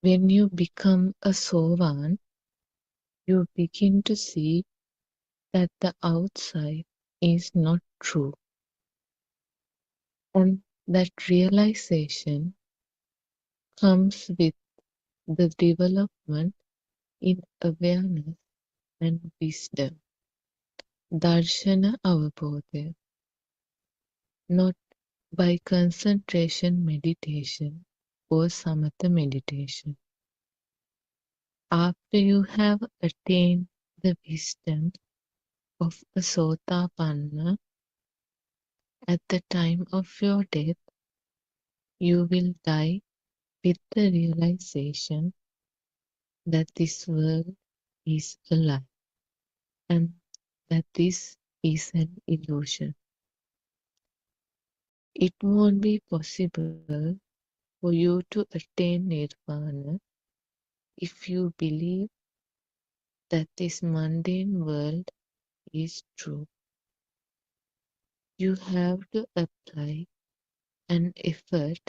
When you become a sovan, you begin to see that the outside is not true, and that realization comes with the development in awareness and wisdom. Darshana avabodha, not by concentration meditation or samatha meditation. After you have attained the wisdom of a sotapanna, at the time of your death, you will die with the realization that this world is a lie and that this is an illusion. It won't be possible for you to attain nirvana if you believe that this mundane world is true. You have to apply an effort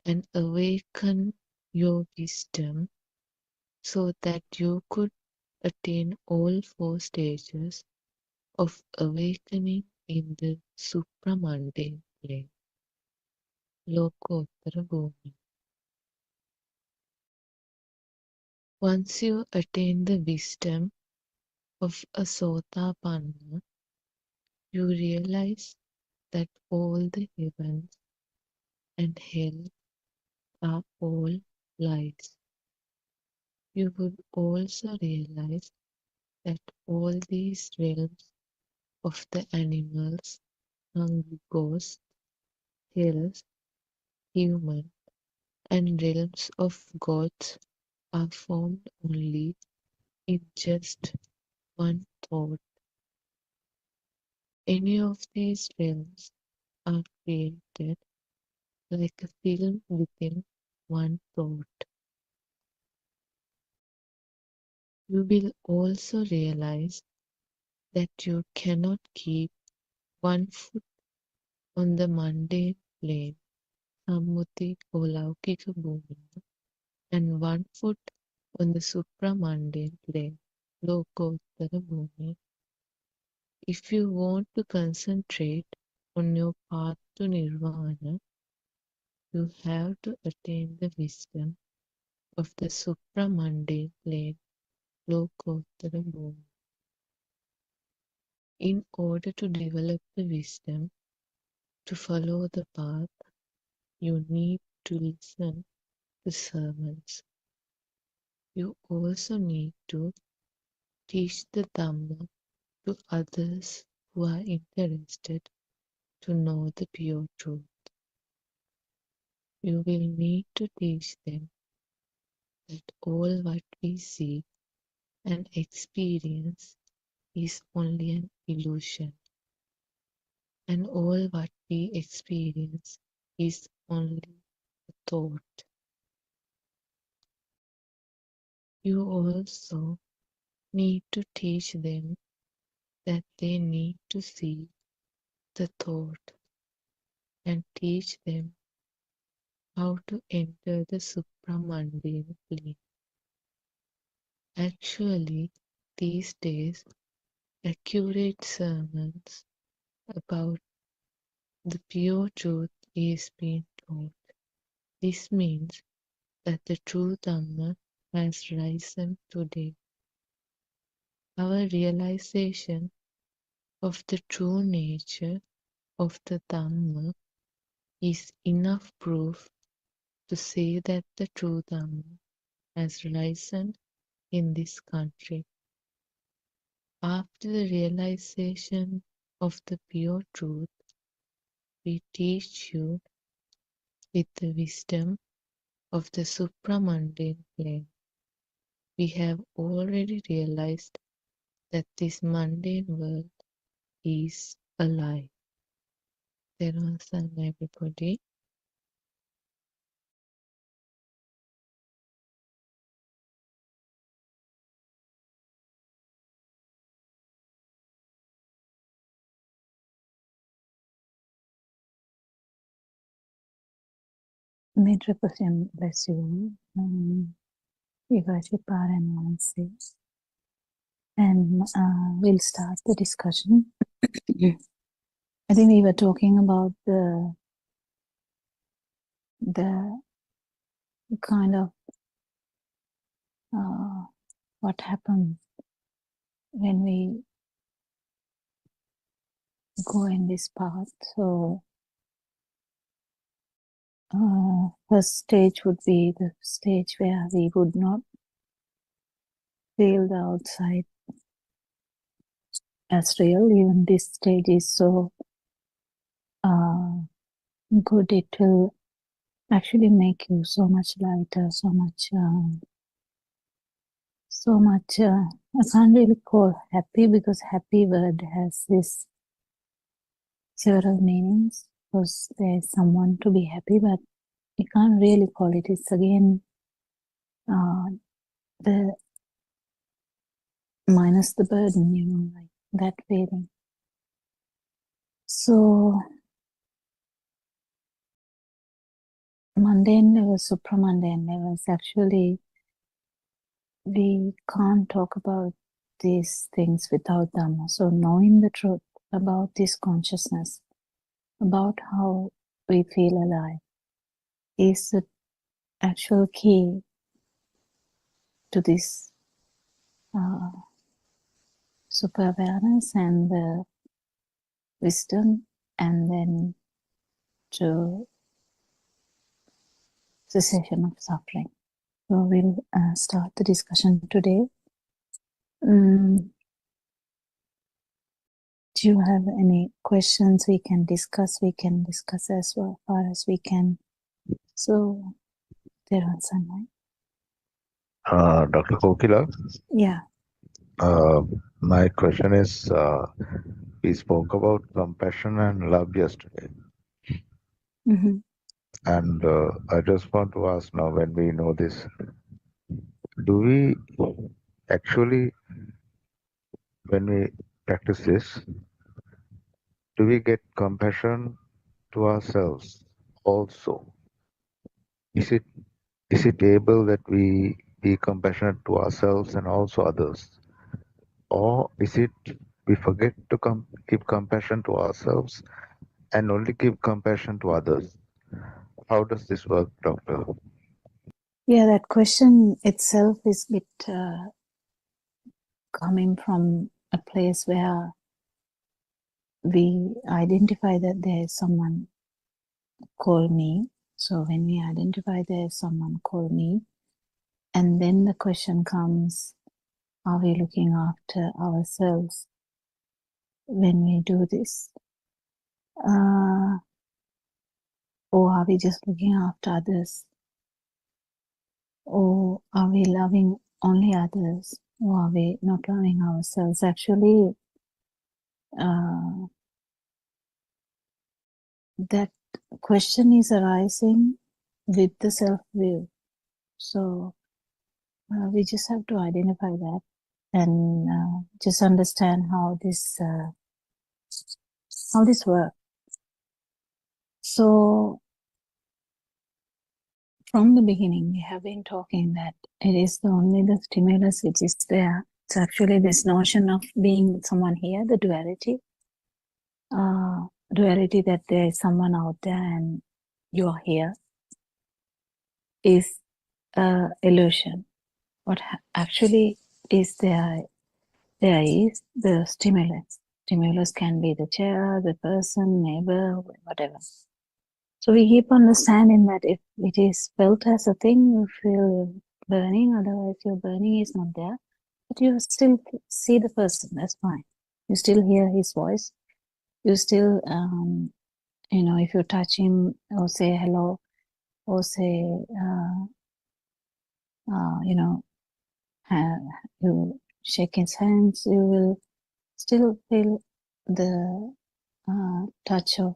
and awaken your wisdom so that you could attain all four stages of awakening in the supramundane plane, Lokottara Bhumi. Once you attain the wisdom of a Sotapanna, you realize that all the heavens and hell are all lies. You would also realize that all these realms of the animals, hungry ghosts, hells, human, and realms of gods are formed only in just one thought. Any of these realms are created like a film within one thought. You will also realize that you cannot keep one foot on the mundane plane, Sammuti or Laukika Bhumina, and one foot on the supramundane plane, Lokottara Bhumi. If you want to concentrate on your path to nirvana, you have to attain the wisdom of the supramundane plane, Lokottara Bhumi. In order to develop the wisdom to follow the path, you need to listen to sermons. You also need to teach the Dhamma to others who are interested to know the pure truth. You will need to teach them that all what we see and experience is only an illusion, and all what we experience is only a thought. You also need to teach them that they need to see the thought and teach them how to enter the supramundane plane. Actually, these days, accurate sermons about the pure truth is being taught. This means that the true Dhamma has risen today. Our realization of the true nature of the Dhamma is enough proof to say that the true Dhamma has risen in this country. After the realization of the pure truth, we teach you with the wisdom of the supramundane plane. We have already realized that this mundane world is a lie. Therefore, everybody. Mid-Repression, bless you. Buddothpada and Nancy. And we'll start the discussion. I think we were talking about the kind of what happens when we go in this path. So first stage would be the stage where we would not feel the outside as real. Even this stage is so good, it will actually make you so much lighter, so much I can't really call happy, because happy word has this several meanings, because there's someone to be happy, but you can't really call it. It's again the minus the burden, like that feeling. So mundane levels, supramundane levels, actually we can't talk about these things without Dhamma. So knowing the truth about this consciousness, about how we feel alive, is the actual key to this super awareness and the wisdom, and then to cessation of suffering. So we'll start the discussion today. Do you have any questions? We can discuss as well, far as we can. So there are some. Dr. Kokila? Yeah. My question is, we spoke about compassion and love yesterday. Mm-hmm. And I just want to ask now, when we know this, do we actually, when we practice this, do we get compassion to ourselves also? Is it able that we be compassionate to ourselves and also others? Or is it we forget to give compassion to ourselves and only give compassion to others? How does this work, Doctor? Yeah, that question itself is a bit coming from a place where we identify that there is someone called me. So when we identify there is someone called me, and then the question comes, are we looking after ourselves when we do this? Or are we just looking after others? Or are we loving only others? Or are we not loving ourselves? Actually, that question is arising with the self-view. So we just have to identify that and just understand how this works. So from the beginning, we have been talking that it is only the stimulus which is there. It's actually this notion of being someone here, the duality. Duality that there is someone out there and you are here is illusion. What actually is there is the stimulus. Stimulus can be the chair, the person, neighbor, whatever. So we keep understanding that if it is felt as a thing, you feel burning, otherwise your burning is not there. But you still see the person, that's fine. You still hear his voice. You still, if you touch him or say hello, or say, you shake his hands, you will still feel the touch of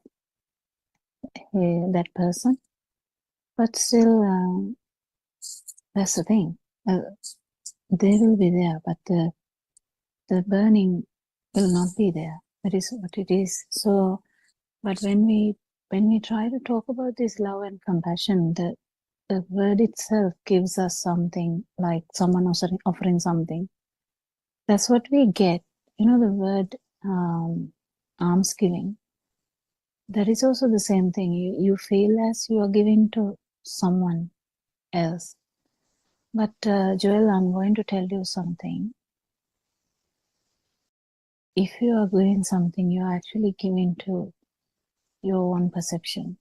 that person. But still, that's the thing. They will be there, but the burning will not be there. That is what it is. So, but when we when we try to talk about this love and compassion, the word itself gives us something, like someone offering something. That's what we get. You know, the word alms giving, that is also the same thing. You feel as you are giving to someone else. But Joel, I'm going to tell you something. If you are giving something, you are actually giving to your own perception.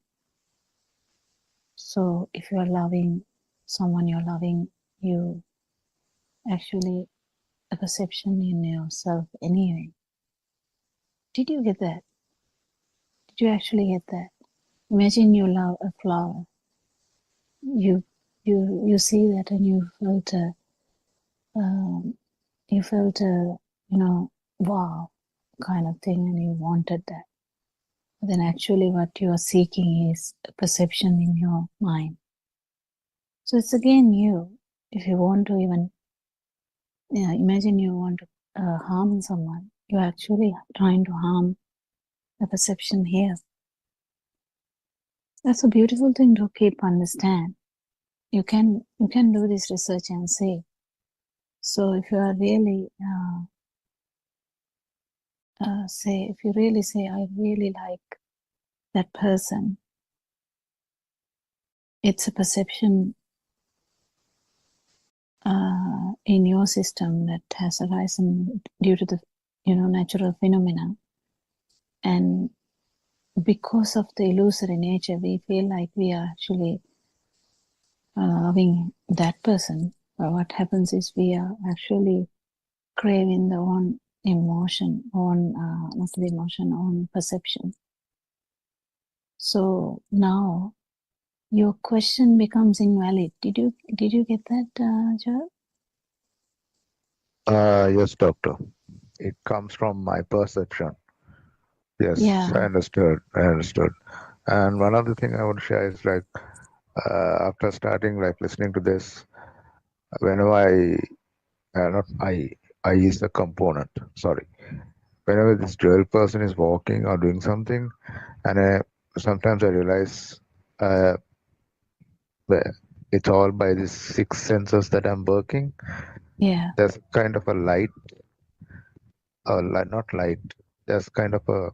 So if you are loving someone, you're loving you actually a perception in yourself anyway. Did you get that? Did you actually get that? Imagine you love a flower. You see that and you felt wow kind of thing, and you wanted that. But then actually what you are seeking is a perception in your mind. So it's again you. If you want to even imagine you want to harm someone, you're actually trying to harm a perception here. That's a beautiful thing to keep understand. You can do this research and see. So if you are really if you really say, I really like that person, it's a perception in your system that has arisen due to the natural phenomena, and because of the illusory nature, we feel like we are actually loving that person. But what happens is we are actually craving the own emotion, own perception. So now your question becomes invalid. Did you get that, Joel? Yes, doctor. It comes from my perception. Yes, Yeah. I understood. And one other thing I would share is like, after starting like listening to this, whenever I is the component. Sorry. Whenever this dual person is walking or doing something, and sometimes I realize it's all by these 6 senses that I'm working. Yeah. There's kind of a light, or not light. There's kind of a,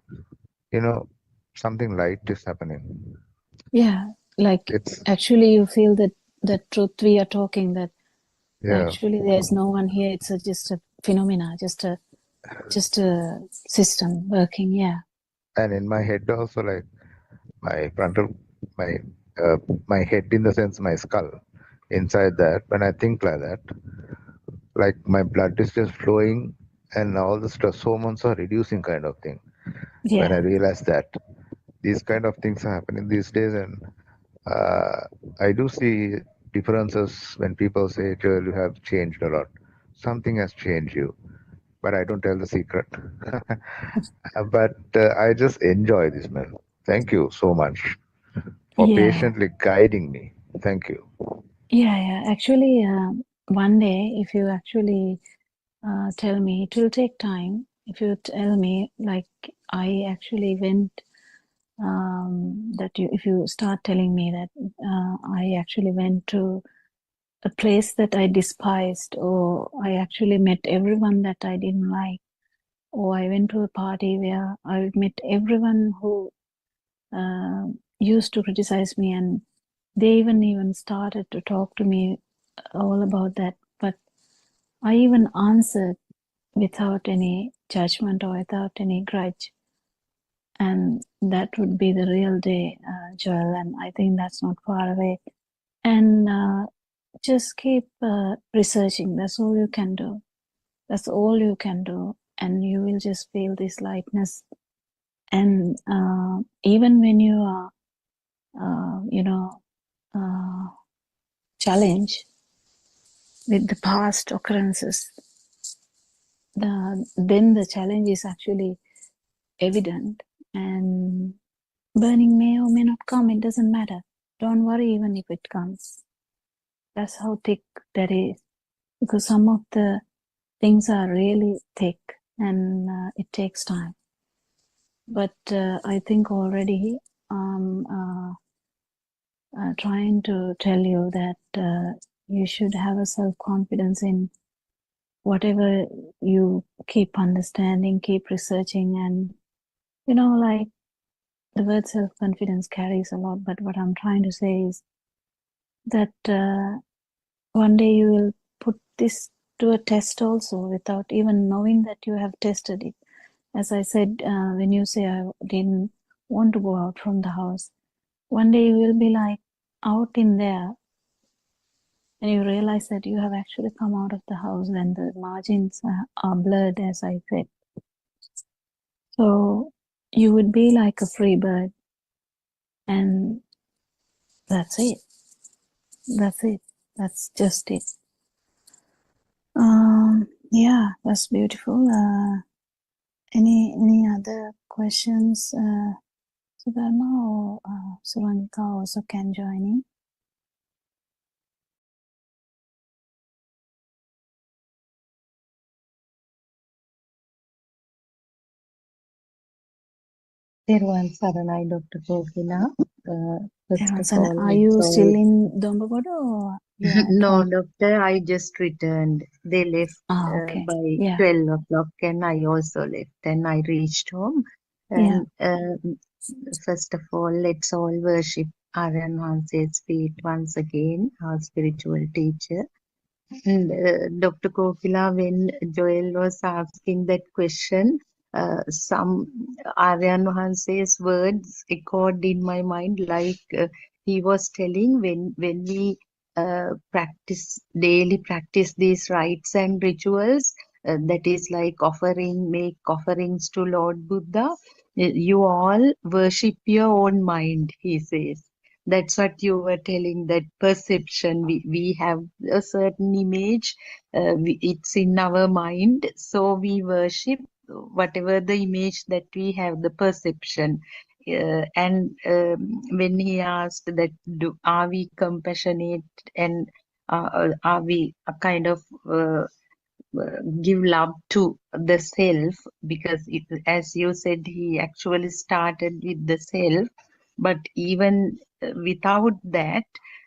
something light is happening. Yeah. Like It's actually you feel that the truth we are talking, that yeah. actually there's no one here. It's just a phenomena, just a system working. Yeah. And in my head also, like my frontal, my my head in the sense my skull, inside that, when I think like that, like my blood is just flowing and all the stress hormones are reducing kind of thing. When I Yeah. realize that these kind of things are happening these days, and I do see differences when people say, Joel, you have changed a lot. Something has changed you, but I don't tell the secret. But I just enjoy this, man. Thank you so much for Yeah. patiently guiding me. Thank you. Yeah. Actually, one day, if you actually tell me, it will take time. If you tell me, like, I actually went, if you start telling me that I actually went to a place that I despised, or I actually met everyone that I didn't like, or I went to a party where I met everyone who used to criticize me, and they even started to talk to me all about that. But I even answered without any judgment or without any grudge. And that would be the real day, Joel. And I think that's not far away. And just keep researching. That's all you can do. That's all you can do. And you will just feel this lightness. And even when you are, challenged with the past occurrences, then the challenge is actually evident, and burning may or may not come. It doesn't matter. Don't worry even if it comes. That's how thick that is, because some of the things are really thick, and it takes time. But I think already I'm trying to tell you that you should have a self-confidence in whatever you keep understanding, keep researching, and like the word self-confidence carries a lot. But what I'm trying to say is that one day you will put this to a test also without even knowing that you have tested it. As I said, when you say I didn't want to go out from the house, one day you will be like out in there and you realize that you have actually come out of the house and the margins are blurred, as I said. So you would be like a free bird, and that's it. That's it. That's just it. Yeah, that's beautiful. Any other questions, Sudharma or Suranika also can join in? Therwan Saranai, Dr. Kokila. First of all, Are you still in Dombapado or you are at no, home? doctor, I just returned. They left Okay. by Yeah. 12 o'clock and I also left and I reached home. Yeah. And first of all, let's all worship Aryan Hanse's feet once again, our spiritual teacher. And Dr. Kokila, when Joel was asking that question, some Aryan Hanse's words echoed in my mind, like he was telling when we daily practice these rites and rituals, that is like make offerings to Lord Buddha. You all worship your own mind, he says. That's what you were telling, that perception. We have a certain image, it's in our mind, so we worship whatever the image that we have, the perception. And when he asked that, are we compassionate and are we a kind of give love to the self, because as you said, he actually started with the self, but even without that,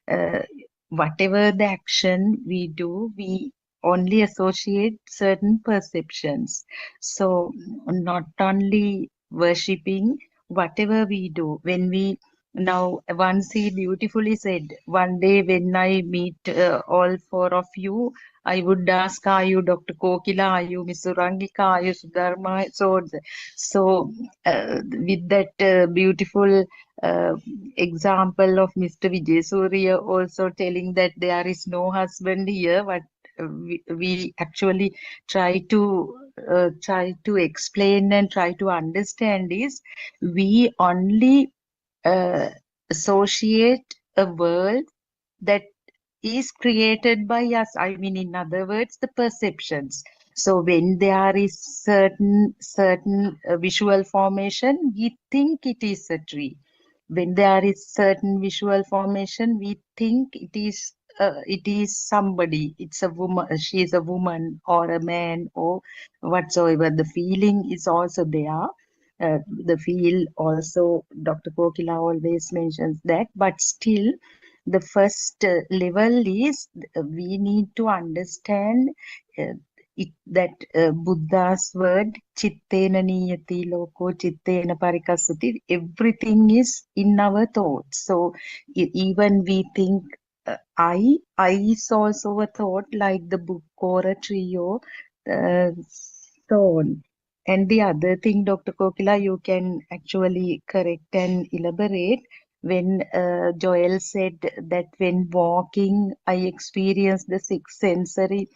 uh, whatever the action we do, we only associate certain perceptions. So not only worshipping, whatever we do, when we now, once he beautifully said, one day when I meet all four of you, I would ask, are you Dr. Kokila? Are you Miss Surangika? Are you Sudharma? So with that beautiful example of Mr. Vijay Surya also telling that there is no husband here, but we actually try to explain and try to understand is, we only uh, associate a world that is created by us. I mean, in other words, the perceptions. So when there is certain visual formation, we think it is a tree. When there is certain visual formation, we think it is somebody. It's a woman. She is a woman or a man or whatsoever. The feeling is also there. The feel also, Dr. Kokila always mentions that, but still the first level is, we need to understand uh, that Buddha's word, chittena niyati loko chittena parikasati, everything is in our thoughts. So even we think, I is also a thought, like the book or a tree or stone. And the other thing, Dr. Kokila, you can actually correct and elaborate when Joel said that when walking, I experience the six sensory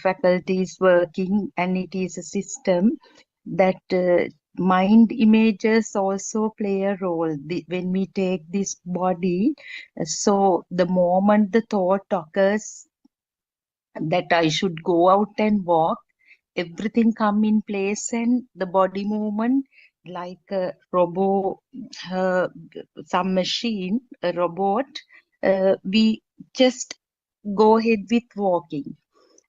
faculties working, and it is a system that mind images also play a role. When we take this body, so the moment the thought occurs that I should go out and walk, everything come in place, and the body movement, like a robot, uh, some machine, a robot, we just go ahead with walking.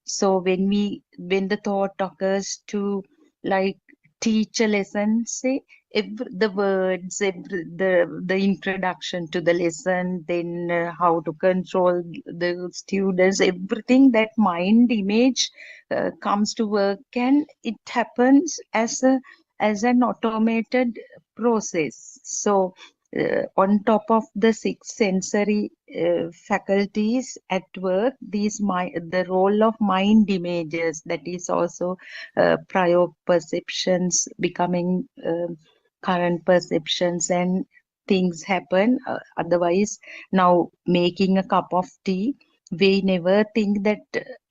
So when the thought occurs to like teach a lesson, say, the words, the introduction to the lesson, then how to control the students, everything that mind image comes to work, and it happens as an automated process. So on top of the six sensory faculties at work, the role of mind images, that is also prior perceptions becoming current perceptions, and things happen. Otherwise, now making a cup of tea, we never think that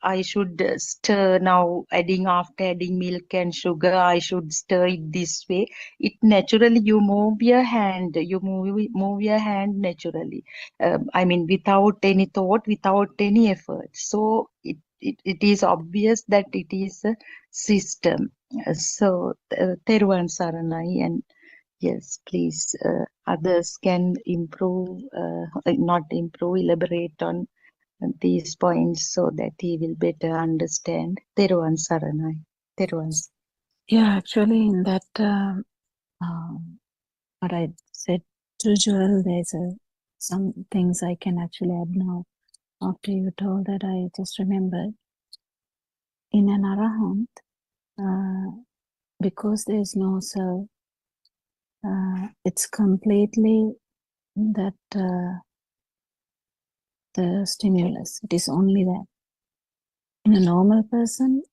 I should stir now, after adding milk and sugar, I should stir it this way. It naturally, you move your hand, move your hand naturally. I mean, without any thought, without any effort. So it is obvious that it is a system. So, Teruvan Saranai, and yes, please, others can improve, not improve, elaborate on these points so that he will better understand. Teruvan Saranai. Teruvan. Yeah, actually, in that, what I said to Joel, there's some things I can actually add now. After you told that, I just remembered in an arahant, because there's no self, it's completely that the stimulus. It is only that. In a normal person,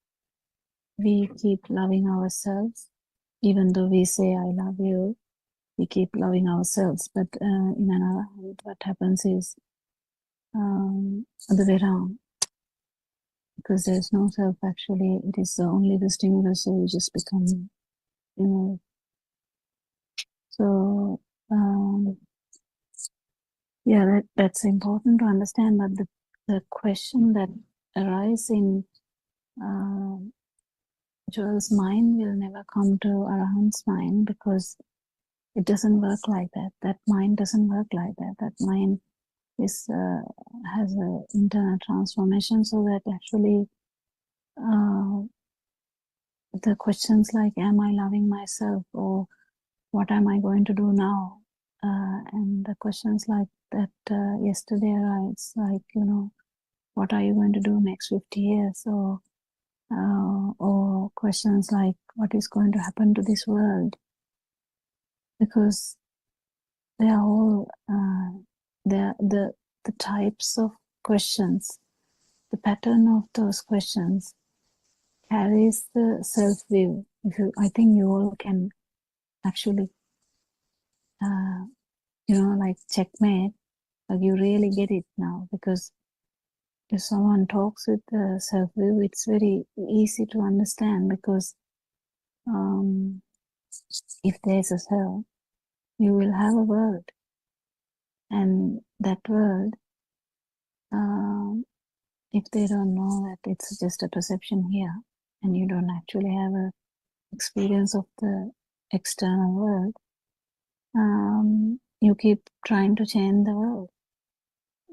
we keep loving ourselves, even though we say, I love you, we keep loving ourselves. But in an arahant, what happens is the way around. Because there's no self, actually, it is only the stimulus, so you just become, you know. So, yeah, that's important to understand. But the question that arises in Joel's mind will never come to Arahant's mind, because it doesn't work like that. That mind doesn't work like that. That mind is has an internal transformation, so that actually the questions like, am I loving myself, or what am I going to do now? And the questions like that yesterday arise, like, you know, what are you going to do next 50 years? Or questions like, what is going to happen to this world? Because they are all the types of questions, the pattern of those questions carries the self-view. I think you all can actually, you know, like checkmate, like you really get it now, because if someone talks with the self-view, it's very easy to understand, because if there's a self, you will have a world, and that world, if they don't know that it's just a perception here, and you don't actually have a experience of the external world, you keep trying to change the world.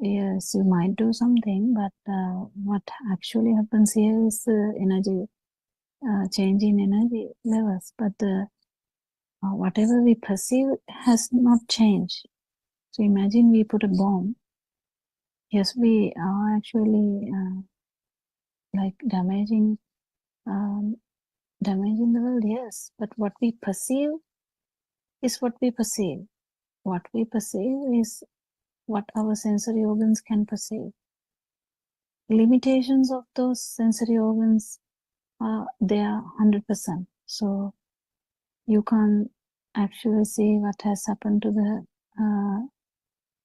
Yes, you might do something, but what actually happens here is the energy, change in energy levels. But whatever we perceive has not changed. So imagine we put a bomb. Yes, we are actually like damaging the world, yes. But what we perceive is what we perceive. What we perceive is what our sensory organs can perceive. Limitations of those sensory organs, they are 100%. So you can't actually see what has happened to the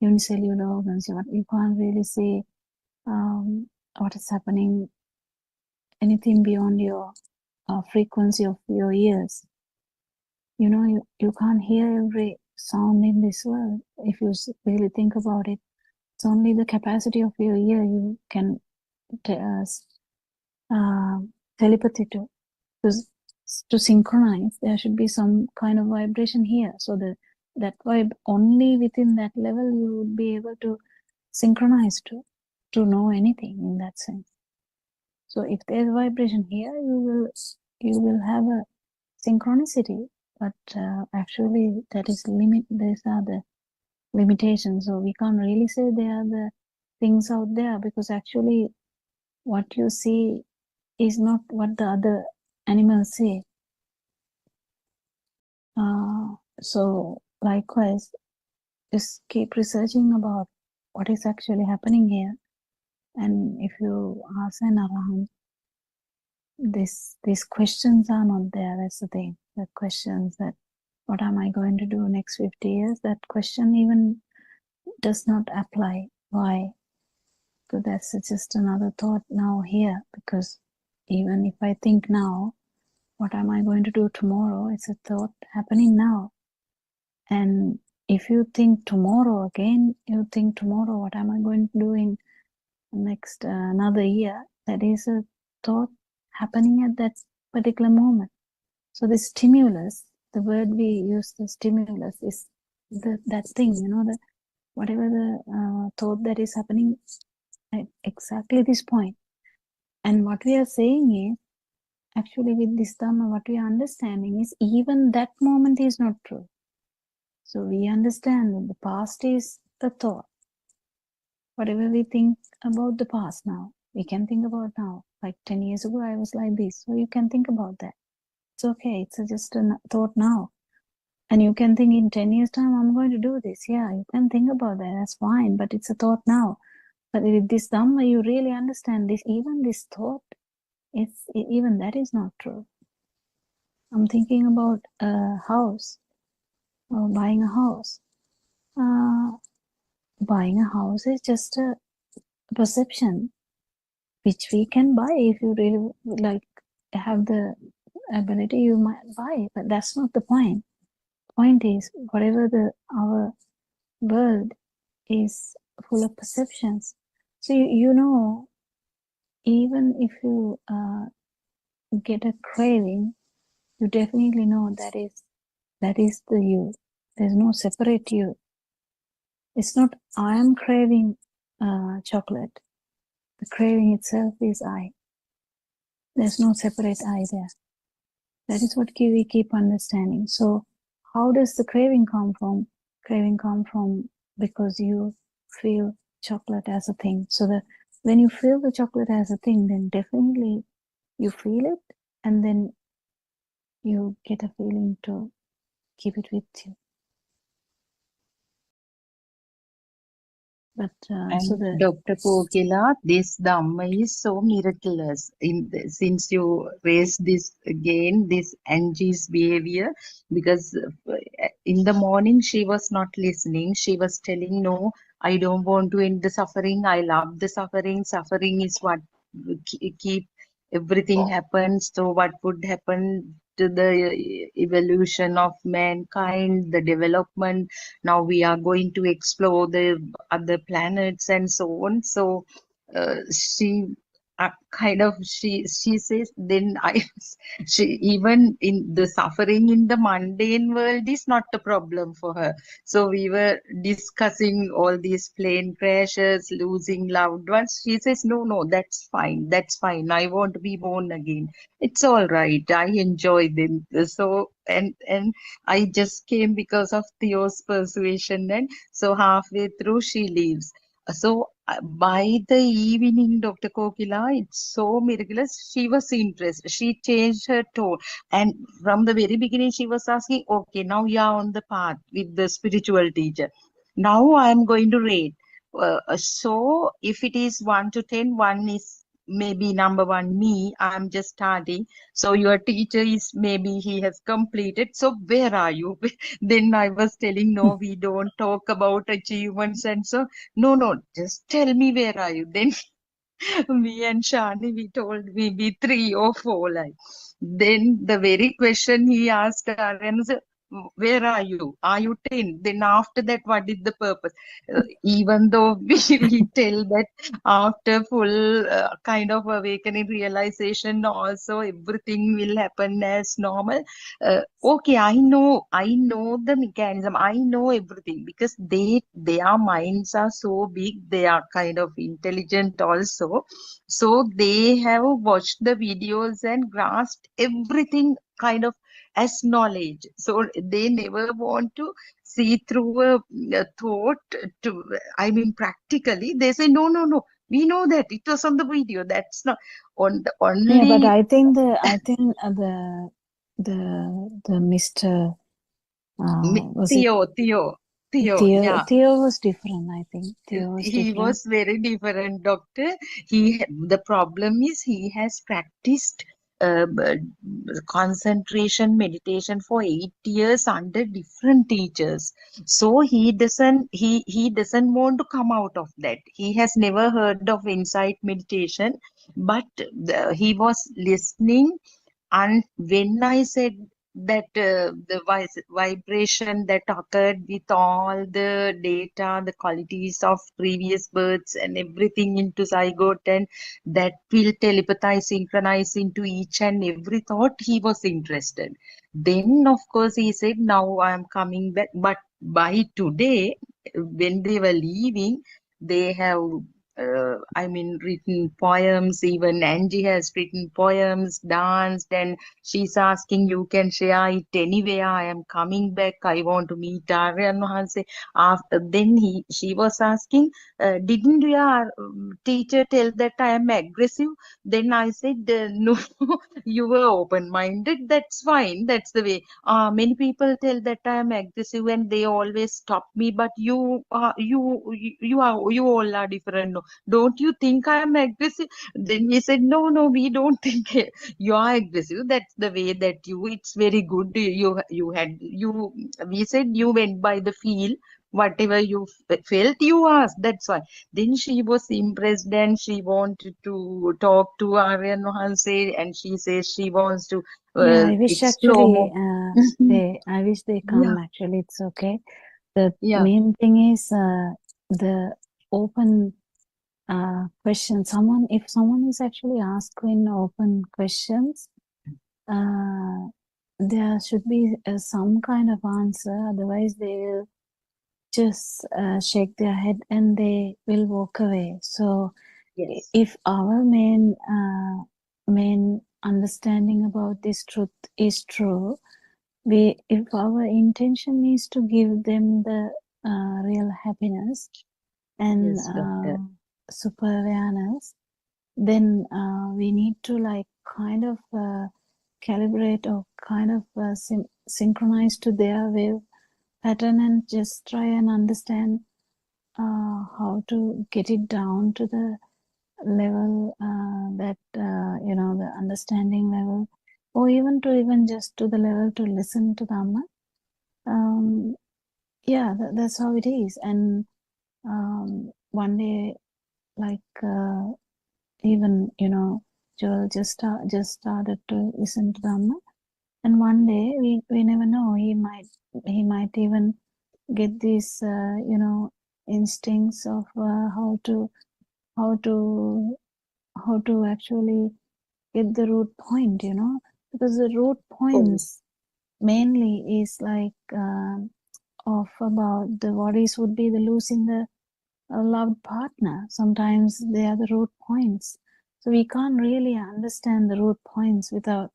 unicellular organs. You can't really see what is happening, anything beyond your frequency of your ears. You know, you can't hear every sound in this world. If you really think about it, it's only the capacity of your ear you can telepathy to. Because to synchronize, there should be some kind of vibration here. So that vibe, only within that level you would be able to synchronize to know anything in that sense. So if there's vibration here, you will have a synchronicity but actually that is limit. These are the limitations. So we can't really say they are the things out there, because actually what you see is not what the other animals see. So likewise, just keep researching about what is actually happening here. And if you ask an arahant, these questions are not there. That's the thing. The questions that what am I going to do next 50 years? That question even does not apply. Why? Because that's just another thought now here. Because even if I think now, what am I going to do tomorrow? It's a thought happening now. And if you think tomorrow again, you think tomorrow, what am I going to do in next another year? That is a thought happening at that particular moment. So the stimulus, the word we use, the stimulus, is that thing, the whatever the thought that is happening at exactly this point. And what we are saying is, actually with this Dhamma, what we are understanding is even that moment is not true. So we understand that the past is the thought. Whatever we think about the past now, we can think about now. Like 10 years ago, I was like this. So you can think about that. It's okay. It's just a thought now. And you can think in 10 years' time, I'm going to do this. Yeah, you can think about that. That's fine. But it's a thought now. But with this Dhamma, you really understand this. Even this thought, even that is not true. I'm thinking about a house or buying a house. Buying a house is just a perception which we can buy. If you really like have the ability, you might buy, but that's not the point. Point is, whatever our world is full of perceptions. So even if you get a craving, you definitely know that is the you. There's no separate you. It's not I am craving chocolate. The craving itself is I. There's no separate I there. That is what we keep understanding. So how does the craving come from? Craving come from because you feel chocolate as a thing. So when you feel the chocolate as a thing, then definitely you feel it, and then you get a feeling to keep it with you. But And Dr. Kokila, this Dhamma is so miraculous. Since you raised this again, this Angie's behavior, because in the morning she was not listening. She was telling, no, I don't want to end the suffering. I love the suffering. Suffering is what keep everything happens. So what would happen to the evolution of mankind, the development? Now we are going to explore the other planets and so on. So she she says, then she, even in the suffering in the mundane world is not a problem for her. So we were discussing all these plane crashes, losing loved ones. She says, no, that's fine, I want to be born again. It's all right, I enjoy them. So and I just came because of Theo's persuasion, and so halfway through she leaves. So by the evening, Dr. Kokila, it's so miraculous. She was interested. She changed her tone. And from the very beginning, she was asking, okay, now you are on the path with the spiritual teacher. Now I am going to rate. So if it is 1 to 10, 1 is maybe number 1, me, I'm just starting. So your teacher is, maybe he has completed. So where are you? Then I was telling, no, we don't talk about achievements and so. No, just tell me where are you. Then me and Shani, we told maybe 3 or 4 like. Then the very question he asked Aryan was, where are you? Are you 10? Then after that, what is the purpose? Even though we tell that after full kind of awakening realization, also everything will happen as normal. Okay, I know the mechanism. I know everything, because their minds are so big. They are kind of intelligent also. So they have watched the videos and grasped everything kind of as knowledge. So they never want to see through a thought to, I mean, practically. They say, no, no, no. We know that it was on the video. That's not on the Yeah, but only I think the Mr. Was it Theo. Theo was different, I think. Theo was He different. was very different, doctor. The problem is he has practiced concentration meditation for 8 years under different teachers. So he doesn't want to come out of that. He has never heard of insight meditation, but he was listening, and when I said that the vibration that occurred with all the data, the qualities of previous births and everything into zygote, and that will telepathize, synchronize into each and every thought, he was interested. Then, of course, he said, now I am coming back. But by today, when they were leaving, they have I mean, written poems. Even Angie has written poems, danced, and she's asking, you can share it anywhere. I am coming back. I want to meet Aryan Mahanse. After then, she was asking, didn't your teacher tell that I am aggressive? Then I said, no, you were open-minded. That's fine. That's the way. Many people tell that I am aggressive, and they always stop me. But you all are different. No, don't you think I am aggressive? Then he said, no, no, we don't think you are aggressive. That's the way that it's very good. We said you went by the feel. Whatever you felt, you asked. That's why. Then she was impressed, and she wanted to talk to Aryan Hanse, and she says she wants to Yeah, I wish explore actually more. I wish they Yeah, come. Actually, it's okay. The yeah, main thing is the open question. If someone is actually asking open questions, there should be some kind of answer. Otherwise, they will just shake their head and they will walk away. So, yes, if our main understanding about this truth is true, if our intention is to give them the real happiness and yes, doctor. super awareness, then we need to like kind of calibrate or kind of synchronize to their wave pattern and just try and understand how to get it down to the level that the understanding level, or even just to the level to listen to Dhamma. Yeah, that's how it is. And one day, like even Joel just started to listen to Dhamma, and one day we never know, he might even get these instincts of how to actually get the root point, because the root Oh, points mainly is like of about the worries would be the losing the loved partner. Sometimes they are the root points. So we can't really understand the root points without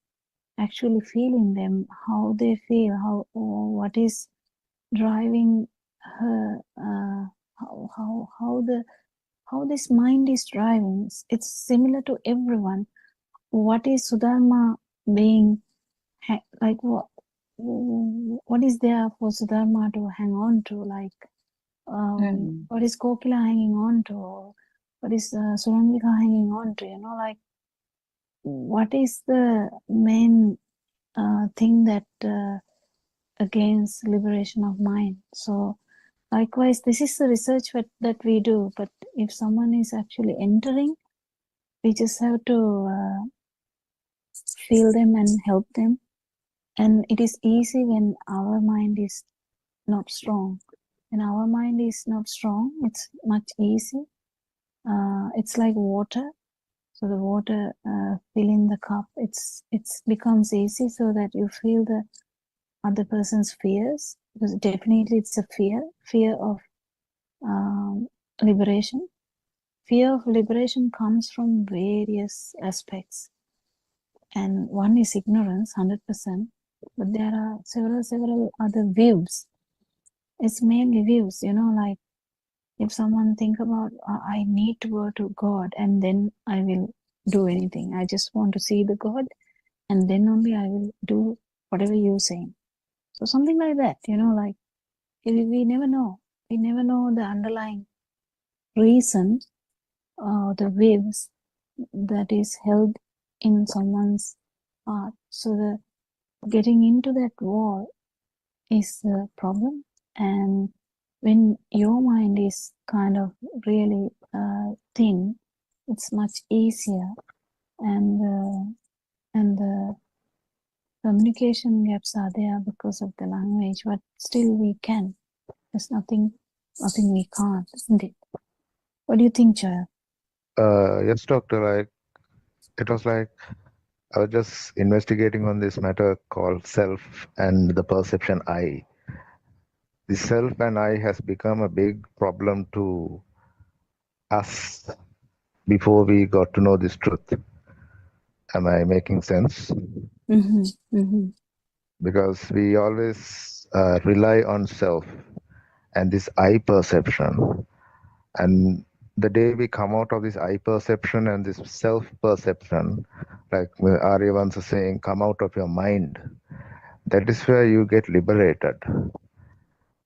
actually feeling them, how they feel, what is driving her, how this mind is driving. It's similar to everyone. What is Sudharma being like? What is there for Sudharma to hang on to? Like, hmm. what is Kokila hanging on to? Or what is Surangika hanging on to? Like, what is the main thing that against liberation of mind? So, likewise, this is the research that we do. But if someone is actually entering, we just have to feel them and help them. And it is easy when our mind is not strong. When our mind is not strong, it's much easy. It's like water. So the water fill in the cup. It's becomes easy so that you feel the other person's fears, because definitely it's a fear of liberation. Fear of liberation comes from various aspects, and one is ignorance, 100%, but there are several other views. It's mainly views, like if someone think about, I need to go to God and then I will do anything. I just want to see the God and then only I will do whatever you're saying. So something like that, like we never know. We never know the underlying reason or the waves that is held in someone's heart. So the getting into that wall is the problem. And when your mind is kind of really thin, it's much easier, and the communication gaps are there because of the language, but still we can. There's nothing we can't, isn't it? What do you think, Joel? Yes, doctor. It was like I was just investigating on this matter called self and the perception I. The self and I has become a big problem to us before we got to know this truth. Am I making sense? Mm-hmm. Mm-hmm. Because we always rely on self and this I perception. And the day we come out of this I perception and this self perception, like Arya once was saying, come out of your mind. That is where you get liberated.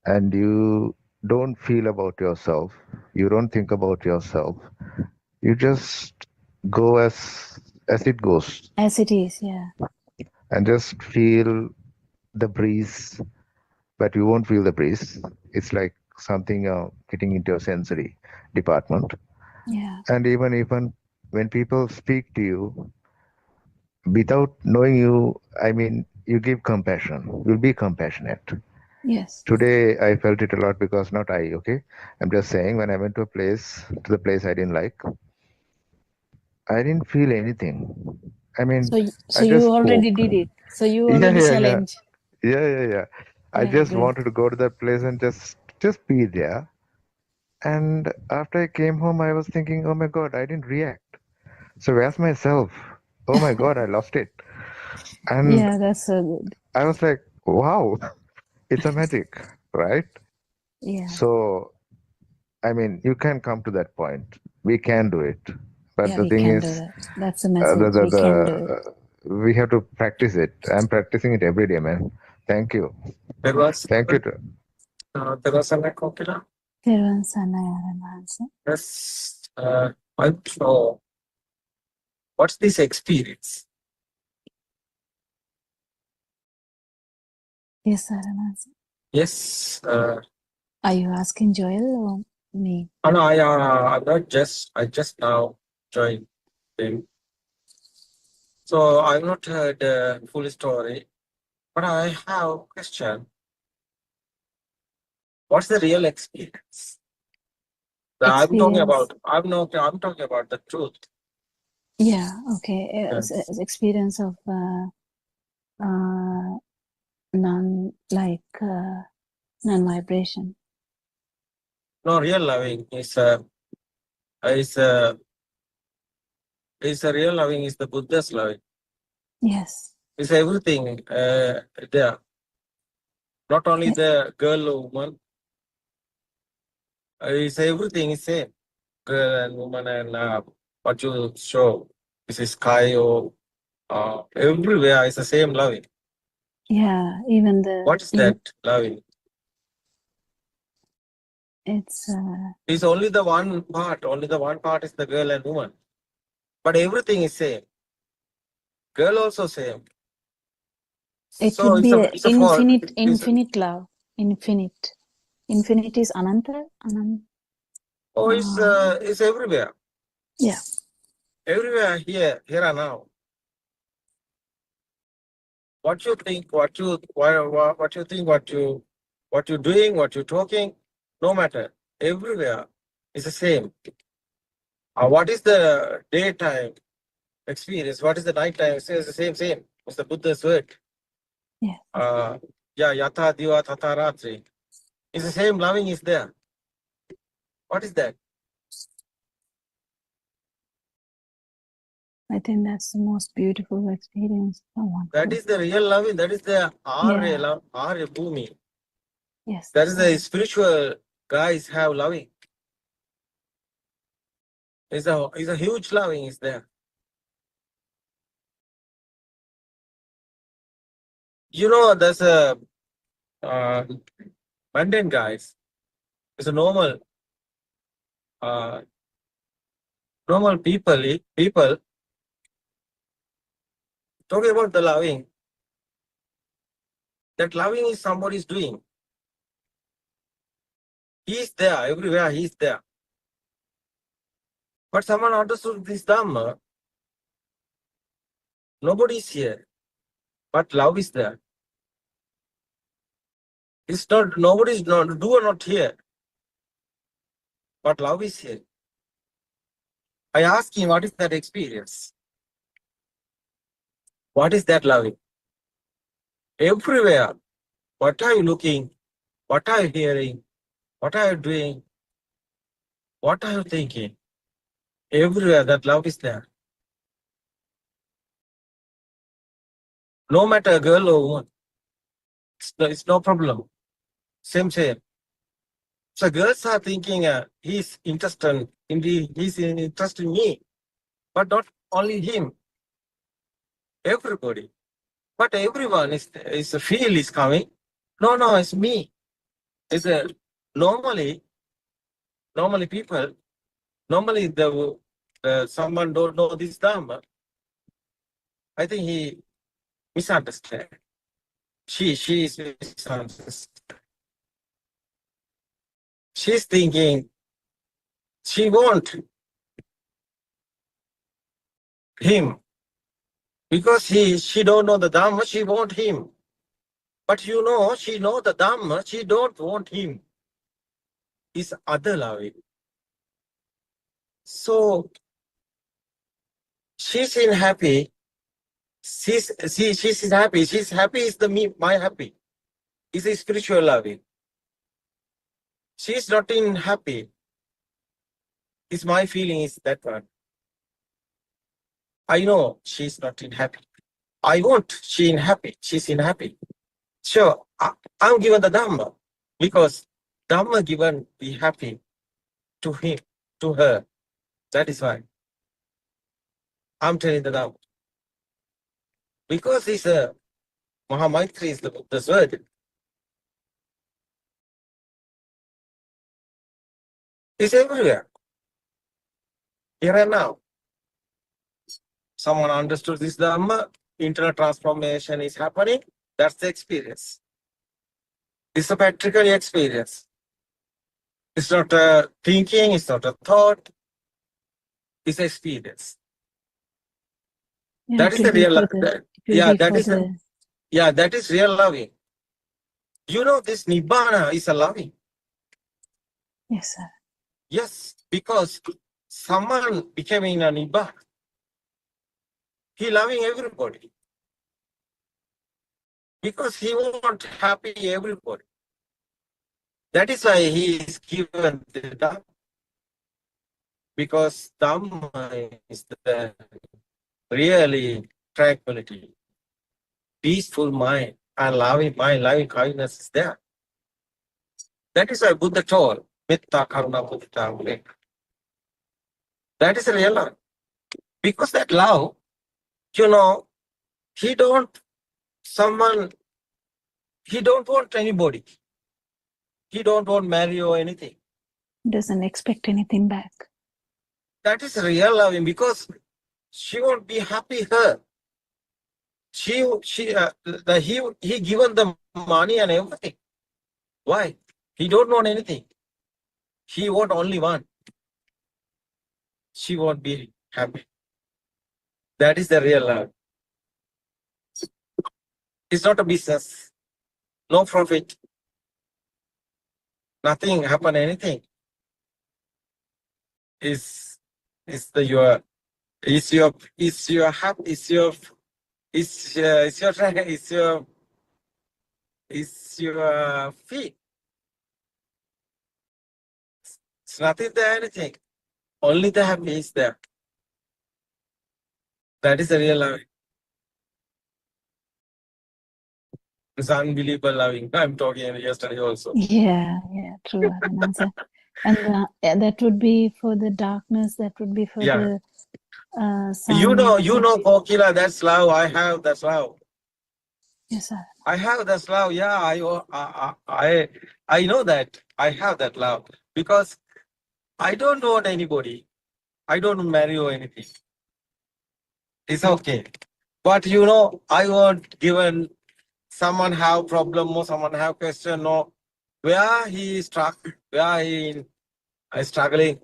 And you don't feel about yourself. You don't think about yourself. You just go as it goes. As it is, yeah. And just feel the breeze, but you won't feel the breeze. It's like something getting into your sensory department. Yeah. And even when people speak to you without knowing you, I mean, you give compassion. You'll be compassionate. Yes. Today I felt it a lot because not I, okay? I'm just saying when I went to the place I didn't like, I didn't feel anything. I mean, So I just you already spoke. did it. So you Yeah, already yeah, yeah. challenge. Yeah. I Yeah, just good. wanted to go to that place and just be there. And after I came home, I was thinking, oh my God, I didn't react. So where's myself? Oh my God, I lost it. And Yeah, that's so good. I was like, wow, it's a magic, right? Yeah. So, I mean, you can come to that point. We can do it. But Yeah, the we thing can do is, that. That's the message. We can do it. we have to practice it. I'm practicing it every day, man. Thank you. Thank you. Terasana Kokila. Thiruvan Sanayaranasa. Yes, I know what's this experience? Yes, Aranasa. Yes, Are you asking Joel or me? no, I'm not I just now joined them. So I've not heard the full story, but I have a question. What's the real experience? I'm talking Experience. about, I'm talking about the truth. Yeah, okay. Yes. It's experience of non non-vibration. No, real loving is a real loving is the Buddha's loving. Yes. It's everything there. Not only the girl or woman, it's everything is same. Girl and woman and what you show. This is sky or everywhere is the same loving. Yeah, even What is that loving? it's It's only the one part. Only the one part is the girl and woman. But everything is same. Girl also same. it So would be a it's a fault. infinite love. Infinite. Infinite is Ananta. Oh, it's everywhere. Yeah. Everywhere here and now. What you think, what you think, what you're doing, what you're talking, no matter. Everywhere is the same. What is the daytime experience? What is the nighttime? It's the same. It's the Buddha's word. Yeah. Yatha diva tata ratri. It's the same loving is there. What is that? I think that's the most beautiful experience someone That could. is the real loving. That is the Yeah. love, bhumi. Yes. That is the that's spiritual guys have loving. It's a huge loving is there. You know, there's a mundane guys. It's a normal people talking about the loving. That loving is somebody's doing. He's there everywhere. He's there. But someone understood this Dhamma. Nobody is here, but love is there. It's not, nobody's not, do or not here, but love is here. I asked him, what is that experience? What is that loving? Everywhere. What are you looking? What are you hearing? What are you doing? What are you thinking? Everywhere that love is there. No matter girl or woman, it's no problem. Same. So girls are thinking he's interested in me, but not only him, everybody. But everyone is a feel is coming. No, it's me. It's a normally people. Normally the someone don't know this Dhamma. I think he misunderstand. She is misunderstood. She's thinking she want him because she don't know the Dhamma. She want him, but you know she know the Dhamma. She don't want him. Is other loving. So she's in happy. She's happy. She's happy is my happy. Is a spiritual loving. She's not in happy. Is my feeling is that one. I know she's not in happy. I want she in happy. She's in happy. Sure, I'm given the Dhamma because Dhamma given be happy to him, to her. That is why I'm telling the Dhamma. Because it's a Mahamaitri is the word. It's everywhere. Here and now. Someone understood this Dhamma, internal transformation is happening. That's the experience. It's a practical experience. It's not a thinking, it's not a thought, it's experience. Yeah, That is the real love. That is real loving. You know, this Nibbana is a loving. Yes, sir. Yes, because someone became in a Nibbana. He loving everybody. Because he wants happy everybody. That is why he is given the Dhamma. Because Dhamma is the really tranquility, peaceful mind, and loving mind, loving kindness is there. That is why Buddha told, Metta Karuna Buddha. That is real love. Because that love, you know, he don't want anybody. He don't want marry or anything. Doesn't expect anything back. That is real loving because she won't be happy her. He given the money and everything. Why? He don't want anything. He want only one. She won't be happy. That is the real love. It's not a business. No profit. Nothing happen. Anything. Is your feet. It's nothing there. Anything. Only the happy is there. That is the real loving. It's unbelievable loving. I'm talking yesterday also. Yeah, true, Aranasa. And that would be for the darkness, that would be for Yeah. the sun. You know, Kokila, that's love. I have that love. Yes, sir. I have that love. Yeah, I know that. I have that love because I don't want anybody. I don't marry or anything. It's okay. But you know, I want given someone have problem or someone have question or where he is stuck, where he is struggling,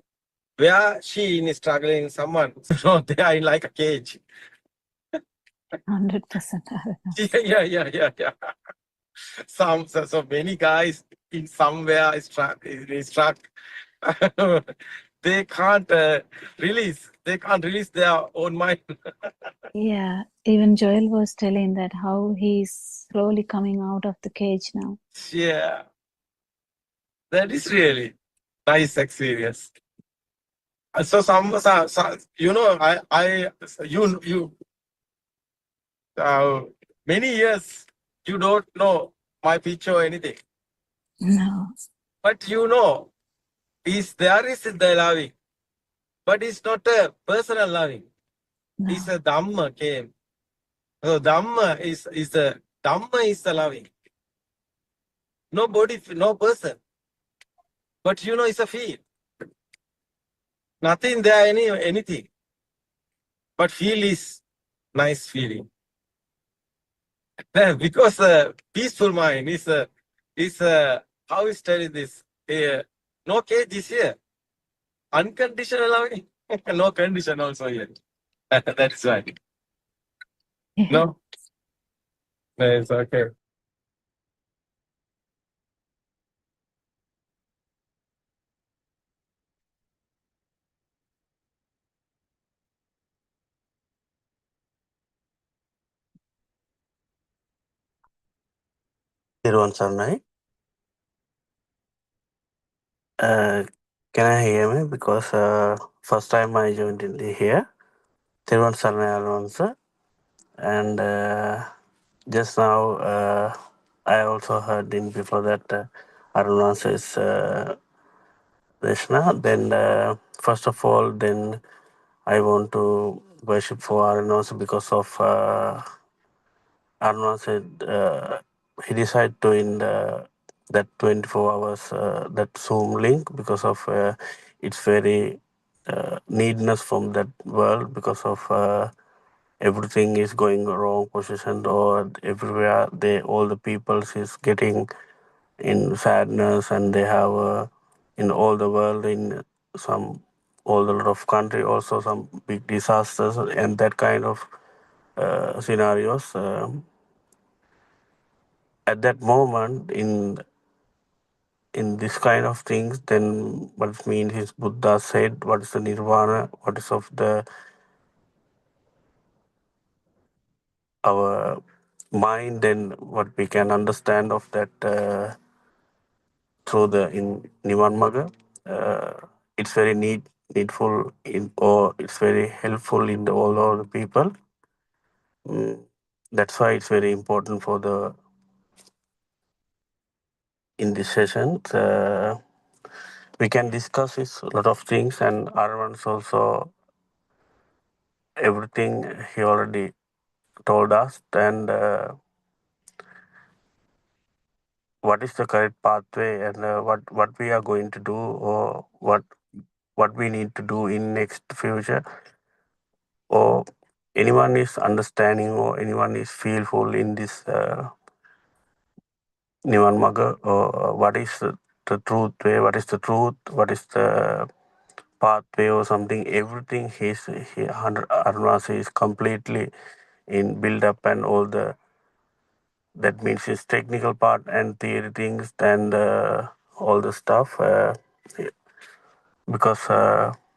where she is struggling, someone. So they are in like a cage. 100%. Yeah. So many guys in somewhere is stuck. They can't release. They can't release their own mind. Yeah, even Joel was telling that how he's slowly coming out of the cage now. Yeah, that is really nice experience. So you know, you many years you don't know my picture or anything, No. but you know, there is the loving, but it's not a personal loving. No. It's a Dhamma came. So Dhamma is the Dhamma is the loving. Nobody, no person, but you know, it's a feel. Nothing there, anything, but feel is nice feeling. Because peaceful mind is how is telling this? No cage is here. Unconditional loving. No condition also here. That's right. No, it's okay. Everyone, Sarnai. Can I hear me? Because first time I joined in the here. Everyone, Sarnai Alonso. And just now, I also heard in before that Aruna says Krishna. Then, first of all, then I want to worship for Aruna because of Aruna said he decided to in that 24 hours that Zoom link because of it's very needness from that world because of everything is going wrong position or everywhere they all the peoples is getting in sadness and they have in all the world in some all the lot of country also some big disasters and that kind of scenarios. At that moment in this kind of things then what it means is Buddha said what is the nirvana, what is of the our mind and what we can understand of that through the in Nivan it's very needful in or it's very helpful in the all of the people. Mm, that's why it's very important for the in this session. We can discuss this a lot of things and Arvan's also everything he already told us and what is the correct pathway and what we are going to do or what we need to do in next future or anyone is understanding or anyone is feelful in this Nivan Maga or what is the truth way, what is the truth, what is the pathway or something, everything Arunasi is completely in build up and all the that means his technical part and theory things and all the stuff because I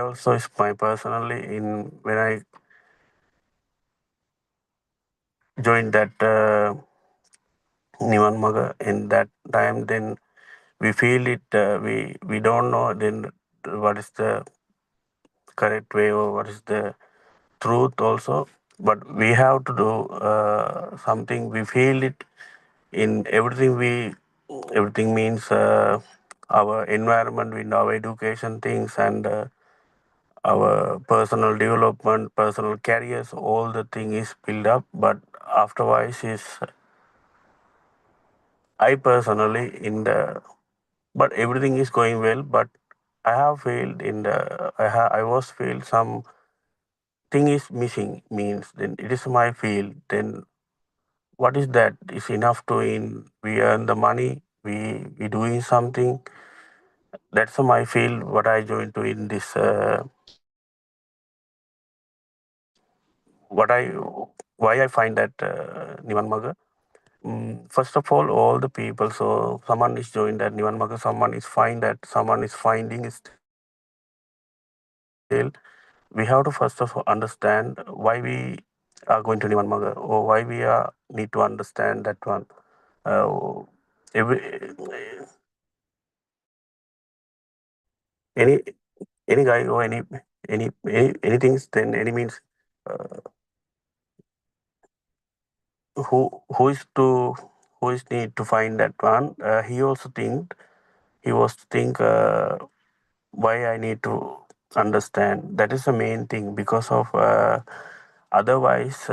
also is my personally in when I joined that Nivan Maga in that time then we feel it we don't know then what is the correct way or what is the truth also, but we have to do something. We feel it in everything. Everything means our environment, in our education things, and our personal development, personal careers. All the thing is built up, but afterwards is I personally in the, but everything is going well, but I have failed in the, I was failed some thing is missing, means then it is my field, then what is that is enough to in we earn the money, we doing something. That's my field what I joined to in this what I why I find that Nivan. First of all the people. So someone is joined that Nivan Maga, someone is find that someone is finding still. We have to first of all understand why we are going to Nivan Maga, or why we are need to understand that one. Every any any guy or any things, then any means uh, who is to who is need to find that one. He also think he was to think. Why I need to understand. That is the main thing because of otherwise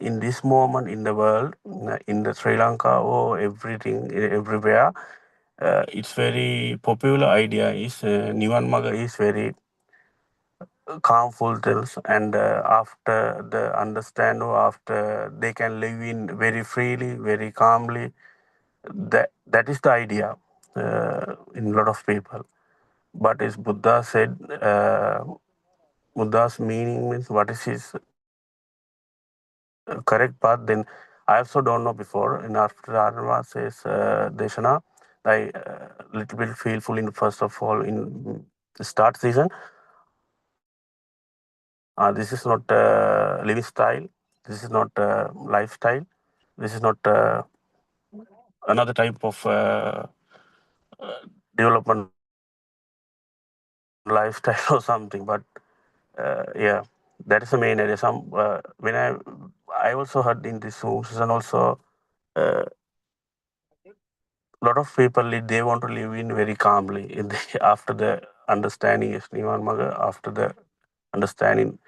in this moment in the world, in the Sri Lanka or everything everywhere, it's very popular idea is Nivan Maga is very calmful things, and after the understand or after they can live in very freely, very calmly. That is the idea in a lot of people. But as Buddha said, Buddha's meaning means what is his correct path. Then I also don't know before. And after Arnava says Deshana, I little bit fearful in first of all in the start season. This is not living style. This is not lifestyle. This is not another type of development lifestyle or something. But yeah, that is the main area. Some when I also heard in this season also uh, lot of people they want to live in very calmly after the understanding is Nirvana, after the understanding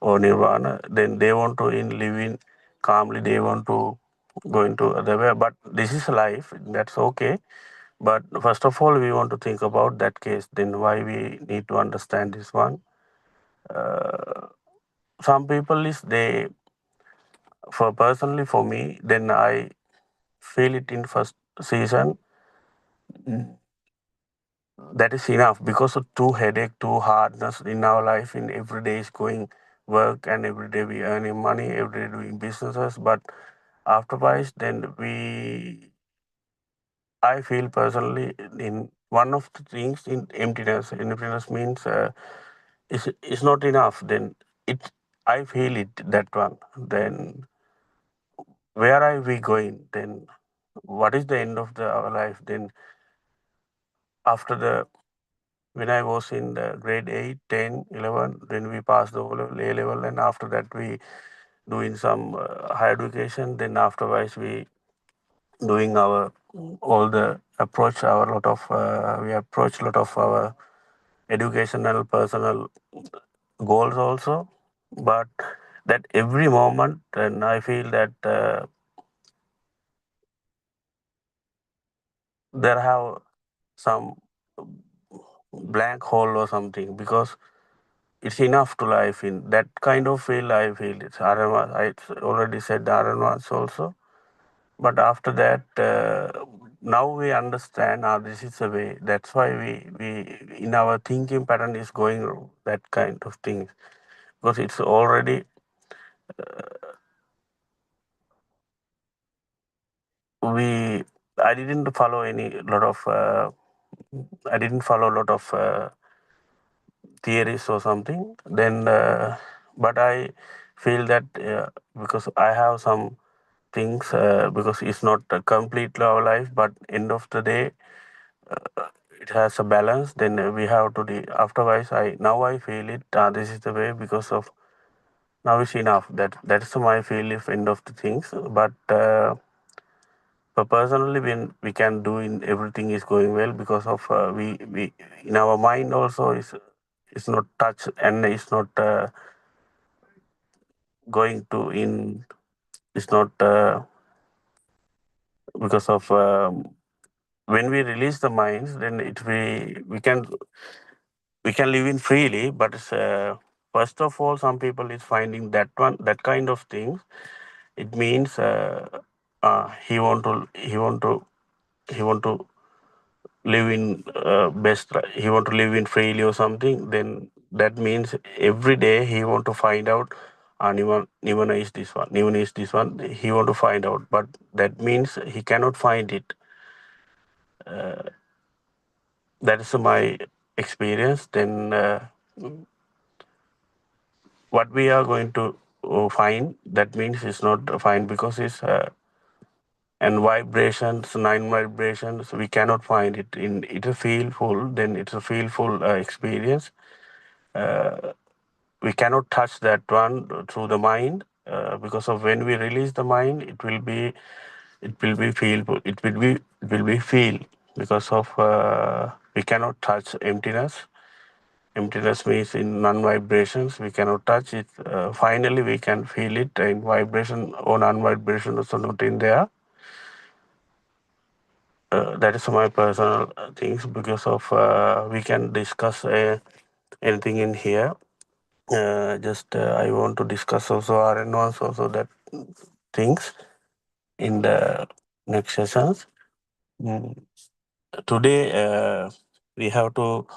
or Nirvana, then they want to live in calmly. They want to go into other way. But this is life. That's okay. But first of all, we want to think about that case. Then why we need to understand this one. Uh, some people is they for personally for me. Then I feel it in first season. That is enough because of too headache, too hardness in our life. In every day is going work, and every day we earning money, every day doing businesses. But afterwards, then I feel personally in one of the things in emptiness. Emptiness means is not enough. Then it, I feel it that one. Then where are we going? Then what is the end of our life? Then after the when I was in the grade 8, 10, 11, then we passed the O-level, A-level, and after that we doing some higher education. Then afterwards we doing our all the approach our lot of we approach lot of our educational personal goals also. But that every moment, and I feel that there have some blank hole or something because it's enough to life in that kind of field. I feel it's RMS. I already said RMS also. But after that, now we understand this is the way. That's why we in our thinking pattern is going that kind of things because it's already we. I didn't follow any lot of. I didn't follow a lot of theories or something. Then, but I feel that because I have some things because it's not completely our life, but end of the day it has a balance. Then we have to afterwards. I now I feel it. This is the way because of now is enough. That's my feel if end of the things. But personally, when we can do in everything is going well because of we in our mind also is not touch and is not going to in it's not because of when we release the minds, then we can live in freely. But first of all, some people is finding that kind of things. It means he want to live in he want to live in freely or something. Then that means every day he want to find out. Nivana is this one. Nivana is this one. He want to find out, but that means he cannot find it. That is my experience. Then what we are going to find, that means it's not fine because it's and vibrations, 9 vibrations, we cannot find it in it's a feel full. Then it's a feel full experience. We cannot touch that one through the mind because of when we release the mind, it will be feel, it will be feel because of we cannot touch emptiness. Emptiness means in non-vibrations we cannot touch it. Finally, we can feel it in vibration or non-vibration also not in there. That is my personal things because of we can discuss anything in here. Just I want to discuss also RN ones also that things in the next sessions. Mm. Today we have to.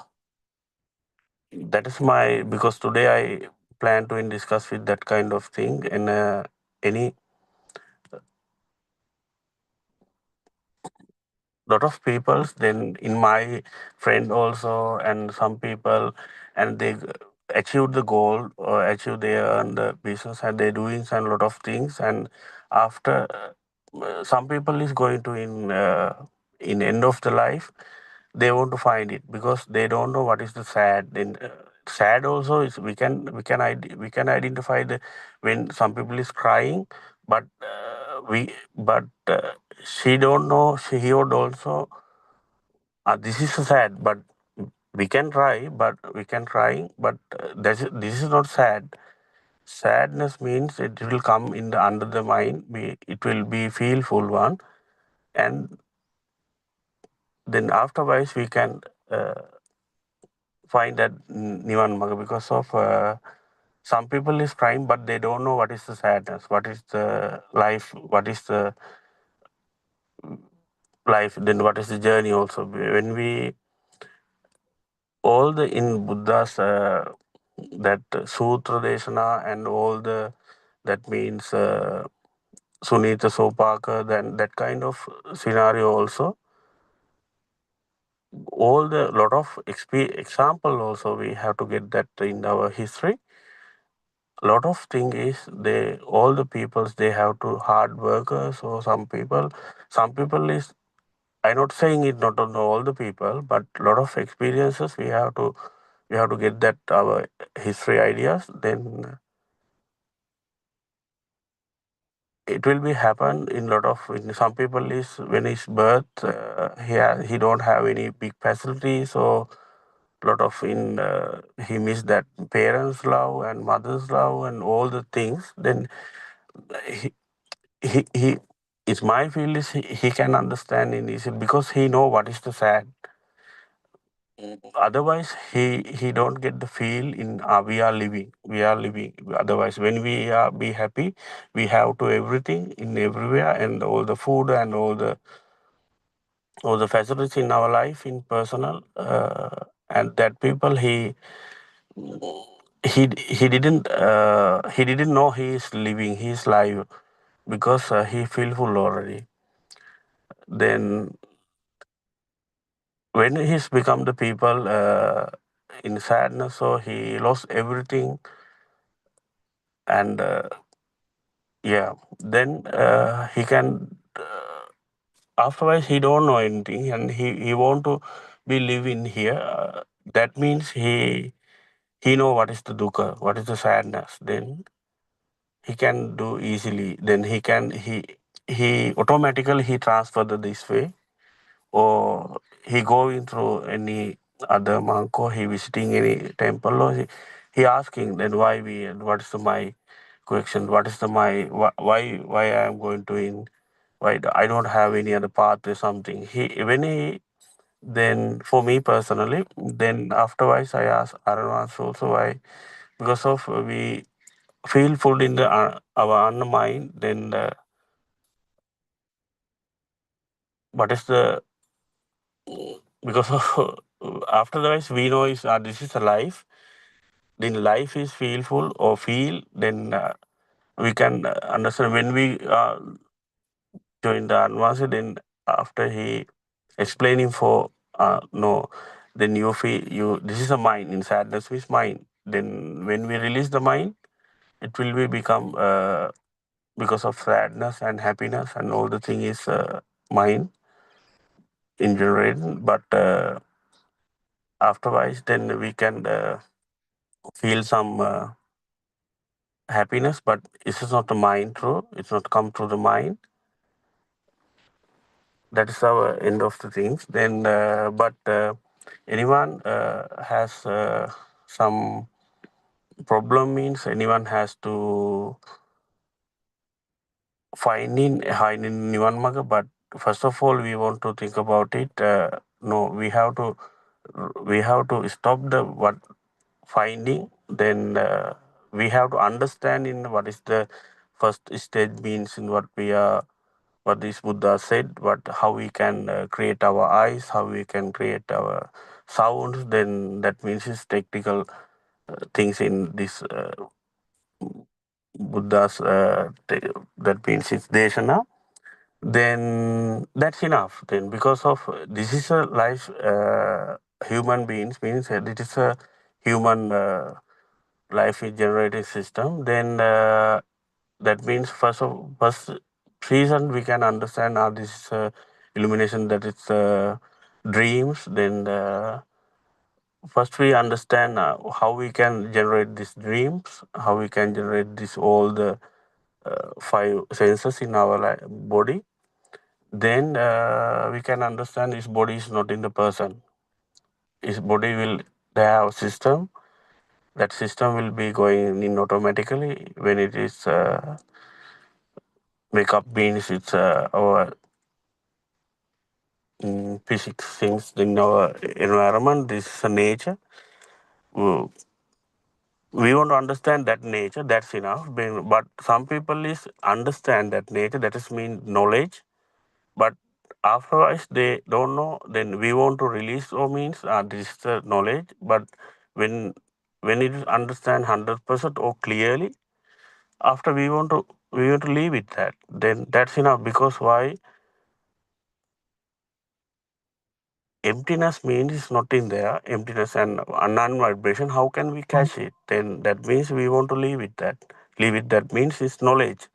That is my because today I plan to discuss with that kind of thing and any lot of peoples then in my friend also and some people and they achieve the goal or achieve their earn the business and they're doing some lot of things and after some people is going to in end of the life they want to find it because they don't know what is the sad. Then sad also is we can identify the when some people is crying, but she don't know he would also this is sad, but we can try, but this is not sad. Sadness means it will come in the under the mind. It will be feelful one, and then afterwards we can find that Nivan because of some people is crying, but they don't know what is the sadness, what is the life, what is the life, then what is the journey also. When we all the in Buddha's that Sutra Deshana and all the that means Sunita Sopaka, then that kind of scenario also. All the lot of example also we have to get that in our history. A lot of thing is they all the peoples they have to hard workers or some people is I'm not saying it not on all the people, but a lot of experiences we have to get that our history ideas. Then it will be happen in lot of in some people is when his birth he don't have any big facilities or lot of in he miss that parents love and mother's love and all the things. Then he he it's my feel is he can understand in easy because he know what is the sad. Otherwise he don't get the feel in we are living. Otherwise when we are be happy we have to everything in everywhere and all the food and all the facilities in our life in personal and that people he didn't know he is living his life because he feel full already. Then when he's become the people in sadness, so he lost everything, and yeah, then he can afterwards he don't know anything, and he want to be living here. That means he know what is the dukkha, what is the sadness. Then he can do easily. Then he automatically he transfer the this way, or he going through any other monk, or he visiting any temple, or he asking then why we, and what is the my question, what is the my why I am going to in, why I don't have any other path or something. He when he then for me personally, then afterwards I ask Arunach also why, because of we feel full in the our own mind. Then what is the, because of afterwards we know is this is a life. Then life is feelful or feel. Then we can understand when we join the advanced. Then after he explaining for no, then you feel you this is a mind. In sadness is mind. Then when we release the mind, it will be become because of sadness and happiness and all the thing is mind in generation. But afterwards, then we can feel some happiness. But this is not the mind through. It's not come through the mind. That is our end of the things. Then, but anyone has some problem, means anyone has to find in Nivan. But first of all, we want to think about it. No, we have to stop the what finding. Then we have to understand in what is the first stage means, in what we are, what this Buddha said, what how we can create our eyes, how we can create our sounds. Then that means is technical things in this Buddha's that means it's Deshana. Then that's enough. Then because of this is a life, human beings means it is a human life is generating system. Then that means first reason we can understand how this is illumination, that it's dreams. Then first we understand how we can generate these dreams, how we can generate this all the five senses in our body. Then we can understand his body is not in the person. His body will they have system. That system will be going in automatically when it is makeup means it's our physics things in our environment. This is a nature. Uh, we want to understand that nature. That's enough. But some people is understand that nature. That is mean knowledge. But afterwards they don't know. Then we want to release or means this is the knowledge. But when when it is understand 100% or clearly, after we want to leave it that. Then that's enough. Because why? Emptiness means it's not in there. Emptiness and non-vibration. How can we catch it? Then that means we want to leave it that. Leave it that means it's knowledge.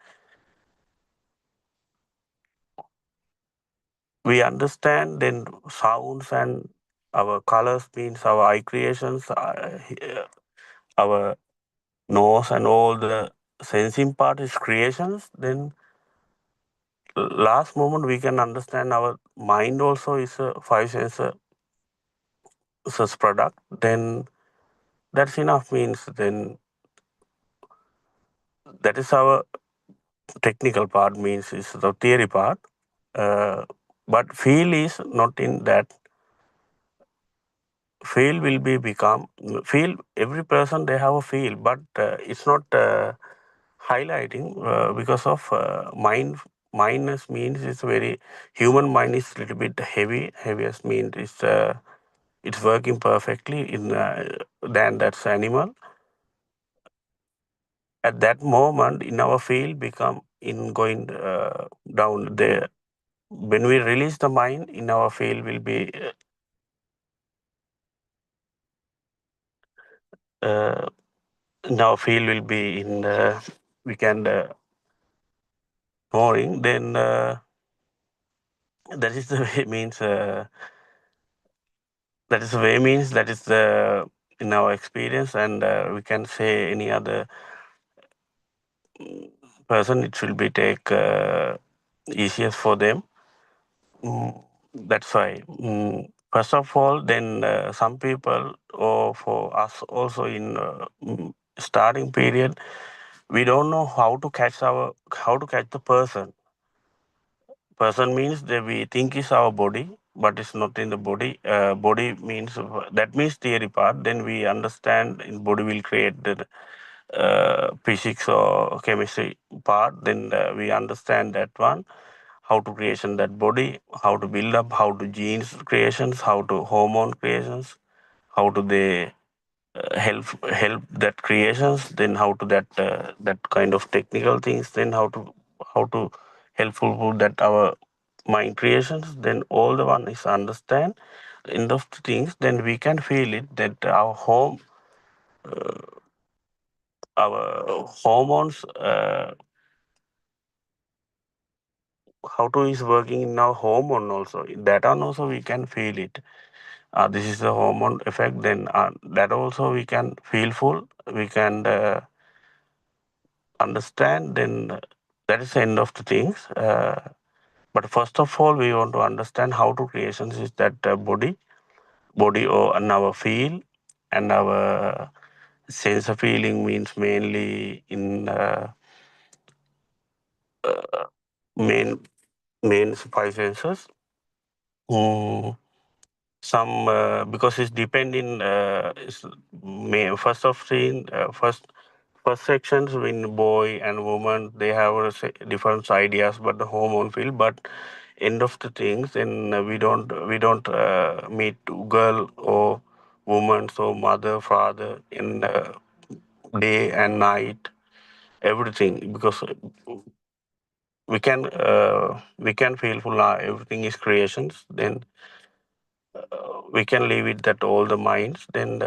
We understand then sounds and our colors means our eye creations, our nose and all the sensing part is creations. Then last moment we can understand our mind also is a five senses product. Then that's enough means then that is our technical part means is the theory part. Uh, but feel is not in that. Feel will be become feel. Every person they have a feel, but it's not highlighting because of mind. Mindness means it's very human mind is little bit heavy. Heaviest means it's working perfectly in than that's animal. At that moment, in our field become in going down there. When we release the mind, in our field will be uh, in our field will be in we can knowing. Then that is the way means that is the way means that is the in our experience. And we can say any other person, it will be take easiest for them. That's why. First of all, then some people, or for us also in starting period, we don't know how to catch the person. Person means that we think is our body, but it's not in the body. Body means that means theory part. Then we understand in body will create the physics or chemistry part. Then we understand that one, how to creation that body, how to build up, how to genes creations, how to hormone creations, how to they help that creations, then how to that kind of technical things, then how to helpful for that our mind creations, then all the one is understand end of the things, then we can feel it that our home, our hormones, how to is working in our hormone also, that one also we can feel it. This is the hormone effect, then that also we can feel full, we can understand, then that is the end of the things. But first of all, we want to understand how to creations is that body or and our feel and our sense of feeling means mainly in main main five senses. Mm, some because it's depending first of scene first sections when boy and woman they have different ideas but the hormone feel, but end of the things, and we don't meet girl or woman, so mother father in day and night everything, because we can feel full everything is creations, then we can leave it that all the minds, then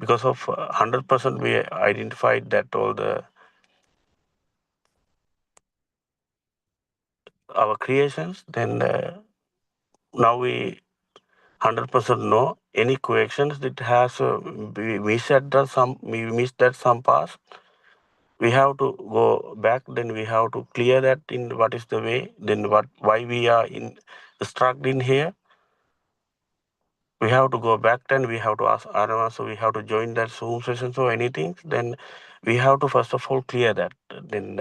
because of 100% we identified that all the our creations, then now we 100% know any questions that has we said that we missed that some past, we have to go back, then we have to clear that in what is the way, then what why we are in stuck in here, we have to go back, then we have to ask Arama, so we have to join that Zoom session or anything, then we have to first of all clear that, then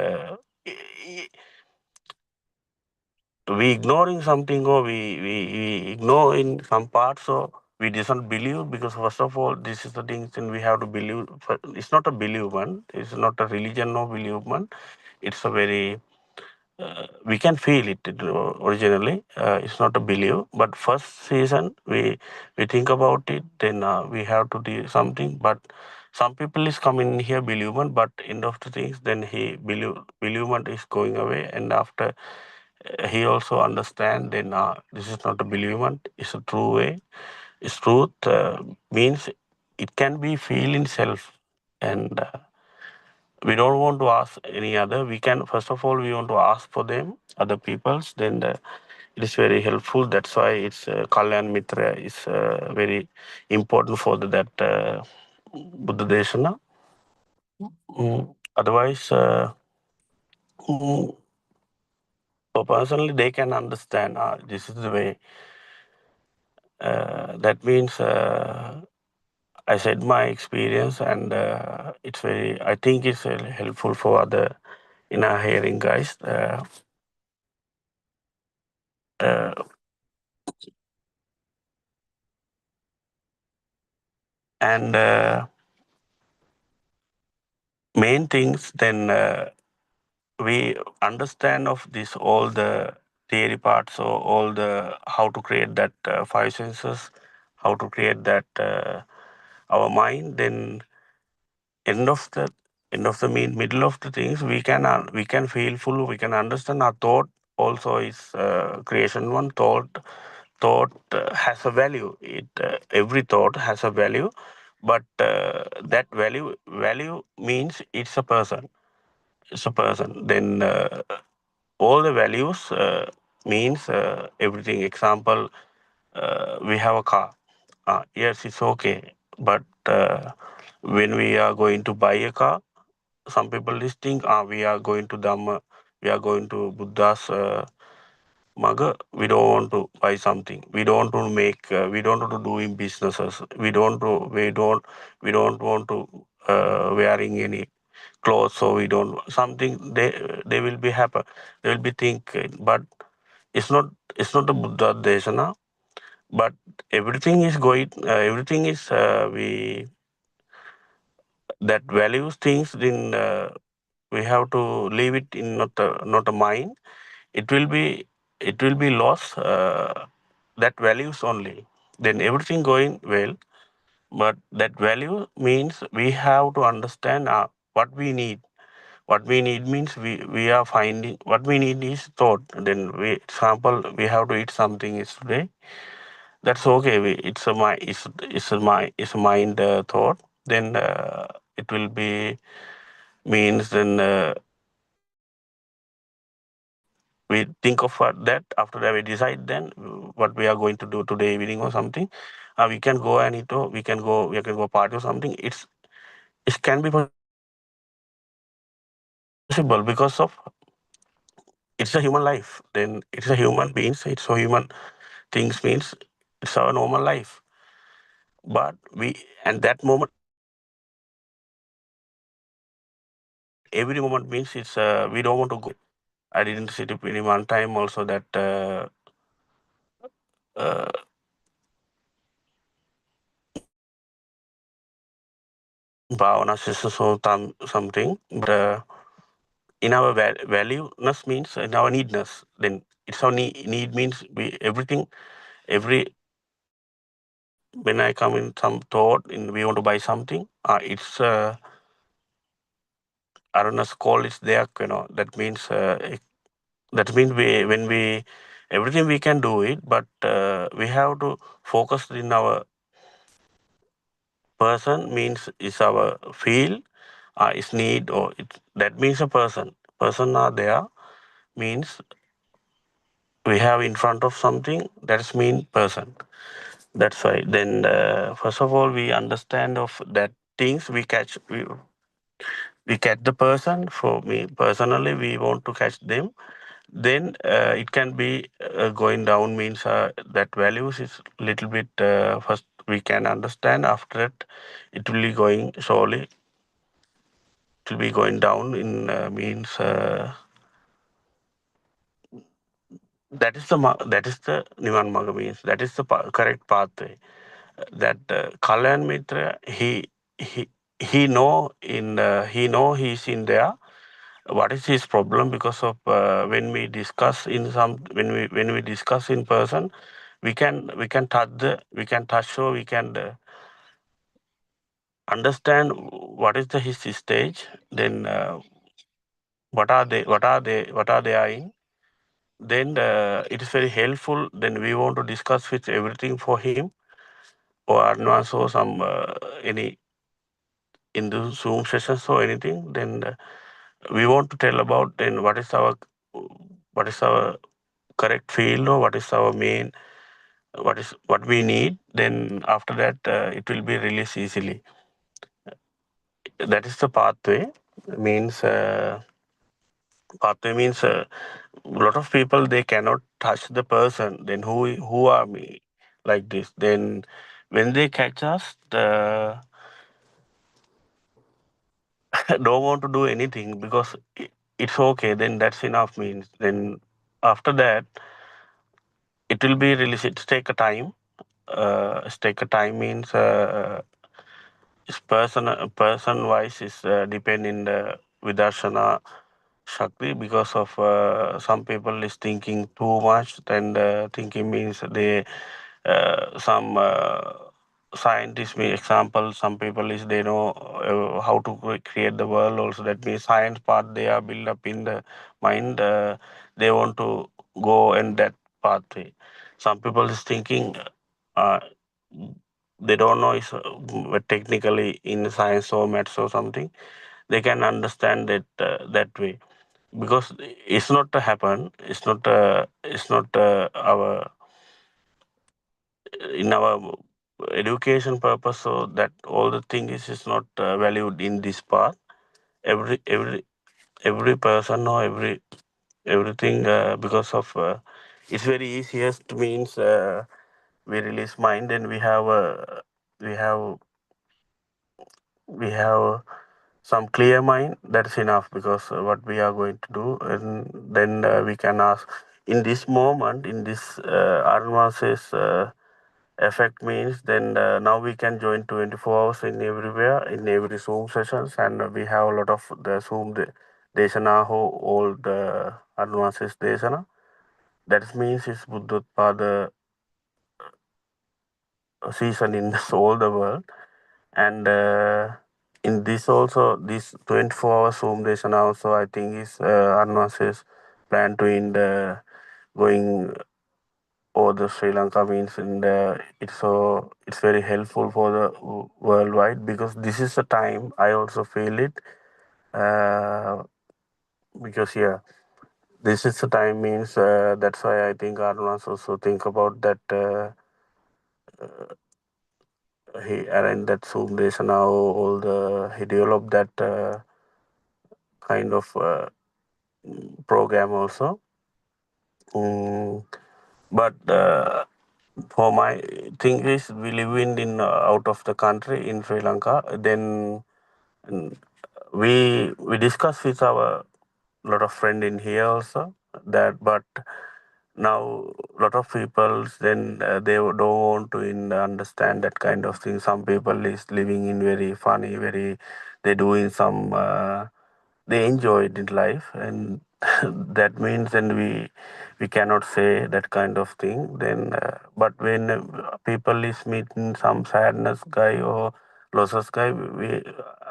we ignoring something, or we ignore in some parts, so we doesn't believe, because first of all this is the things, and we have to believe. It's not a believement, it's not a religion, no believement, it's a very we can feel it originally. It's not a belief, but first season we think about it, then we have to do something. But some people is coming here believement, but end of the things, then he believement is going away, and after he also understand, then this is not a believement, it's a true way. It's truth means it can be feel in self, and we don't want to ask any other. We can first of all we want to ask for them other people's, then it is very helpful. That's why it's Kalyan Mitra is very important for that Buddha Deshana. Otherwise mm, so personally they can understand this is the way. That means I said my experience, and it's very, I think it's helpful for other in our hearing guys. Uh, and main things, then we understand of this all the theory parts, so all the how to create that five senses, how to create that our mind, then end of the middle of the things, we can feel full, we can understand our thought also is creation. One thought has a value, it every thought has a value, but that value means it's a person, then all the values means everything. Example, we have a car, yes it's okay, but when we are going to buy a car, some people is think, we are going to Dhamma, we are going to Buddha's Maga, we don't want to buy something. We don't want to make. We don't want to doing businesses. We don't want to wearing any clothes. So we don't something. They will be happy. They will be think. But it's not. It's not a Buddha Deshana. But everything is going. Everything is we that values things. Then we have to leave it in not a mind. It will be lost that values only, then everything going well, but that value means we have to understand what we need. What we need means we are finding what we need is thought. Then we example we have to eat something is today, that's okay. It's a mind, it's a mind thought. Then it will be means then we think of that. After that we decide then what we are going to do today evening or something. We can go and eat, or we can go party or something. It can be possible because of it's a human life. Then it's a human beings. It's a human things means it's our normal life. But we and that moment, every moment means it's we don't want to go anywhere. I didn't sit up in one time also that uh, bhavana system or something. But in our valueness means in our needness. Then it's our need means we everything every when I come in some thought in we want to buy something. It's awareness call is there. That means we when we everything we can do it, but we have to focus in our person means is our feel, is need, or that means a person are there means we have in front of something that's mean person. That's why then first of all we understand of that things we catch the person. For me personally we want to catch them. Then it can be going down means that values is little bit first we can understand. After that it will be going slowly, it will be going down in means that is the Nivan Maga means that is the correct pathway. That Kalyan Mitra he know he's in there. What is his problem? Because of when we discuss in some when we discuss in person, we can touch, or we can understand what is the his stage. Then what are they are in. Then it is very helpful. Then we want to discuss with everything for him, or advance or some any in the Zoom sessions or anything. Then we want to tell about then what is our correct field, or what is our main what we need. Then after that it will be released easily. That is the means pathway means a lot of people they cannot touch the person. Then who are me like this. Then when they catch us don't want to do anything because it's okay. Then that's enough means. Then after that it will be released. It's take a time. It's take a time means is person wise is depend in the vidarshana shakti. Because of some people is thinking too much. Then thinking means they some scientists may example. Some people is they know how to create the world also. That means science part they are built up in the mind. They want to go in that pathway. Some people is thinking uh, they don't know is technically in science or maths or something. They can understand it that way. Because it's not to happen. It's not our in our education purpose. So that all the thing is not valued in this path. every person or everything because of it's very easiest means we release mind and we have we have some clear mind. That's enough because what we are going to do, and then we can ask in this moment in this advances effect means then now we can join 24 hours in everywhere in every Zoom sessions, and we have a lot of the Zoom desana all the advances desana. That means it's Buddothpada season in all the world, and in this also this 24 hour Zoom desana also I think is advances plan to in the going or the Sri Lanka means in the it's very helpful for the worldwide because this is the time I also feel it uh, because yeah this is the time means that's why I think Arnav also think about that he arranged that Zoom days and now all the he developed that kind of program also. Mm, but for my thing is we live in out of the country in Sri Lanka. Then mm, we discuss with our lot of friend in here also that, but now lot of people then they don't want to understand that kind of thing. Some people is living in very funny, very they doing some they enjoy it in life, and that means then we cannot say that kind of thing. Then but when people is meeting some sadness guy or losses guy, we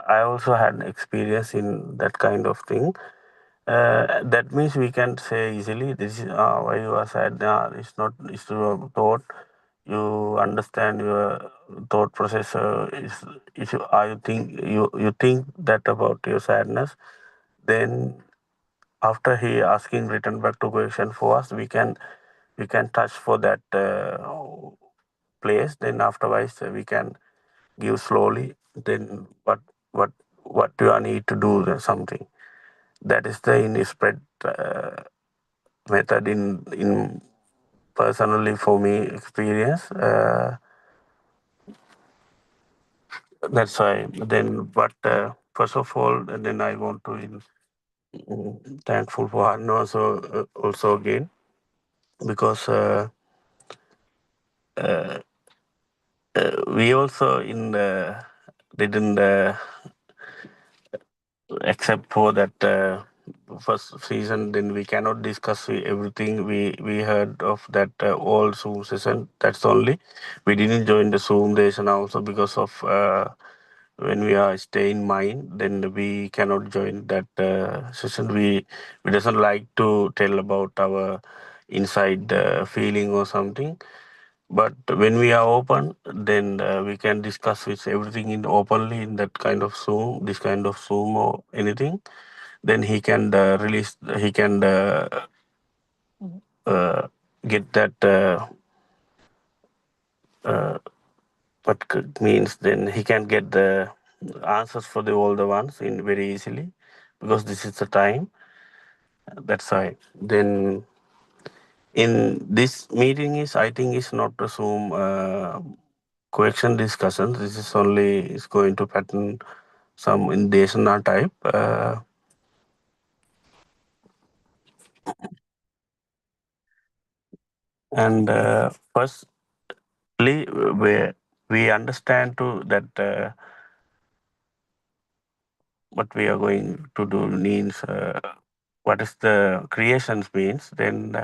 I also had experience in that kind of thing. That means we can say easily this is why you are sad. It's not. It's your thought. You understand your thought process. If you are you think that about your sadness, then after he asking return back to question for us, we can touch for that place. Then afterwards we can give slowly. Then what what you are need to do something. That is the in spread method in personally for me experience. That's why. Then, but first of all, then I want to thankful for Harno also again because we also in didn't except for that first season, then we cannot discuss everything we heard of that all Zoom session. That's only we didn't join the Zoom session also because of when we are stay in mind, then we cannot join that session. We doesn't like to tell about our inside feeling or something. But when we are open, then we can discuss with everything in openly in that kind of Zoom, this kind of Zoom or anything. Then he can release, he can uh, get that what means. Then he can get the answers for the older ones in very easily because this is the time. That's why. Then in this meeting is I think is not a Zoom question discussion. This is only is going to pattern some in Desana type. And firstly, we understand to that what we are going to do means what is the creations means. Then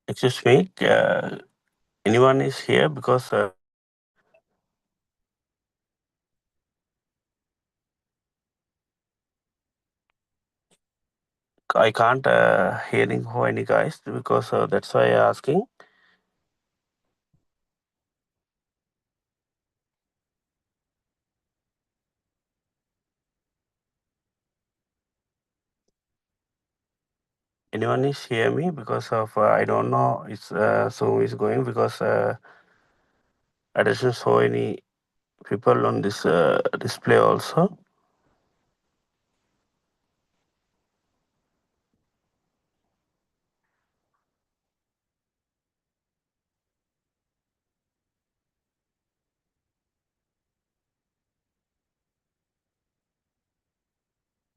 excuse me, anyone is here because I can't hearing for any guys because that's why I asking. Anyone is hear me because of I don't know it's Zoom is going because I doesn't show any people on this display also.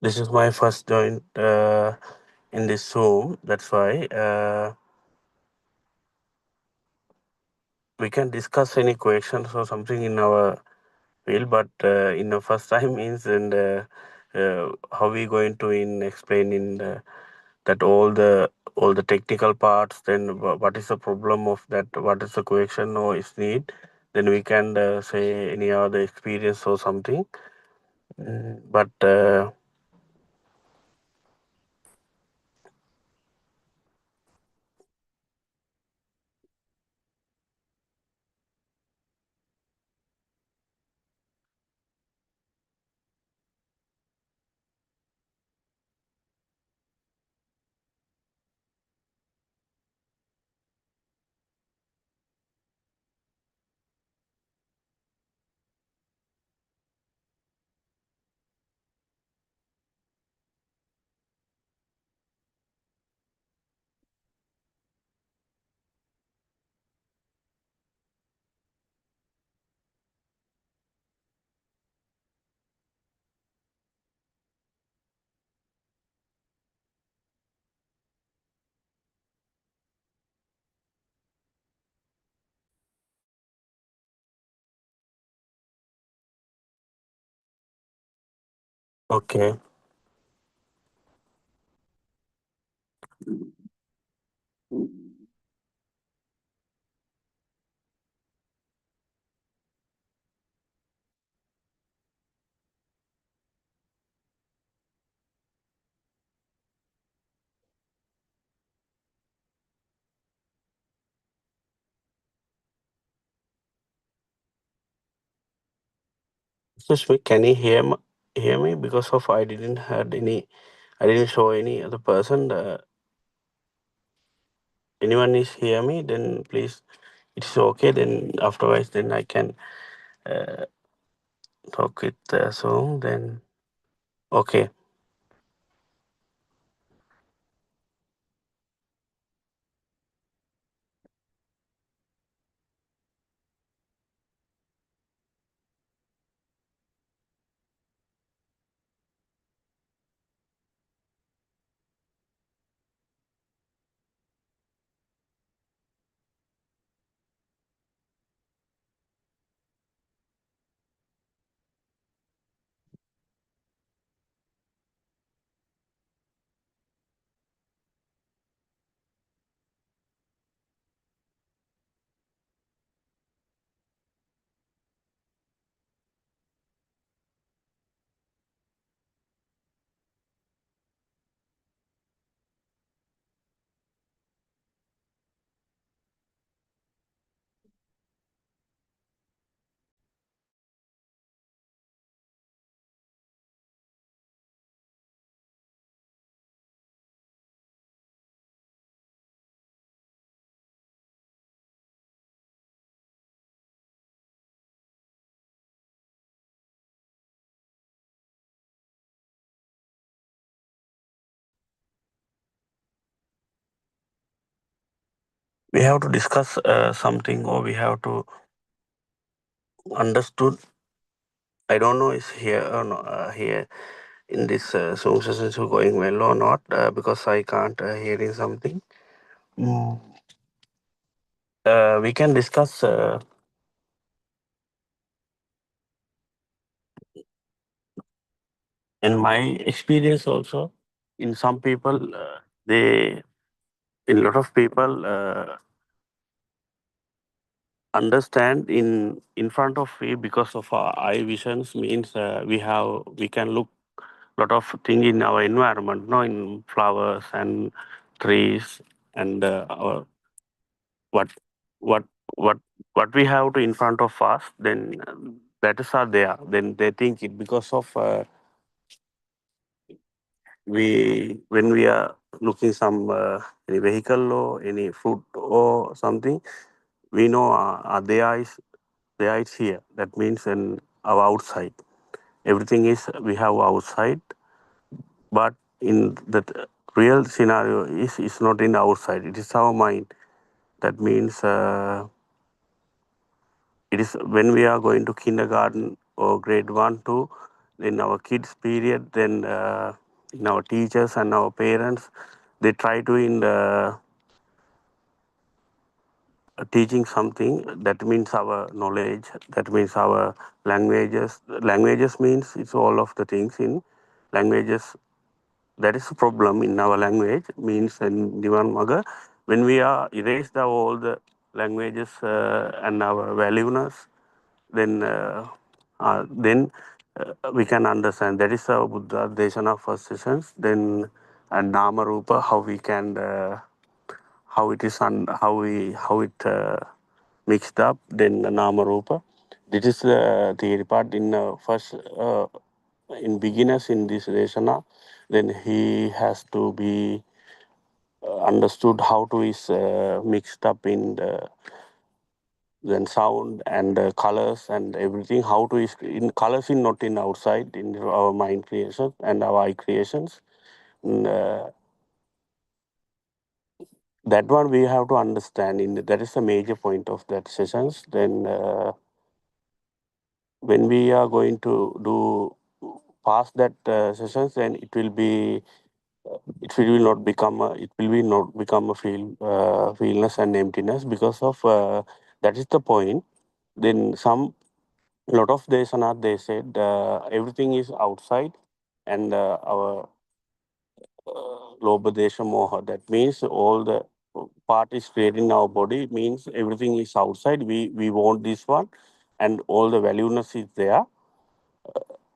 This is my first joint in this Zoom. That's why we can discuss any questions or something in our field, but in the first time means and how we going to in explain in that all the technical parts. Then what is the problem of that? What is the question or is need? Then we can say any other experience or something. But okay. Excuse me, can you hear me? Because of I didn't had any, I didn't show any other person. Anyone is hear me? Then please, it's okay. Then afterwards, then I can uh, talk with Zoom. Then okay. We have to discuss something, or we have to understood. I don't know is here or not, here in this Zoom session is going well or not because I can't hearing something. Mm. We can discuss in my experience also. In some people, they in lot of people understand in front of we because of our eye visions means we can look lot of thing in our environment, no, in flowers and trees and our what what what what we have to in front of us. Then that is are there. Then they think it because of we when we are looking some any vehicle or any fruit or something, we know their is here. That means in our outside. Everything is we have outside, but in the real scenario is not in outside. It is our mind. That means it is when we are going to kindergarten or grade 1 2 in our kids period, then in our teachers and our parents, they try to in the teaching something. That means our knowledge, that means our languages means it's all of the things in languages. That is a problem in our language means in Divan Maga. When we are erase all the languages and our valueness, then we can understand. That is our Buddha Deshana first sessions. Then and Nama Rupa, how we can how it is and how it mixed up. Then the Nama Rupa. This is the theory part in first in beginners in this Deshana. Then he has to be understood how to is mixed up in the then sound and colors and everything. How to is in colors in not in outside in our mind creation and our eye creations. And, that one we have to understand. In that is a major point of that sessions. Then when we are going to do pass that sessions, then it will not become it will be not become a feelness and emptiness because of that is the point. Then some lot of Desanath they said everything is outside and our Lobadesha Moha. That means all the part is created in our body means everything is outside. We want this one and all the valueness is there.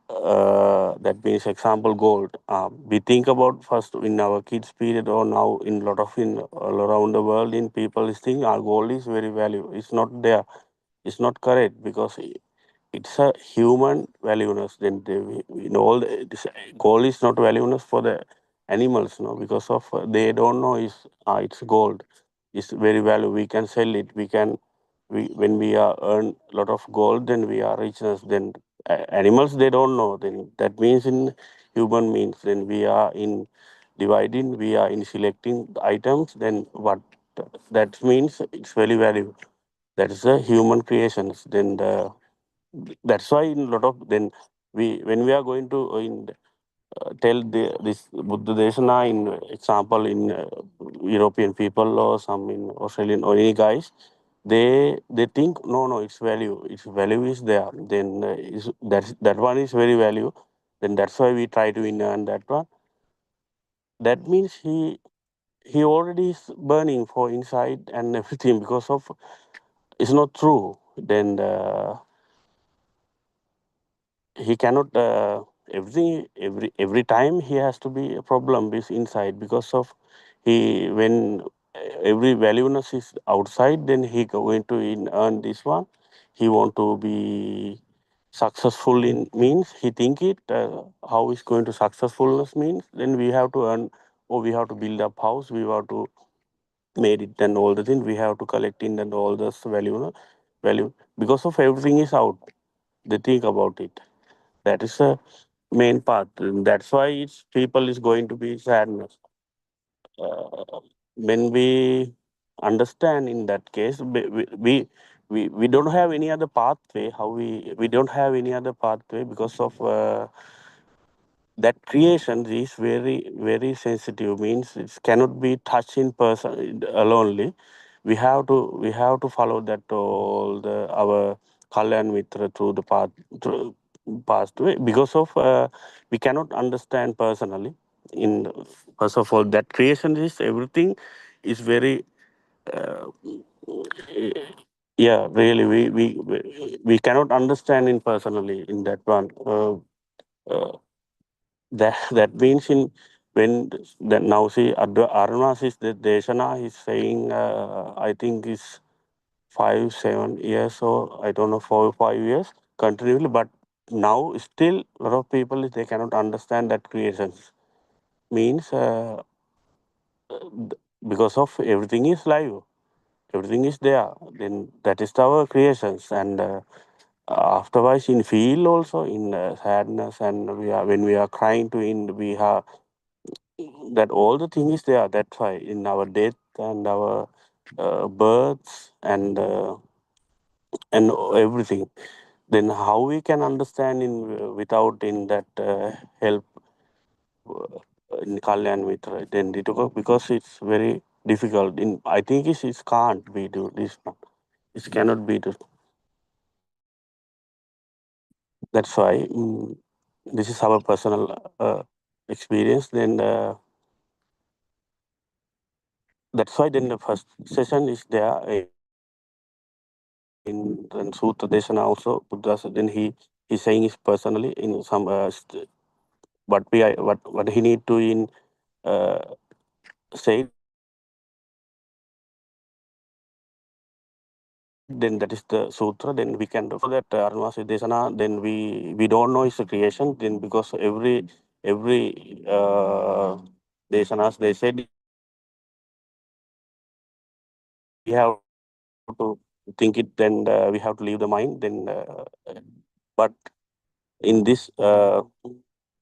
That means example gold. We think about first in our kids period or now in lot of in all around the world in people is think our gold is very value. It's not there. It's not correct because it's a human valueness. Then we know all this gold is not valueness for the animals, no, because of they don't know is it's gold. It's very value. We can sell it. We can we when we are earn a lot of gold, then we are richness. Then animals they don't know. Then that means in human means then we are in dividing. We are in selecting the items. Then what that means it's very value. That is a human creations. Then that's why in lot of then we when we are going to in tell this Buddha Desana in example in European people or some in Australian or any guys, they think no its value is there. Then that one is very value. Then that's why we try to earn that one. That means he already is burning for inside and everything because of it's not true. Then he cannot every time he has to be a problem is inside because of he when every valueness is outside then he going to earn this one. He want to be successful in means he think it how is going to successfulness means then we have to earn or we have to build up house, we have to made it and all the things we have to collect in and all this value because of everything is out. They think about it. That is a main part. And that's why it's, people is going to be sadness. When we understand in that case, we don't have any other pathway. How we don't have any other pathway because of that creation is very sensitive. Means it cannot be touched in person alone. We have to follow that all the our Kalyan Mitra through the path through past way because of we cannot understand personally. In first of all, that creation is everything is very uh, yeah really we cannot understand in personally in that one. That means in when that now see Aruna is the Deshana is saying I think is 5 7 years or I don't know 4 5 years continually, but now still a lot of people they cannot understand that creations means. because of everything is live, everything is there. Then that is our creations, and afterwards in feel also in sadness, and we are when we are crying to in we have that all the thing is there. That's why in our death and our births and everything. Then how we can understand in without in that help in Kalyan Mitra? Then it because it's very difficult. In I think it can't be do this one. It cannot be do. That's why this is our personal experience. Then that's why then the first session is there in Sutta Desana also. Buddha then he's saying is personally in some what he need to in uh, say, then that is the sutra. Then we can follow that Arunvasi Desana. Then we don't know it's a creation. Then because every Desanas they said we have to think it. Then we have to leave the mind. Then but in this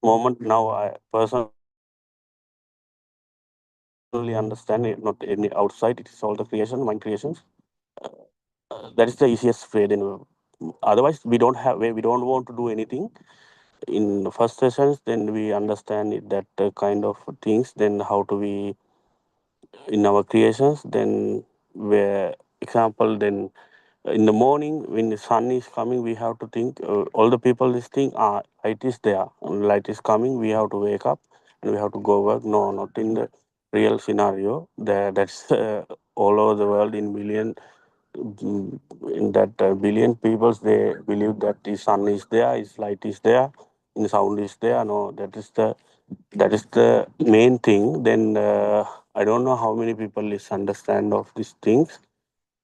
moment now, I personally understand it. Not any outside. It is all the creation, mind creations. That is the easiest way. Then otherwise we don't want to do anything in the first sessions. Then we understand it, that kind of things. Then how to we in our creations. Then where example then in the morning when the sun is coming, we have to think all the people is think light is there, light is coming, we have to wake up and we have to go work. No, not in the real scenario. That's all over the world in million, mm, in that billion peoples, they believe that the sun is there, is light is there, and sound is there. No, that is the main thing. Then I don't know how many people is understand of these things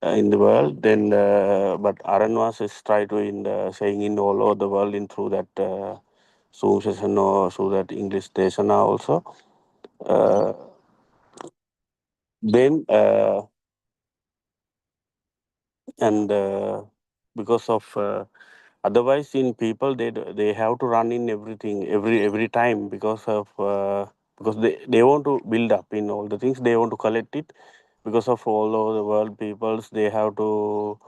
in the world. Then but Aranvas is try to in saying in all over the world in through that Zoom session or through that English station also. Uh, then and because of otherwise in people they have to run in everything every time because they want to build up in all the things, they want to collect it because of all over the world peoples, they have to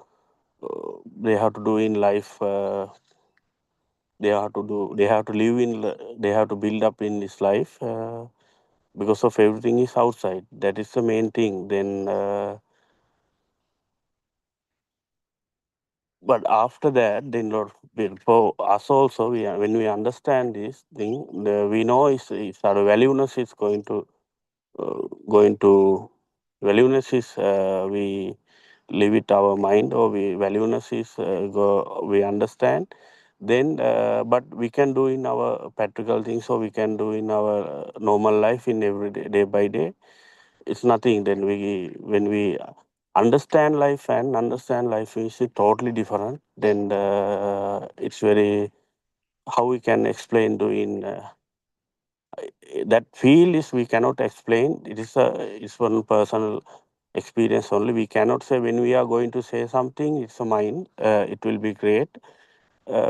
do in life, they have to live in they have to build up in this life because of everything is outside. That is the main thing. Then but after that, then for us also, when we understand this thing, we know is our valueness is going to valueness is we live it our mind, or we valueness is we understand. Then but we can do in our practical things, or we can do in our normal life in every day, day by day. It's nothing. Then when we understand life is totally different. Then it's very, how we can explain doing that feel is we cannot explain. It's one personal experience only. We cannot say when we are going to say something, it's a mind, it will be great.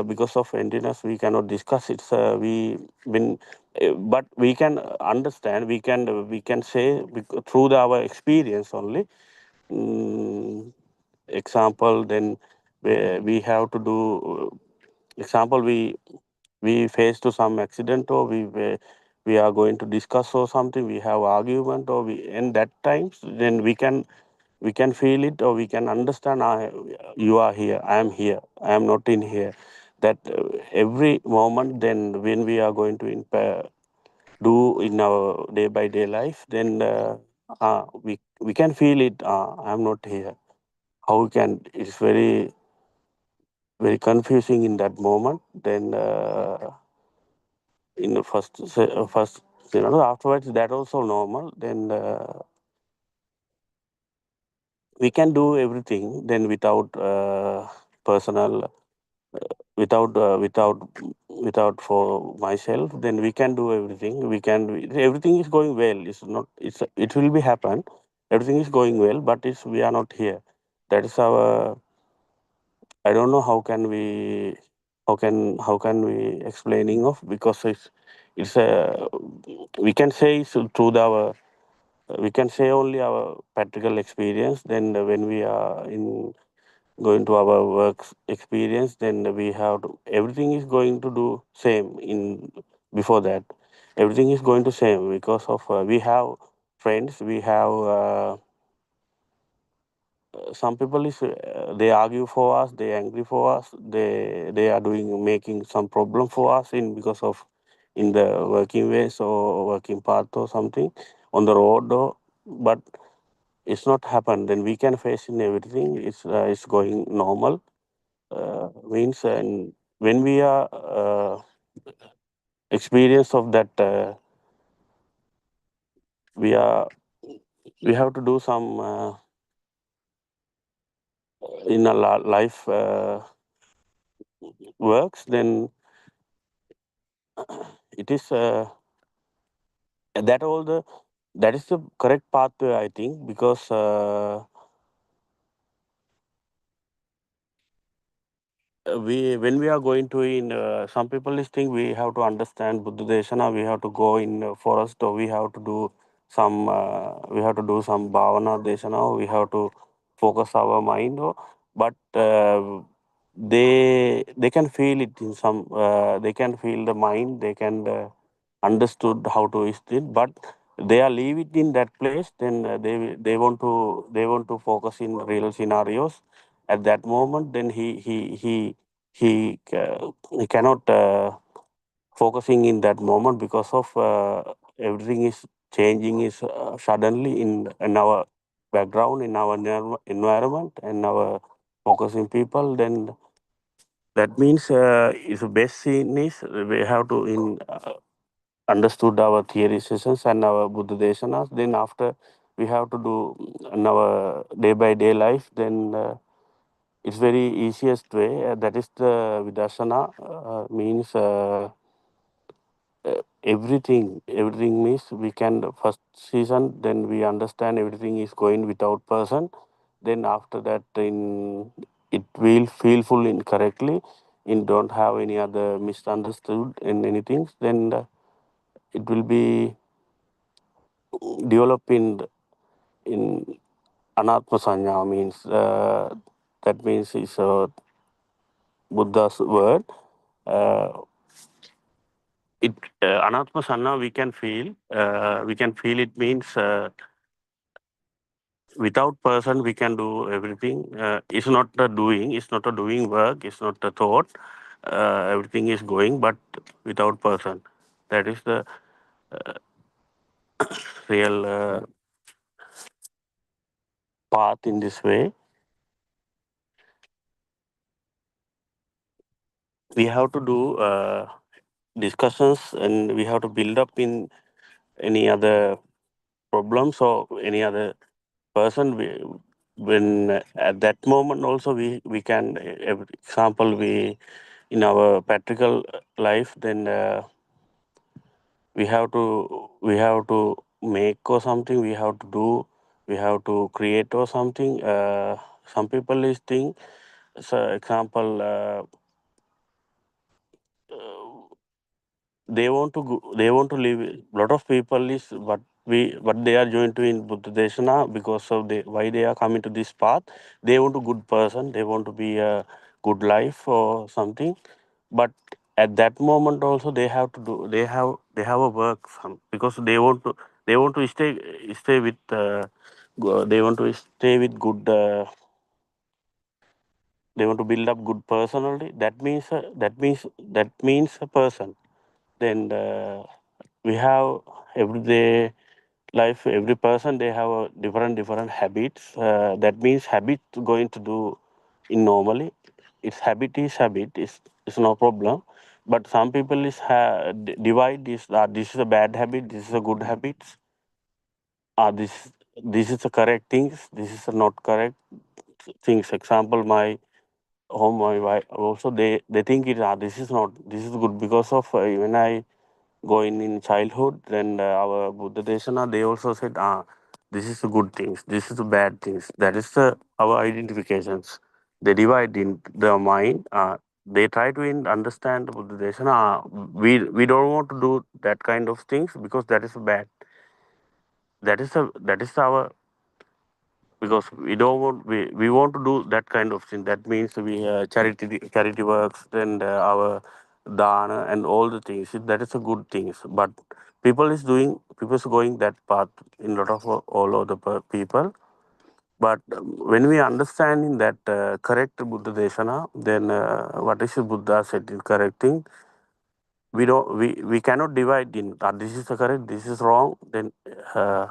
Because of emptiness we cannot discuss. It's we when but we can understand, we can say through our experience only. mm, Example, then we have to do example, we face to some accident, or we are going to discuss or something, we have argument, or we in that times, then we can feel it, or we can understand, you are here, I am here, I am not in here. That every moment, then when we are going to do in our day by day life, then we can feel it, I am not here. How we can, it's very confusing in that moment. Then in the first scenario, afterwards that also normal. Then we can do everything then without personal without without for myself, then we can do everything. We can everything is going well. It's not. It will be happen. Everything is going well, but it's we are not here. That is our. I don't know how can we explaining of, because it's a, we can say it's through our, we can say only our practical experience. Then when we are in going to our work experience, then we have to, everything is going to do same in before that. Everything is going to same because of we have friends, we have some people is they argue for us, they angry for us, they are doing making some problem for us in because of in the working ways or working path or something on the road, or but it's not happen, then we can face in everything. It's going normal, means, and when we are experience of that, we are we have to do some in a life works, then it is that all the that is the correct pathway, I think, because we when we are going to in some people is think we have to understand Buddha Deshana, we have to go in forest, or we have to do some we have to do some Bhavana Deshana, or we have to focus our mind, or, but they can feel it in some they can feel the mind, they can understood how to is it, but they are leave it in that place, then they want to focus in real scenarios at that moment, then he cannot focusing in that moment because of everything is changing is suddenly in our background, in our environment, and our focusing people, then that means is the best scene is we have to in understood our theory sessions and our Buddha Desanas, then after we have to do in our day by day life, then it's very easiest way. That is the Vidarsana, means everything means we can first season, then we understand everything is going without person, then after that in it will feel full incorrectly, in don't have any other misunderstood in anything, then it will be develop in anatma sanya, means that means is Buddha's word. uh, it anatma sanna we can feel it means without person we can do everything. It's not a doing, it's not a doing work, it's not a thought, everything is going, but without person. That is the real path in this way. We have to do discussions, and we have to build up in any other problems or any other person. When at that moment also we can example we in our practical life, then we have to make or something, we have to do, we have to create or something. Some people is think, so example, they want to live. Lot of people is what they are joined to in Buddha Deshana, because of why they are coming to this path. They want a good person, they want to be a good life or something, but at that moment also they have to do, they have a work because they want to stay with they want to stay with good, they want to build up good personality. That means a person. Then we have everyday life, every person they have a different habits. That means habit going to do in normally, its habit is habit, is no problem. But some people is divide this, this is a bad habit, this is a good habits, this is the correct things, this is not correct things. Example, my my wife also, they think it, this is not, this is good because of when I going in childhood, then our Buddha Deshana, they also said, this is the good things, this is the bad things. That is the our identifications. They divide in the mind. They try to understand the Buddha Deshana. We don't want to do that kind of things because that is bad. That is our, because we don't want, we want to do that kind of thing. That means we charity works, then our dana and all the things. That is a good things. But people is going that path in lot of all of the people. But when we understand in that correct Buddha Deshana, then what is the Buddha said in correct thing, we cannot divide in this is the correct, this is wrong. Then uh,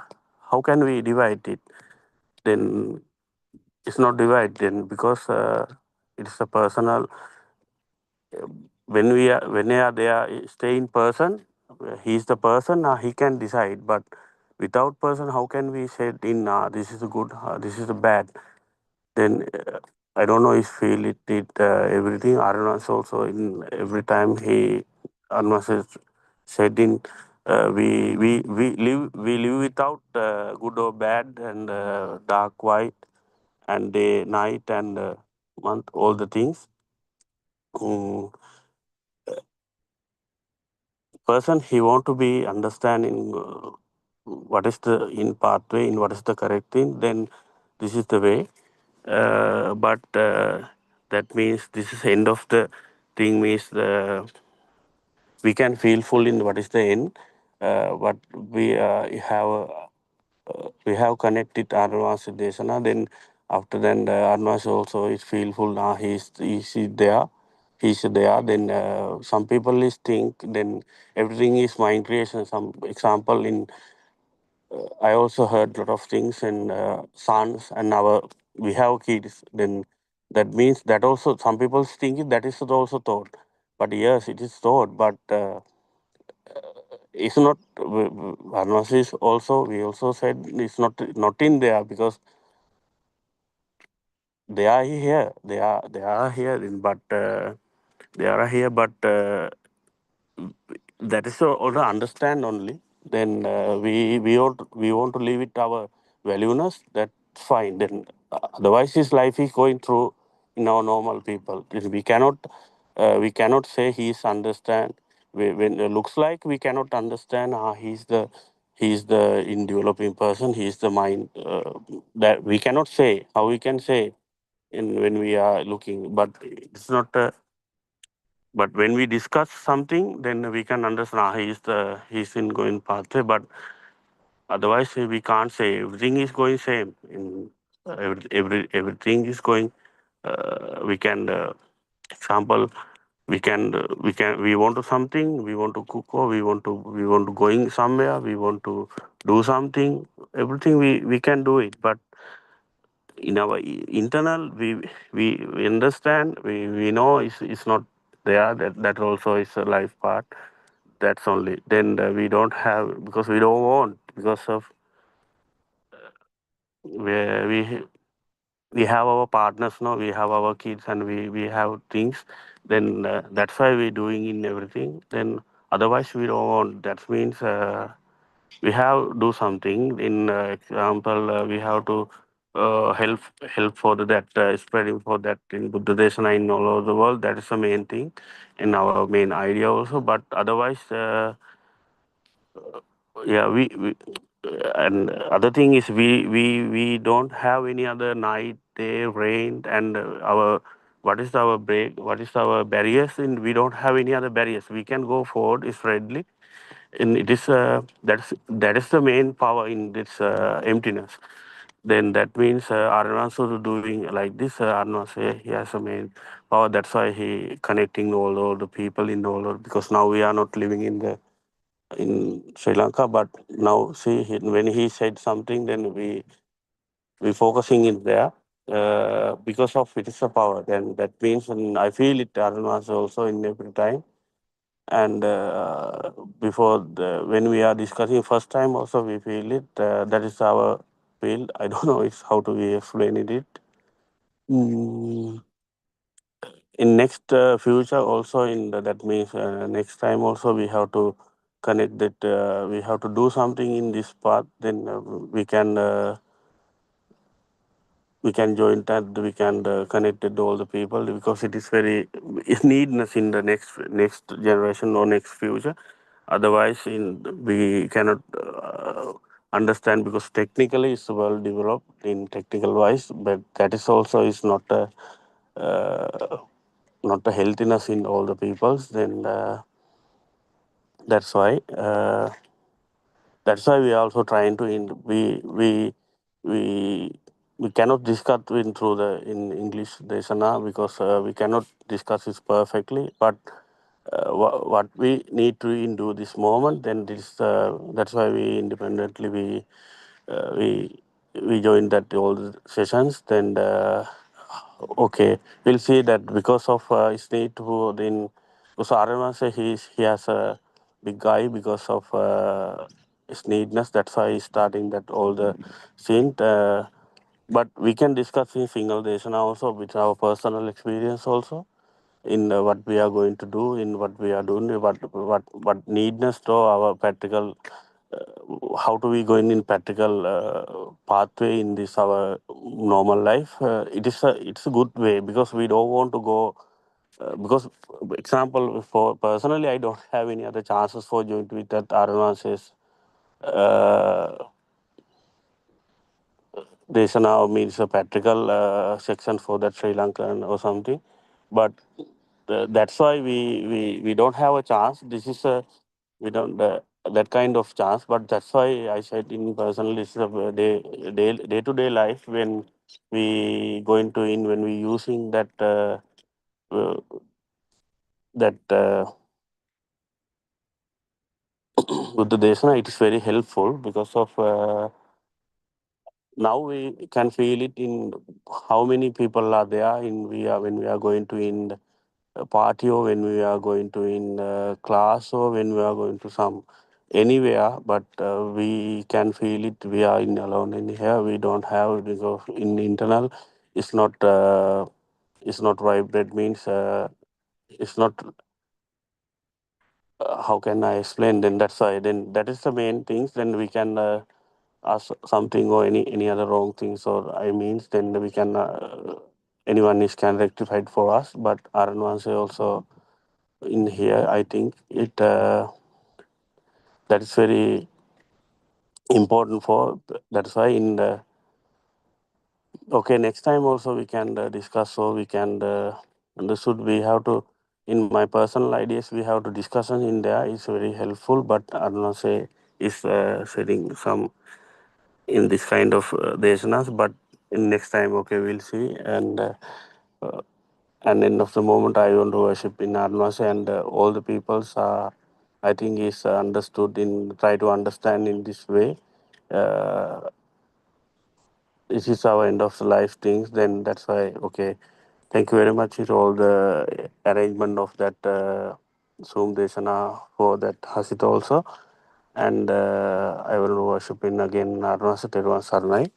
how can we divide it? Then it's not divide then, because it's a personal. When we are there, stay in person. He's the person. He can decide. But without person, how can we say in this is a good, this is a bad? Then I don't know if he did everything. Arunas also in every time he Arunas is said in we live without good or bad and dark white and day night and month, all the things. Mm, person he want to be understanding what is the in pathway, in what is the correct thing, then this is the way. But that means this is end of the thing, means the we can feel full in what is the end. But we have connected Arnavas Desana. Then after then, Arnavas also is feel full. Now he's there. He's there. Then some people is think then everything is mind creation. Some example in I also heard a lot of things in sons and our we have kids. Then that means that also some people think that is also thought. But yes, it is thought. But it's not. Varnasi also we also said it's not in there because they are here in, but they are here, but that is also understand only. Then we want to leave it our valueness. That's fine. Then otherwise, his life is going through in our normal people. We cannot say he's understand. When it looks like we cannot understand. He's the in developing person. He's the mind. That we cannot say. How we can say in when we are looking, but it's not. But when we discuss something, then we can understand he's in going pathway. But otherwise, we can't say everything is going same. In everything is going. We can example. We want to something. We want to cook or we want to going somewhere. We want to do something. Everything we can do it. But in our internal, we understand. We know it's not there. That also is a life part. That's only. Then we don't have because we don't want because of where we have our partners now, we have our kids, and we have things. Then that's why we're doing in everything. Then otherwise we don't want. That means we have do something. In example, we have to help for that spreading for that in Buddha Desana in all over the world. That is the main thing in our main idea also. But otherwise. Yeah we and other thing is we don't have any other night day rain and our what is our barriers, and we don't have any other barriers. We can go forward is readily, and it is that is the main power in this emptiness. Then that means Arnav also doing like this. Arnav say he has a main power. That's why he connecting all the people in all over, because now we are not living in Sri Lanka. But now, see, when he said something, then we focusing it there because of it is a power. Then that means, and I feel it. Arun was also in every time. And before when we are discussing first time, also we feel it. That is our feel. I don't know it's how to we explain it. Mm, in next future also that means next time also we have to connect that we have to do something in this path, then we can join that, we can connect it to all the people, because it is very it needness in the next generation or next future. Otherwise we cannot understand, because technically it's well developed in technical wise, but that is also is uh, not a healthiness in all the peoples. Then that's why that's why we are also trying to we we cannot discuss in through the in English desana, because we cannot discuss it perfectly, but what we need to in do this moment, then this that's why we independently we join that all the sessions. Then okay, we'll see that because of his need to then, because Aryan say he has a big guy because of his needness. That's why he's starting that all the scene. But we can discuss in single desana also with our personal experience also, in what we are going to do, in what we are doing, what needness to our practical, how do we go in practical pathway in this our normal life. It's a good way, because we don't want to go because example, for personally I don't have any other chances for joint with that Arana's uh, Desana, means a practical section for that Sri Lankan or something. But that's why we don't have a chance. This is a we don't that kind of chance. But that's why I said in personal, this is a day to day life when we going to in when we using uh, that with the Desana, it is very helpful because of now we can feel it in how many people are there in we are when we are going to in a party, or when we are going to in class, or when we are going to some anywhere, but we can feel it we are in alone in here, we don't have, because in internal it's not vibrate, means it's not how can I explain, then that's why, then that is the main things, then we can ask something or any other wrong things or I means, then we can anyone is can rectify it for us. But Aranwanse also in here, I think it that is very important for, that's why in the okay, next time also we can discuss, so we can understood we have to, in my personal ideas we have to discussion in there is very helpful, but I don't know say is setting some in this kind of desanas, but in next time okay we'll see. Uh, and end of the moment I want to worship in Admas, and all the peoples I think is understood in try to understand in this way. Uh, this is our end of the life things. Then that's why okay. Thank you very much for all the arrangement of that Zoom Desana for that Hasit also. And I will worship in again Arunasa Teruvan Sarnai.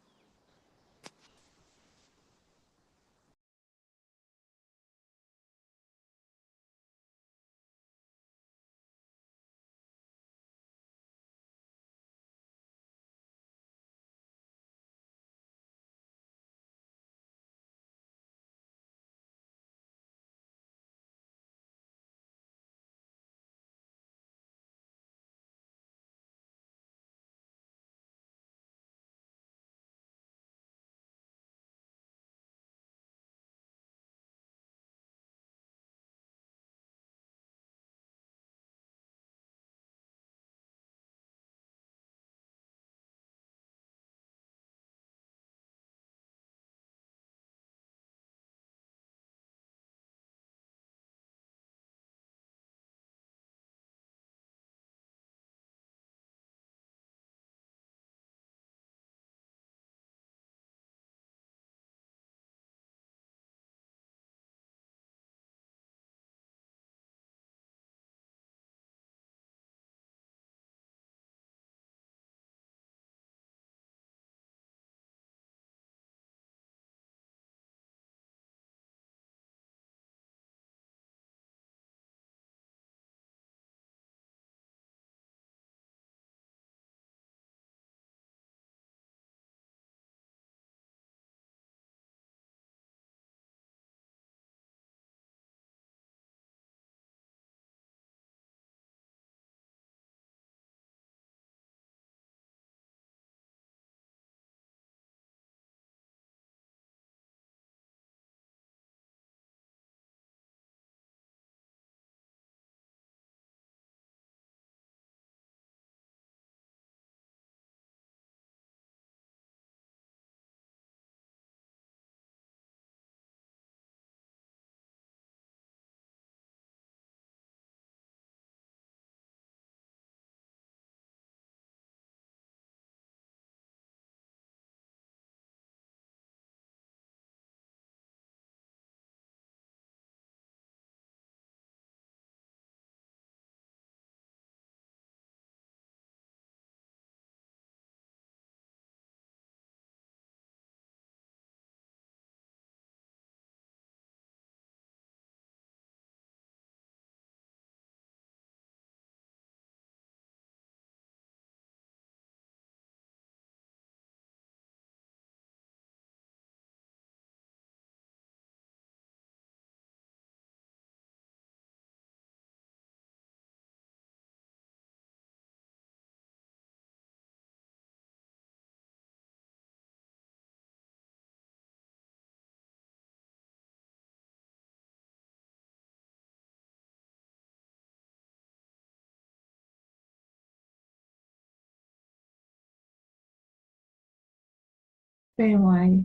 pay my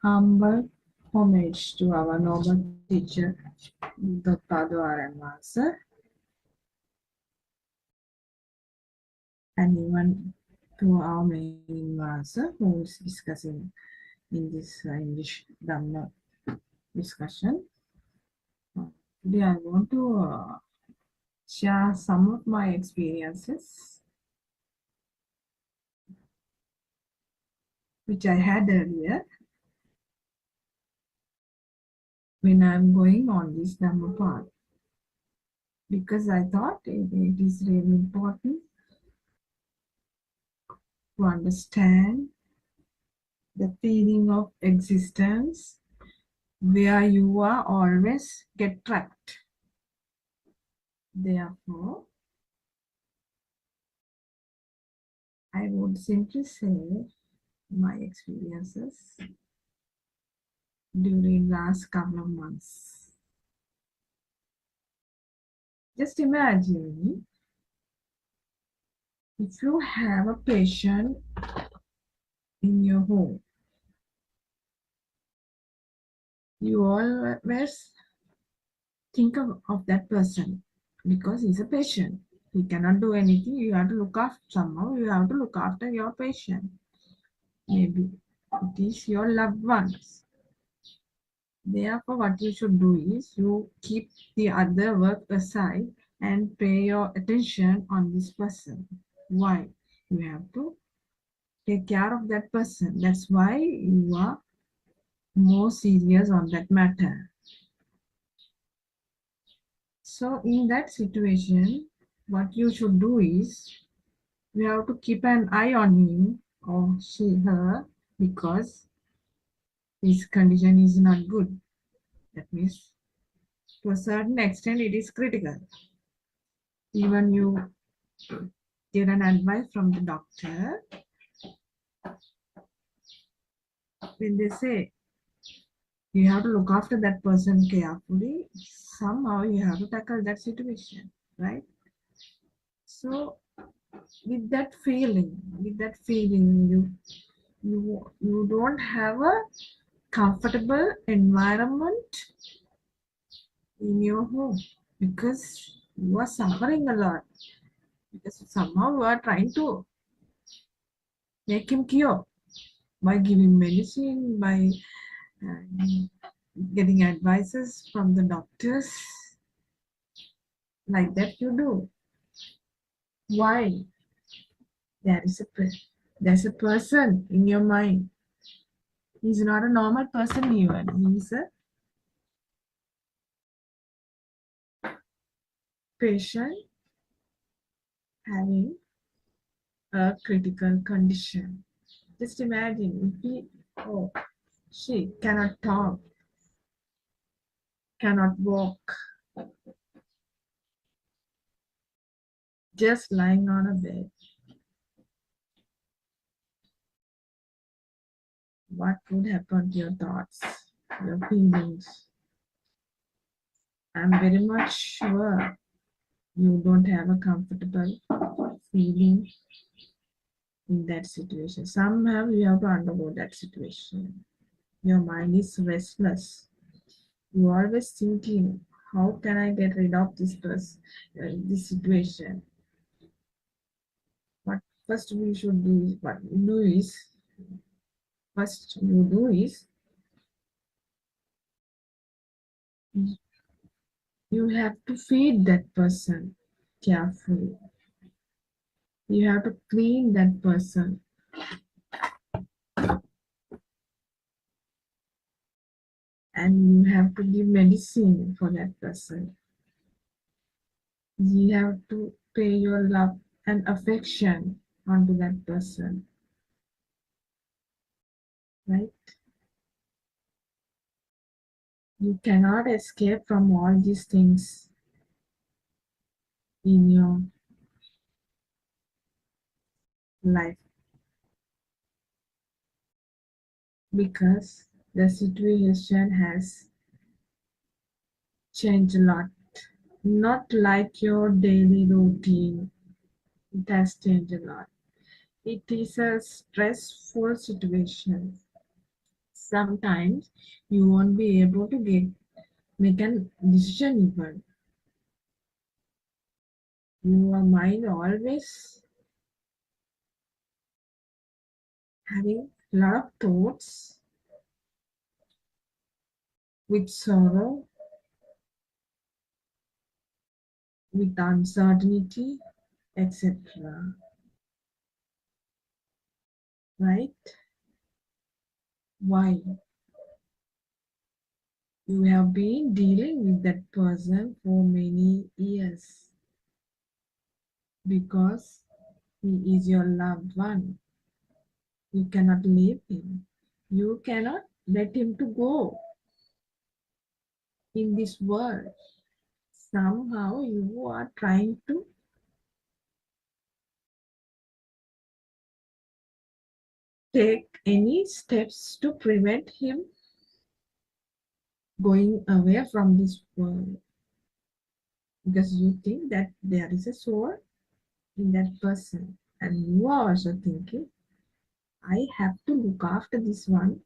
humble homage to our noble teacher, Buddothpado Master, and even to our main master who is discussing in this English Dhamma discussion. Today I want to share some of my experiences which I had earlier when I'm going on this Dhamma path, because I thought it is really important to understand the feeling of existence where you are always get trapped. Therefore, I would simply say my experiences during last couple of months. Just imagine if you have a patient in your home, you always think of that person because he's a patient. He cannot do anything. You have to look after somehow. You have to look after your patient. Maybe it is your loved ones. Therefore, what you should do is you keep the other work aside and pay your attention on this person. Why? You have to take care of that person. That's why you are more serious on that matter. So in that situation, what you should do is you have to keep an eye on him or her, because his condition is not good. That means to a certain extent it is critical. Even you get an advice from the doctor, when they say you have to look after that person carefully, somehow you have to tackle that situation, right? So with that feeling, you don't have a comfortable environment in your home because you are suffering a lot, because somehow you are trying to make him cure by giving medicine, by getting advices from the doctors, like that you do. Why? There's a person in your mind. He's not a normal person even. He's a patient having a critical condition. Just imagine if he, oh, she cannot talk, cannot walk, just lying on a bed. What would happen to your thoughts, your feelings? I'm very much sure you don't have a comfortable feeling in that situation. Somehow you have to undergo that situation. Your mind is restless. You are always thinking, how can I get rid of this person, this situation? What first we should do, first you do is you have to feed that person carefully. You have to clean that person. And you have to give medicine for that person. You have to pay your love and affection onto that person. Right? You cannot escape from all these things in your life, because the situation has changed a lot. Not like your daily routine. It has changed a lot. it is a stressful situation. Sometimes you won't be able to make a decision even. Your mind always having a lot of thoughts with sorrow, with uncertainty, etc. Right? Why? You have been dealing with that person for many years because he is your loved one. You cannot leave him. You cannot let him to go in this world. Somehow you are trying to take any steps to prevent him going away from this world because you think that there is a soul in that person, and you are also thinking, I have to look after this one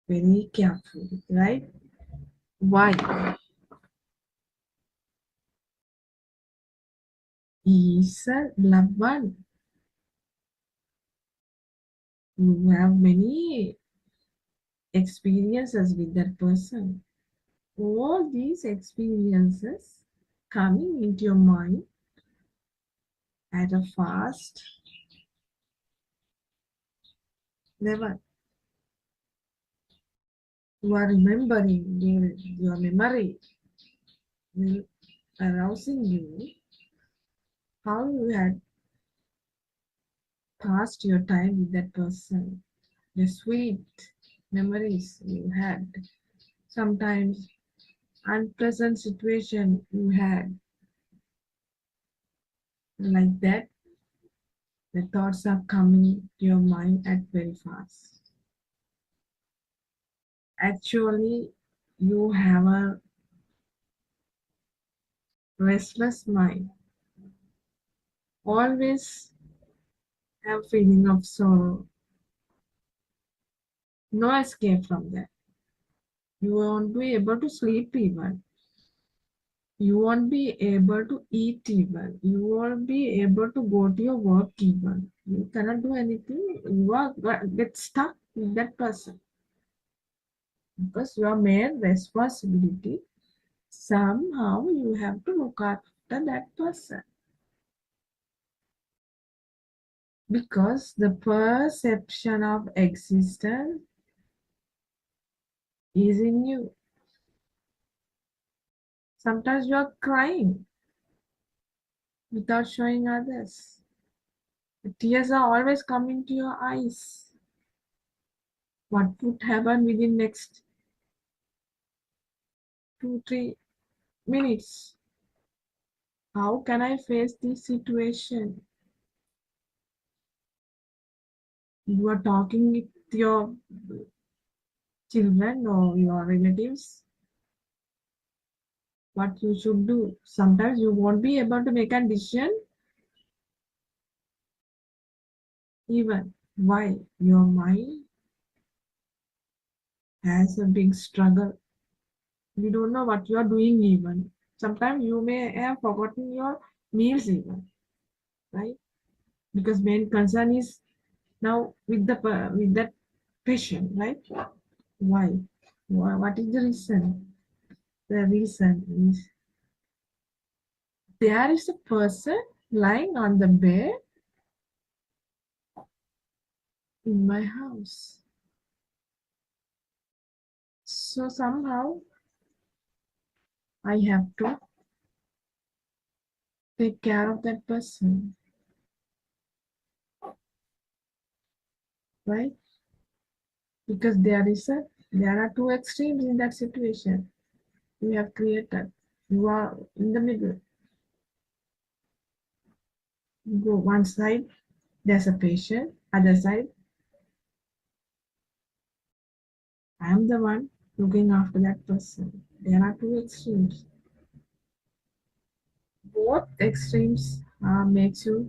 very carefully, right? Why? He is a loved one. You have many experiences with that person. All these experiences coming into your mind at a fast level. You are remembering, your memory will arousing you how you had passed your time with that person, the sweet memories you had, sometimes unpleasant situation you had. Like that, the thoughts are coming to your mind at very fast. Actually, you have a restless mind. Always have feeling of sorrow. No escape from that. You won't be able to sleep even. You won't be able to eat even. You won't be able to go to your work even. You cannot do anything. You are get stuck with that person because your main responsibility, somehow you have to look after that person because the perception of existence is in you. Sometimes you are crying without showing others. The tears are always coming to your eyes. What would happen within next 2-3 minutes? How can I face this situation? You are talking with your children or your relatives what you should do. Sometimes you won't be able to make a decision even. Why? Your mind has a big struggle. You don't know what you are doing even. Sometimes you may have forgotten your meals even, right? Because main concern is now with that patient, right? Why? What is the reason? The reason is there is a person lying on the bed in my house. So somehow I have to take care of that person, right? Because there are two extremes in that situation. You have created. You are in the middle. You go one side, there's a patient. Other side, I am the one looking after that person. There are two extremes. Both extremes makes you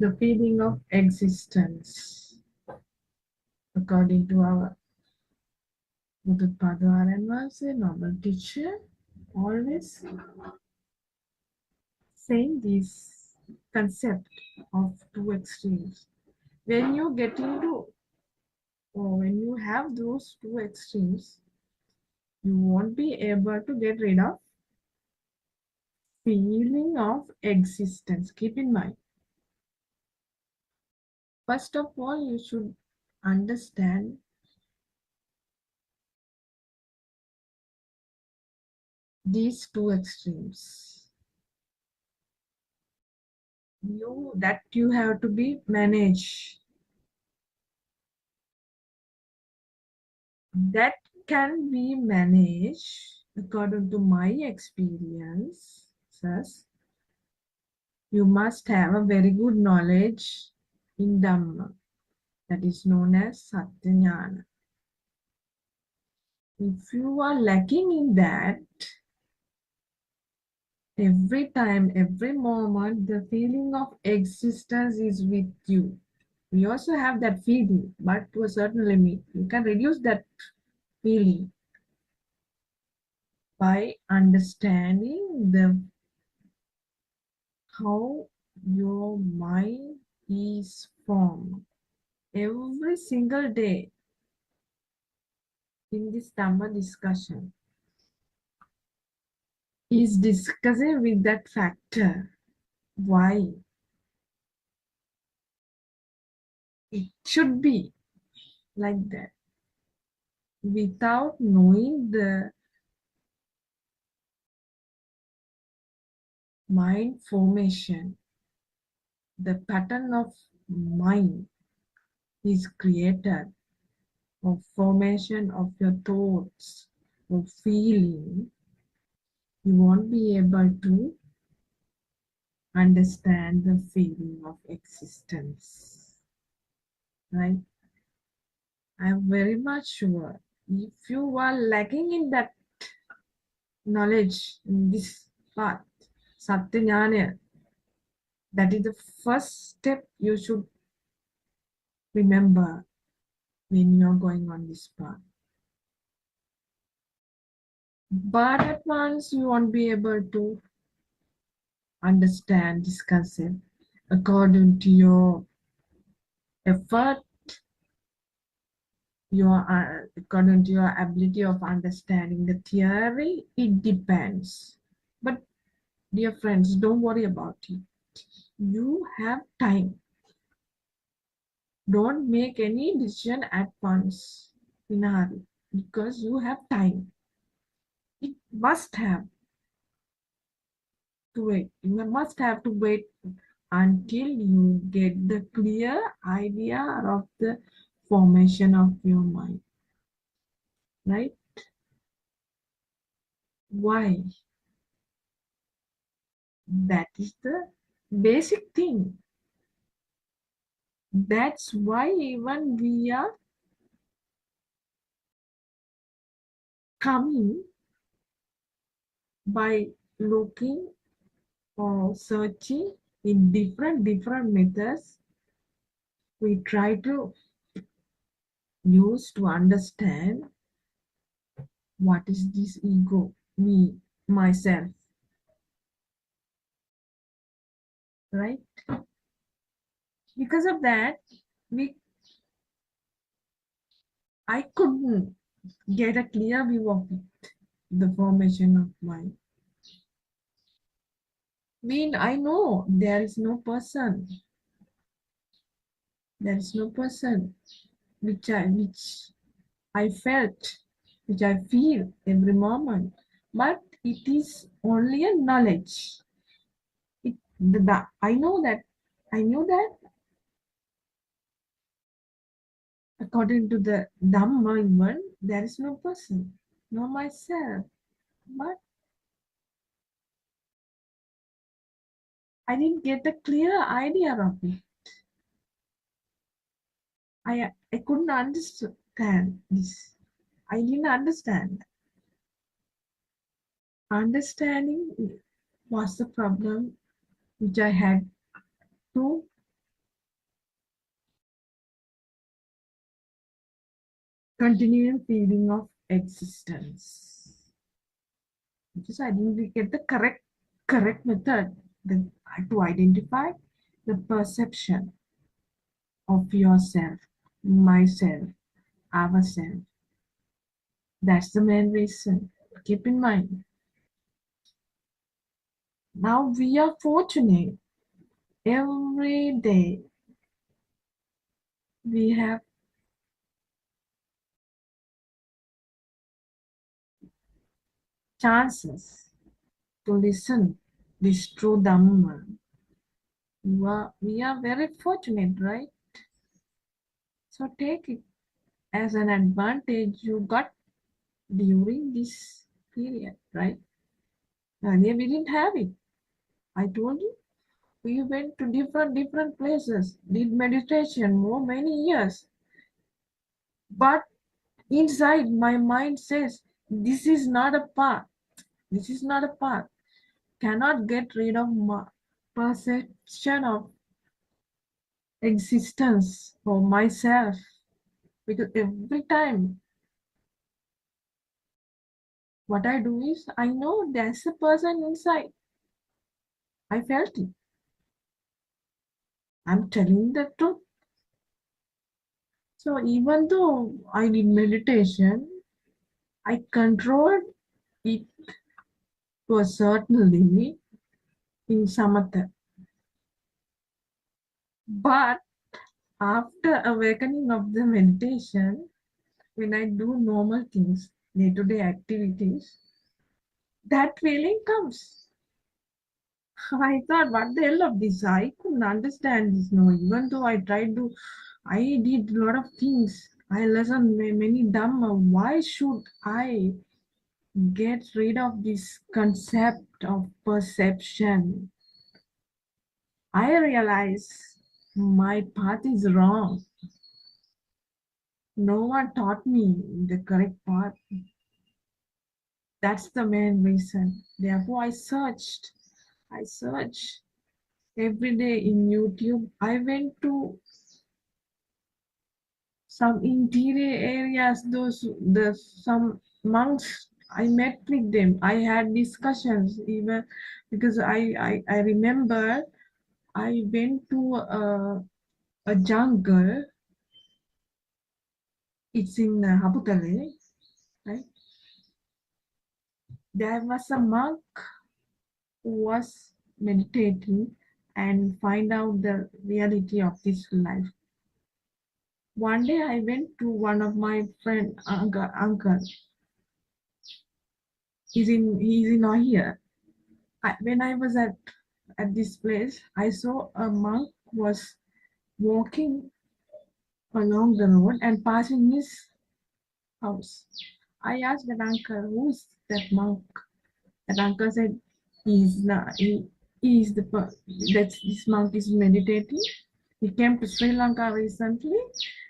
the feeling of existence, according to our Buddothpada was a noble teacher, always saying this concept of two extremes. When you get into, or when you have those two extremes, you won't be able to get rid of feeling of existence. Keep in mind. First of all, you should understand these two extremes. You have to be managed. That can be managed according to my experiences. You must have a very good knowledge in Dhamma, that is known as Satyajnana. If you are lacking in that, every time, every moment, the feeling of existence is with you. We also have that feeling, but to a certain limit. You can reduce that feeling by understanding how your mind is formed. Every single day in this Dhamma discussion is discussing with that factor. Why? It should be like that. Without knowing the mind formation, the pattern of mind is created of formation of your thoughts or feeling, you won't be able to understand the feeling of existence. Right? I'm very much sure if you are lacking in that knowledge in this path, Satyajnana, that is the first step you should remember when you're going on this path. But at once you won't be able to understand this concept according to your effort, according to your ability of understanding the theory. It depends. But dear friends, don't worry about it. You have time. Don't make any decision at once in a hurry, because you have time. It must have to wait. You must have to wait until you get the clear idea of the formation of your mind. Right? Why? That is the basic thing. That's why even we are coming by looking or searching in different methods. We try to use to understand what is this ego, me, myself. Right? Because of that, I couldn't get a clear view of it, the formation of mind. I know there is no person. There is no person which I felt, which I feel every moment. But it is only a knowledge. I know that. I knew that according to the Dhamma even, there is no person, no myself. But I didn't get a clear idea of it. I couldn't understand this. I didn't understand. Understanding was the problem which I had to continuing feeling of existence. Because I didn't get the correct method to identify the perception of yourself, myself, ourselves. That's the main reason. Keep in mind. Now we are fortunate. Every day we have chances to listen this true Dhamma. We are very fortunate, right? So take it as an advantage you got during this period, right? Earlier we didn't have it. I told you. We went to different places, did meditation for many years. But inside my mind says, this is not a path. This is not a path. Cannot get rid of my perception of existence for myself. Because every time what I do is, I know there's a person inside. I felt it. I'm telling the truth. So even though I did meditation, I controlled it to a certain limit in samatha. But after awakening of the meditation, when I do normal things, day-to-day activities, that feeling comes. I thought, what the hell of this? I couldn't understand this. No, even though I did a lot of things. I listened many Dhamma. Why should I get rid of this concept of perception? I realize my path is wrong. No one taught me the correct path. That's the main reason. Therefore, I searched every day in YouTube. I went to some interior areas, some monks. I met with them. I had discussions even because I remember I went to a jungle. It's in Habutale, right? There was a monk who was meditating and find out the reality of this life. One day I went to one of my friend uncle. He's in here. When I was at this place, I saw a monk was walking along the road and passing his house. I asked that uncle, who is that monk? That uncle said, he's not. He is this monk is meditating. He came to Sri Lanka recently,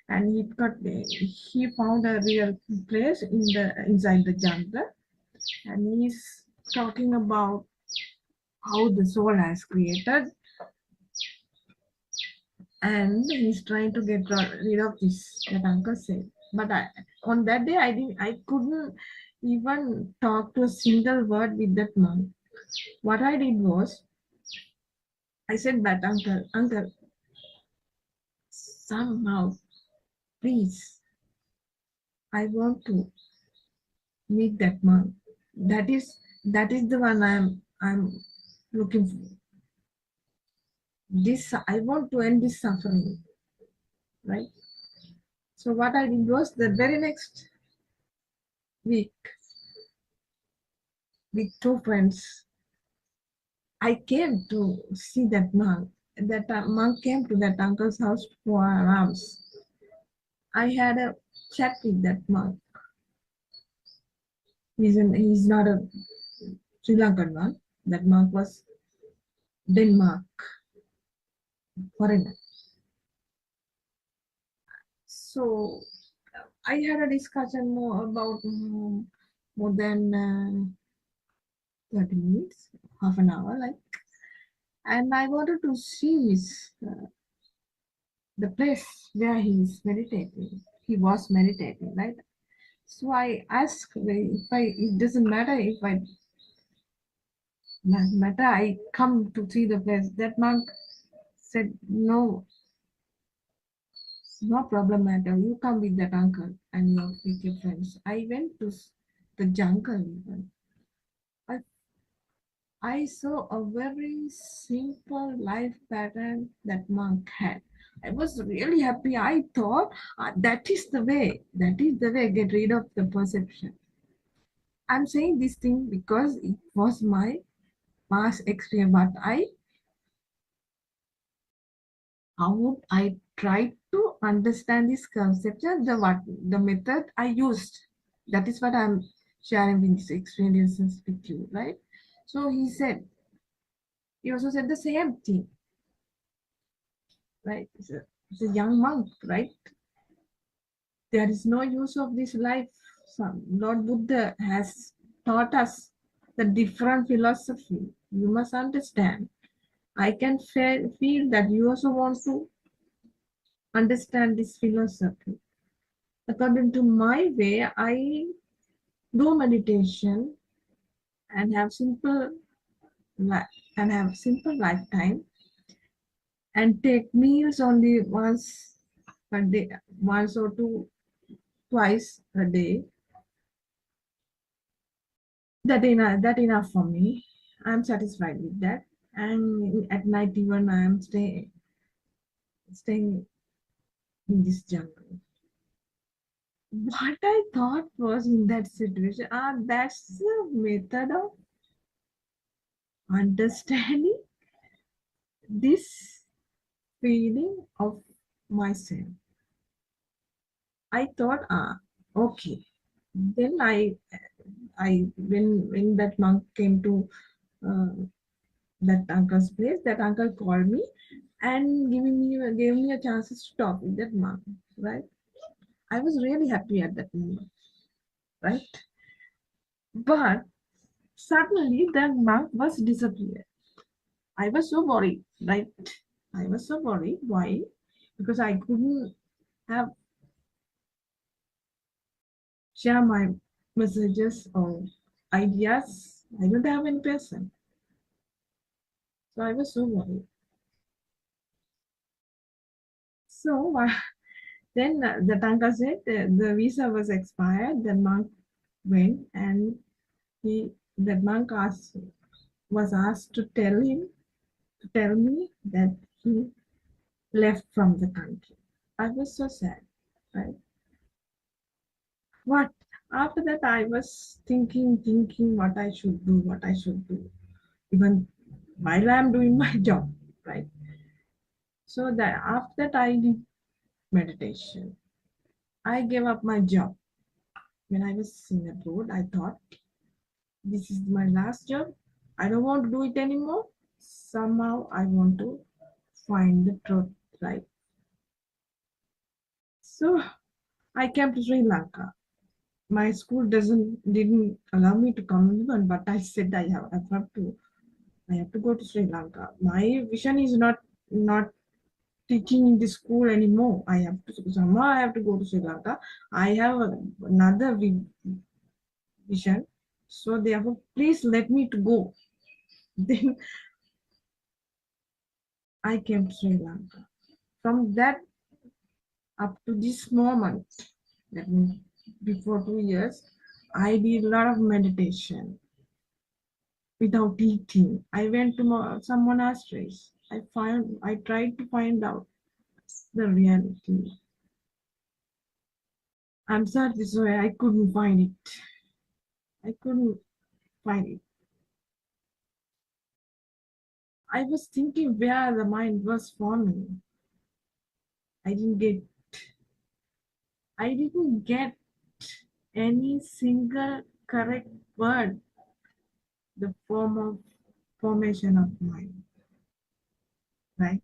and he found a real place inside the jungle, and he's talking about how the soul has created, and he's trying to get rid of this. That uncle said, but on that day I couldn't even talk to a single word with that monk. What I did was I said that uncle, somehow, please, I want to meet that monk. That is the one I'm looking for. This I want to end this suffering, right? So what I did was the very next week with two friends, I came to see that monk. That monk came to that uncle's house for hours. I had a chat with that monk. He's not a Sri Lankan one. That monk was Denmark foreigner. So I had a discussion more than 30 minutes, half an hour, like, and I wanted to see the place where he is meditating. he was meditating, right? So I asked it doesn't matter if I come to see the place. That monk said, no, no problem, madam. You come with that uncle and with your friends. I went to the jungle even. I saw a very simple life pattern that monk had. I was really happy. I thought that is the way. That is the way. Get rid of the perception. I'm saying this thing because it was my past experience. But how would I try to understand this concept? The method I used. That is what I'm sharing with these experiences with you, right? So he also said the same thing, right? It's a young monk, right? There is no use of this life. Lord Buddha has taught us the different philosophy. You must understand. I can feel that you also want to understand this philosophy. According to my way, I do meditation and have simple lifetime and take meals only once a day, once or twice a day. That enough for me. I'm satisfied with that. And at night even I am staying in this jungle. What I thought was in that situation, that's the method of understanding this feeling of myself. I thought, okay. Then when that monk came to uh, that uncle's place, that uncle called me and gave me a chance to talk with that monk, right? I was really happy at that moment, right? But suddenly that monk was disappeared. I was so worried, right? I was so worried. Why? Because I couldn't have share my messages or ideas. I don't have any person. So I was so worried. So then the Tanka said the visa was expired. The monk went and the monk was asked to tell me that he left from the country. I was so sad, right? What after that I was thinking what I should do, even while I'm doing my job, right? So that after that I did meditation. I gave up my job. When I was in abroad, I thought this is my last job. I don't want to do it anymore. Somehow I want to find the truth, right? So I came to Sri Lanka. My school didn't allow me to come even, but I said I have to go to Sri Lanka. My vision is not teaching in the school anymore. I have to go to Sri Lanka. I have another vision. So therefore, please let me to go. Then I came to Sri Lanka. From that up to this moment, that means before 2 years, I did a lot of meditation without eating. I went to some monasteries. I tried to find out the reality. I'm sad this way. I couldn't find it. I couldn't find it. I was thinking where the mind was forming. I didn't get I didn't get any single correct word, the form of formation of mind, right?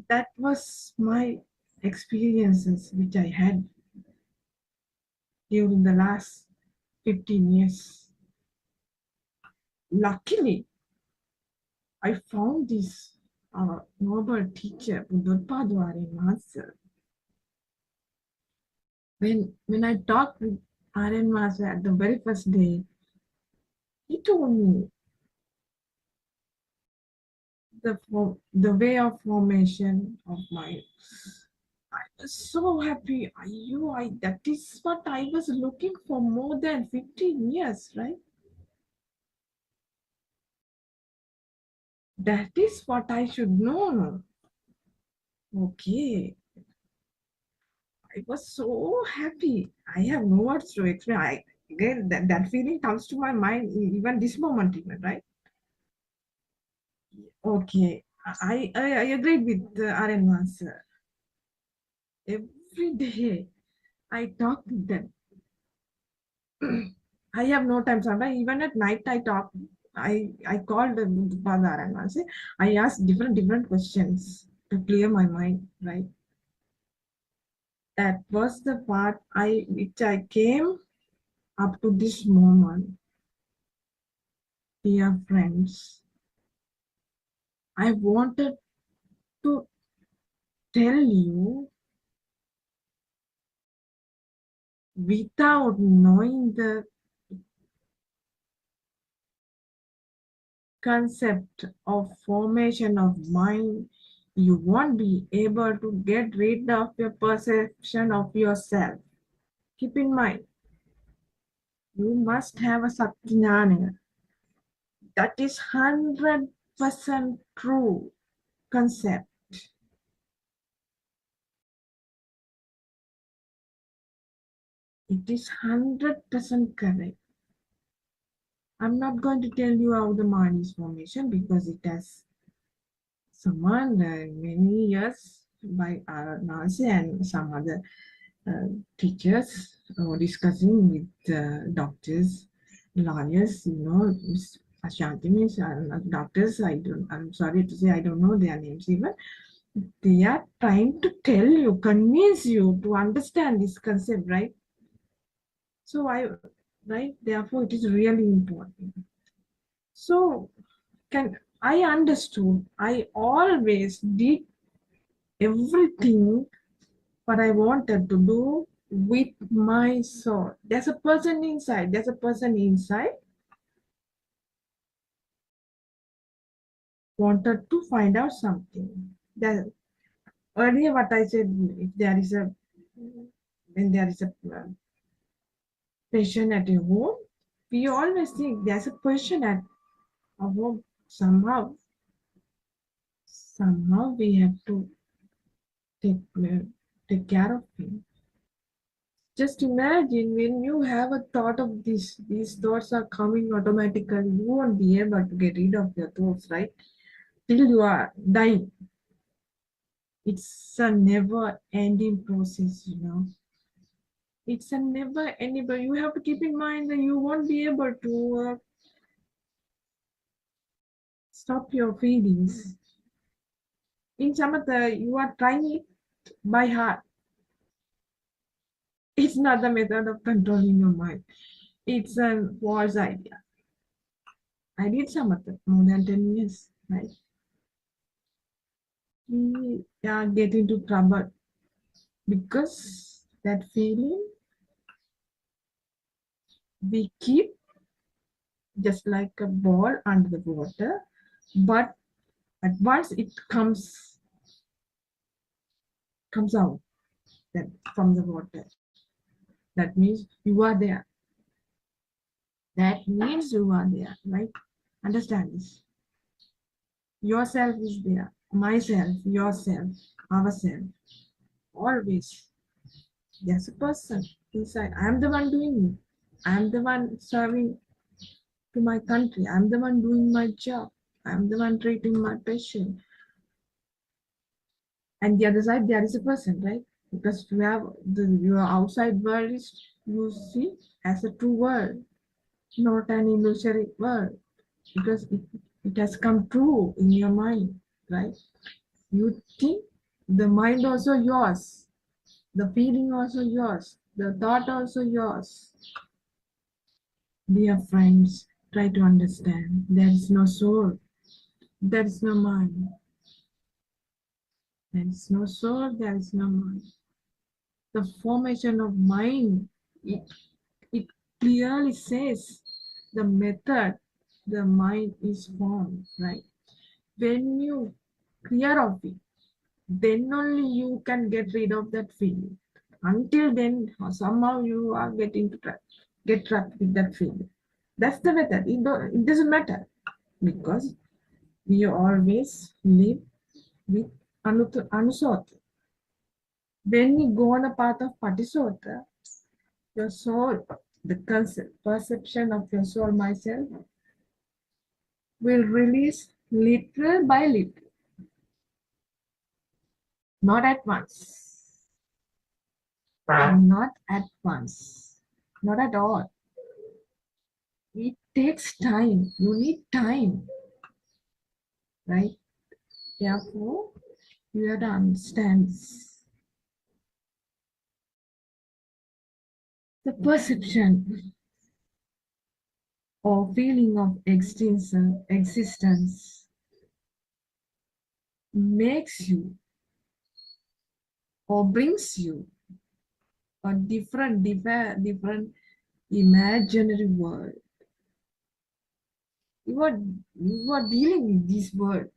That was my experiences which I had during the last 15 years. Luckily, I found this. our noble teacher, Buddothpado Aryan Master. When I talked with Aryan Master at the very first day, he told me the way of formation of my. I was so happy. That is what I was looking for more than 15 years, right? That is what I should know. Okay. I was so happy. I have no words to explain. Again, that feeling comes to my mind even this moment, even, right? Okay. I agreed with Aryan Master. Every day I talk with them. I have no time. Sometimes even at night I talk. I called Father and I say I asked different questions to clear my mind. Right. That was the part which I came up to this moment. Dear friends, I wanted to tell you without knowing the concept of formation of mind, you won't be able to get rid of your perception of yourself. Keep in mind, you must have a Satyanana. That is 100% true concept. It is 100% correct. I'm not going to tell you how the mind is formation because it has someone many years by Nancy and some other teachers discussing with doctors, lawyers, Ashanti means doctors. I'm sorry to say, I don't know their names even. They are trying to tell you, convince you to understand this concept, right? So therefore, it is really important. So, I understood. I always did everything what I wanted to do with my soul. There's a person inside. Wanted to find out something. That earlier, what I said, if there is a when there is a patient at your home, we always think there's a person at our home. Somehow we have to take care of him. Just imagine when you have a thought of this, these thoughts are coming automatically. You won't be able to get rid of your thoughts, right? Till you are dying. It's a never ending process, It's a never ending, but you have to keep in mind that you won't be able to stop your feelings. In Samatha, you are trying it by heart. It's not the method of controlling your mind. It's a false idea. I did Samatha more than 10 years, right? We get into trouble because that feeling we keep just like a ball under the water, but at once it comes out from the water. That means you are there. That means you are there, right? Understand this. Yourself is there. Myself, yourself, ourselves. Always. There's a person inside. I'm the one doing it. I'm the one serving to my country. I'm the one doing my job. I'm the one treating my patient. And the other side, there is a person, right? Because you have your outside world is you see as a true world, not an illusory world, because it has come true in your mind, right? You think the mind also yours, the feeling also yours, the thought also yours. Dear friends, try to understand there is no soul, there is no mind. There is no soul, there is no mind. The formation of mind, it clearly says the method the mind is formed, right? When you clear of it, then only you can get rid of that feeling. Until then, somehow you are get trapped with that feeling. That's the method. It doesn't matter because we always live with anusota. When you go on a path of patisota, your soul, the concept, perception of your soul, myself, will release little by little, not at once, not at once, not at all. It takes time. You need time, right? Therefore, you have to understand this. The perception or feeling of existence makes you or brings you a different imaginary world. You are dealing with this world.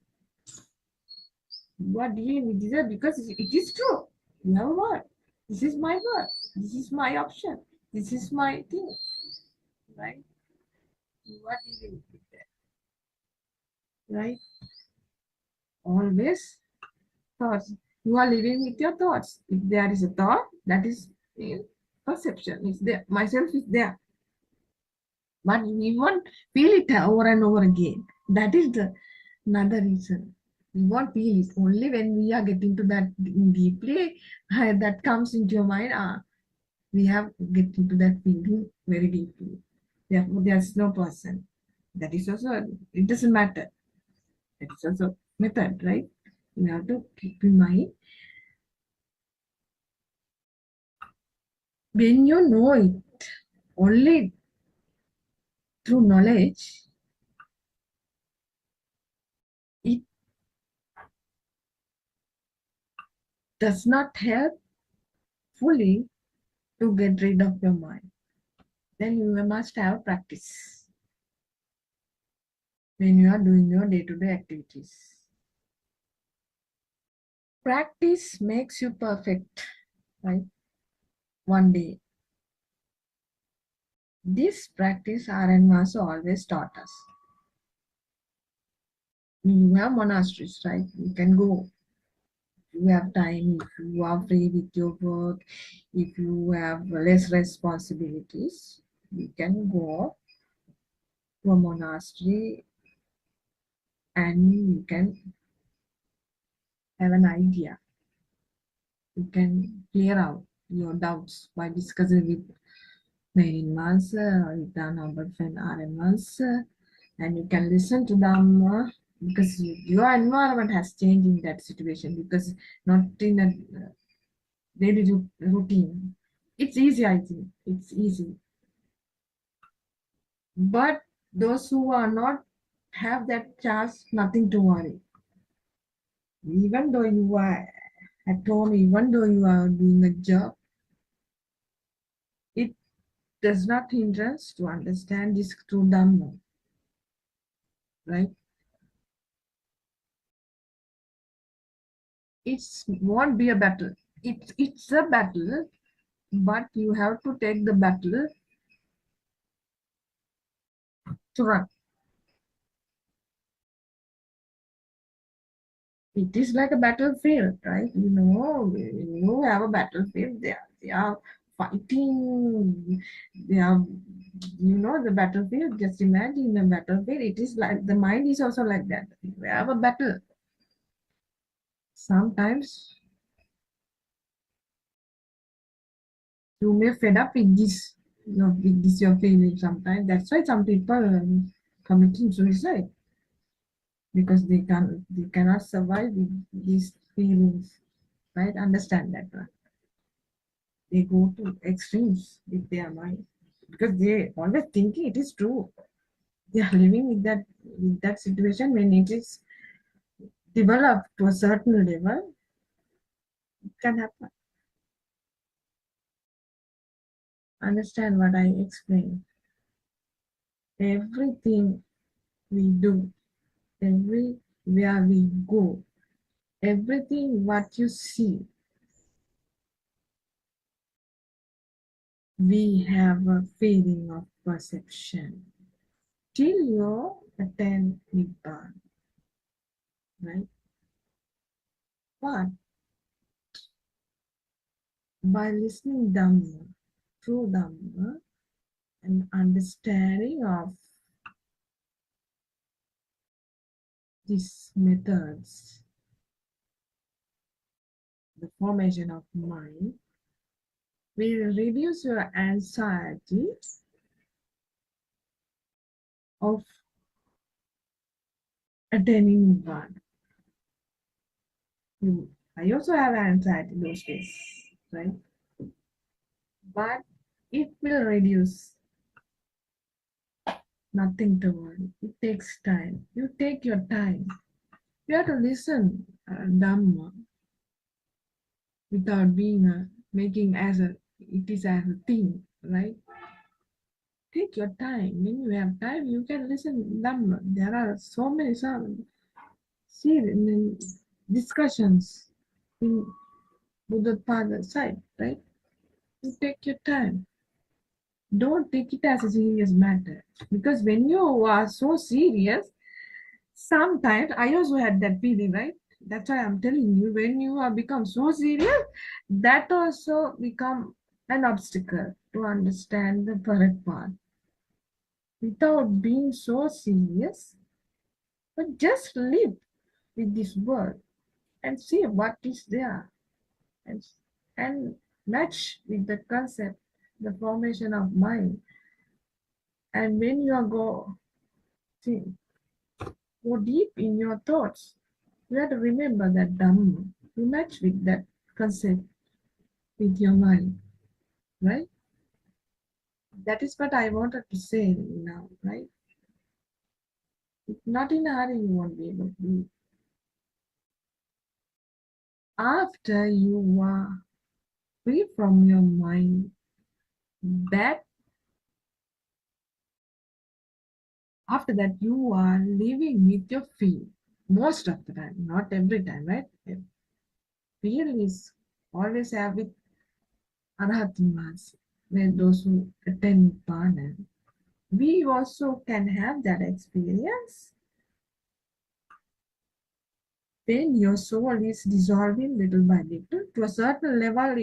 You are dealing with this because it is true. You have a word. This is my word. This is my option. This is my thing. Right? You are dealing with that. Right? Always thoughts. You are living with your thoughts. If there is a thought, that is perception. Is there. Myself is there. But we won't feel it over and over again. That is the another reason. We won't feel it only when we are getting to that deeply. That comes into your mind. We have get into that feeling very deeply. Therefore, there's no person. That is also, it doesn't matter. That is also method, right? You have to keep in mind. When you know it only through knowledge, it does not help fully to get rid of your mind. Then you must have practice when you are doing your day-to-day activities. Practice makes you perfect, right? One day. This practice RN Master always taught us. You have monasteries, right? You can go. If you have time, if you are free with your work, if you have less responsibilities, you can go to a monastery and you can have an idea. You can clear out your doubts by discussing with Main Master or with an Albert friend RN Master, and you can listen to them because your environment has changed in that situation, because not in a daily routine. It's easy, I think. It's easy. But those who are not have that chance, nothing to worry. Even though you are at home, even though you are doing a job, it does not hinder us to understand this true Dhamma. Right? It won't be a battle. It's a battle, but you have to take the battle to run. It is like a battlefield, right? You have a battlefield. They are fighting. They are, the battlefield. Just imagine a battlefield. It is like the mind is also like that. We have a battle. Sometimes you may fed up with this, with this your feeling. Sometimes that's why some people committing suicide, because they cannot survive with these feelings, right? Understand that, right? They go to extremes with their mind because they always thinking it is true. They are living with that situation. When it is developed to a certain level, can happen. Understand what I explained? Everything we do, everywhere we go, everything what you see, we have a feeling of perception till you attain Nibbana, right? But by listening Dhamma, true Dhamma, and understanding of these methods, the formation of mind, will reduce your anxiety of attaining Nibbana. I also have anxiety those days, right? But it will reduce. Nothing to worry. It takes time. You take your time. You have to listen Dhamma without being making as a it is as a thing, right? Take your time. When you have time, you can listen Dhamma. There are so many discussions in Buddothpada side, right? You take your time. Don't take it as a serious matter. Because when you are so serious, sometimes I also had that feeling, right? That's why I'm telling you, when you are become so serious, that also become an obstacle to understand the correct path. Without being so serious, but just live with this world and see what is there and, and match with the concept, the formation of mind. And when you go deep in your thoughts, you have to remember that Dhamma. You match with that concept with your mind, right? That is what I wanted to say now, right? If not in a hurry, you won't be able to do it. After you are free from your mind, that after that you are living with your feel most of the time, not every time, right? Feel is always have with Arhatimas, where those who attend Nibbana. We also can have that experience when your soul is dissolving little by little. To a certain level,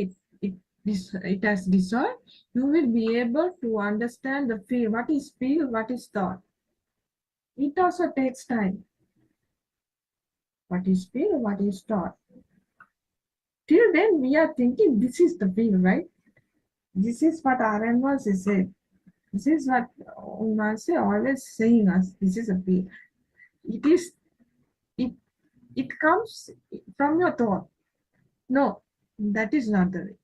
it has dissolved. You will be able to understand the feel, what is thought. It also takes time. What is feel, what is thought. Till then, we are thinking this is the feel, right? This is what RMS is saying. This is what Unase always saying us. This is a feel. It it comes from your thought. No, that is not the way.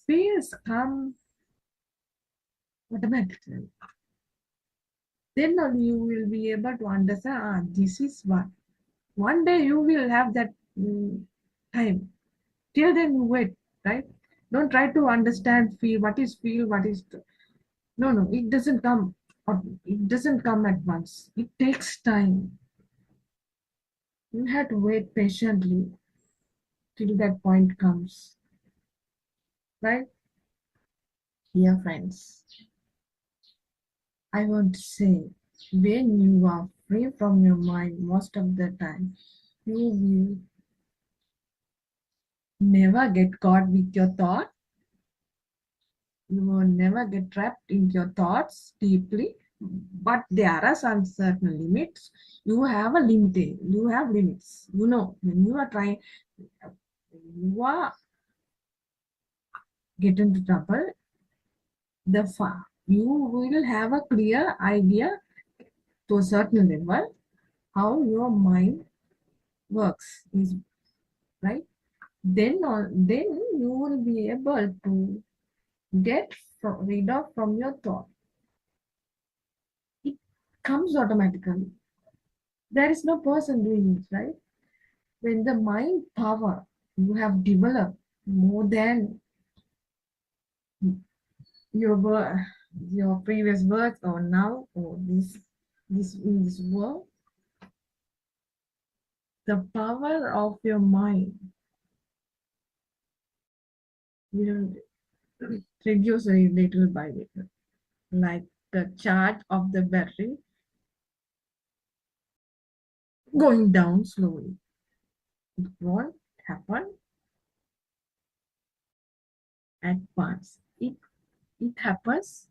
Feels come automatically. Then only you will be able to understand, this is what. One day you will have that time. Till then you wait, right? Don't try to understand what is feel, what is no, it doesn't come. It doesn't come at once. It takes time. You have to wait patiently till that point comes. Right? Dear friends, I want to say, when you are free from your mind most of the time, you will never get caught with your thought. You will never get trapped in your thoughts deeply. But there are some certain limits. You have a limit. You have limits. You know, when you are trying, you are get into trouble. You will have a clear idea to a certain level how your mind works, is right. Then you will be able to get rid of from your thought. It comes automatically. There is no person doing it, right? When the mind power you have developed, more than your previous words or now or this in this world. The power of your mind will reduce little by little, like the charge of the battery going down slowly. It won't happen at once. It happens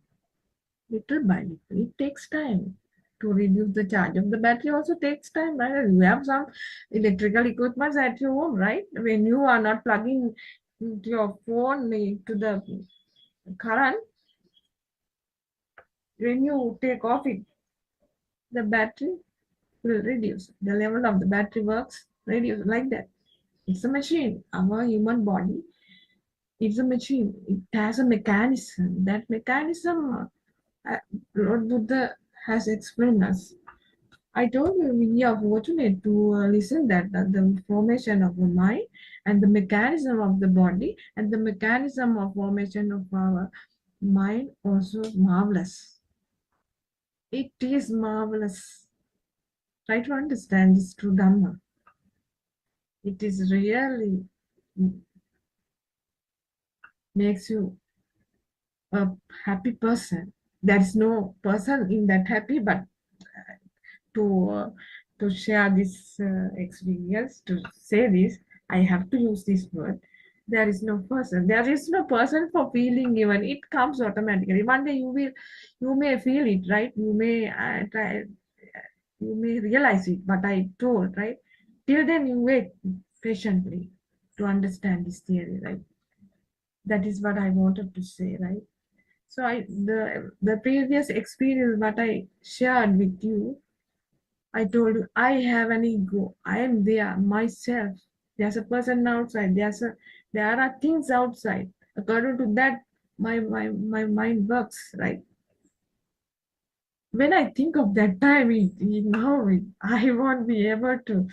little by little. It takes time to reduce the charge of the battery. Also takes time, right? You have some electrical equipment at your home, right? When you are not plugging your phone to the current, when you take off it, the battery will reduce. The level of the battery works reduce like that. It's a machine. Our human body, it's a machine. It has a mechanism. That mechanism, Lord Buddha has explained us. I told you we are fortunate to listen that the formation of the mind and the mechanism of the body and the mechanism of formation of our mind also marvelous. It is marvelous. Try to understand this true Dhamma. It is really makes you a happy person. There is no person in that happy, but to share this experience, to say this, I have to use this word. There is no person. There is no person for feeling even. It comes automatically. One day you may feel it, right? You may you may realize it. But I told, right? Till then, you wait patiently to understand this theory, right? That is what I wanted to say, right? So the previous experience what I shared with you, I told you I have an ego. I am there myself. There's a person outside. There are things outside. According to that, my mind works, right? When I think of that time, I won't be able to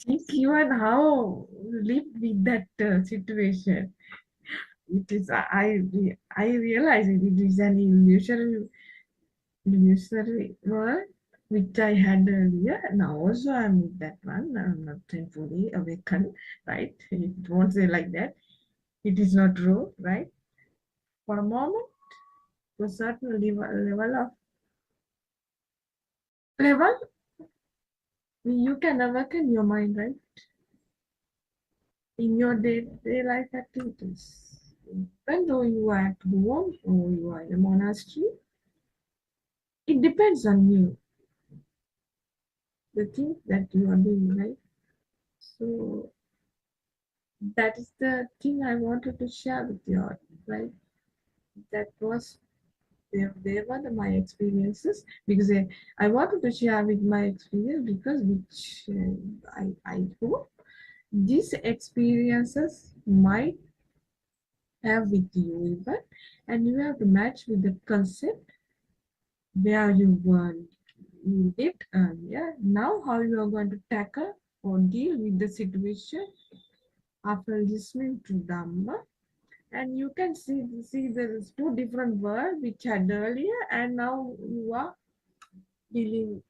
think even how live with that situation. It is I realize it is an illusory world which I had earlier. Now also I'm with that one. I'm not fully awakened, right? It won't say like that. It is not true, right? For a moment, to a certain level, you can awaken your mind, right? In your day-to-day life activities. Even though you are at home or you are in a monastery, it depends on you, the things that you are doing, right? So that is the thing I wanted to share with you all, right? That was they were my experiences because I wanted to share with my experience because which I hope these experiences might have with you even, and you have to match with the concept where you lived earlier. Now how you are going to tackle or deal with the situation after listening to Dhamma. And you can see there's two different words which had earlier and now you are dealing.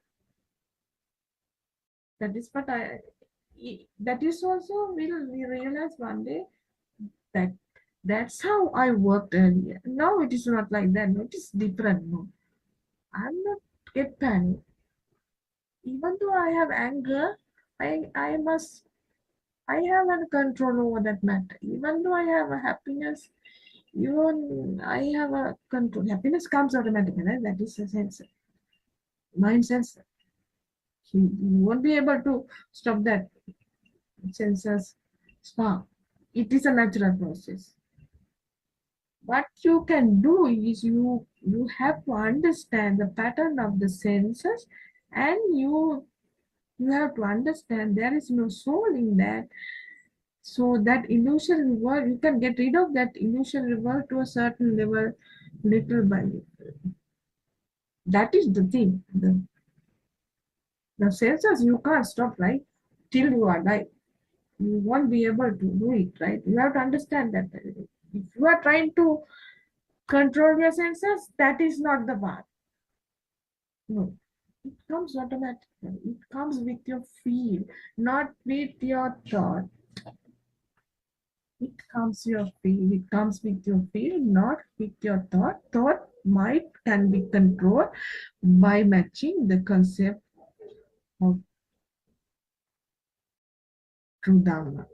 That is what that is also we realize one day that that's how I worked earlier. Now it is not like that. No, it is different. No, I'm not get panic. Even though I have anger, I have a control over that matter. Even though I have a happiness, even I have a control. Happiness comes automatically. Right? That is a sense, mind sensor. You won't be able to stop that sensor's spark. It is a natural process. What you can do is you have to understand the pattern of the senses, and you have to understand there is no soul in that. So that illusory world, you can get rid of that illusory world to a certain level, little by little. That is the thing. The senses you can't stop, right? Till you are died. you won't be able to do it, right? You have to understand that if you are trying to control your senses, that is not the path. No, it comes automatically. It comes with your feel, not with your thought. It comes your feel. It comes with your feel, not with your thought. Thought might can be controlled by matching the concept of true Dharma.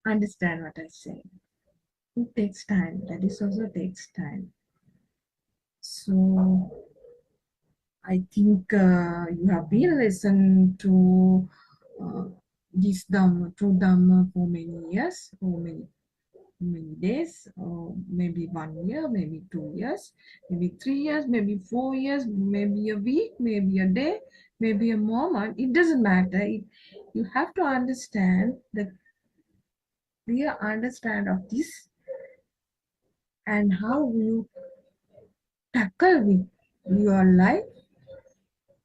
Understand what I say? It takes time. That is also takes time. So I think you have been listening to this Dhamma, true Dhamma for many years, or many days, or maybe 1 year, maybe 2 years, maybe 3 years, maybe 4 years, maybe a week, maybe a day, maybe a moment. It doesn't matter. You have to understand the clear understand of this and how you tackle with your life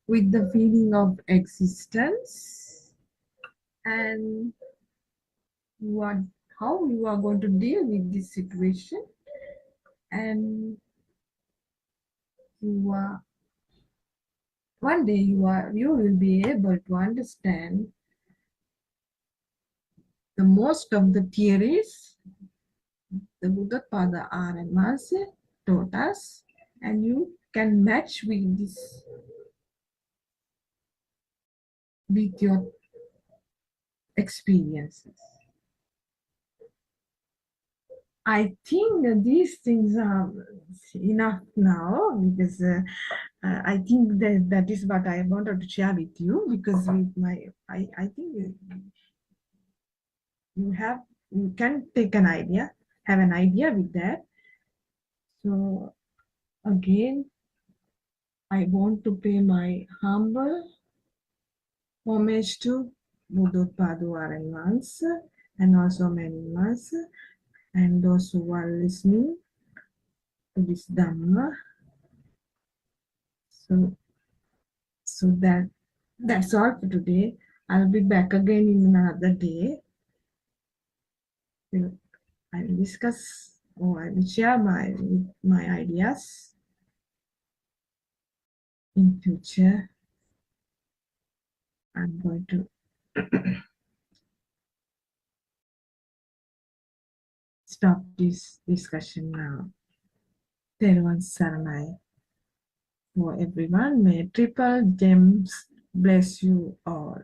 with the feeling of existence and what how you are going to deal with this situation, and you are one day you will be able to understand the most of the theories the Buddothpada RMS taught us, and you can match with this with your experiences. I think that these things are enough now, because I think that is what I wanted to share with you, because with I think you can take an idea, have an idea with that. So again, I want to pay my humble homage to Buddothpado Arangans and also many ones, and those who are listening to this Dhamma. So that's all for today. I'll be back again in another day. I will discuss or I will share my ideas in future. I'm going to stop this discussion now. Therwan Saranai for everyone. May triple gems bless you all.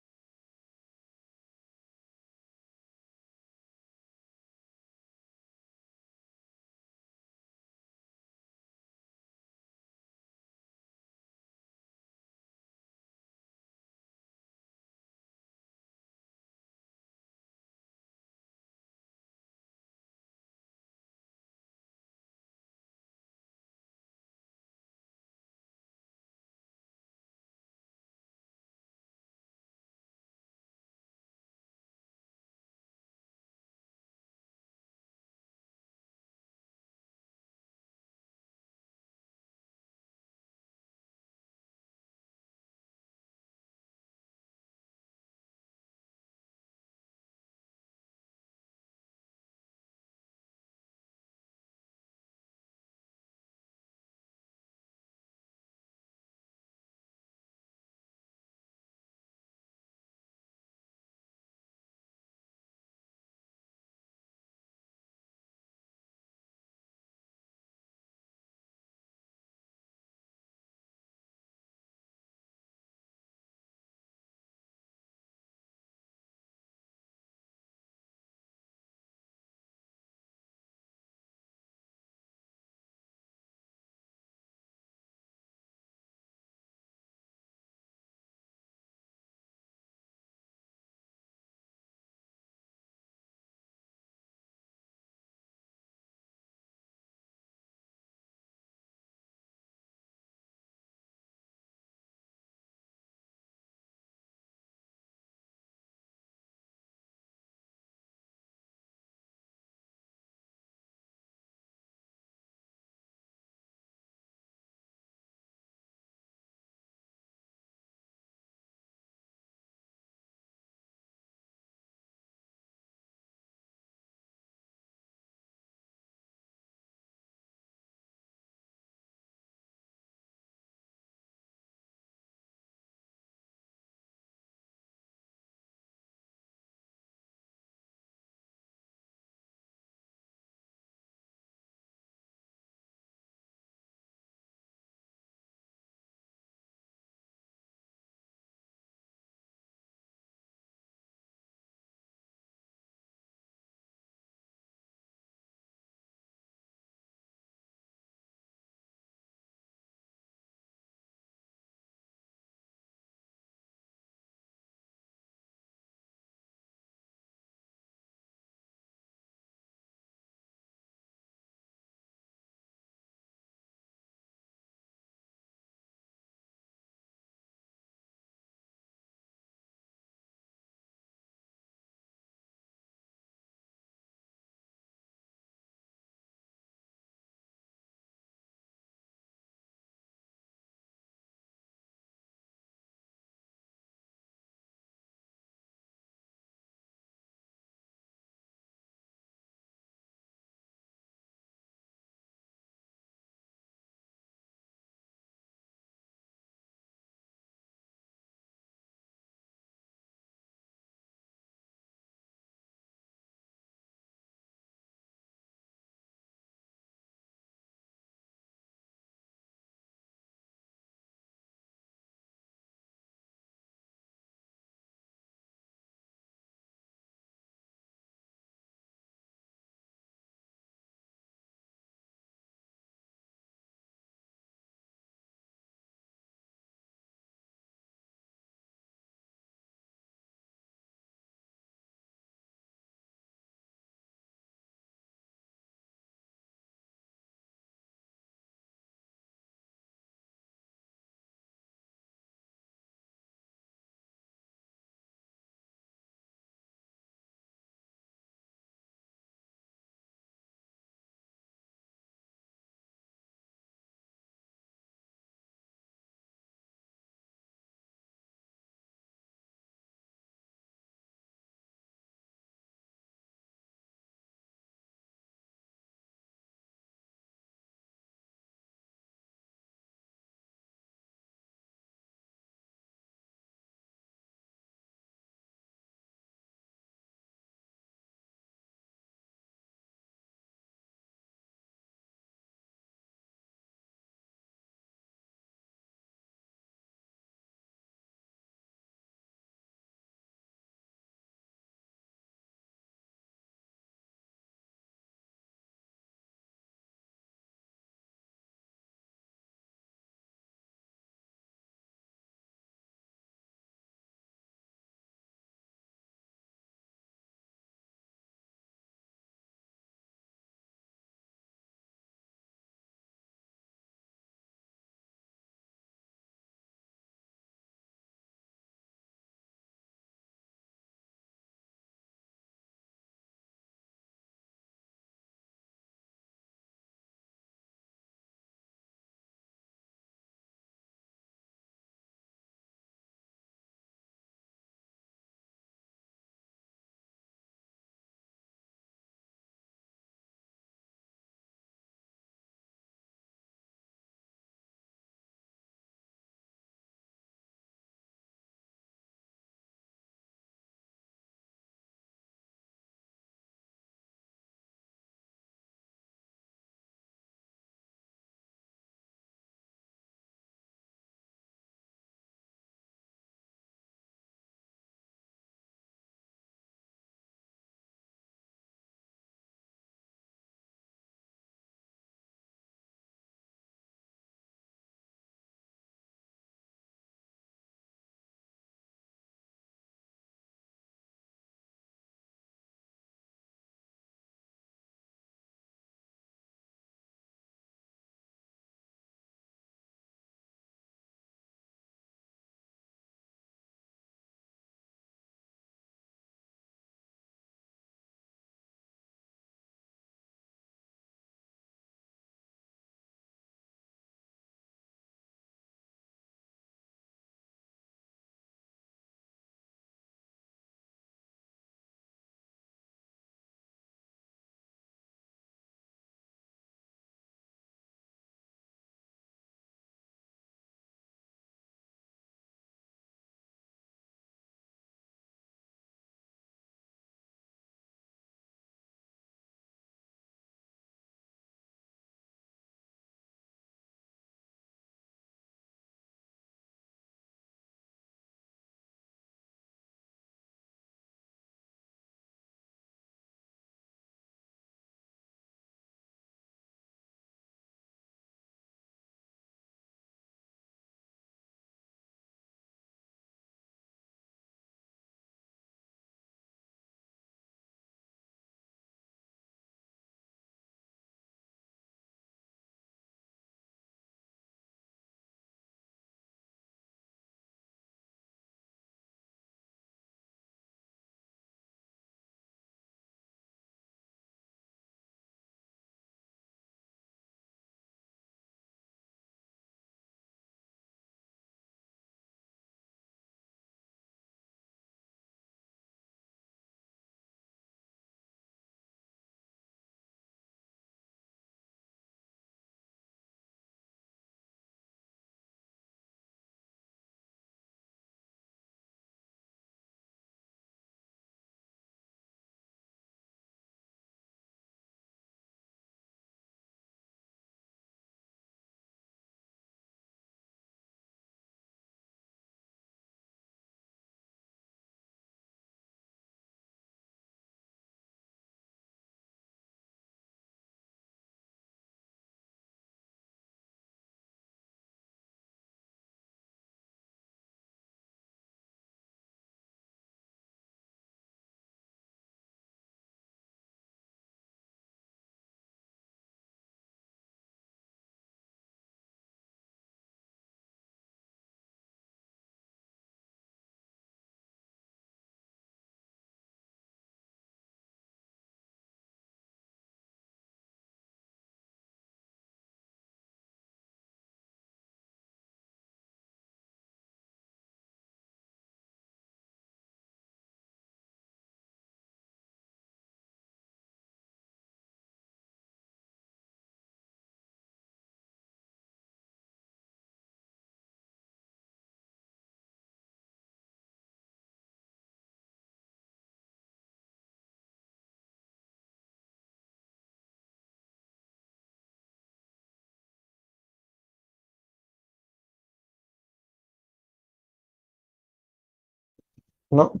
No,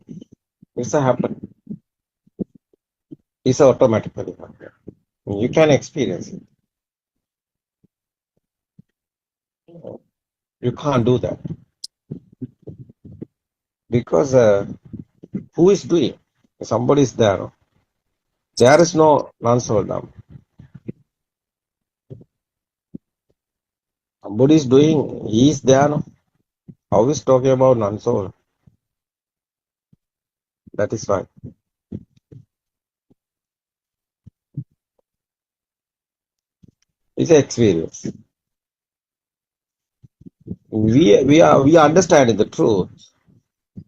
it's a happen. It's automatically happen. You can experience it. You can't do that because who is doing? Somebody is there. There is no non-soul down. Somebody is doing. He is there. No? How is talking about non-soul? That is right. It's an experience. We are understanding the truth.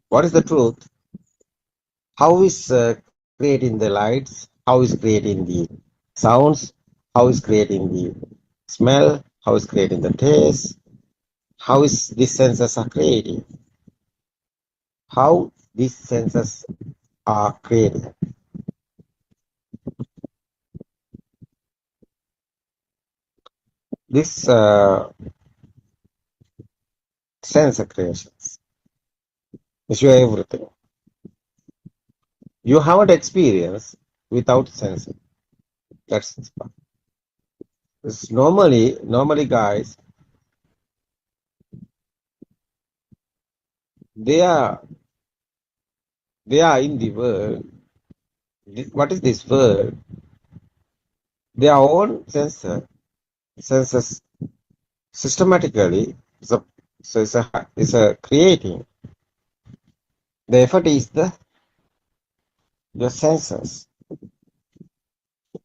What is the truth? How is creating the lights? How is creating the sounds? How is creating the smell? How is creating the taste? How is these senses are creating? How these senses are created? This sense creations is your everything. You haven't experienced without sensing. That's it's normally guys, they are in the world. What is this world? Their own senses systematically. So it's a creating. The effort is your senses.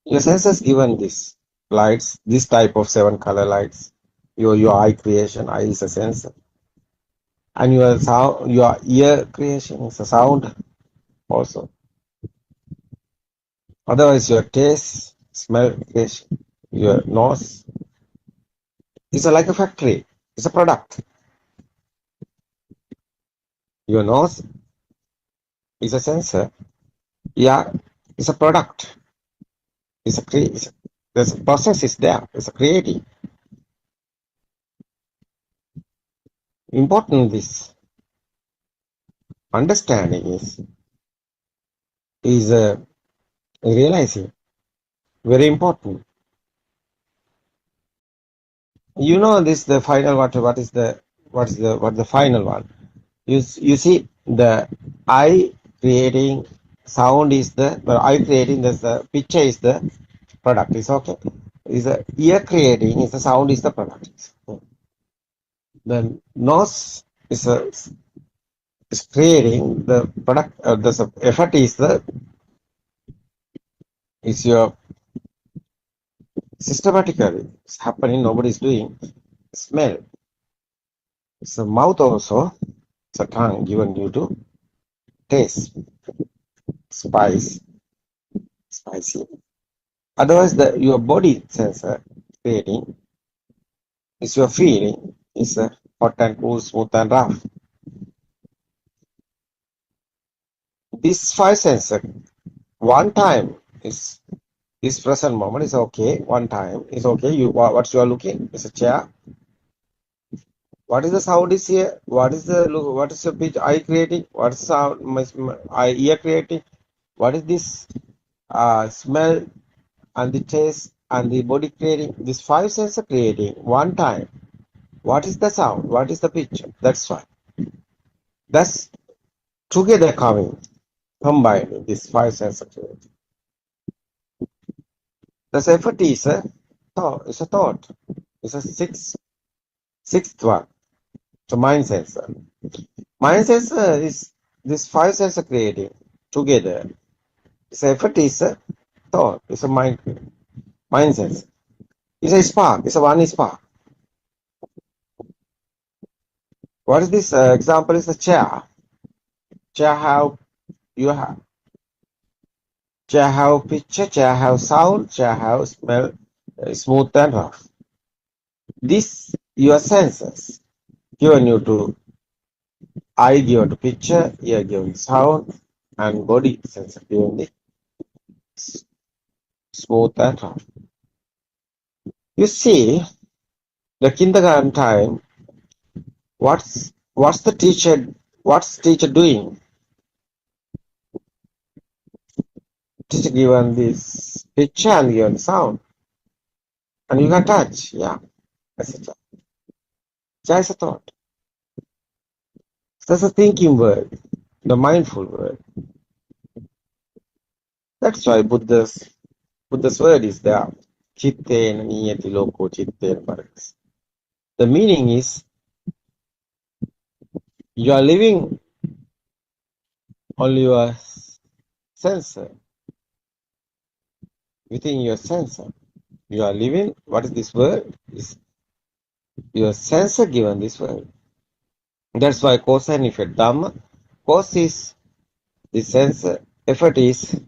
Your senses given this lights, this type of 7 color lights. Your eye creation, eye is a sensor, and your sound, your ear creation is a sound also. Otherwise, your taste, smell creation, your nose is like a factory. It's a product. Your nose is a sensor. Yeah, it's a product. There's a process is there. It's a creating. Important this understanding is realizing very important. You know this the final what is the final one? You see the eye creating sound is the eye creating the picture is the product. Is okay. Is the ear creating is the sound is the product. The nose is creating the product. The effort is your systematically it's happening. Nobody is doing. Smell. It's a mouth also. It's a tongue given you to taste. Spicy. Otherwise, your body sensor creating is your feeling. Is hot and cool, smooth and rough. These 5 sensor, one time is this present moment is okay. One time is okay. What you are looking is a chair. What is the sound is here? What is your pitch eye creating? What is sound eye ear creating? What is this smell and the taste and the body creating? These 5 senses creating one time. What is the sound? What is the picture? That's why. That's together combining these 5 senses creating. The effort is a thought. It's a sixth one. So mind sensor. Mind sensor is this 5 sensor creating together. Its effort is a thought. It's a mind sensor. It's a spark. It's a one spark. What is this example? Is a chair. Chair have picture. Chair have sound. Chair have smell. Smooth and rough. This your senses given you to eye given to picture, ear given sound, and body sensor given the smooth and rough. You see, the kindergarten time. What's teacher doing? It is given this picture and given sound. And you can touch. Yeah. That's a cha. Cha is a thought. That's a thinking word, the mindful word. That's why Buddha's word is there. Chittena niyati loko chittena paras. The meaning is you are living on your sensor, within your sensor. You are living, what is this word? Is your sensor given this word. That's why cause and effect. Dhamma, cause is the sensor, effort is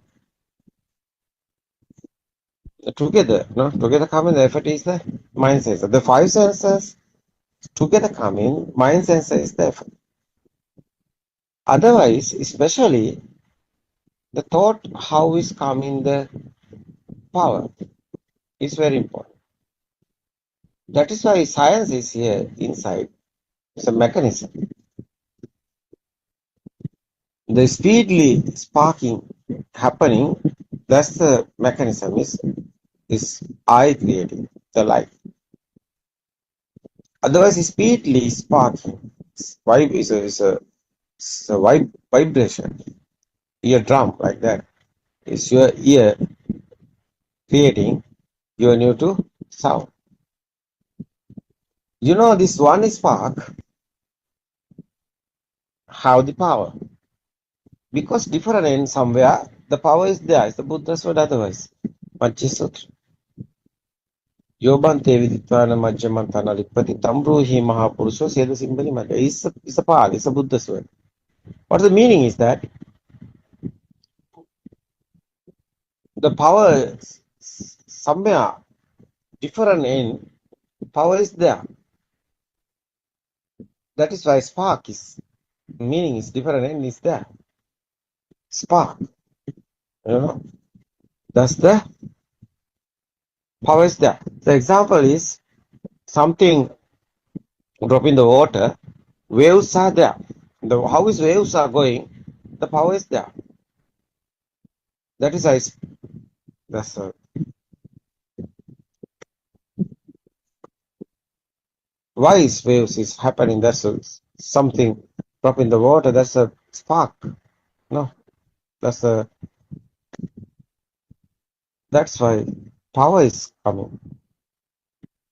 together. No, together coming, the effort is the mind sensor. The five senses together coming, mind sensor is the effort. Otherwise, especially the thought how is coming the power is very important. That is why science is here inside. It's a mechanism. The speedily sparking happening, that's the mechanism is I creating the light. Otherwise, speedily sparking vibe is a vibration. Ear drum like that. It's your ear creating your new to sound. You know this one spark have the power. Because different in somewhere, the power is there. It's the Buddha's word otherwise. Sutra. Yoban Tevi Ditwana Majamantana Lipati Tambru Hi Mahapurusha say the symbol it's a part, it's a Buddha's word. What the meaning is that the power somewhere different in power is there. That is why spark is meaning is different in is there. Spark. You know, that's the power is there. The example is something drop in the water, waves are there. How is waves are going? The power is there. That is ice. That's why is waves is happening. That's something drop in the water. That's a spark. No, that's why power is coming.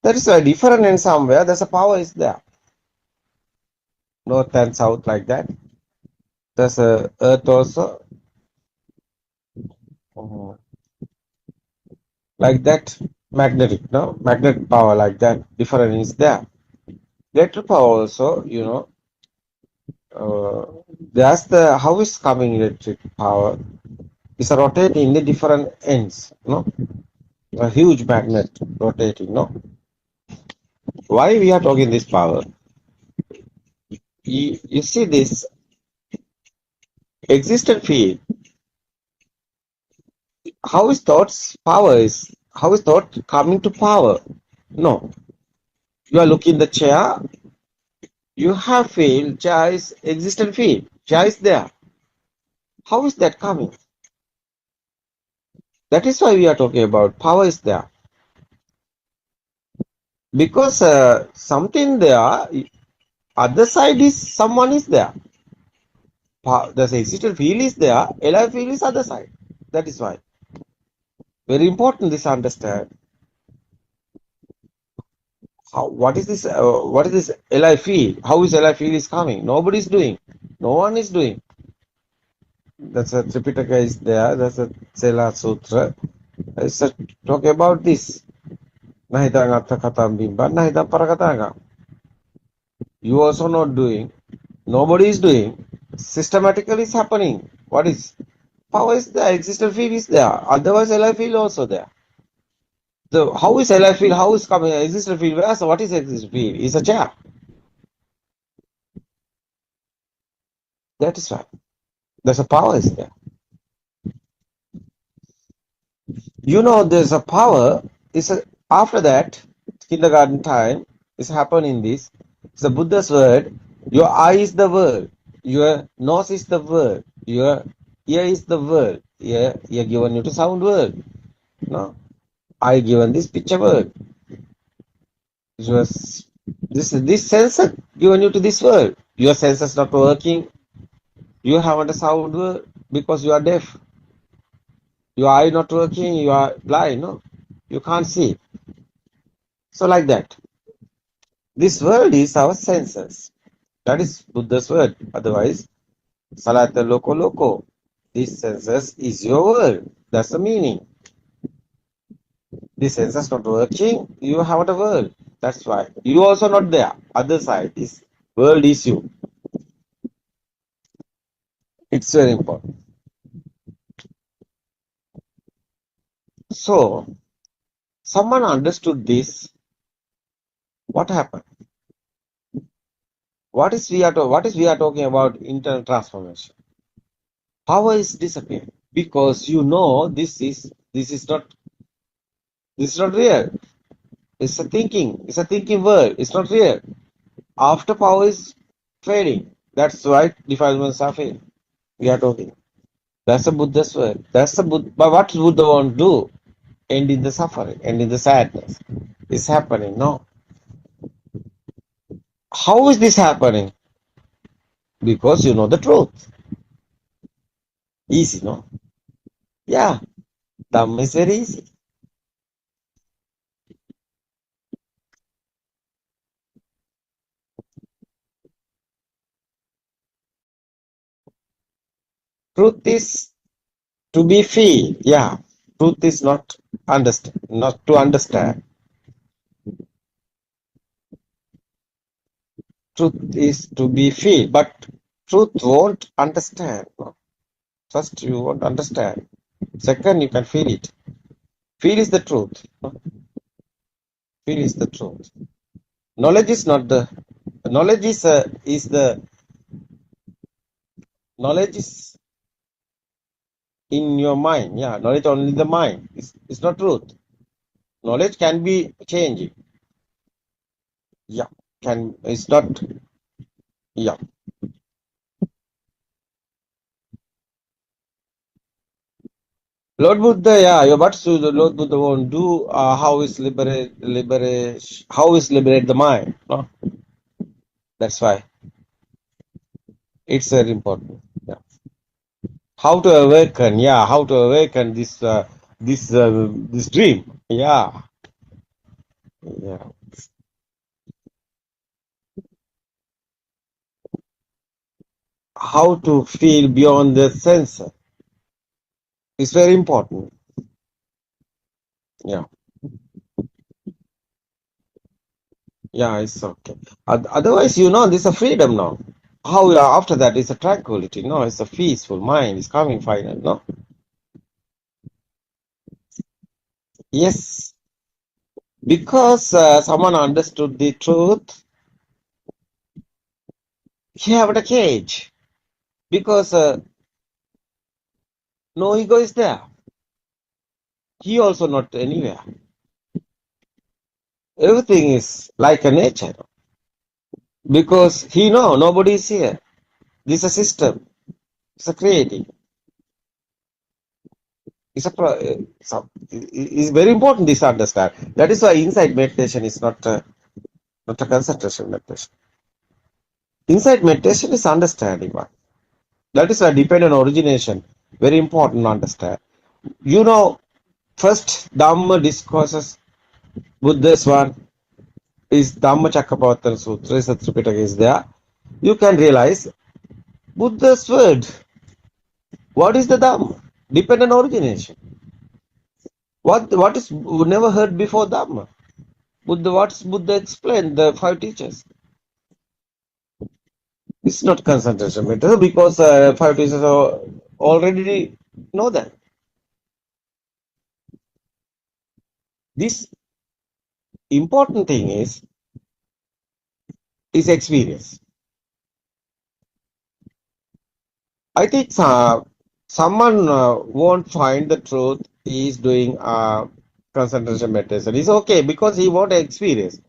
That is why different in somewhere. There's a power is there. North and south like that. There's a earth also. Like that, magnetic, no? Magnetic power like that, different is there. Electric power also, you know, that's the, how is coming electric power? It's a rotating the different ends, no? A huge magnet rotating, no? Why we are talking this power? You see this existent field, how is thoughts power is, how is thought coming to power? No. You are looking the chair, you have field, chair is existent field, chair is there. How is that coming? That is why we are talking about power is there. Because something there, other side is someone is there. The existent field is there, alive field is other side. That is why. Very important this understand. What is this alive field? How is alive field is coming? Nobody is doing. No one is doing. That's a Tripitaka is there. That's a Sela Sutra. It's talking about this. You also not doing. Nobody is doing. Systematically is happening. What is? Power is there. Existent field is there. Otherwise, alive field also there. So how is alive field? How is coming? Existent field? Where? So what is existent field? It's a chair. That is right. There's a power is there. You know, there's a power. After that, kindergarten time is happening this. It's a Buddha's word. Your eye is the word. Your nose is the word. Your Here is the word. Here given you to sound word. No, I given this picture word. It was this sensor given you to this word. Your senses not working. You haven't a sound word because you are deaf. Your eye not working. You are blind. No, you can't see. So like that. This word is our senses. That is Buddha's word. Otherwise, Salata Loco Loco. This senses is your word. That's the meaning. This senses not working, you have a world. That's why. You also not there. Other side is world is you. It's very important. So, someone understood this. What happened? What is we are talking about internal transformation? Power is disappearing because you know this is not real. It's a thinking. It's a thinking world. It's not real. After power is fading. That's why defilements are fading. We are talking. That's a Buddha's word. That's the Buddha. But what Buddha want to do? End in the suffering, end in the sadness. It's happening. No. How is this happening? Because you know the truth. Easy, no? Yeah. Dhamma is very easy. Truth is to be feel. Yeah. Truth is not understand, not to understand. Truth is to be feel, but truth won't understand. No. First, you won't understand. Second, you can feel it. Feel is the truth. No. Feel is the truth. Knowledge is not the knowledge is the knowledge is in your mind. Yeah, knowledge only the mind. It's not truth. Knowledge can be changing. Yeah, can it's not. Yeah, Lord Buddha. Yeah, what should the Lord Buddha want to do? How is liberate? How is liberate the mind? No, that's why it's very important. Yeah, how to awaken? Yeah, how to awaken this dream? Yeah, yeah. How to feel beyond the sense is very important. Yeah, yeah, it's okay. Otherwise, you know, there's a freedom now. How after that is a tranquility. No, it's a peaceful mind. It's coming final. No, yes, because someone understood the truth. He have a cage because no ego is there. He also not anywhere. Everything is like a nature because he know nobody is here. This is a system. It's a creating. It's very important this understand. That is why insight meditation is not a concentration meditation. Insight meditation is understanding one. That is why dependent origination very important to understand. You know, first Dhamma discourses Buddha's one is Dhamma Chakrapavatana Sutra, is the Tripitaka is there. You can realize Buddha's word. What is the Dhamma? Dependent origination. What is never heard before Dhamma? What's Buddha explained, the five teachers? It's not concentration matter because five teachers already know that. This important thing is experience. I think someone won't find the truth. He is doing concentration meditation. It's okay because he won't experience.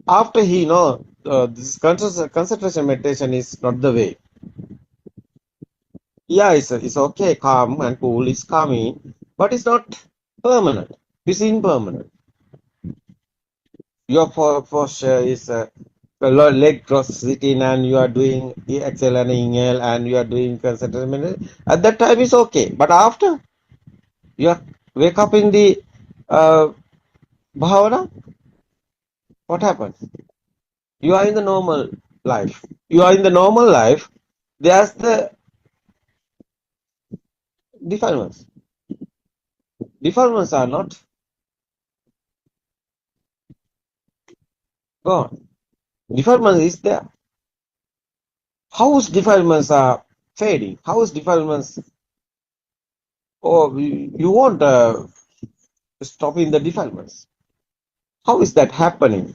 After he know this concentration meditation is not the way. Yeah, it's okay, calm and cool, it's calming, but it's not permanent. It's impermanent. Your posture is leg cross sitting and you are doing exhale and inhale and you are doing concentration. At that time it's okay. But after you are wake up in the uh, bhavana, what happens? You are in the normal life. You are in the normal life. There's the defilements. Defilements are not gone. Defilements is there. How is defilements are fading? How is defilements? Oh, you won't stop in the defilements. How is that happening?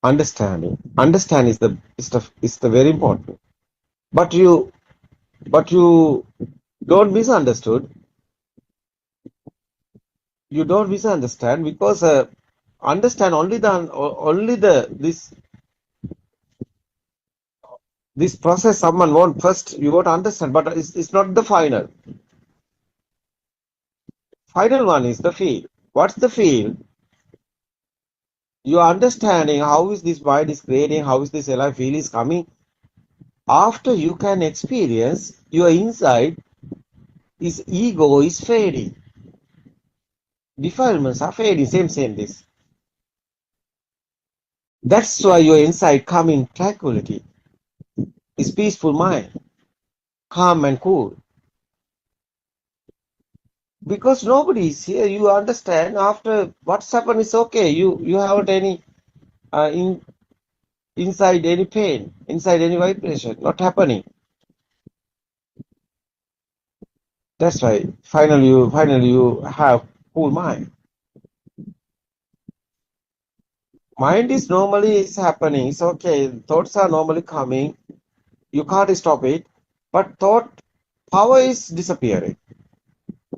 Understanding. Understand is the very important. But you don't misunderstood. You don't misunderstand because understand only this process someone want first you got to understand, but it's not the final. Final one is the feel. What's the feel? You are understanding how is this mind is creating, how is this alive feel is coming. After you can experience your inside, is ego is fading. Defilements are fading, same this. That's why your inside come in tranquility. It's peaceful mind, calm and cool. Because nobody is here, you understand after what's happened is okay. You haven't any inside any pain, inside any vibration, not happening. That's why finally you have cool mind. Mind is normally is happening. It's okay. Thoughts are normally coming. You can't stop it. But thought power is disappearing.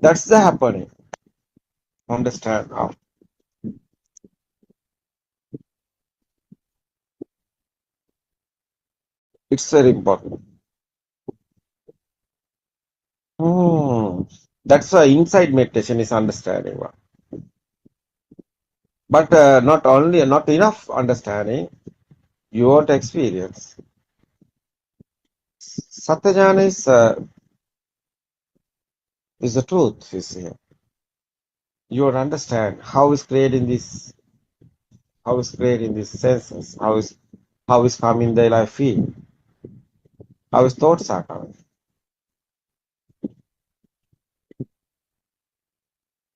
That's the happening. Understand now. It's very important. That's why inside meditation is understanding. But not enough understanding. You won't experience. Satyajnana is the truth. Is here. You would understand how is creating this. How is creating these senses? How is coming the life feel? How his thoughts are coming?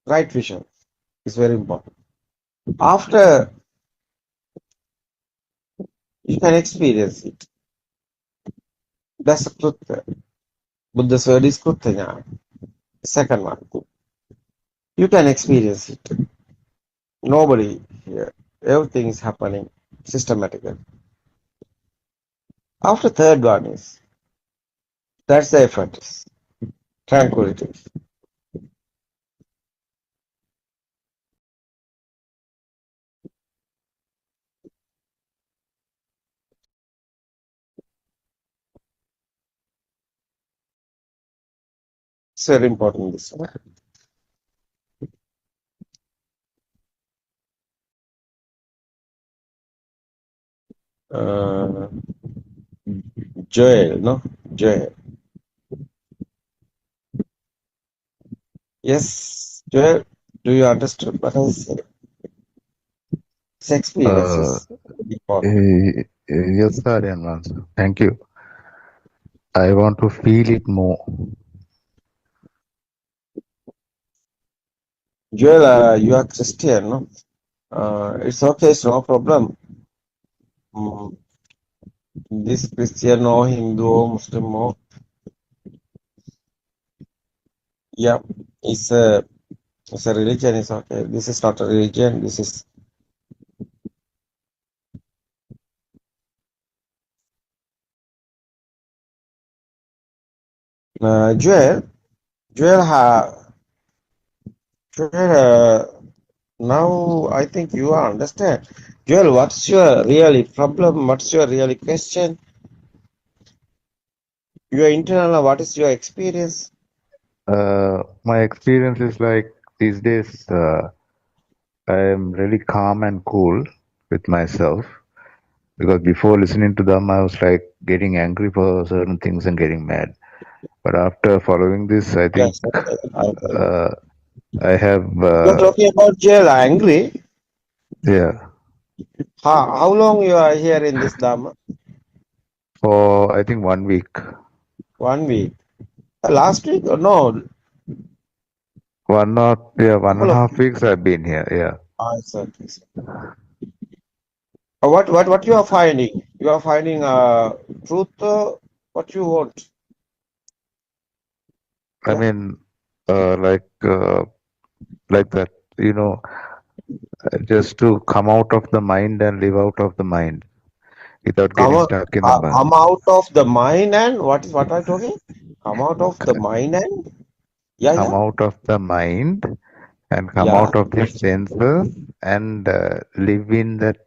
Right vision is very important. After you can experience it. That's the truth. Buddha's word is Kruta. Second one. You can experience it. Nobody here. Everything is happening systematically. After third one is, that's the effort. Tranquility. It's very important this one. Joel, no? Joel. Yes, Joel, do you understand what I say? This experience is important. Yes, Aryan. Thank you. I want to feel it more. Joel, you are Christian, no? It's okay, it's no problem. This Christian or Hindu or Muslim or yeah, it's a religion, it's okay. This is not a religion, this is Joel, now I think you understand. Joel, what's your really problem? What's your really question? Your internal, what is your experience? My experience is like these days, I am really calm and cool with myself because before listening to them, I was like getting angry for certain things and getting mad. But after following this, I think Yes. Okay. uh, I have, You're talking about jail angry. yeah, How long you are here in this Dhamma? for I think 1 week. 1 week. Last week? No, One or yeah, one couple and a of. half weeks I've been here. Yeah. Exactly. What you are finding? You are finding truth. What you want? I Yeah. mean, like that, you know, just to come out of the mind and live out of the mind without getting stuck in the mind. Come out of the mind and what are you talking? Come out of the mind and Come yeah. out of the mind and come Yeah. out of the senses and live in that,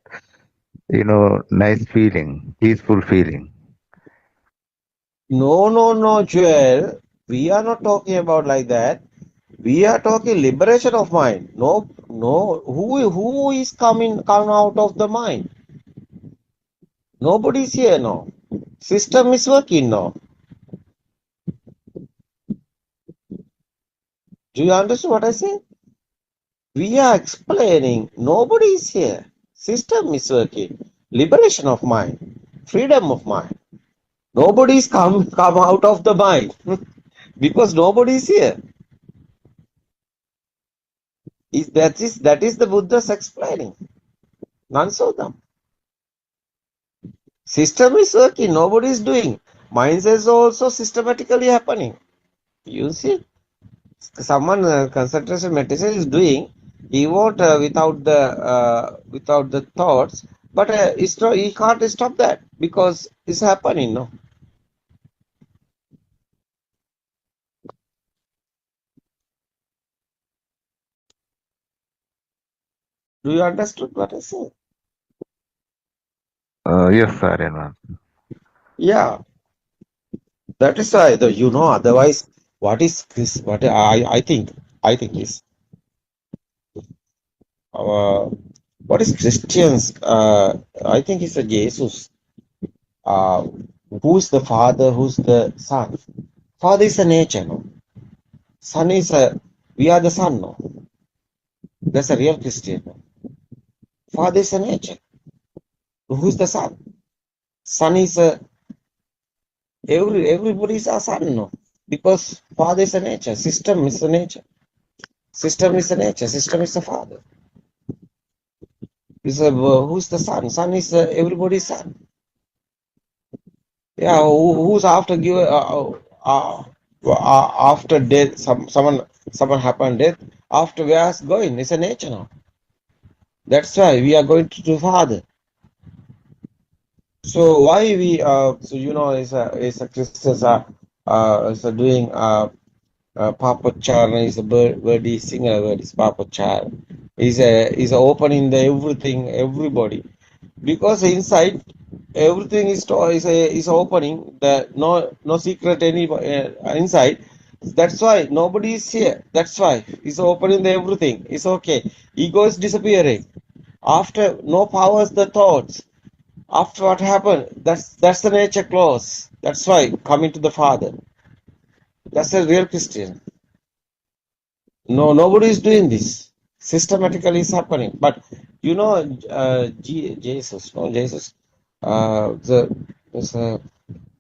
nice feeling, peaceful feeling. No, Joel. We are not talking about like that. We are talking liberation of mind. No. Who is come out of the mind? Nobody is here now. System is working now. Do you understand what I say? We are explaining. Nobody is here. System is working. Liberation of mind. Freedom of mind. Nobody is come out of the mind because nobody is here. That is the Buddha's explaining. None of them. System is working. Nobody is doing. Minds is also systematically happening. You see, someone concentration meditation is doing. He won't without the thoughts, but he can't stop that because it's happening. No, do you understand what I say? Yes, Aryan. Yeah, that is why. Otherwise, what is this? What I think is what is Christians? I think it's a Jesus. Uh, who's the Father? Who's the Son? Father is a nature. No? Son is a. We are the Son. No, that's a real Christian. No? Father is a nature. Who's the Son? Son is a. Everybody is a Son. No, because Father is a nature. System is a nature. System is a nature. System is a Father. Is a who's the Son? Son is everybody's Son. Yeah, who's after give after death? Someone happened death. After we are going, it's a nature now. That's why we are going to Father. So why we is a Christians are is a doing Papachar is a word is singular word is Papachar is opening the everything everybody because inside everything is opening the no secret any inside. That's why nobody is here. That's why it's opening the everything. It's okay. Ego is disappearing. After no powers the thoughts. After what happened, that's the nature clause. That's why coming to the Father. That's a real Christian. No, nobody is doing this. Systematically is happening. But Jesus, no Jesus. The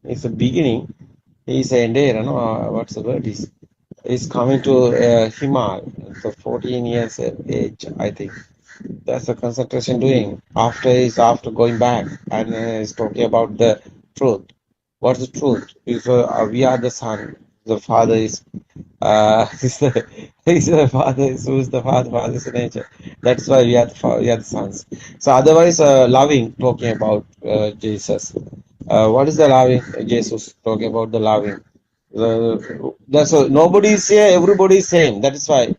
it's a beginning. He's a endeavor. No, what's the word? He's coming to Himal. So 14 years age, I think. That's the concentration doing. After going back and he's talking about the truth. What's the truth? Is we are the son. The father is is the father is who's the father. Father is the nature. That's why we are the sons. So otherwise, loving talking about Jesus. What is the loving? Jesus talking about the loving. That's nobody is here. Everybody is same. That is why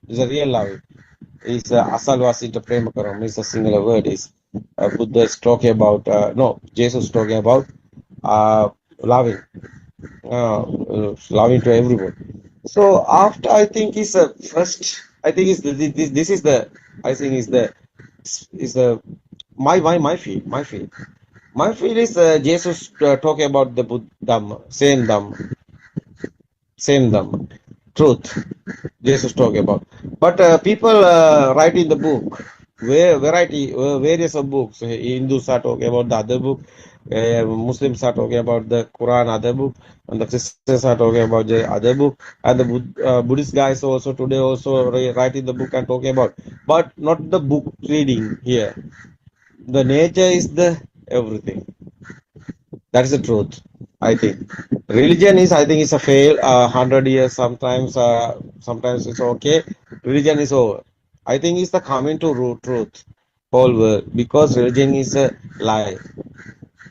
it's a real loving. Is asalvasita premakaram is a singular word. Is Buddha is talking about no Jesus talking about loving. loving to everybody. So after I think is the first. I think is this is the I think is the my feel my feel is Jesus talking about the Dhamma, same Dhamma, truth. Jesus talking about. But people write in the book, various of books. Hindus are talking about the other book, Muslims are talking about the Quran, other book, and the Christians are talking about the other book, and the Buddhist guys also today also write in the book and talking about, but not the book reading here. The nature is the everything. That is the truth, I think. Religion is, I think, it's a fail. 100 years sometimes it's okay. Religion is over. I think it's the coming to root truth, whole world, because religion is a lie.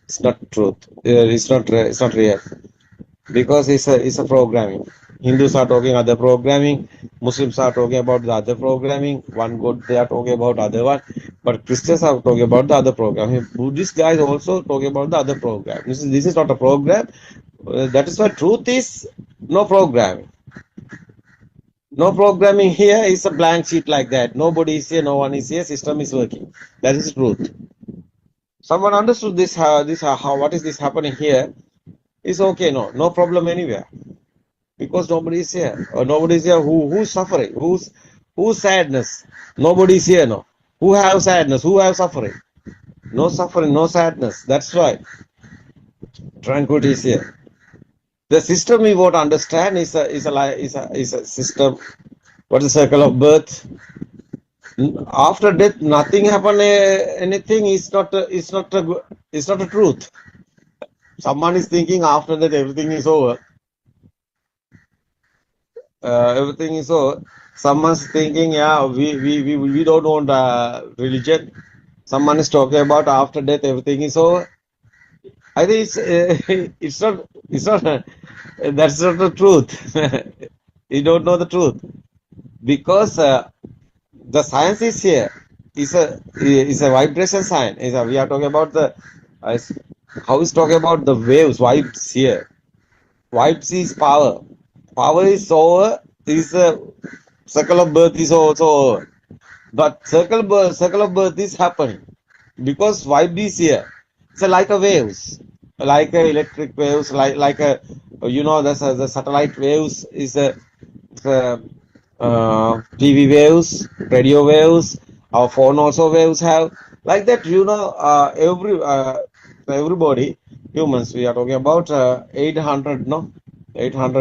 It's not truth. It's not real because it's a programming. Hindus are talking other programming, Muslims are talking about the other programming, one God they are talking about other one, but Christians are talking about the other programming. Buddhist guys also talking about the other program. This is not a program. That is why truth is no programming. No programming here is a blank sheet like that. Nobody is here, no one is here, system is working. That is truth. Someone understood this, how what is this happening here? Is okay, no problem anywhere. Because nobody is here. Or nobody is here who's suffering, who's sadness. Nobody is here, no. Who have sadness, who have suffering. No suffering, no sadness. That's why tranquility is here. The system we want to understand is a system. What is the circle of birth? After death, nothing happen. Anything is not. It's not a truth. Someone is thinking after that everything is over. Everything is over. Someone's thinking, yeah, we don't want religion. Someone is talking about after death everything is over. I think it's not that's not the truth. You don't know the truth because the science is here. Is a vibration science. We are talking about the how is talking about the waves, vibes here. Vibes is power. Power is over. Is a circle of birth is also over. But circle of birth is happening because vibe is here. It's like a waves, like a electric waves, like a the satellite waves is a TV waves, radio waves. Our phone also waves have like that. Everybody humans. We are talking about 800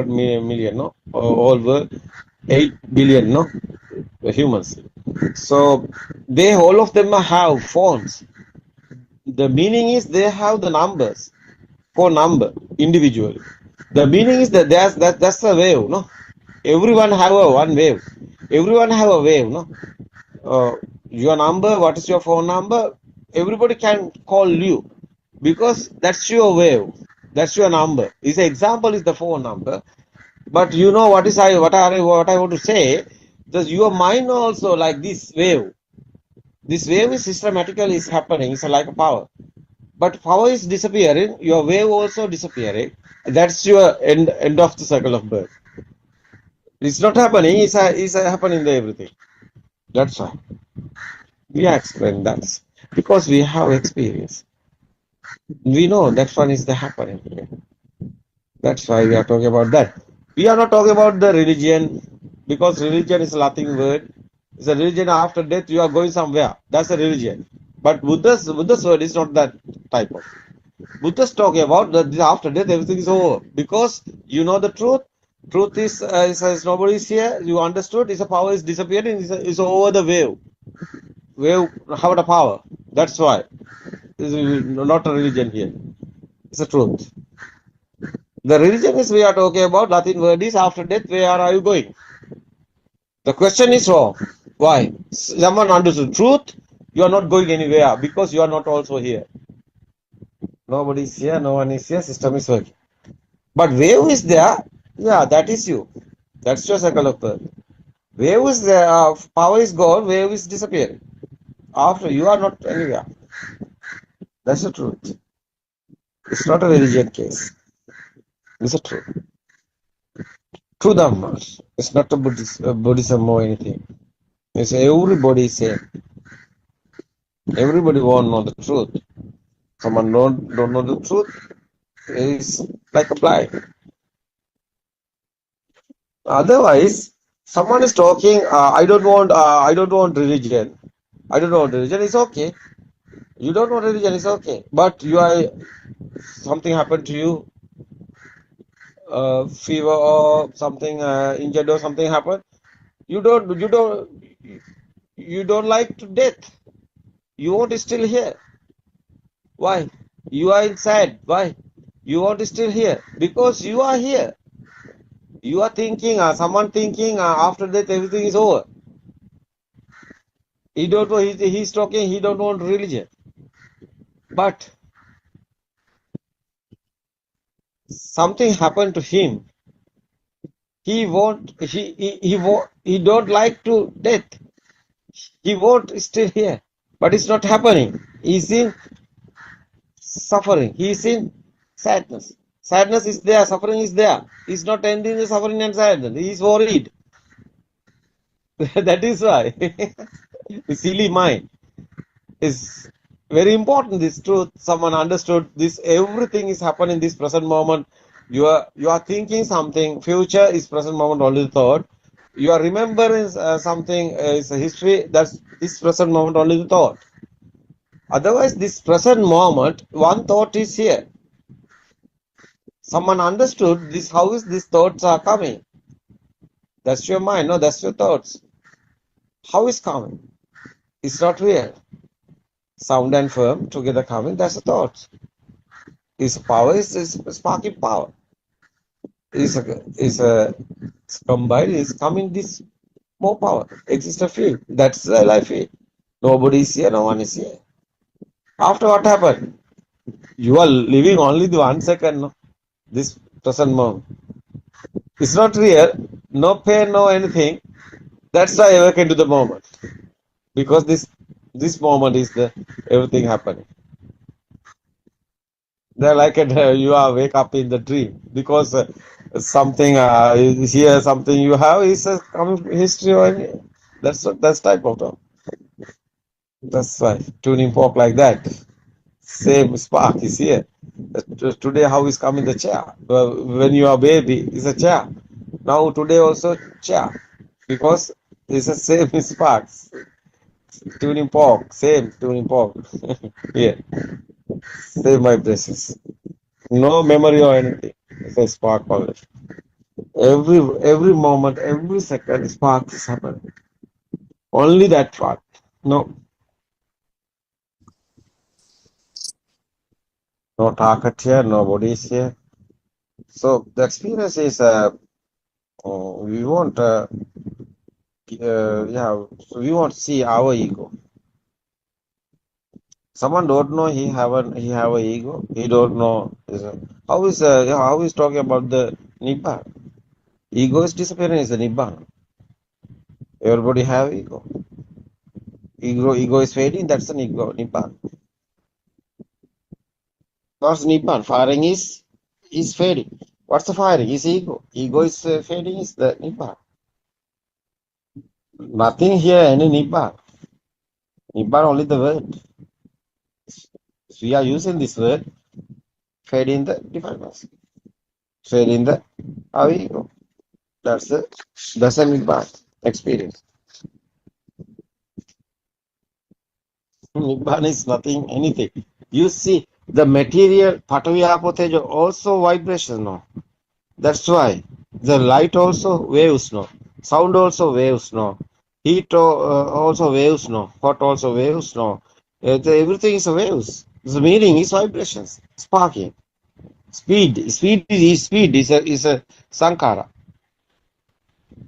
million all world 8 billion humans. So they all of them have phones. The meaning is they have the numbers, phone number individually. The meaning is that that's a wave, no? Everyone have one wave. Everyone have a wave, no? Your number, what is your phone number? Everybody can call you because that's your wave. That's your number. This example is the phone number. But you know what I want to say? Does your mind also like this wave? This wave is systematically is happening. It's like a power. But power is disappearing. Your wave also disappearing. That's your end of the circle of birth. It's not happening. It's happening to everything. That's why we are explaining that because we have experience. We know that one is the happening here. That's why we are talking about that. We are not talking about the religion because religion is a Latin word. It's a religion after death. You are going somewhere. That's a religion. But Buddha's word is not that type of. Buddha's talking about that after death everything is over because you know the truth. Truth is nobody is here. You understood. It's a power is disappearing. It's over the wave. Wave have the power. That's why. It's not a religion here. It's a truth. The religion is we are talking about. Latin word is after death. Where are you going? The question is wrong. Why? Someone understood truth. You are not going anywhere because you are not also here. Nobody is here. No one is here. System is working. But wave is there. Yeah, that is you. That's your circle of birth. Wave is there. Power is gone. Wave is disappearing. After you are not anywhere. That's the truth. It's not a religion case. Is it true? True Dharma. It's not a Buddhism or anything. It's everybody is same. Everybody want to know the truth. Someone don't know the truth is like a blind. Otherwise, someone is talking. I don't want. I don't want religion. I don't want religion. It's okay. You don't want religion. It's okay. But you are something happened to you. Fever or something injured or something happened. You don't like to death. You want to still here. Why? You are inside. Why? You want to still here because you are here. You are thinking, someone thinking after death everything is over. He don't know. He's talking. He don't want religion. But something happened to him. He don't like to death. He won't still here. But it's not happening. He's in suffering. He's in sadness. Sadness is there. Suffering is there. He's not ending the suffering and sadness. He's worried. That is why. The silly mind is very important. This truth. Someone understood this. Everything is happening in this present moment. You are thinking something. Future is present moment only the thought. You are remembering something is a history. That's this present moment only the thought. Otherwise, this present moment, one thought is here. Someone understood this. How is these thoughts are coming? That's your mind. No, that's your thoughts. How is coming? It's not real. Sound and firm together coming. That's the thought. Is power is sparking power. Is combined. Is coming this more power. Exists a field. That's the life field. Nobody is here. No one is here. After what happened? You are living only the 1 second. No? This present moment. It's not real. No pain. No anything. That's why I awaken to the moment. Because this moment is the everything happening. They're like you are wake up in the dream because something is here, something you have is a coming history or any, that's type of talk. That's why tuning fork like that. Same spark is here. Today how is coming the chair? When you are baby, it's a chair. Now today also chair because it's the same sparks. Tuning fork, same tuning fork. Yeah, same vibrations. No memory or anything. It's a spark only. Every moment, every second, spark is happening. Only that part. No target here, nobody is here. So the experience is we want so we want to see our ego. Someone don't know he have a ego. He don't know how is talking about the nibbana. Ego is disappearing is the nibbana. Everybody have ego. Ego is fading. That's an ego nibbana. What's nibbana? Firing is fading. What's the firing? Is ego. Ego is fading. Is the nibbana. Nothing here. Any nibbana. Nibbana only the word. If we are using this word, fade in the defilements. Fade in the our ego. That's a nibbana experience. Nibbana is nothing, anything. You see, the material Patavi Apo Tejo also vibration, no. That's why the light also waves, no. Sound also waves, no. Heat also waves, no. Hot also waves, no. Everything is waves. The meaning is vibrations, sparking. Speed is a sankara.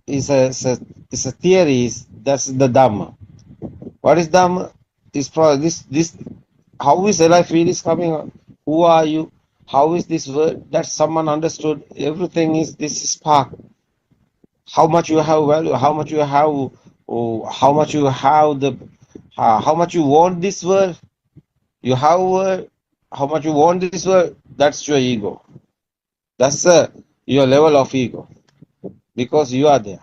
Is a theory. That's the Dhamma. What is Dhamma? Is this how is life feel is coming on? Who are you? How is this word that someone understood? Everything is this spark. How much you have value? How much you have? How much you have the? How much you want this word? You have word. How much you want this word? That's your ego. That's your level of ego because you are there.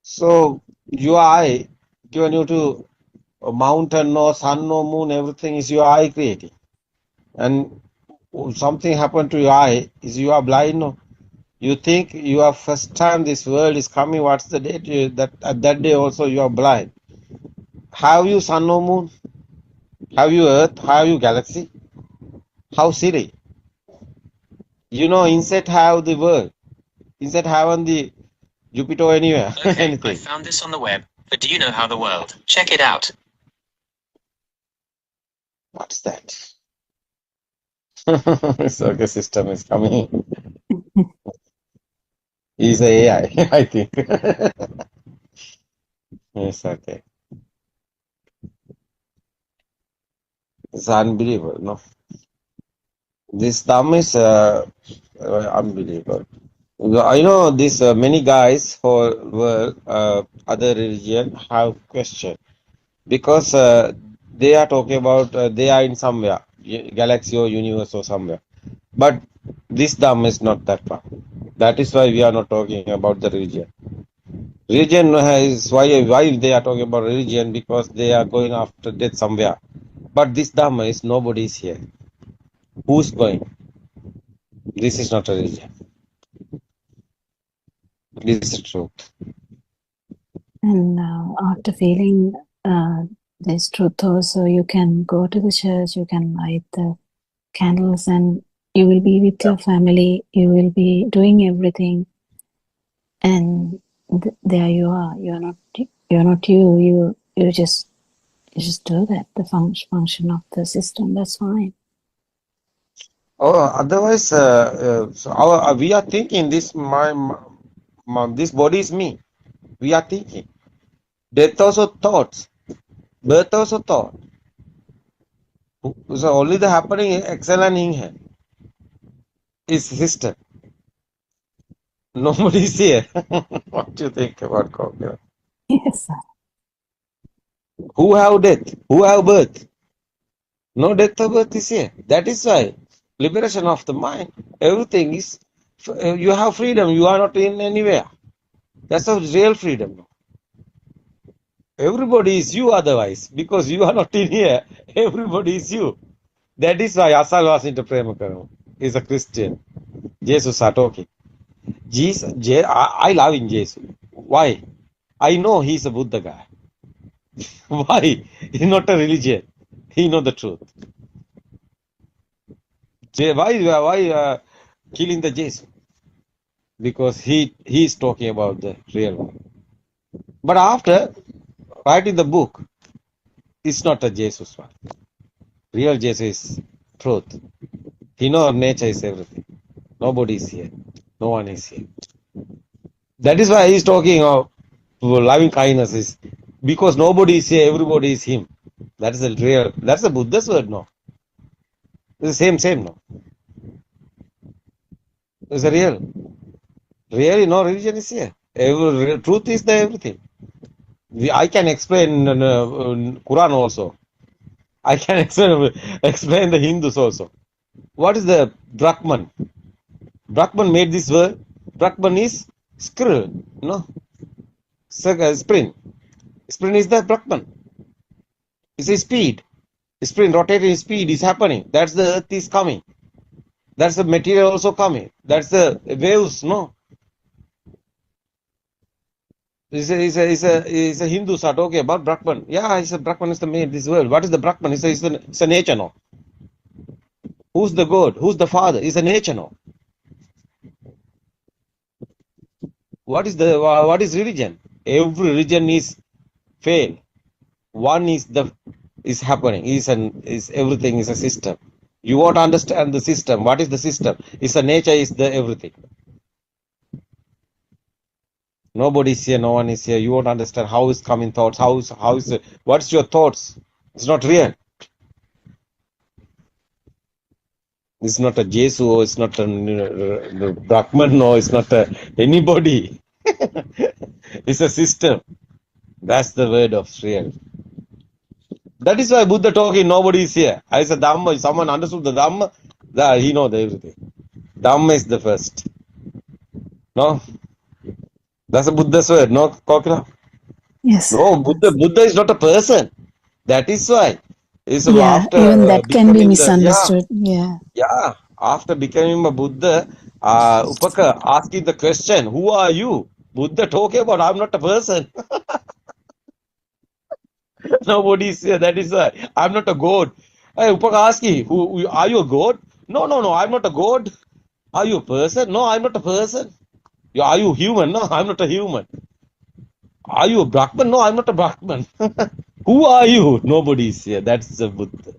So your eye given you to a mountain, no sun, no moon, everything is your eye creating. And something happened to your eye, is you are blind, no? You think you are first time this world is coming, what's the date? That at that day also you are blind. Have you sun or moon? Have you earth? Have you galaxy? How silly. You know, insect have the world. Insect haven't the Jupiter anywhere. Okay, I Anything. found this on the web, but do you know how the world? Check it out. What's that? Circus system is coming. He's a AI, I think. It's okay. It's unbelievable, no? This Dham is unbelievable. I know this many guys for world, other religion have question because they are talking about they are in somewhere galaxy or universe or somewhere, but this Dham is not that far. That is why we are not talking about the religion. Religion is why they are talking about religion, because they are going after death somewhere. But this Dhamma is nobody is here. Who's going? This is not a religion. This is truth. And after feeling this truth also, you can go to the church, you can light the candles, and you will be with your family, you will be doing everything, and there you are. You're not you just do that, the function of the system. That's fine. Oh, otherwise, so we are thinking this this body is me. We are thinking. Death also thoughts. Birth also thought. So only the happening excel and inhale is system. Nobody is here. What do you think about God? Yes, sir. Who have death? Who have birth? No death or birth is here. That is why liberation of the mind. Everything is, you have freedom. You are not in anywhere. That's a real freedom. Everybody is you otherwise, because you are not in here. Everybody is you. That is why Asal was into Premakaram. He's a Christian. Jesus are talking. Jesus, I love in Jesus. Why? I know he's a Buddha guy. Why? He's not a religion. He know the truth. Why killing the Jesus? Because he is talking about the real one. But after writing the book, it's not a Jesus one. Real Jesus is truth. He knows nature is everything. Nobody is here. No one is here. That is why he is talking of loving kindness, is because nobody is here, everybody is him. That is the real, that's the Buddha's word, no? It's the same, no? It's a real. Really, no religion is here. Truth is the everything. I can explain Quran also. I can explain the Hindus also. What is the Brahman? Brahman made this word. Brahman is squirrel, no? Spring. Spring is the Brahman. It's a speed. Spring rotating speed is happening. That's the earth is coming. That's the material also coming. That's the waves, no? Is a Hindus are talking about Brahman. Yeah, it's a Brahman is the made this world. What is the Brahman? It's a nature, no? Who's the God? Who's the Father? It's a nature, no? What is religion? Every religion is fail. One is happening. Is everything is a system. You want to understand the system. What is the system? It's a nature. Is the everything. Nobody is here. No one is here. You won't understand how is coming thoughts. How is what's your thoughts? It's not real. It's not a Jesu. It's not a Brahman. No, it's not anybody. It's a system. That's the word of real. That is why Buddha talking, nobody is here. I said Dhamma, if someone understood the Dhamma, he knows everything. Dhamma is the first. No? That's a Buddha's word, no, Kokila? Yes. No, Buddha is not a person. That is why. It's Yeah, after even that can be becoming the, misunderstood. Yeah. after becoming a Buddha, Upaka asking the question, who are you? Buddha talking about, I'm not a person. Nobody is here. That is why. I'm not a god. Hey, Upaka asking, are you a god? No, I'm not a god. Are you a person? No, I'm not a person. Are you human? No, I'm not a human. Are you a Brahman? No, I'm not a Brahman. Who are you? Nobody is here. That's the Buddha.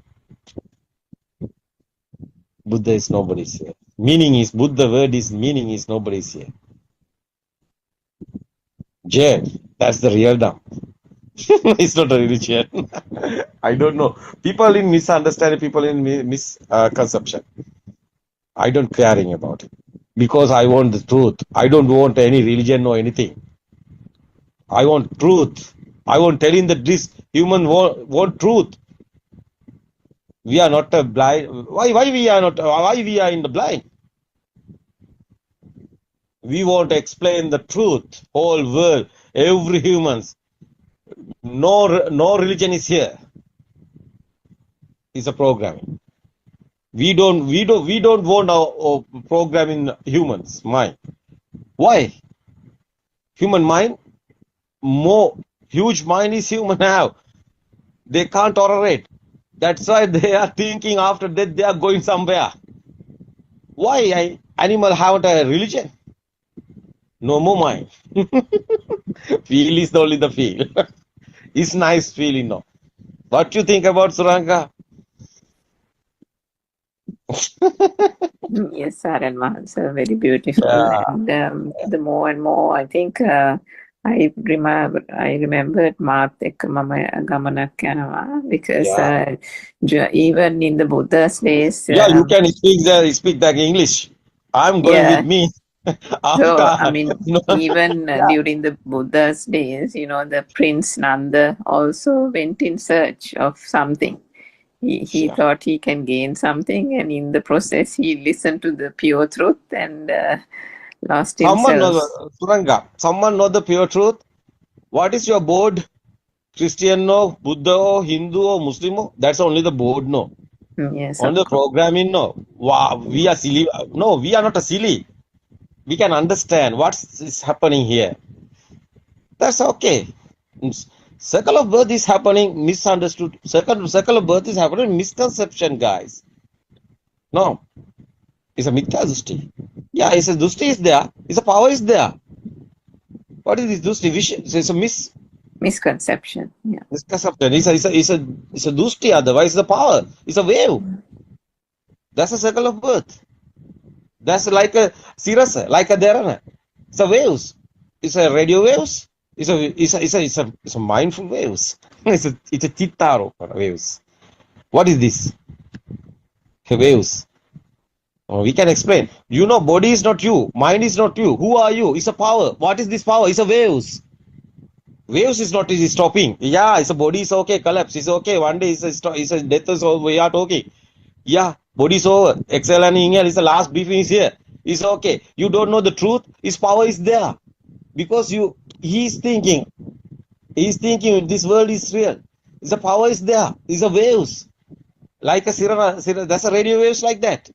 Buddha is nobody's here. Meaning is Buddha word is meaning is nobody's here. Jay, that's the real Dham. It's not a religion. I don't know. People in misunderstanding, people in misconception. I don't caring about it because I want the truth. I don't want any religion or anything. I want truth. I want telling that this human want truth. We are not a blind. Why we are not? Why we are in the blind? We want to explain the truth. Whole world, every humans. No religion is here. It's a programming. We don't want our programming humans mind. Why? Human mind, more huge mind is human now. They can't tolerate. That's why they are thinking after death they are going somewhere. Why animal have a religion? No more mind. Feel is only the feel. It's nice feeling, no. What do you think about Suranga? Yes, Saran Mahansa, very beautiful. Yeah. And the more and more, I think I remembered Math ekka mama gamanak yanawa because even in the Buddha's days. Yeah, you can speak that English. I'm going with me. So, After, I mean, even during the Buddha's days, the Prince Nanda also went in search of something. He thought he can gain something, and in the process, he listened to the pure truth and lost someone himself. knows, Suranga, someone know the pure truth. What is your board? Christian no, Buddha or Hindu or Muslim? That's only the board no. Yes, On the programming no. Wow, we are silly. No, we are not a silly. We can understand what is happening here. That's okay. Circle of birth is happening, misunderstood. Circle of birth is happening, misconception, guys. No, it's a mithya dusti. Yeah, it's a dusti is there. It's a power is there. What is this dusti? It's a misconception. Yeah. Misconception. It's a dusti. Otherwise, the power. It's a wave. That's a circle of birth. That's like a sirasa, like a dharana. It's a waves. It's a radio waves. It's a mindful waves. It's a chittaro waves. What is this? Waves. Oh, we can explain. You know, body is not you. Mind is not you. Who are you? It's a power. What is this power? It's a waves. Waves is not is stopping. Yeah, it's a body is okay. Collapse is okay. One day it's a death is over. We are talking. Yeah, body is over. Exhale and inhale is the last briefing is here. It's okay. You don't know the truth. His power is there. Because he's thinking this world is real. The power is there. It's a waves. Like a sirana, that's a radio waves like that.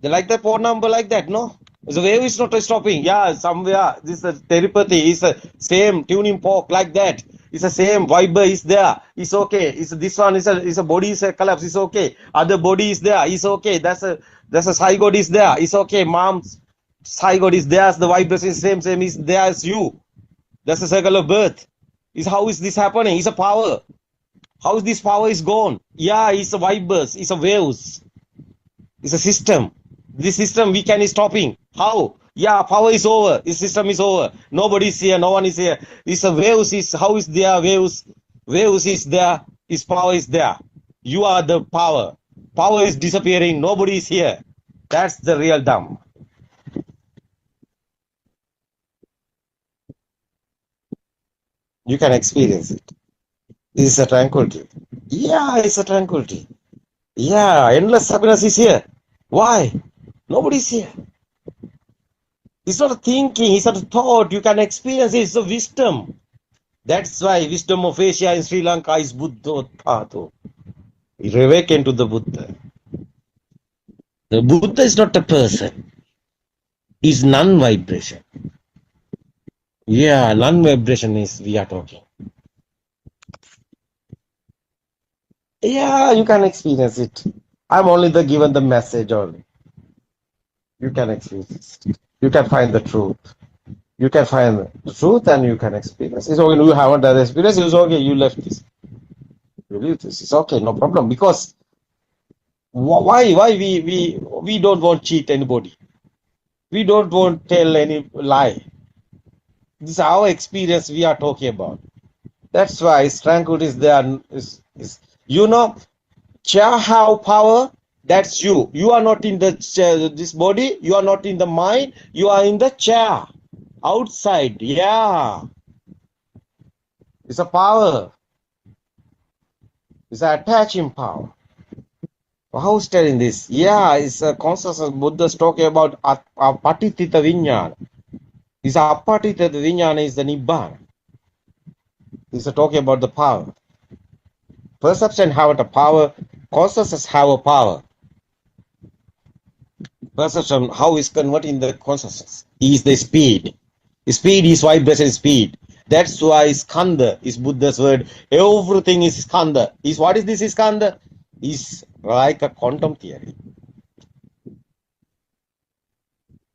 They like the phone number like that, no? The wave is not stopping. Yeah, somewhere. This is a telepathy. It's the same tuning fork like that. It's the same viber is there. It's okay. It's this one is a body is a collapse. It's okay. Other body is there. It's okay. That's a zygote is there. It's okay. Mom's zygote is there. The vibration is same is there as you. That's the circle of birth. How is this happening? It's a power. How is this power is gone? Yeah, it's a vibers. It's a waves. It's a system. This system we can stopping. How? Yeah, power is over. This system is over. Nobody is here. No one is here. It's a waves. How is there waves? Waves is there. His power is there. You are the power. Power is disappearing. Nobody is here. That's the real Dham. You can experience it. This is a tranquility. Yeah, it's a tranquility. Yeah, endless happiness is here. Why? Nobody's here. It's not a thinking, it's not a thought. You can experience it. It's a wisdom. That's why wisdom of Asia in Sri Lanka is Buddothpado. It awakened to the Buddha. The Buddha is not a person. It's non-vibration. Yeah, non-vibration is we are talking. Yeah, you can experience it. I'm only the given the message only. You can experience it. You can find the truth. You can find the truth and you can experience. It's okay. You haven't done the experience. It's okay. You left this. You leave this. It's okay. No problem. Because why we don't want to cheat anybody. We don't want to tell any lie. This is our experience we are talking about. That's why tranquility is there. You know, chair have power. That's you. You are not in the chair, this body. You are not in the mind. You are in the chair. Outside. Yeah. It's a power. It's an attaching power. How's telling this? Yeah, it's a consciousness. Buddha's talking about apatitita vinyana. It's apatitita vinyana is the nibbana. It's talking about the power. Perception have a power. Consciousness have a power. Perception, how is converting the consciousness? Is the speed. Speed is vibration speed. That's why skanda is Buddha's word. Everything is skanda. What is this skanda? Is like a quantum theory.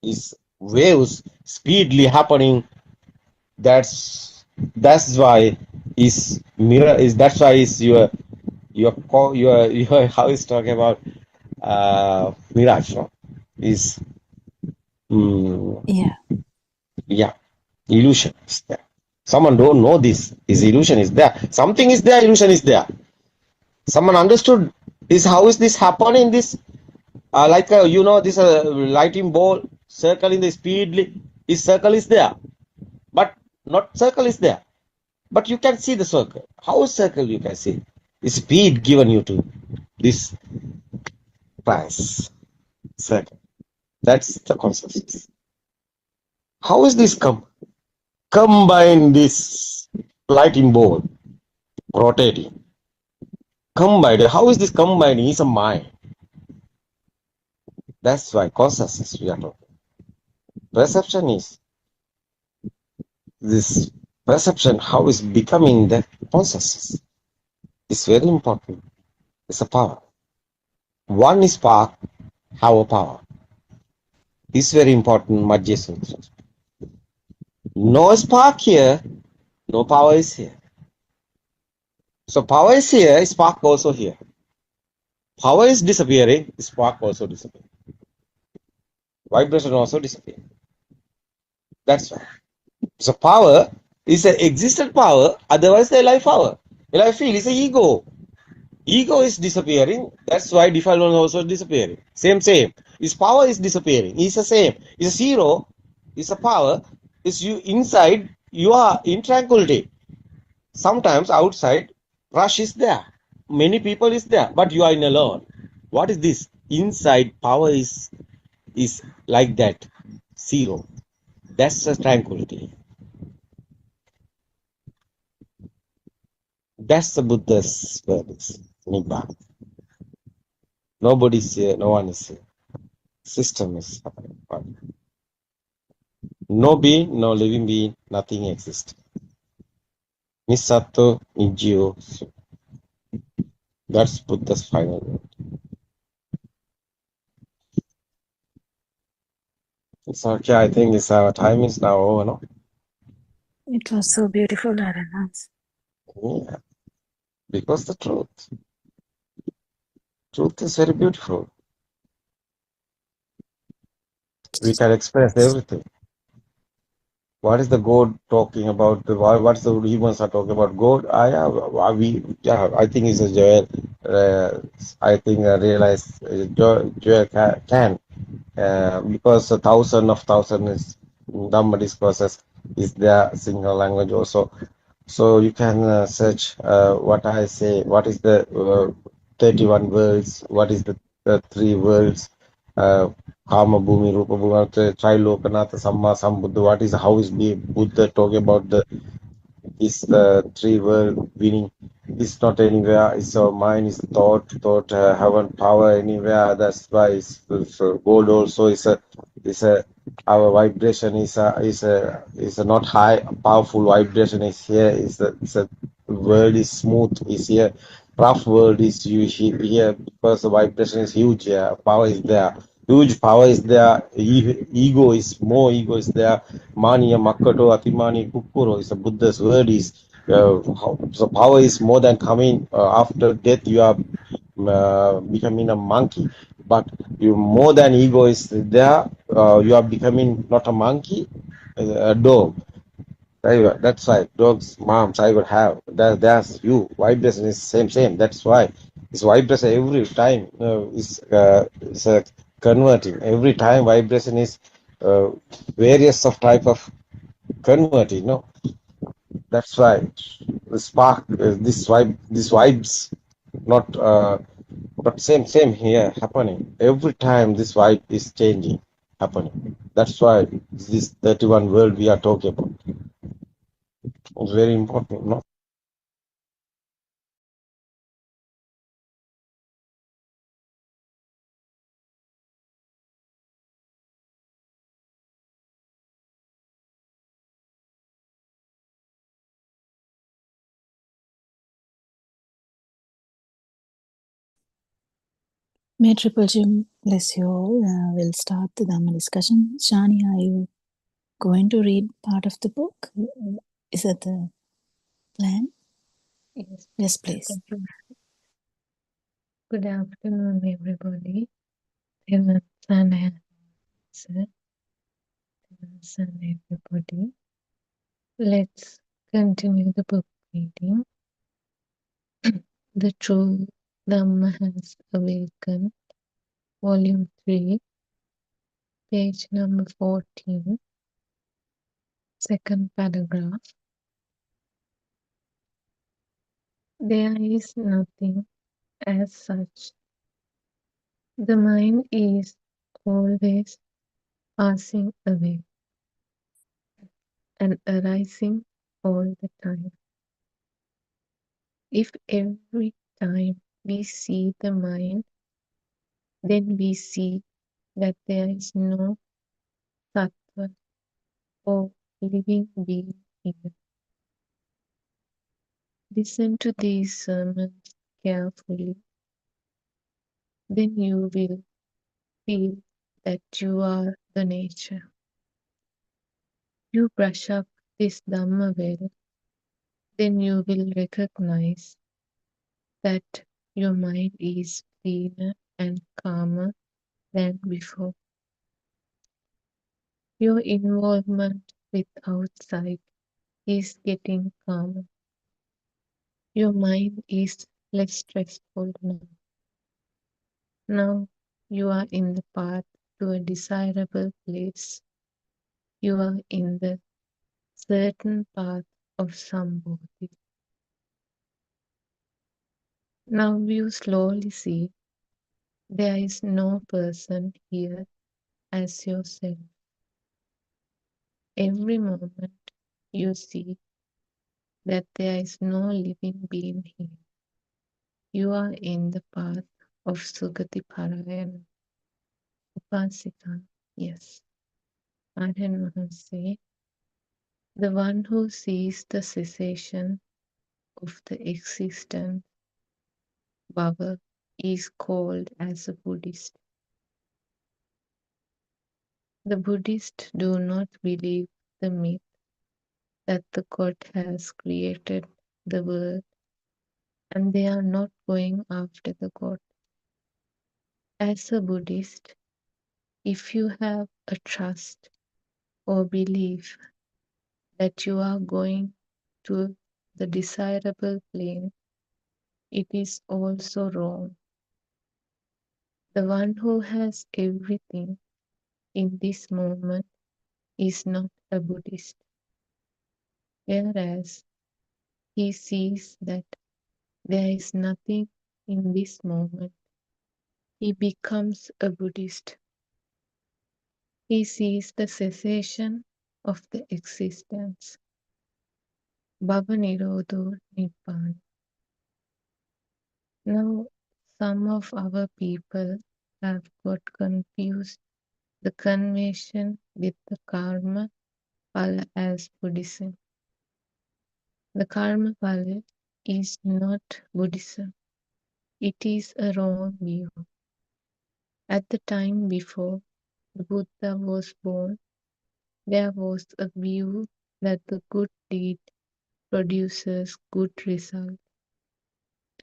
Is waves speedily happening. That's why is mirror is that's why is your how is talking about mirage, no? Is yeah, illusion is there. Someone don't know this. Is illusion is there. Something is there, illusion is there. Someone understood this. How is this happening? This like this lighting ball circling the speedily. Is circle is there, but not circle is there. But you can see the circle. How circle you can see? The speed given you to this price circle. That's the consciousness. How is this combine this lighting ball rotating? Combined. How is this combining? It's a mind. That's why consciousness we are talking. Perception is this perception. How is becoming the consciousness? It's very important. It's a power. One is spark, have a power. It's very important. Majja. No spark here, no power is here. So power is here, spark also here. Power is disappearing, spark also disappearing. Vibration also disappearing. That's why. So power is an existent power, otherwise the life power. Life feel is an ego. Ego is disappearing, that's why defilement also disappearing. Same. His power is disappearing. It's the same. It's a zero, it's a power. It's you inside, you are in tranquility. Sometimes outside, rush is there. Many people is there, but you are in alone. What is this? Inside power is like that. Zero. That's the tranquility. That's the Buddha's words. Nibbana. Nobody's here, no one is here. System is happening. No being, no living being, nothing exists. Nisato, Nijio. That's Buddha's final word. It's okay, I think it's our time is now over, no? It was so beautiful, Aranaz. Yeah. Because the truth. Truth is very beautiful. We can express everything. What is the God talking about? What's the humans are talking about? God, I think it's a Joel. I think I realize Joel can. Because 1,000 of 1,000 is Dhamma discourses is their single language also. So you can search what I say. What is the 31 worlds? What is the three worlds? Kama Bhumi, Rupa Bhumi, Trilokanatha, Samma Sambuddha. What is how is Buddha talking about the this three world winning? It's not anywhere. It's our mind. It's thought haven't power anywhere. That's why so gold also is a our vibration is a not high powerful vibration is here. Is a world is smooth is here. Rough world is here because the vibration is huge. Yeah, power is there. Huge power is there. Ego is more. Ego is there. Mani Makato Atimani Kukuro is a Buddha's word is so power is more than coming after death you are becoming a monkey, but you more than ego is there, you are becoming not a monkey, a dog. That's right, dogs moms I would have that's you vibration is same, that's why it's vibration every time is converting every time vibration is uh, various of type of converting, no. That's right. The spark, this vibes, not but same here happening. Every time this vibe is changing, happening. That's why this 31 world we are talking about. It's very important, no? May Triple Jim bless you all. We'll start the Dhamma discussion. Shani, are you going to read part of the book? Is that the plan? Yes, Yes, teacher. please. Thank you. Good afternoon, everybody. Devan and sir. And everybody. Let's continue the book reading. The True Dhamma Has Awakened, Volume 3, page number 14, second paragraph. There is nothing as such. The mind is always passing away and arising all the time. If every time we see the mind, then we see that there is no sattva or living being here. Listen to these sermons carefully, then you will feel that you are the nature. You brush up this Dhamma well, then you will recognize that your mind is cleaner and calmer than before. Your involvement with outside is getting calmer. Your mind is less stressful now. Now you are in the path to a desirable place. You are in the certain path of Sambodhi. Now you slowly see there is no person here as yourself. Every moment you see that there is no living being here. You are in the path of Sugati Parayana. Upasika, yes. Aryan Mahanse, the one who sees the cessation of the existent Bhava is called as a Buddhist. The Buddhists do not believe the myth that the God has created the world and they are not going after the God. As a Buddhist, if you have a trust or belief that you are going to the desirable plane, it is also wrong. The one who has everything in this moment is not a Buddhist, whereas He sees that there is nothing in this moment. He becomes a Buddhist. He sees the cessation of the existence. Bhava Nirodho Nibbana. Now, some of our people have got confused the convention with the karma phala as Buddhism. The karma phala is not Buddhism. It is a wrong view. At the time before the Buddha was born, there was a view that the good deed produces good result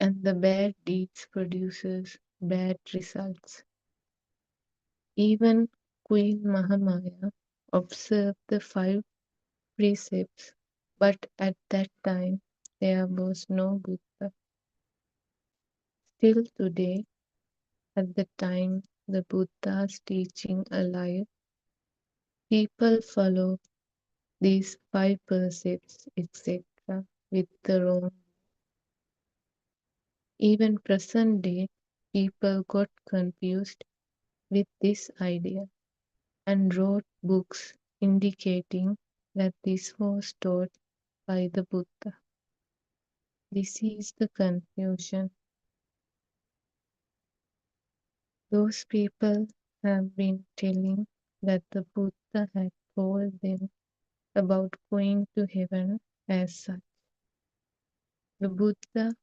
and the bad deeds produces bad results. Even Queen Mahamaya observed the 5 precepts, but at that time there was no Buddha. Still today, at the time the Buddha's teaching alive, people follow these 5 precepts, etc., with the wrong. Even present day, people got confused with this idea and wrote books indicating that this was taught by the Buddha. This is the confusion. Those people have been telling that the Buddha had told them about going to heaven as such. The Buddha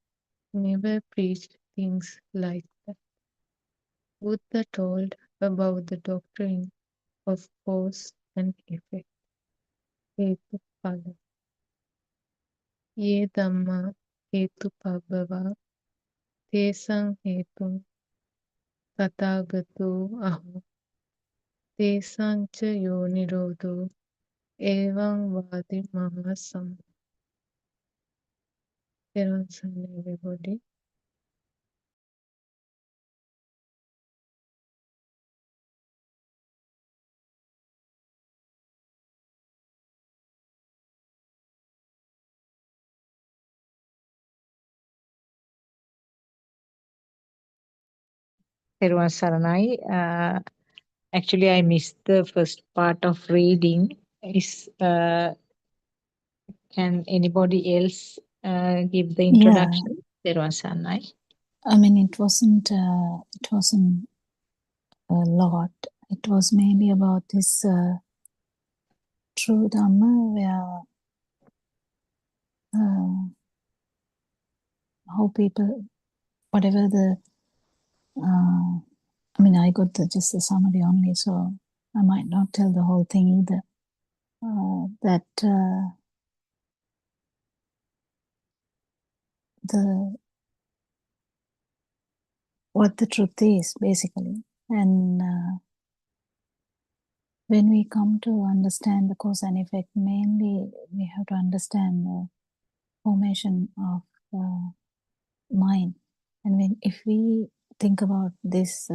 never preached things like that. Buddha told about the doctrine of cause and effect. Buddothpada. Ye Dhamma Hetupabbhava Tesang Hetum Tathagato Aho Tesang Cha Yo Nirodho Evam Vadi Mahasam. Everybody. Therwan Saranai. Actually, I missed the first part of reading. Can anybody else give the Yeah, introduction? Therwan Saranai. I mean, it wasn't a lot. It was mainly about this true Dhamma, where how people, whatever the, I mean, I got just the summary only, so I might not tell the whole thing either. What the truth is, basically. And when we come to understand the cause and effect, mainly we have to understand the formation of mind. And if we think about this,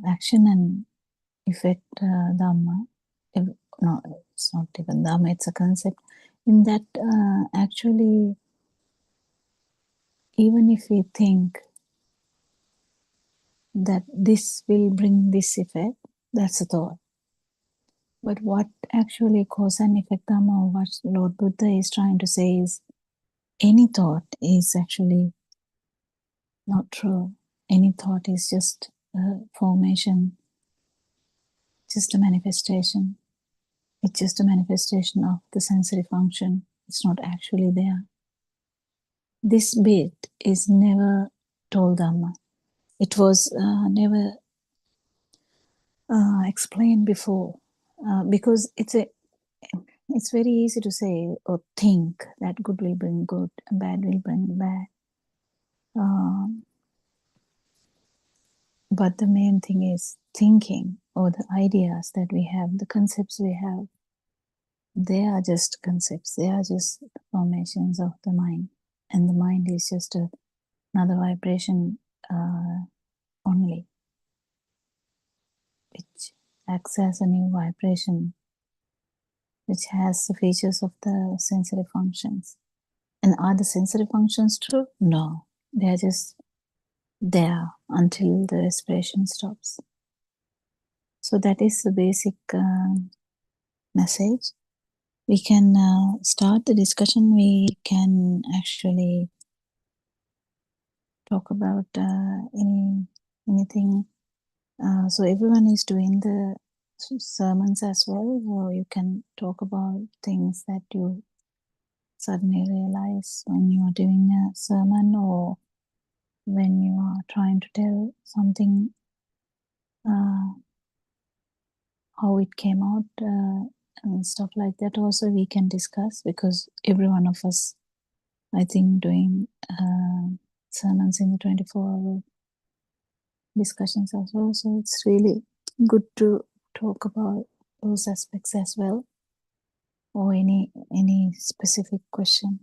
action and effect Dhamma, no, it's not even Dhamma, it's a concept. In that, actually, even if we think that this will bring this effect, that's a thought. But what actually cause and effect Dhamma, what Lord Buddha is trying to say is, any thought is actually not true. Any thought is just a formation, just a manifestation. It's just a manifestation of the sensory function. It's not actually there. This bit is never told Dhamma. It was never explained before because it's very easy to say or think that good will bring good and bad will bring bad. But the main thing is thinking, or the ideas that we have, the concepts we have, they are just concepts. They are just formations of the mind. And the mind is just another vibration only, which acts as a new vibration which has the features of the sensory functions. And are the sensory functions true? No, they are just there until the respiration stops. So that is the basic message. We can start the discussion. We can actually talk about anything. So everyone is doing the sermons as well, or you can talk about things that you suddenly realize when you are doing a sermon, or when you are trying to tell something, how it came out, and stuff like that. Also we can discuss, because every one of us, I think, doing sermons in the 24-hour discussions as well. So it's really good to talk about those aspects as well, or any specific question.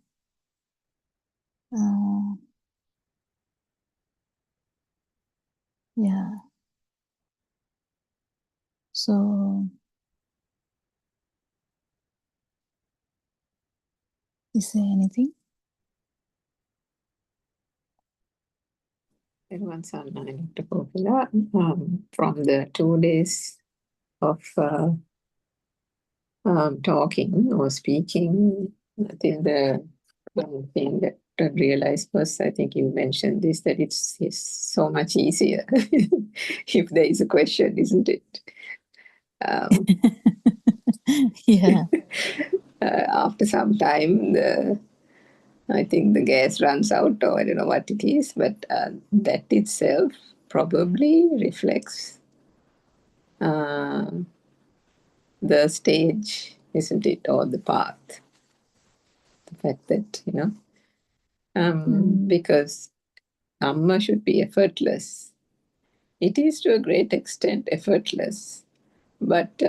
Yeah. So is there anything? Everyone's online, Dr. Popula. From the 2 days of talking or speaking, I think the one thing that I realized was, I think you mentioned this, that it's so much easier if there is a question, isn't it? Yeah. After some time, I think the gas runs out, or I don't know what it is, but that itself probably reflects the stage, isn't it, or the path. The fact that, because Amma should be effortless. It is to a great extent effortless, but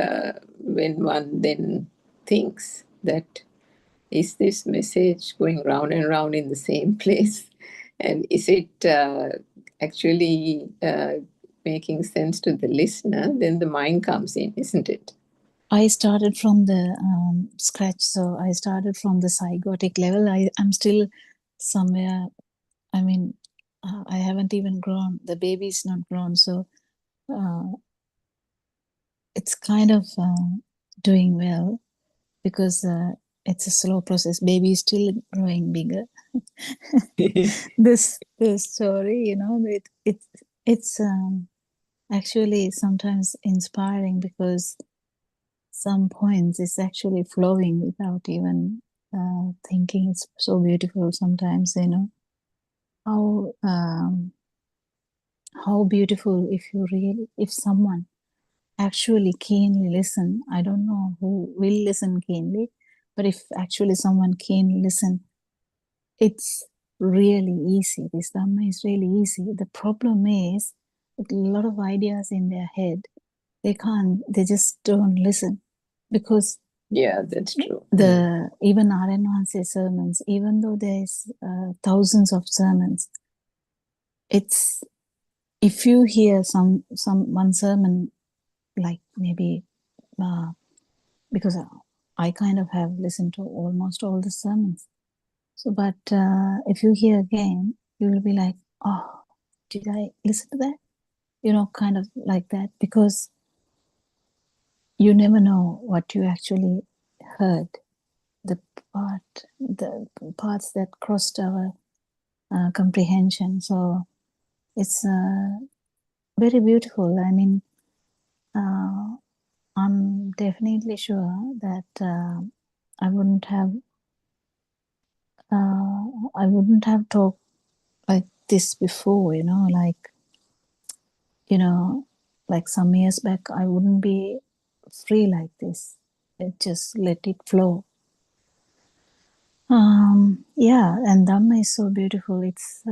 when one then thinks that, is this message going round and round in the same place? And is it actually making sense to the listener? Then the mind comes in, isn't it? I started from the scratch. So I started from the zygotic level. I'm still somewhere. I mean, I haven't even grown. The baby is not grown. So it's kind of doing well, because it's a slow process. Baby is still growing bigger. This story, it's actually sometimes inspiring, because some points it's actually flowing without even thinking. It's so beautiful sometimes, how beautiful if someone actually keenly listen. I don't know who will listen keenly, but if actually someone keenly listen, it's really easy. This Dhamma is really easy. The problem is a lot of ideas in their head. They just don't listen, because yeah, that's true. Even Aryan Wahanse sermons, even though there's thousands of sermons, it's, if you hear one sermon, like maybe because I kind of have listened to almost all the sermons. So, but if you hear again, you will be like, oh, did I listen to that? Kind of like that, because you never know what you actually heard. The parts that crossed our comprehension. So it's very beautiful. I mean, I'm definitely sure that I wouldn't have talked like this before, like some years back, I wouldn't be free like this. Just let it flow. Yeah, and Dhamma is so beautiful. It's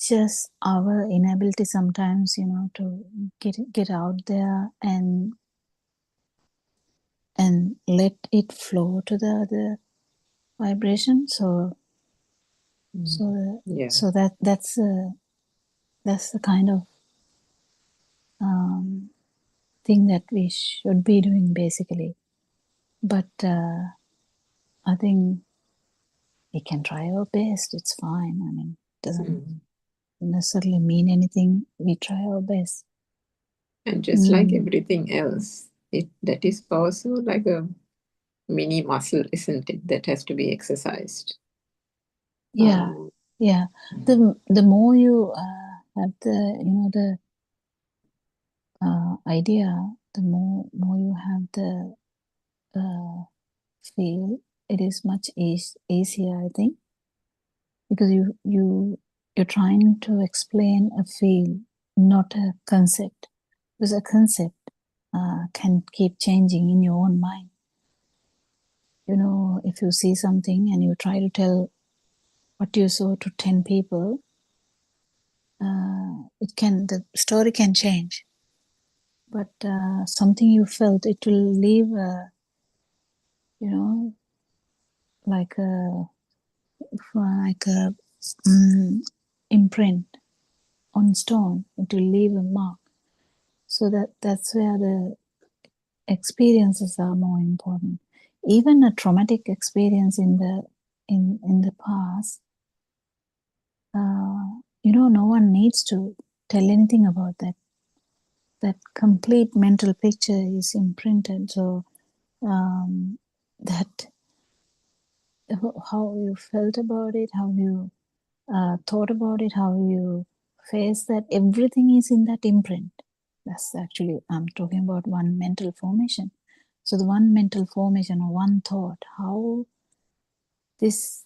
just our inability sometimes, to get out there and let it flow to the other vibration. So that's the kind of thing that we should be doing, basically. But I think we can try our best. It's fine. I mean, it doesn't necessarily mean anything. We try our best. And just like everything else, that is also like a mini muscle, isn't it? That has to be exercised. Yeah, yeah. The more you have the idea, the more you have the feel. It is much easier, I think, because you're trying to explain a feel, not a concept, because a concept can keep changing in your own mind. You know, if you see something and you try to tell what you saw to 10 people, the story can change. But something you felt, it will leave like a imprint on stone. It will leave a mark. So that's where the experiences are more important. Even a traumatic experience in the past, no one needs to tell anything about that. That complete mental picture is imprinted. So that how you felt about it, how you thought about it, how you face that, everything is in that imprint. That's actually, I'm talking about one mental formation. So the one mental formation or one thought, how this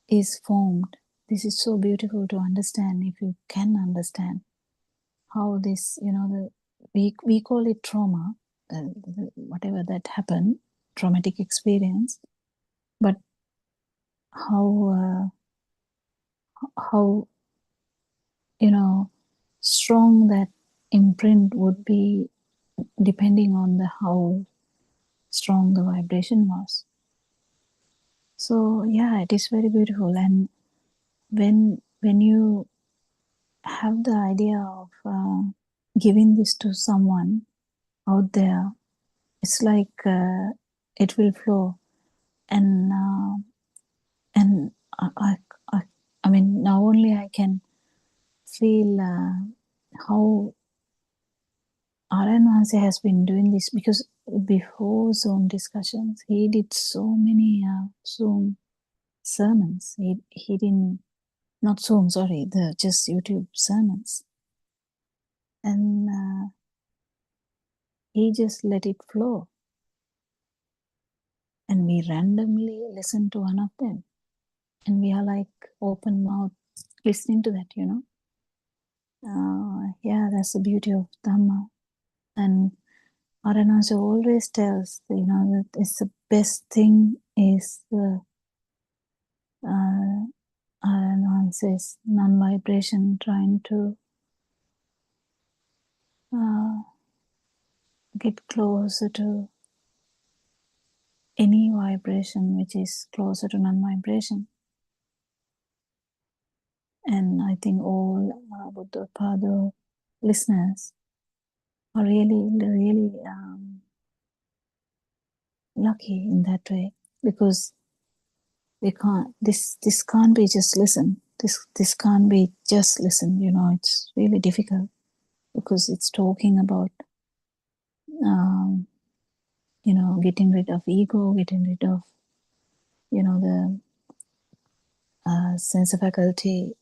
is formed, this is so beautiful to understand if you can understand how this, we call it trauma, whatever that happened, traumatic experience, but how strong that imprint would be depending on how strong the vibration was. So yeah, it is very beautiful. And when you have the idea of giving this to someone out there, it's like it will flow. And I mean, now only I can feel how Aran Hanse has been doing this, because before Zoom discussions, he did so many Zoom sermons. He didn't, not Zoom, sorry, the just YouTube sermons. And he just let it flow. And we randomly listen to one of them. And we are like open mouth listening to that, Yeah, that's the beauty of Dhamma. And Aranansa always tells, that it's the best thing is the Aranansa's non-vibration, trying to get closer to any vibration which is closer to non-vibration. And I think all Buddothpado listeners are really lucky in that way, because they can't. This can't be just listen. This can't be just listen. It's really difficult, because it's talking about getting rid of ego, getting rid of the sense of faculty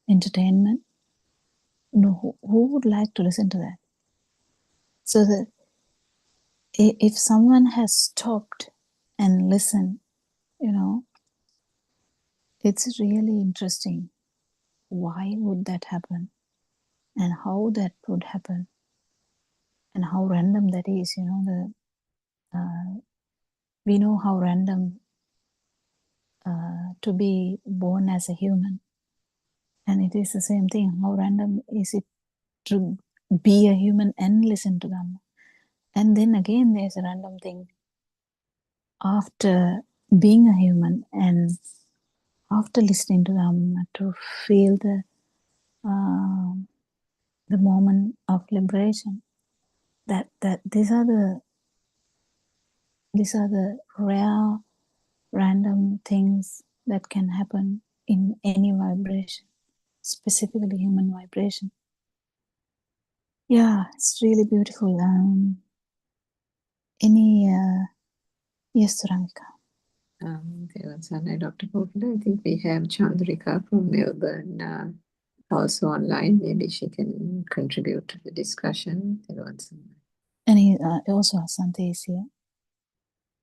entertainment. Who would like to listen to that? So that if someone has stopped and listened, it's really interesting. Why would that happen? And how that would happen? And how random that is, we know how random to be born as a human. And it is the same thing. How random is it to be a human and listen to them? And then again, there's a random thing after being a human and after listening to them, to feel the moment of liberation. That these are the These are the rare, random things that can happen in any vibration, specifically human vibration. Yeah, it's really beautiful. Yes, Ramika. Devansana, Dr. Popula, I think we have Chandrika from Melbourne also online. Maybe she can contribute to the discussion. Devansana. And also Asante is here.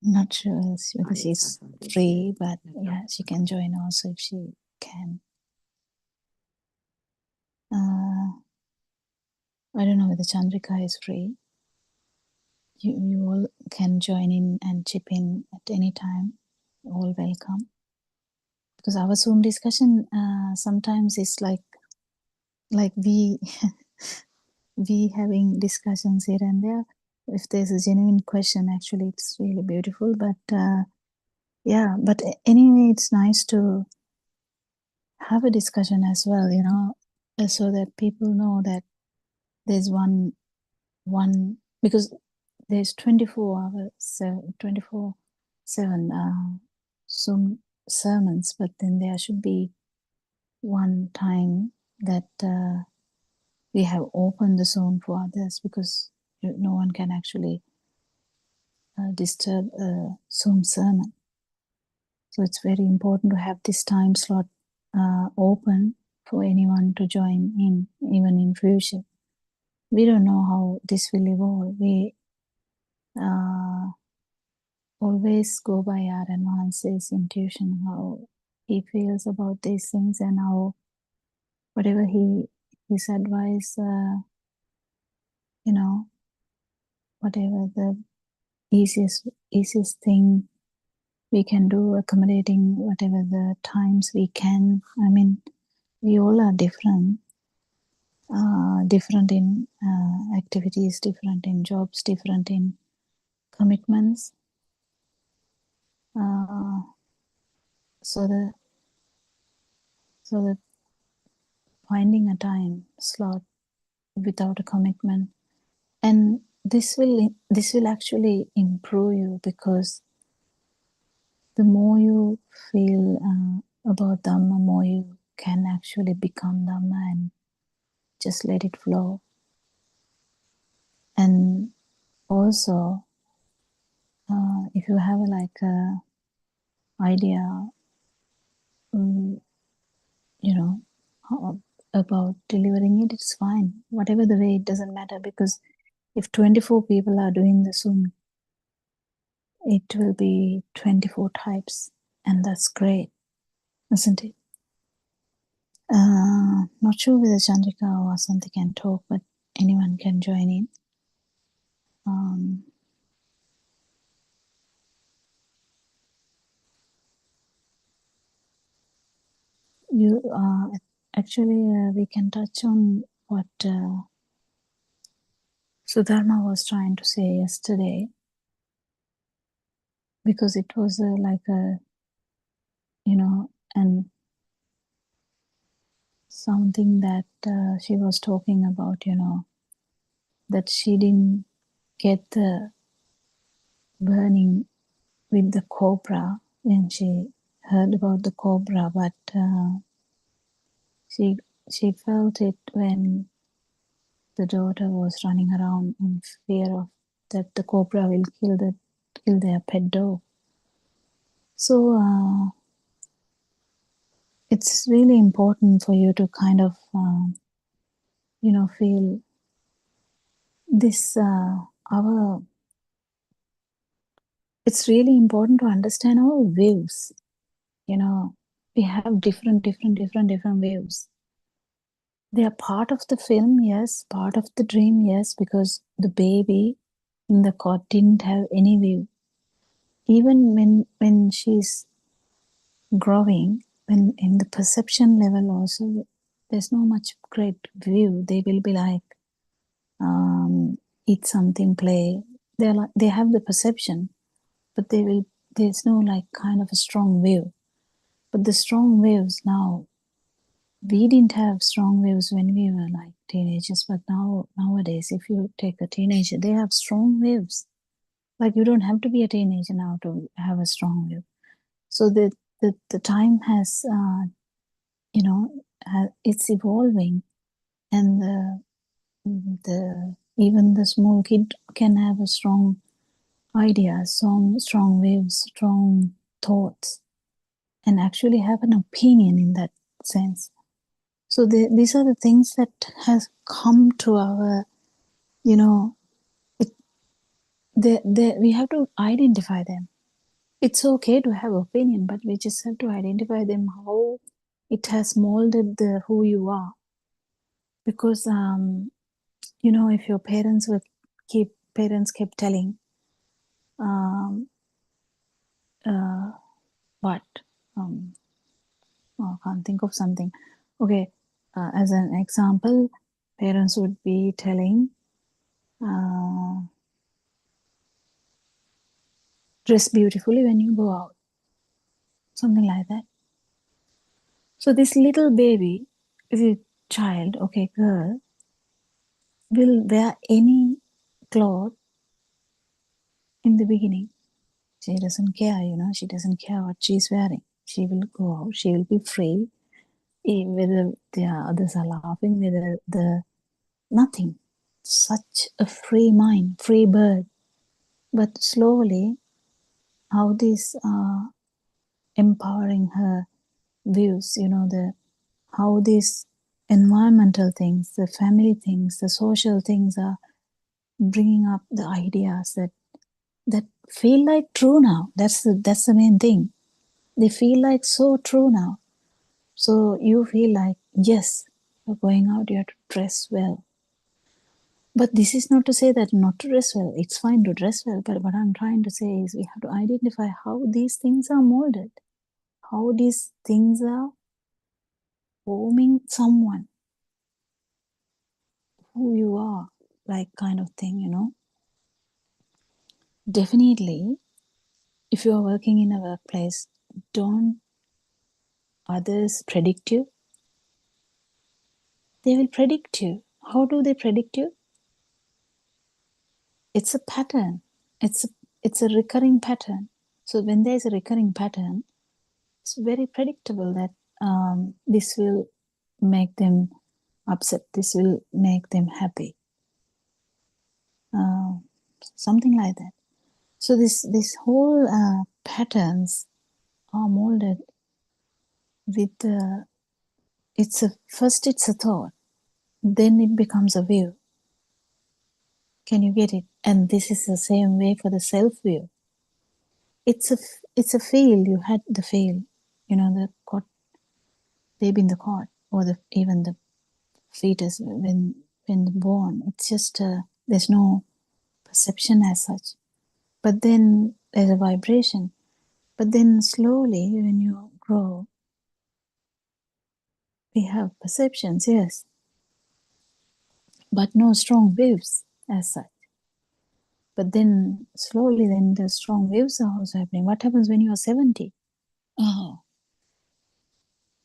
Not sure whether she's free, but yeah, she can join also if she can. I don't know whether Chandrika is free. You all can join in and chip in at any time. All welcome. Because our Zoom discussion sometimes is like we we having discussions here and there. If there's a genuine question, actually, it's really beautiful. But yeah, but anyway, it's nice to have a discussion as well, you know, so that people know that there's one because there's 24 hours, 24/7 Zoom sermons, but then there should be one time that we have opened the zone for others, because no one can actually disturb a Zoom sermon. So it's very important to have this time slot open for anyone to join in, even in future. We don't know how this will evolve. We always go by our advances intuition, how he feels about these things, and how whatever his advice, you know, whatever the easiest thing we can do, accommodating whatever the times we can. I mean, we all are different. Different in activities, different in jobs, different in commitments. So that finding a time slot without a commitment, and this will actually improve you, because the more you feel about Dhamma, more you can actually become Dhamma and just let it flow. And also, if you have like a idea, you know, about delivering it, it's fine. Whatever the way, it doesn't matter, because if 24 people are doing the Zoom, it will be 24 types, and that's great, isn't it? Not sure whether Chandrika or Asante can talk, but anyone can join in. Actually, we can touch on what Sudharma was trying to say yesterday, because it was like a, you know, and something that she was talking about, you know, that she didn't get the burning with the cobra when she heard about the cobra, but she felt it when the daughter was running around in fear of that the cobra will kill their pet dog. So it's really important for you to kind of you know, feel this it's really important to understand our waves. You know, we have different waves. They are part of the film, yes, part of the dream, yes, because the baby in the cot didn't have any wave. Even when she's growing, when in the perception level also, there's no much great view. They will be like eat something, play. They have the perception, but there's no like kind of a strong view. But the strong waves now, we didn't have strong waves when we were like teenagers, but nowadays, if you take a teenager, they have strong waves. Like you don't have to be a teenager now to have a strong view. So the time has, it's evolving, and even the small kid can have a strong idea, strong views, strong thoughts, and actually have an opinion in that sense. So these are the things that has come to our, we have to identify them. It's okay to have opinion, but we just have to identify them, how it has molded who you are. Because if your parents kept telling, what I can't think of something. Okay, as an example, parents would be telling, dress beautifully when you go out, something like that. So this little baby, this child, okay, girl, will wear any cloth in the beginning. She doesn't care, she doesn't care what she's wearing. She will go out, she will be free, whether the others are laughing, whether nothing. Such a free mind, free bird. But slowly, how this empowering her views, how these environmental things, the family things, the social things are bringing up the ideas that feel like true now. That's the main thing. They feel like so true now. So you feel like, yes, you're going out, you have to dress well. But this is not to say that not to dress well. It's fine to dress well. But what I'm trying to say is we have to identify how these things are molded, how these things are forming someone, who you are, like kind of thing. Definitely, if you are working in a workplace, don't others predict you. They will predict you. How do they predict you? It's a pattern. It's a recurring pattern. So when there's a recurring pattern, it's very predictable that this will make them upset. This will make them happy. Something like that. So this whole patterns are molded with it's a thought, then it becomes a view. Can you get it? And this is the same way for the self view. It's a feel. You had the feel, the cot, baby in the cot, or even the fetus when born. It's just there's no perception as such, but then there's a vibration. But then slowly, when you grow, we have perceptions, yes, but no strong waves as such. But then slowly, then the strong waves are also happening. What happens when you are 70? Oh,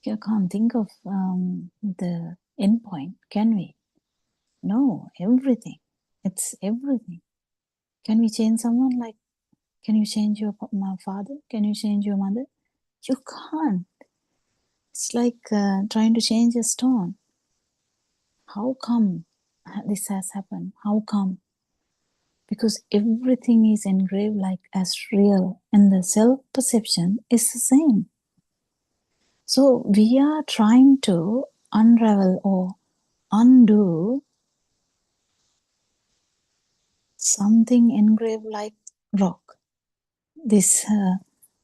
you can't think of the end point, can we? No, everything. It's everything. Can we change someone? Like, can you change your father? Can you change your mother? You can't. It's like trying to change a stone. How come this has happened? How come? Because everything is engraved like as real, and the self-perception is the same. So we are trying to unravel or undo something engraved like rock. This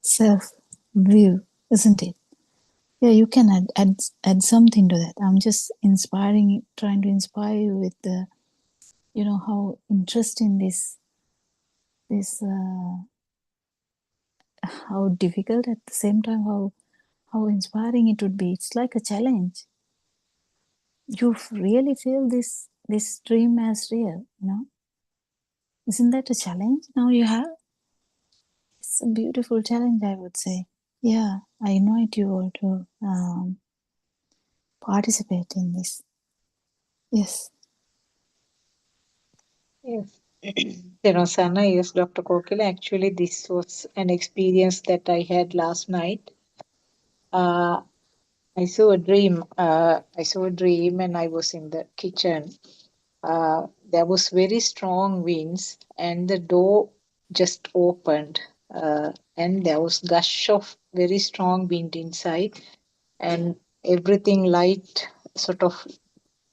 self-view, isn't it? Yeah, you can add something to that. I'm just trying to inspire you with the, how interesting this how difficult, at the same time how inspiring it would be. It's like a challenge. You really feel this dream as real, Isn't that a challenge now you have? It's a beautiful challenge, I would say. Yeah, I invite you all to participate in this. Yes. Yes. Sana, yes, Dr. Kokila. Actually, this was an experience that I had last night. Uh, I saw a dream. I saw a dream, and I was in the kitchen. There was very strong winds, and the door just opened, and there was gush of very strong wind inside, and everything sort of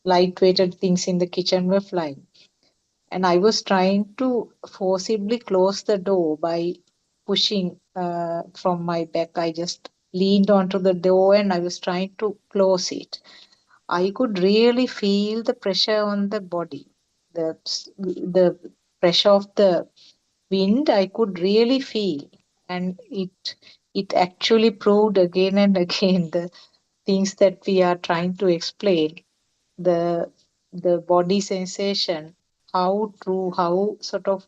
light-weighted things in the kitchen were flying. And I was trying to forcibly close the door by pushing from my back. I just leaned onto the door and I was trying to close it. I could really feel the pressure on the body, the pressure of the wind. I could really feel, and it actually proved again and again the things that we are trying to explain. The the body sensation, how true, how sort of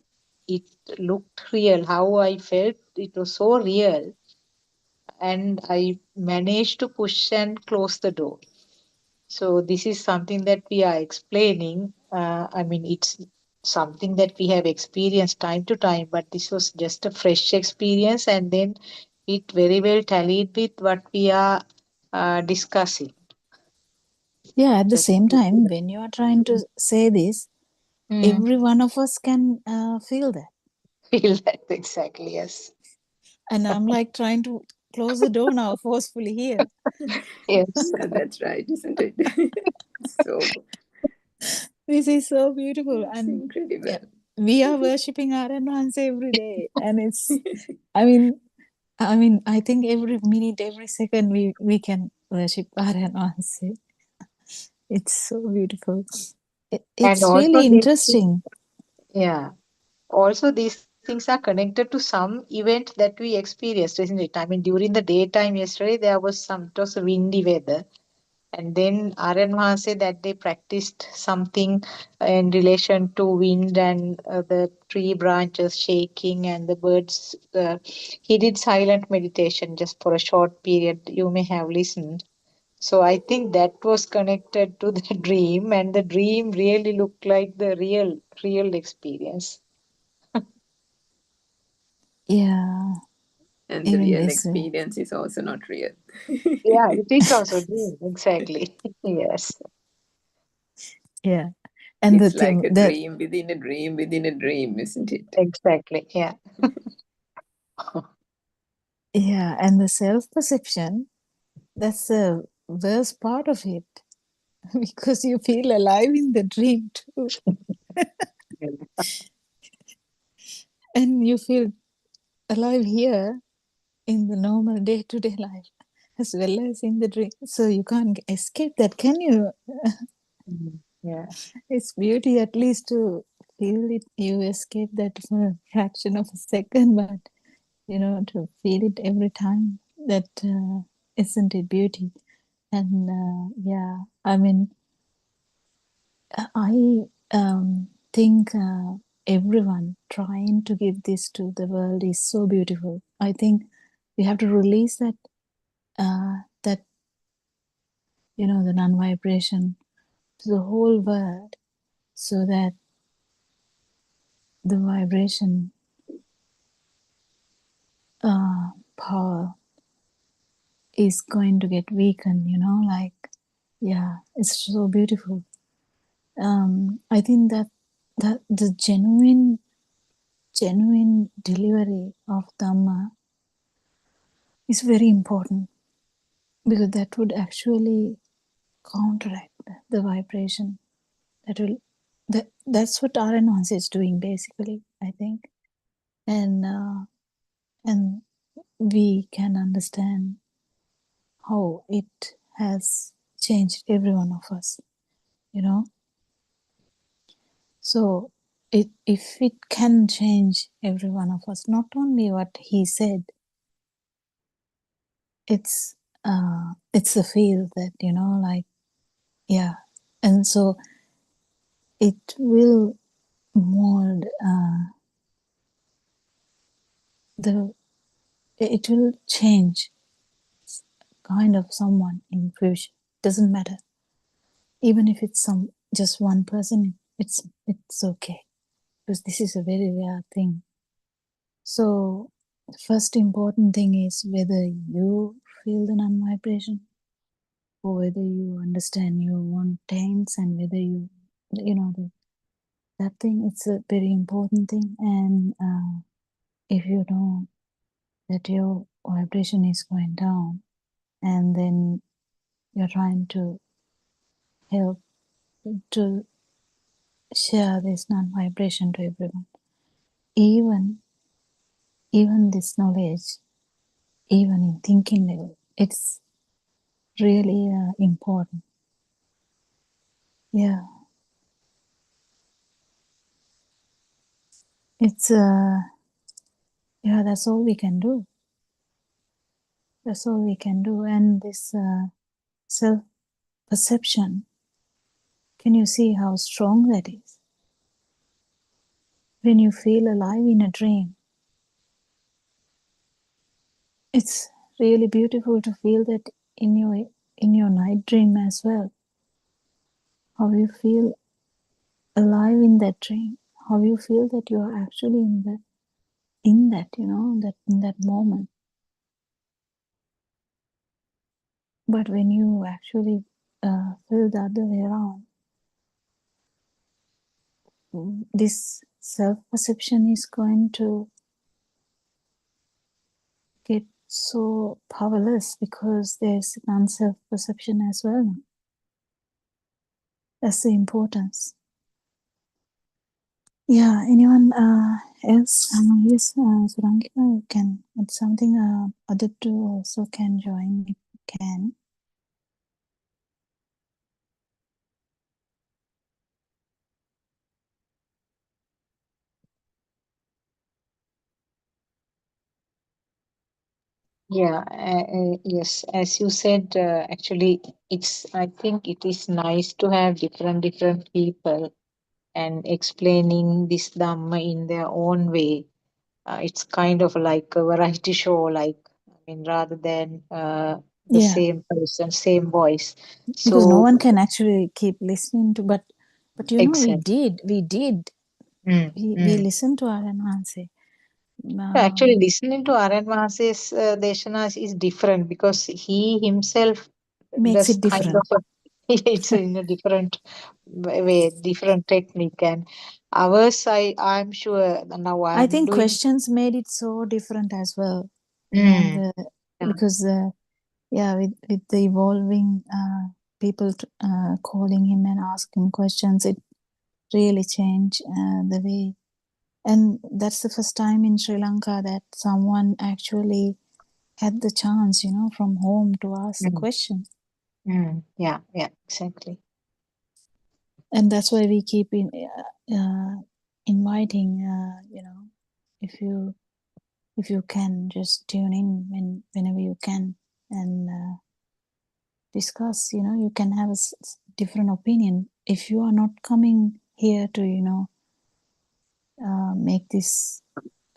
it looked real, how I felt it was so real, and I managed to push and close the door. So this is something that we are explaining. I mean, it's something that we have experienced time to time, but this was just a fresh experience, and then it very well tallied with what we are discussing. Yeah, at the Just same time, when you are trying to say this, mm, every one of us can feel that. feel that exactly, yes. And I'm like trying to close the door now forcefully here. Yes. That's right, isn't it? So This is so beautiful. it's And incredible. yeah, we are worshipping our enhance every day. And it's, I mean, I think every minute, every second we can worship our enhance. It's so beautiful. And It's also really these interesting. yeah. Also these things are connected to some event that we experienced, isn't it? I mean, during the daytime yesterday it was a windy weather. And then Aryan Maha said that they practiced something in relation to wind and the tree branches shaking and the birds. He did silent meditation just for a short period. You may have listened. So I think that was connected to the dream, and the dream really looked like the real experience. Yeah, And the even real this. experience is also not real. Yeah, it is also dream, exactly. Yes, Yeah. And the It's like thing a that, dream within a dream within a dream, isn't it? exactly. Yeah. yeah, and the self perception, that's the worst part of it. Because you feel alive in the dream too. And you feel alive here in the normal day to day life as well as in the dream. So you can't escape that, can you? Mhm. Yeah. It's beauty at least to feel it. You escape that for a fraction of a second, but to feel it every time. That isn't it beauty? And yeah, I mean, I think everyone trying to give this to the world is so beautiful. I think we have to release that the non-vibration to the whole world, so that the vibration power is going to get weakened. Like, yeah, it's so beautiful. I think that the genuine delivery of Dhamma is very important, because that would actually counteract the vibration. That's what RNONS is doing basically, I think. And we can understand how it has changed every one of us, you know. So if it can change every one of us, not only what he said, it's a feel that, like, yeah. And so it will mold it will change kind of someone in future. Doesn't matter. Even if it's just one person, it's okay. because this is a very rare thing. So the first important thing is whether you feel the non-vibration or whether you understand your own taints and whether you know, that thing, it's a very important thing. And if you know that your vibration is going down and then you're trying to help to share this non-vibration to everyone, even this knowledge, even in thinking level, it's really important. Yeah, it's yeah, that's all we can do. That's all we can do. And this self-perception, can you see how strong that is? When you feel alive in a dream, it's really beautiful to feel that in your night dream as well. How you feel alive in that dream, how you feel that you are actually in that, you know, that in that moment. But when you actually feel the other way around, this self-perception is going to get so powerless because there's non-self-perception as well. That's the importance. Yeah, anyone else? Yes, Surangika, you can add something. Other two also can join if you can. Yeah, yes, as you said, actually, I think it is nice to have different people and explaining this Dhamma in their own way. It's kind of like a variety show, like, I mean, rather than the Yeah, same person, same voice. because no So, one can actually keep listening to, but you know, we exactly. listened to Arananse. Actually, listening to Aryan Mahase's Deshanas is different because he himself Makes does it kind different. of it's in a different way, different technique, and ours, I'm sure now I I'm think doing. questions made it so different as well. Mm, And yeah. because yeah, with the evolving people calling him and asking questions, it really changed the way. And that's the first time in Sri Lanka that someone actually had the chance, you know, from home to ask the question. Yeah, exactly. And that's why we keep inviting, you know, if you can, just tune in whenever you can and discuss. You know, you can have a different opinion. If you are not coming here to, you know, make this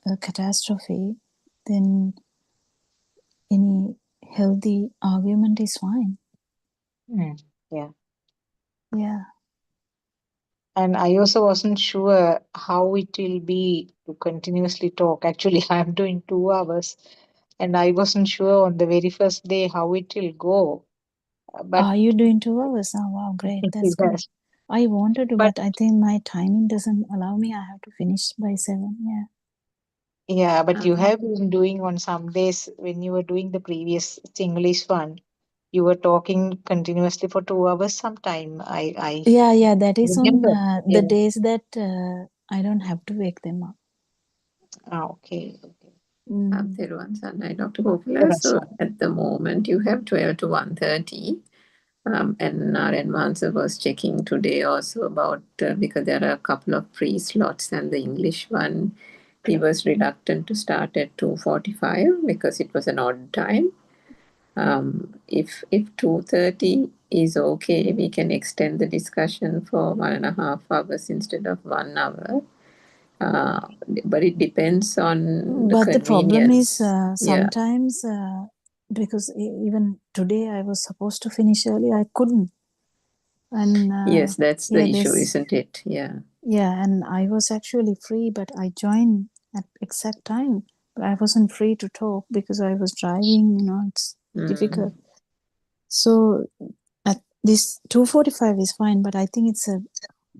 a catastrophe, then any healthy argument is fine. Yeah. Yeah. And I also wasn't sure how it will be to continuously talk. Actually, I'm doing 2 hours, and I wasn't sure on the very first day how it will go. But Are you doing 2 hours? Oh, wow, great. That's good. yes, I wanted to, but but I think my timing doesn't allow me. I have to finish by 7. Yeah. yeah, but you Okay. have been doing on some days when you were doing the previous English one, you were talking continuously for 2 hours sometime. I Yeah, that is on remember. the Yeah. days that I don't have to wake them up. Okay. Theruvan Sannai, Dr. Gopala. So at the moment you have 12 to 1:30. And our advisor was checking today also about because there are a couple of free slots and the English one, he was reluctant to start at 2:45 because it was an odd time. If 2:30 is okay, we can extend the discussion for 1.5 hours instead of 1 hour. But it depends on the But the problem is convenience. sometimes because even today I was supposed to finish early, I couldn't. And Yes, that's the yeah, issue, there's isn't it? Yeah. Yeah, and I was actually free, but I joined at exact time. But I wasn't free to talk because I was driving, it's difficult. So at this 2:45 is fine, but I think it's a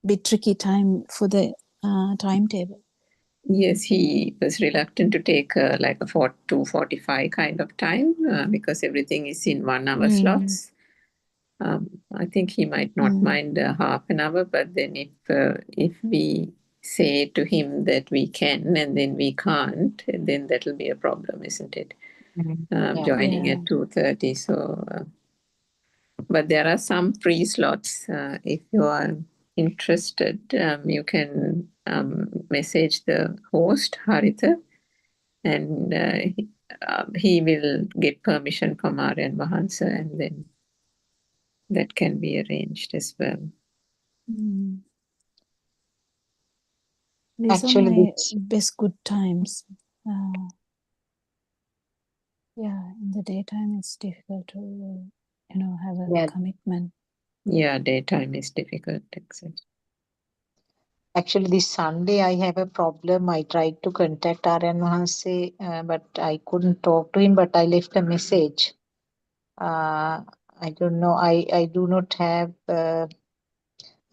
bit tricky time for the timetable. Yes, he was reluctant to take like a 2:45 kind of time because everything is in 1 hour slots. I think he might not mind half an hour, but then if we say to him that we can and then we can't, then that'll be a problem, isn't it? Yeah. Joining at 2:30. So, but there are some free slots. If you are interested, you can message the host, Haritha, and he will get permission from Aryan Vahansa, and then that can be arranged as well. These are Actually, my this best good times. Yeah, in the daytime it's difficult to, have a yeah. commitment. Yeah, daytime is difficult, exactly. Actually, this Sunday I have a problem. I tried to contact Aryan Mahanse, but I couldn't talk to him. But I left a message. I don't know. I do not have.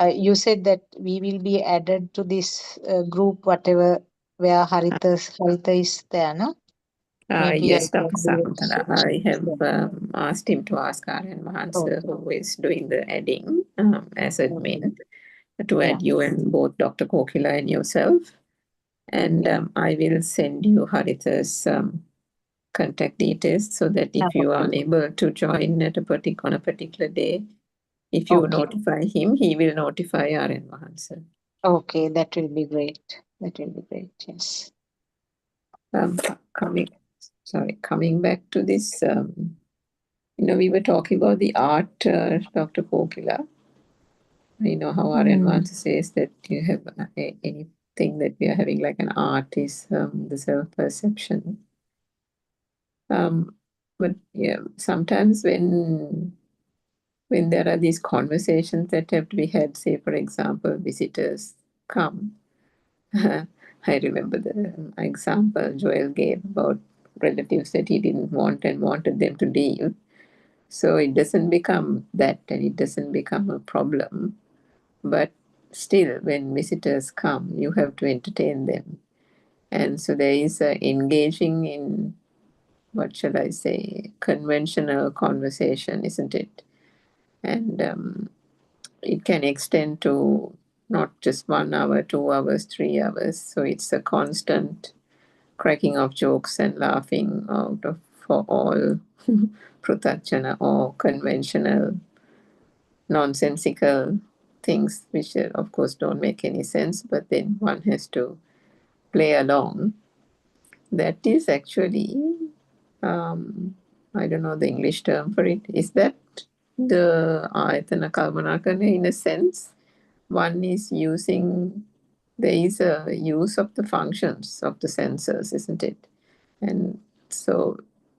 You said that we will be added to this group, whatever where Haritha is there, no? Maybe I Yes, can Dr. do a Sakuntala. message. I have asked him to ask Aryan Mahansa, Okay. who is doing the adding as admin, to Yeah. add you and both Dr. Kokila and yourself. And Yeah. I will send you Haritha's contact details so that if you are unable to join at on a particular day, if you notify him, he will notify Aryan Mahansa. Okay, that will be great. That will be great. Yes. Coming back to this, we were talking about the art, Dr. Kokila. How Aryan Mahansa says that you have anything that we are having like an art is the self-perception. But yeah, sometimes when there are these conversations that have to be had, say, for example, visitors come. I remember the example Joel gave about relatives that he didn't want and wanted them to leave. So it doesn't become that, and it doesn't become a problem. But still, when visitors come, you have to entertain them. And so there is engaging in, what shall I say, conventional conversation, isn't it? And it can extend to not just 1 hour, 2 hours, 3 hours. So it's a constant cracking of jokes and laughing out of for all pruthachana or conventional, nonsensical things, which of course don't make any sense, but then one has to play along. That is actually, I don't know the English term for it. Is that the ayatana kalmanakana in a sense? One is using, there is a use of the functions of the senses, isn't it? And so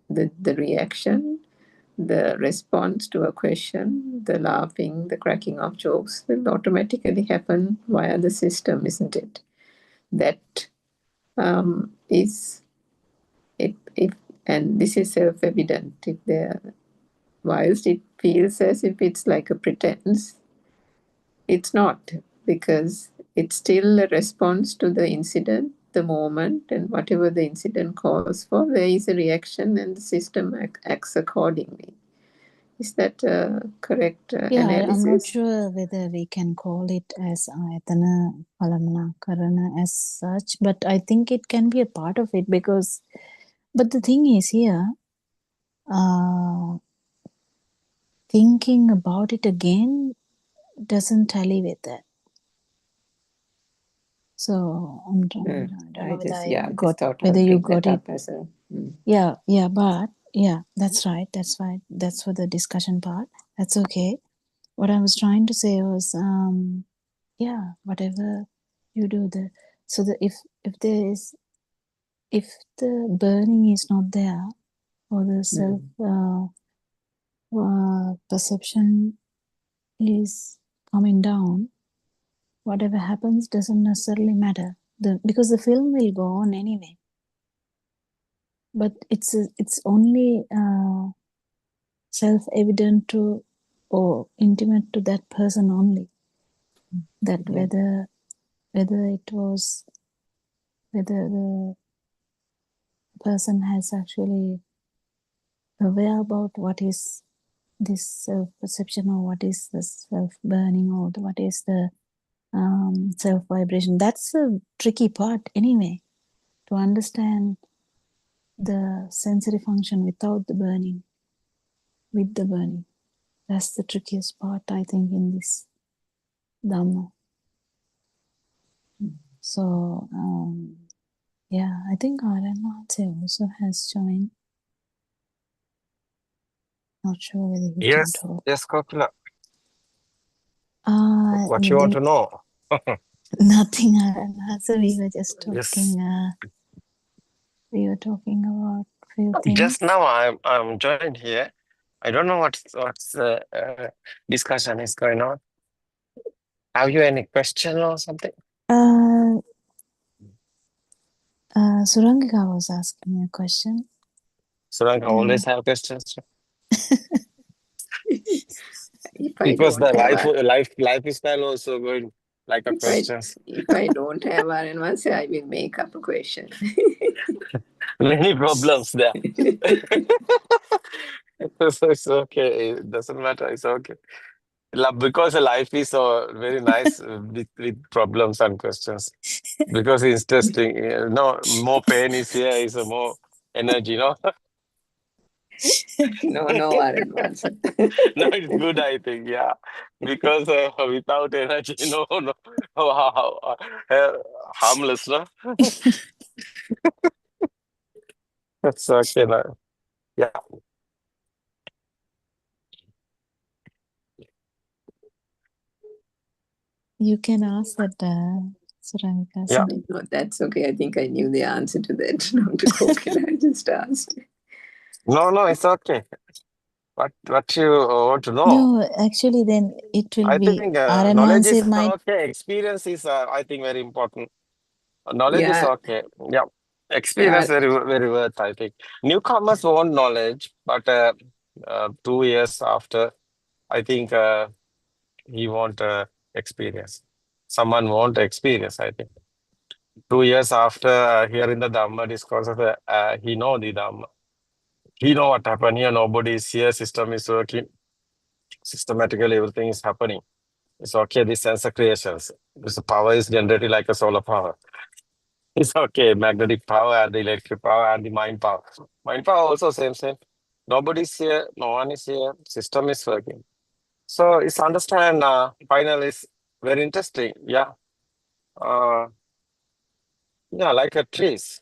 the reaction, the response to a question, the laughing, the cracking of jokes will automatically happen via the system, isn't it? That is, if and this is self-evident, if there, whilst it feels as if it's like a pretense, it's not, because it's still a response to the incident, the moment, and whatever the incident calls for, there is a reaction and the system acts accordingly. Is that a correct analysis? I'm not sure whether we can call it as ayatana kalamakarana as such, but I think it can be a part of it because, but the thing is here, thinking about it again doesn't tally with that. So I don't know whether I got whether you got it. Yeah, but yeah, that's right. That's for the discussion part. That's okay. What I was trying to say was, yeah, whatever you do, so that if the burning is not there, or the self perception is coming down, whatever happens doesn't necessarily matter. Because the film will go on anyway. But it's only self-evident to or intimate to that person only. That whether the person has actually aware about what is this self-perception or what is the self-burning or what is the self-vibration. That's a tricky part anyway, to understand the sensory function without the burning, with the burning. That's the trickiest part, I think, in this Dhamma. So, yeah, I think Aryan also has joined. Not sure whether he can Yes, talk. yes, Kopila. What you want to know? Nothing, Aryan. So we were just Yes. talking. We were talking about few things. Just now I'm joined here. I don't know what's discussion is going on. Have you any question or something? Surangika was asking me a question. Suranga always have questions. If I Because the don't have lifestyle also going like a questions. if I don't have Varanvasi, I will make up a question. Many problems there. So it's okay. It doesn't matter. It's okay. Because life is so very nice with problems and questions. Because it's interesting. No, more pain is here, is more energy, no? No, Varanvasi. No, it's good, I think, yeah. Because without energy, no, harmless, no? That's okay, no? Yeah. You can ask that, Surangika. Yeah. No, that's okay. I think I knew the answer to that. Dr. Kokila, I just asked. No, it's okay. What you want to know? No, actually, then it will I be think knowledge is might. okay. Experience is, I think, very important. Knowledge is Yeah. okay. Yeah. Experience very worth, I think. Newcomers want knowledge, but 2 years after, I think he want experience. Someone want experience, I think. 2 years after hearing the Dhamma discourse, he know the Dhamma. He know what happened here. Nobody is here. System is working. Systematically, everything is happening. It's okay. These sensor creations. This power is generated like a solar power. It's okay. Magnetic power and the electric power and the mind power. Mind power also same. Nobody's here. No one is here. System is working. So it's understand. Final is very interesting. Yeah. Yeah, like a trees,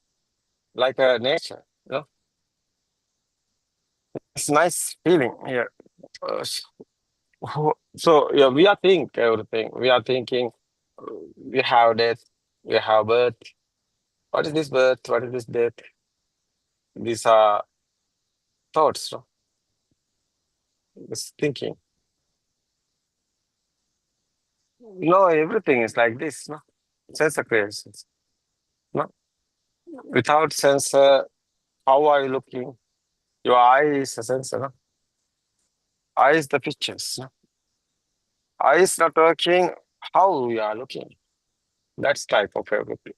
like a nature. You know, it's nice feeling here. So yeah, we are think everything. We are thinking. We have death. We have birth. What is this birth? What is this death? These are thoughts. No? It's thinking. No, everything is like this. No, sensor creations. No, without sensor, how are you looking? Your eye is a sensor. No, eye is the pictures. No, eye is not working. How you are looking? That's type of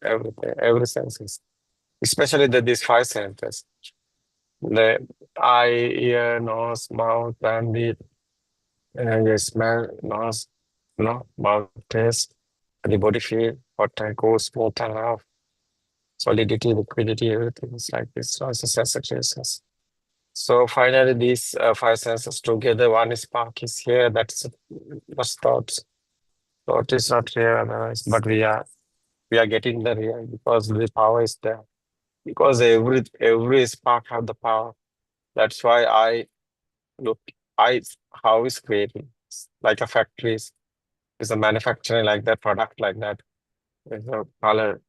everything, every senses, especially these 5 senses. The eye, ear, nose, mouth, and the smell, nose, mouth taste, the body feel, hot and cold, smooth and rough, solidity, liquidity, everything is like this. So it's a sensations. So finally, these 5 senses together, one spark is here. That's thoughts. Thought is not here otherwise, but we are getting the real because the power is there. Because every spark have the power. That's why how is creating like a factories is a manufacturing like that product like that. There's a color,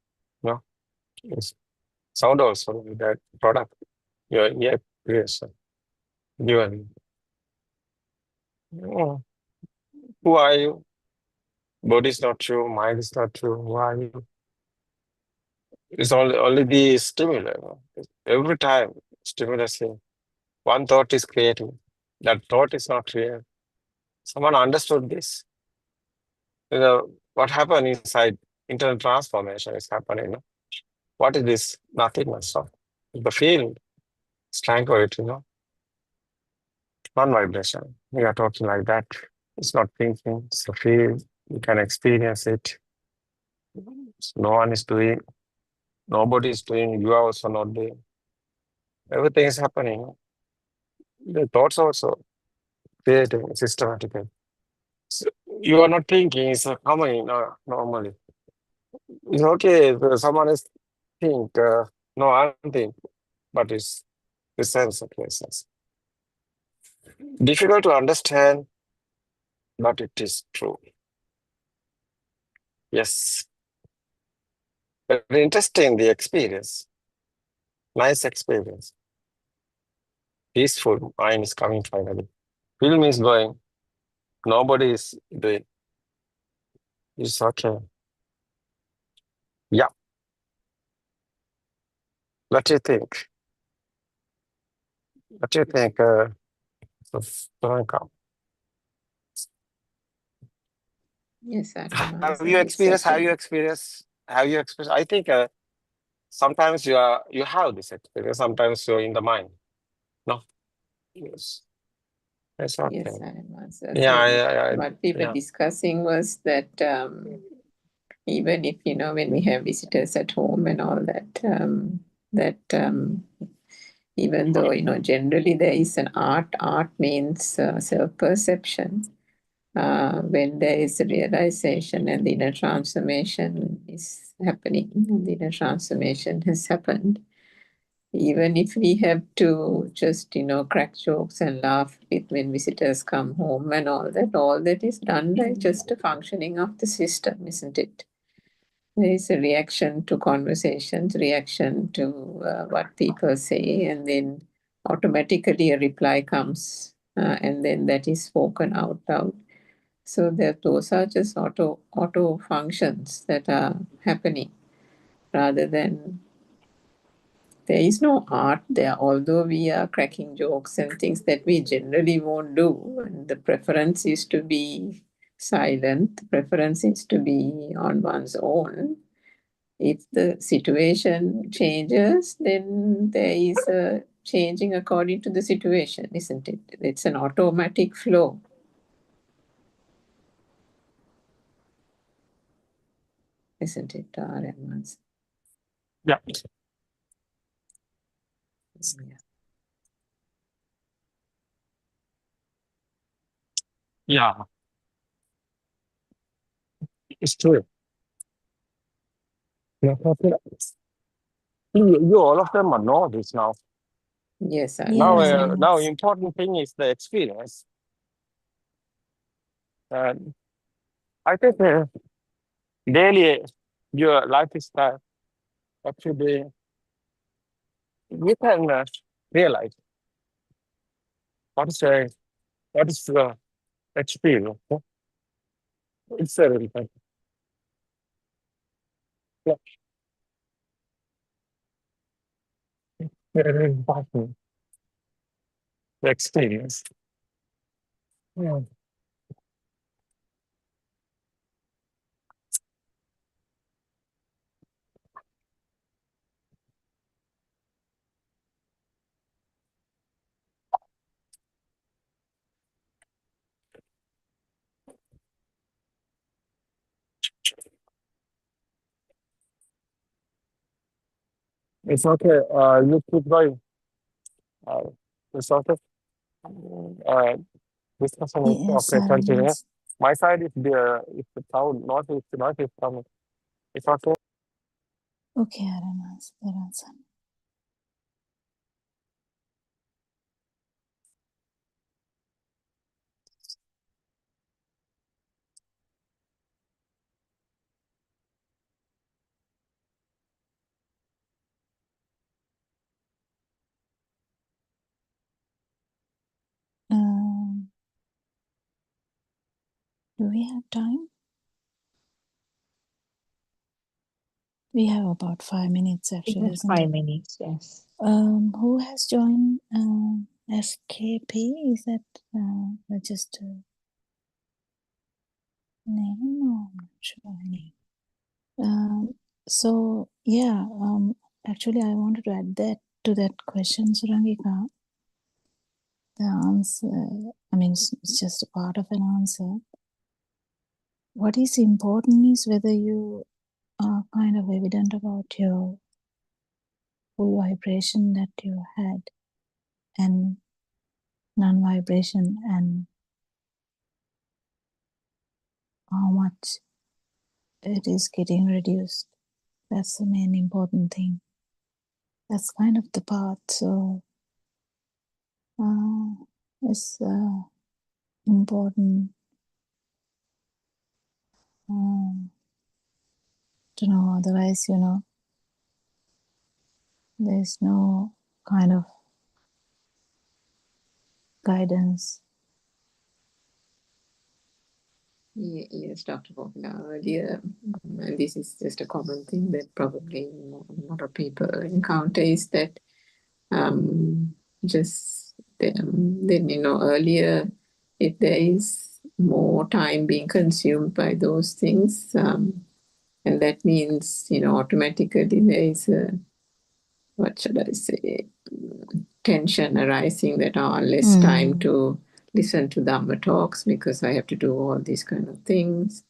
it's sound also like that product. Your creation. Given. Oh, who are you? Body is not true, mind is not true. Why? It's only the stimulus. Every time stimulus, one thought is creating. That thought is not real. Someone understood this. What happened inside internal transformation is happening. What is this nothingness? The field is tranquility, non-vibration. We are talking like that. It's not thinking, it's a field. You can experience it. No one is doing, nobody is doing, you are also not doing. Everything is happening. The thoughts also creating systematically. So you are not thinking, it's coming normally. It's okay if someone is think, no, I don't think, but it's the sense of places. Difficult to understand, but it is true. Yes. Very interesting, the experience. Nice experience. Peaceful mind is coming finally. Film is going. Nobody is doing. It's okay. Yeah. What do you think? What do you think, Priyanka? Yes, Adam Have answered. you It's experienced? Have okay. you experienced? Have you experienced? I think sometimes you have this experience. Sometimes you're in the mind. No. Yes. It's okay. Yes, Adam answered. Yeah. So what we were discussing was that even if, when we have visitors at home and all that, even though, generally there is an art means self-perception. When there is a realization and the inner transformation is happening, the inner transformation has happened. Even if we have to just, crack jokes and laugh with when visitors come home and all that is done by just a functioning of the system, isn't it? There is a reaction to conversations, reaction to what people say, and then automatically a reply comes, and then that is spoken out loud. So those are just auto functions that are happening, rather than there is no art there, although we are cracking jokes and things that we generally won't do. And the preference is to be silent, the preference is to be on one's own. If the situation changes, then there is a changing according to the situation, isn't it? It's an automatic flow. Isn't it, Rahman? Yeah. Yeah. It's true. Yeah. You all of them know this now. Yes, I Now important thing is the experience. And I think daily your lifestyle, actually, you can realize what is the experience. It's very important. Yeah. Very important. The experience. Yeah. It's okay. You keep going. It's okay. Discussion is Yes, okay. Continue. Arvind. My side is if the sound not is coming. It's okay. Okay, Arvind. There answer. Do we have time? We have about 5 minutes We actually, have isn't 5 it? minutes, yes. Who has joined SKP? Is that registered name? No, I'm not sure any. So yeah, actually I wanted to add that to that question, Surangika. The answer, I mean, it's just a part of an answer. What is important is whether you are kind of evident about your full vibration that you had and non-vibration, and how much it is getting reduced. That's the main important thing. That's kind of the part. So it's important to know. Otherwise, there's no kind of guidance. Yes, Dr. Bogna, earlier, and this is just a common thing that probably a lot of people encounter, is that just then, earlier, if there is more time being consumed by those things, and that means, automatically there is a, what should I say, tension arising that less time to listen to Dhamma talks because I have to do all these kind of things.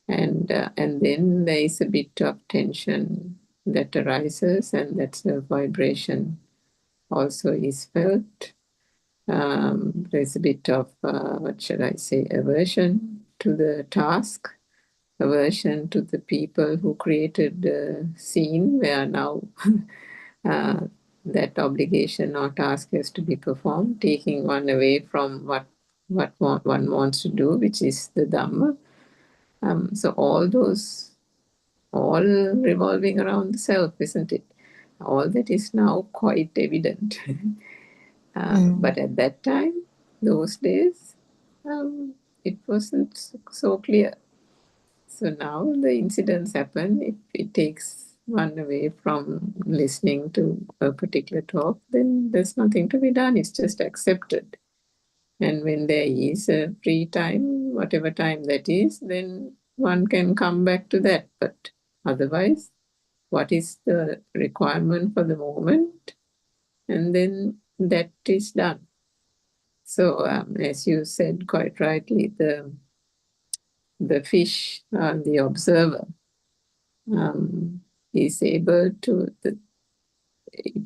And then there is a bit of tension that arises, and that's the vibration also is felt. There's a bit of, what should I say, aversion to the task, aversion to the people who created the scene where now that obligation or task has to be performed, taking one away from what one wants to do, which is the Dhamma. So all revolving around the self, isn't it? All that is now quite evident. But at that time, those days, it wasn't so clear. So now the incidents happen. If it takes one away from listening to a particular talk, then there's nothing to be done. It's just accepted. And when there is a free time, whatever time that is, then one can come back to that. But otherwise, what is the requirement for the moment? And then that is done. So, as you said quite rightly, the fish, the observer, is able to,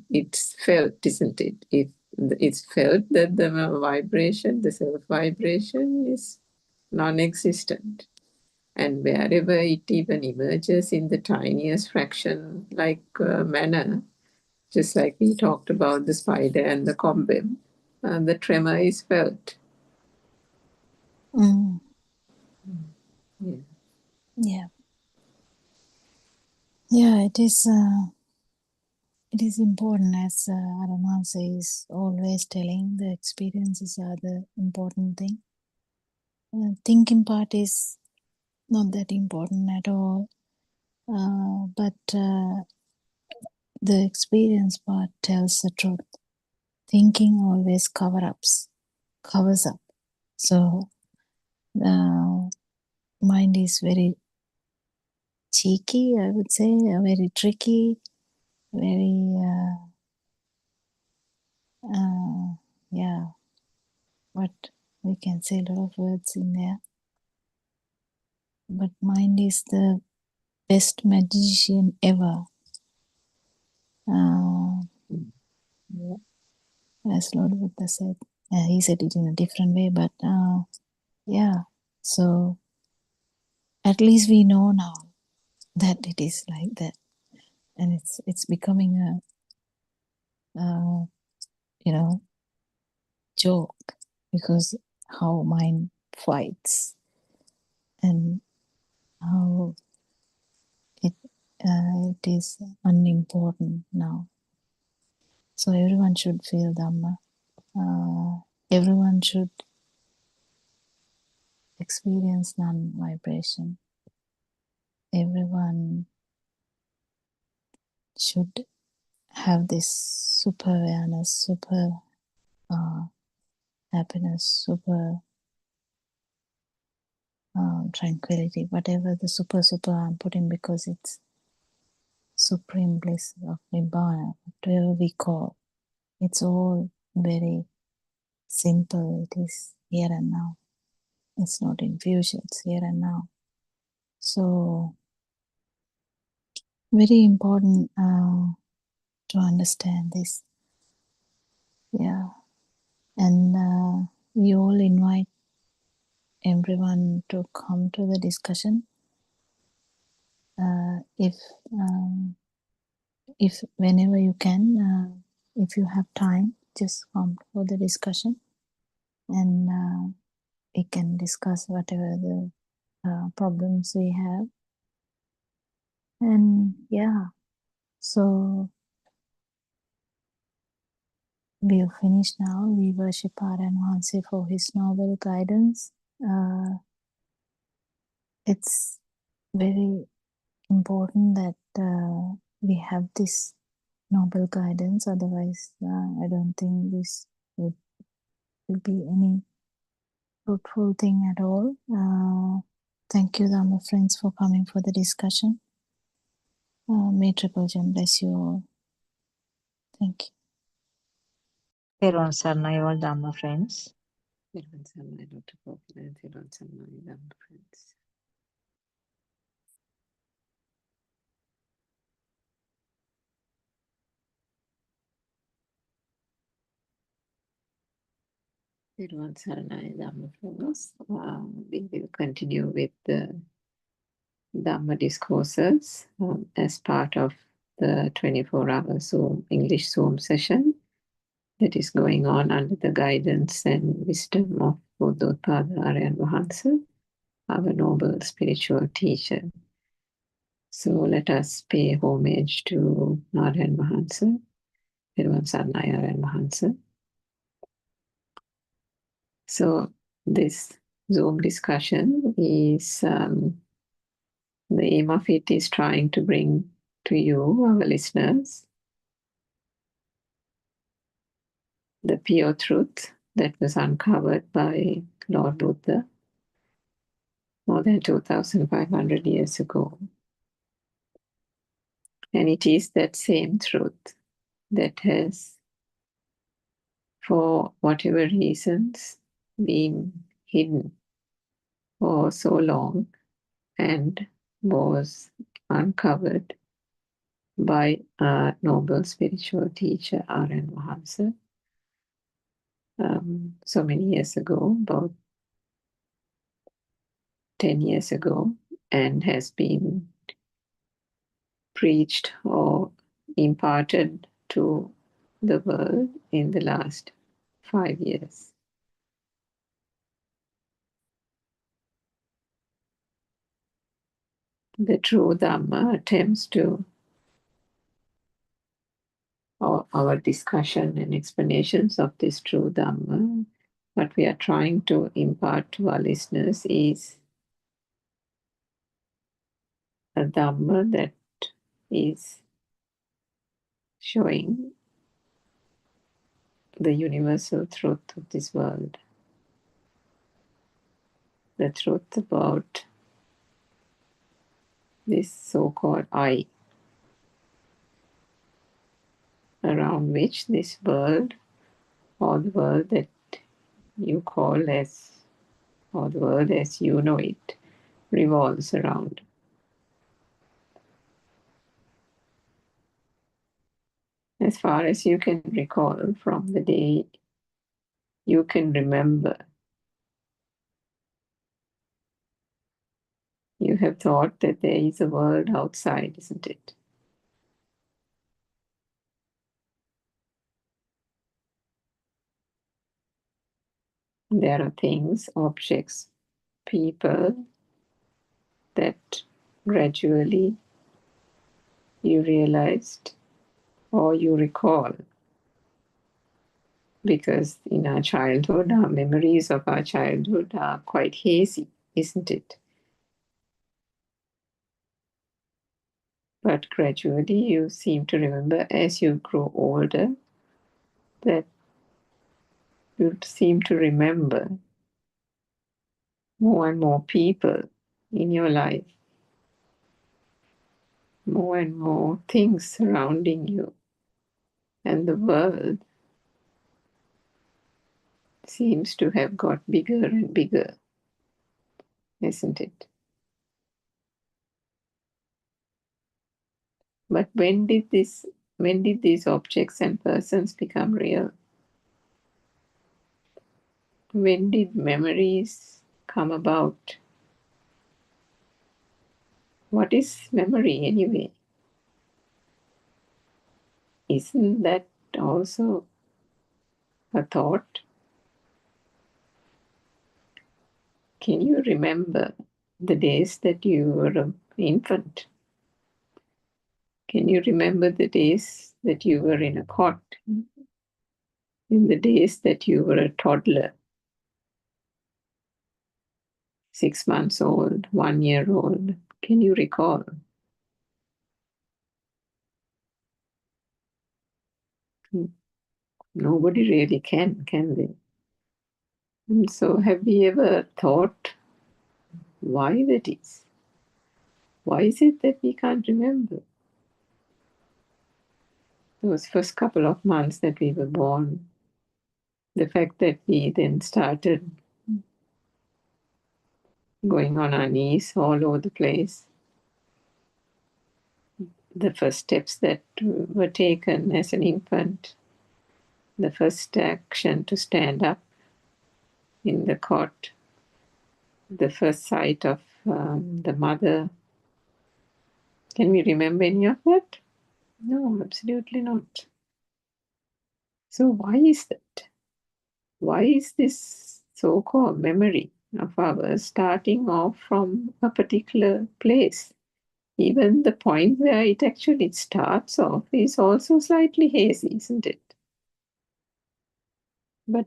it's felt, isn't it? It's felt that the vibration, the self-vibration is non-existent. And wherever it even emerges in the tiniest fraction like manner, just like we talked about the spider and the cobweb, the tremor is felt. Yeah. Yeah, it is important, as Aramansa is always telling, the experiences are the important thing. Thinking part is not that important at all, but the experience part tells the truth. Thinking always covers up. So mind is very cheeky, I would say, very tricky, very yeah, but we can say a lot of words in there. But mind is the best magician ever. As Lord Buddha said, he said it in a different way, but yeah. So at least we know now that it is like that, and it's becoming a joke, because how mind fights and how it is unimportant now. So everyone should feel Dhamma. Everyone should experience non-vibration. Everyone should have this super awareness, super happiness, super tranquility, whatever the super I'm putting, because it's supreme bliss of Nibbana, whatever we call. It's all very simple. It is here and now. It's not in future, it's here and now. So, very important to understand this. Yeah. And we all invite everyone to come to the discussion. If whenever you can, if you have time, just come for the discussion, and we can discuss whatever the problems we have. And yeah, so we'll finish now. We worship Aryan Wahanse for his noble guidance. It's very important that we have this noble guidance, otherwise I don't think this will be any fruitful thing at all. Thank you, Dhamma friends, for coming for the discussion. May Triple Gem bless you all. Thank you. Therun Sarnai, all Dhamma friends. Therun Sarnai, Dr. Gopinath, Therun Sarnai, Dhamma friends. Therun Sarnai, Dhamma friends. We will continue with the Dhamma discourses as part of the 24-hour Zoom, English Zoom session that is going on under the guidance and wisdom of Buddothpada Aryan Wahanse, our noble spiritual teacher. So let us pay homage to Aryan Wahanse, Therun Sarnai Aryan Wahanse. So this Zoom discussion is, the aim of it is trying to bring to you, our listeners, the pure truth that was uncovered by Lord Buddha more than 2,500 years ago. And it is that same truth that has, for whatever reasons, been hidden for so long and was uncovered by our noble spiritual teacher, Aryan Wahanse, so many years ago, about 10 years ago, and has been preached or imparted to the world in the last 5 years. The true Dhamma attempts to, or our discussion and explanations of this true Dhamma, what we are trying to impart to our listeners is a Dhamma that is showing the universal truth of this world, the truth about this so-called I, around which this world, or the world that you call as, or the world as you know it, revolves around. As far as you can recall from the day you can remember, you have thought that there is a world outside, isn't it? There are things, objects, people that gradually you realized or you recall, because in our childhood, our memories of our childhood are quite hazy, isn't it? But gradually you seem to remember as you grow older that you seem to remember more and more people in your life, more and more things surrounding you, and the world seems to have got bigger and bigger, isn't it? But when did these objects and persons become real? When did memories come about? What is memory anyway? Isn't that also a thought? Can you remember the days that you were an infant? Can you remember the days that you were in a cot? In the days that you were a toddler? 6 months old, 1 year old. Can you recall? Nobody really can they? And so have we ever thought why that is? Why is it that we can't remember? Those first couple of months that we were born, the fact that we then started going on our knees all over the place, the first steps that were taken as an infant, the first action to stand up in the cot, the first sight of the mother. Can we remember any of that? No, absolutely not. So why is that? Why is this so-called memory of ours starting off from a particular place? Even the point where it actually starts off is also slightly hazy, isn't it? But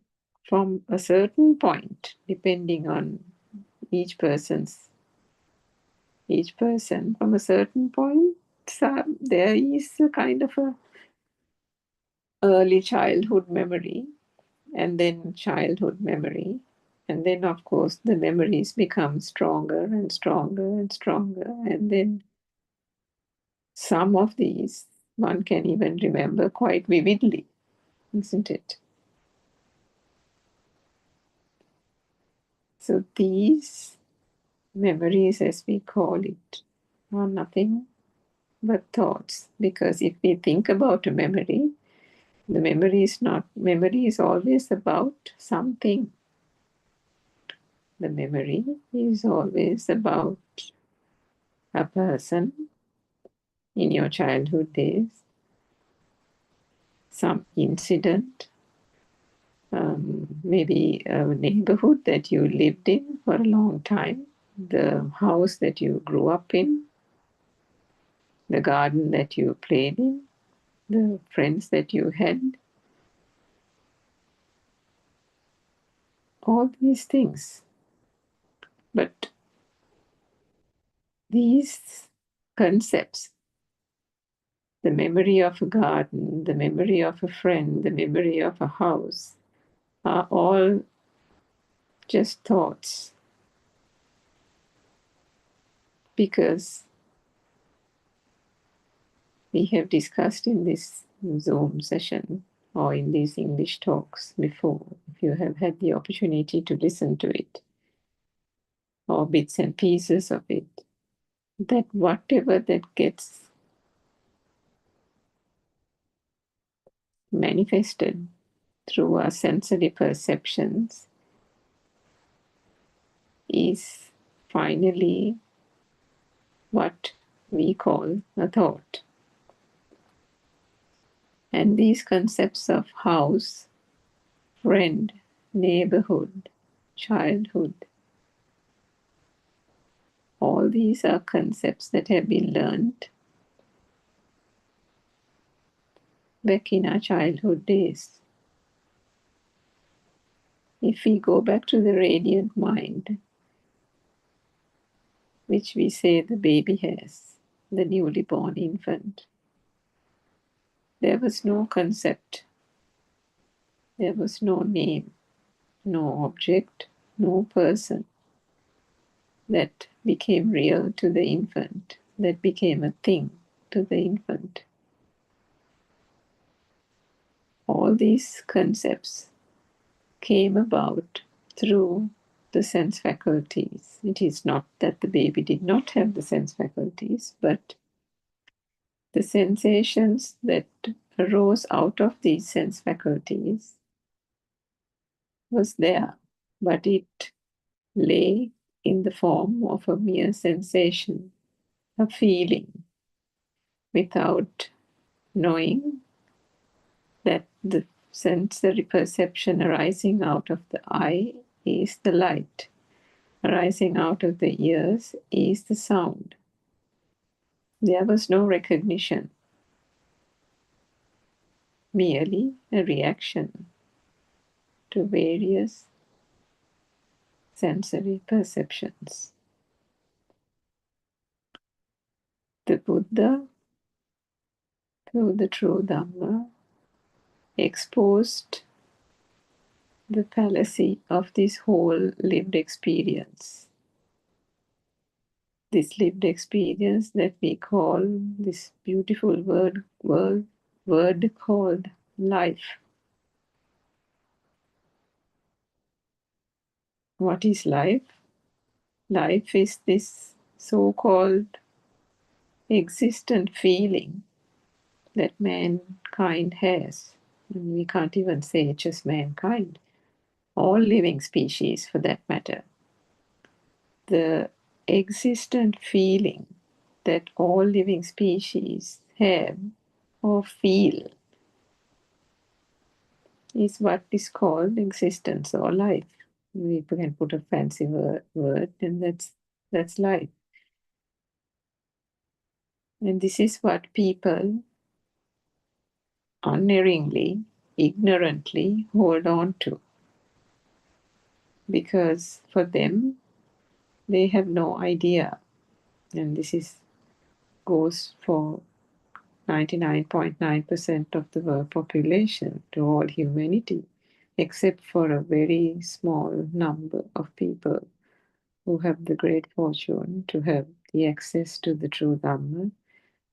from a certain point, depending on each person, from a certain point, there is a kind of a early childhood memory, and then childhood memory, and then of course the memories become stronger and stronger and stronger, and then some of these one can even remember quite vividly, isn't it? So these memories, as we call it, are nothing but thoughts, because if we think about a memory, the memory is always about something. The memory is always about a person in your childhood days, some incident, maybe a neighborhood that you lived in for a long time, the house that you grew up in, the garden that you played in, the friends that you had, all these things. But these concepts, the memory of a garden, the memory of a friend, the memory of a house, are all just thoughts. Because we have discussed in this Zoom session or in these English talks before, if you have had the opportunity to listen to it, or bits and pieces of it, that whatever that gets manifested through our sensory perceptions is finally what we call a thought. And these concepts of house, friend, neighborhood, childhood, all these are concepts that have been learned back in our childhood days. If we go back to the radiant mind, which we say the baby has, the newly born infant. There was no concept, there was no name, no object, no person that became real to the infant, that became a thing to the infant. All these concepts came about through the sense faculties. It is not that the baby did not have the sense faculties, but the sensations that arose out of these sense faculties was there, but it lay in the form of a mere sensation, a feeling, without knowing that the sensory perception arising out of the eye is the light, arising out of the ears is the sound. There was no recognition, merely a reaction to various sensory perceptions. The Buddha, through the true Dhamma, exposed the fallacy of this whole lived experience. This lived experience that we call this beautiful word called life. What is life? Life is this so-called existent feeling that mankind has. And we can't even say just mankind. All living species, for that matter. The existent feeling that all living species have or feel is what is called existence or life. We can put a fancy word and that's life. And this is what people unerringly, ignorantly hold on to. Because for them, they have no idea. And this goes for 99.9% of the world population, to all humanity, except for a very small number of people who have the great fortune to have the access to the true Dhamma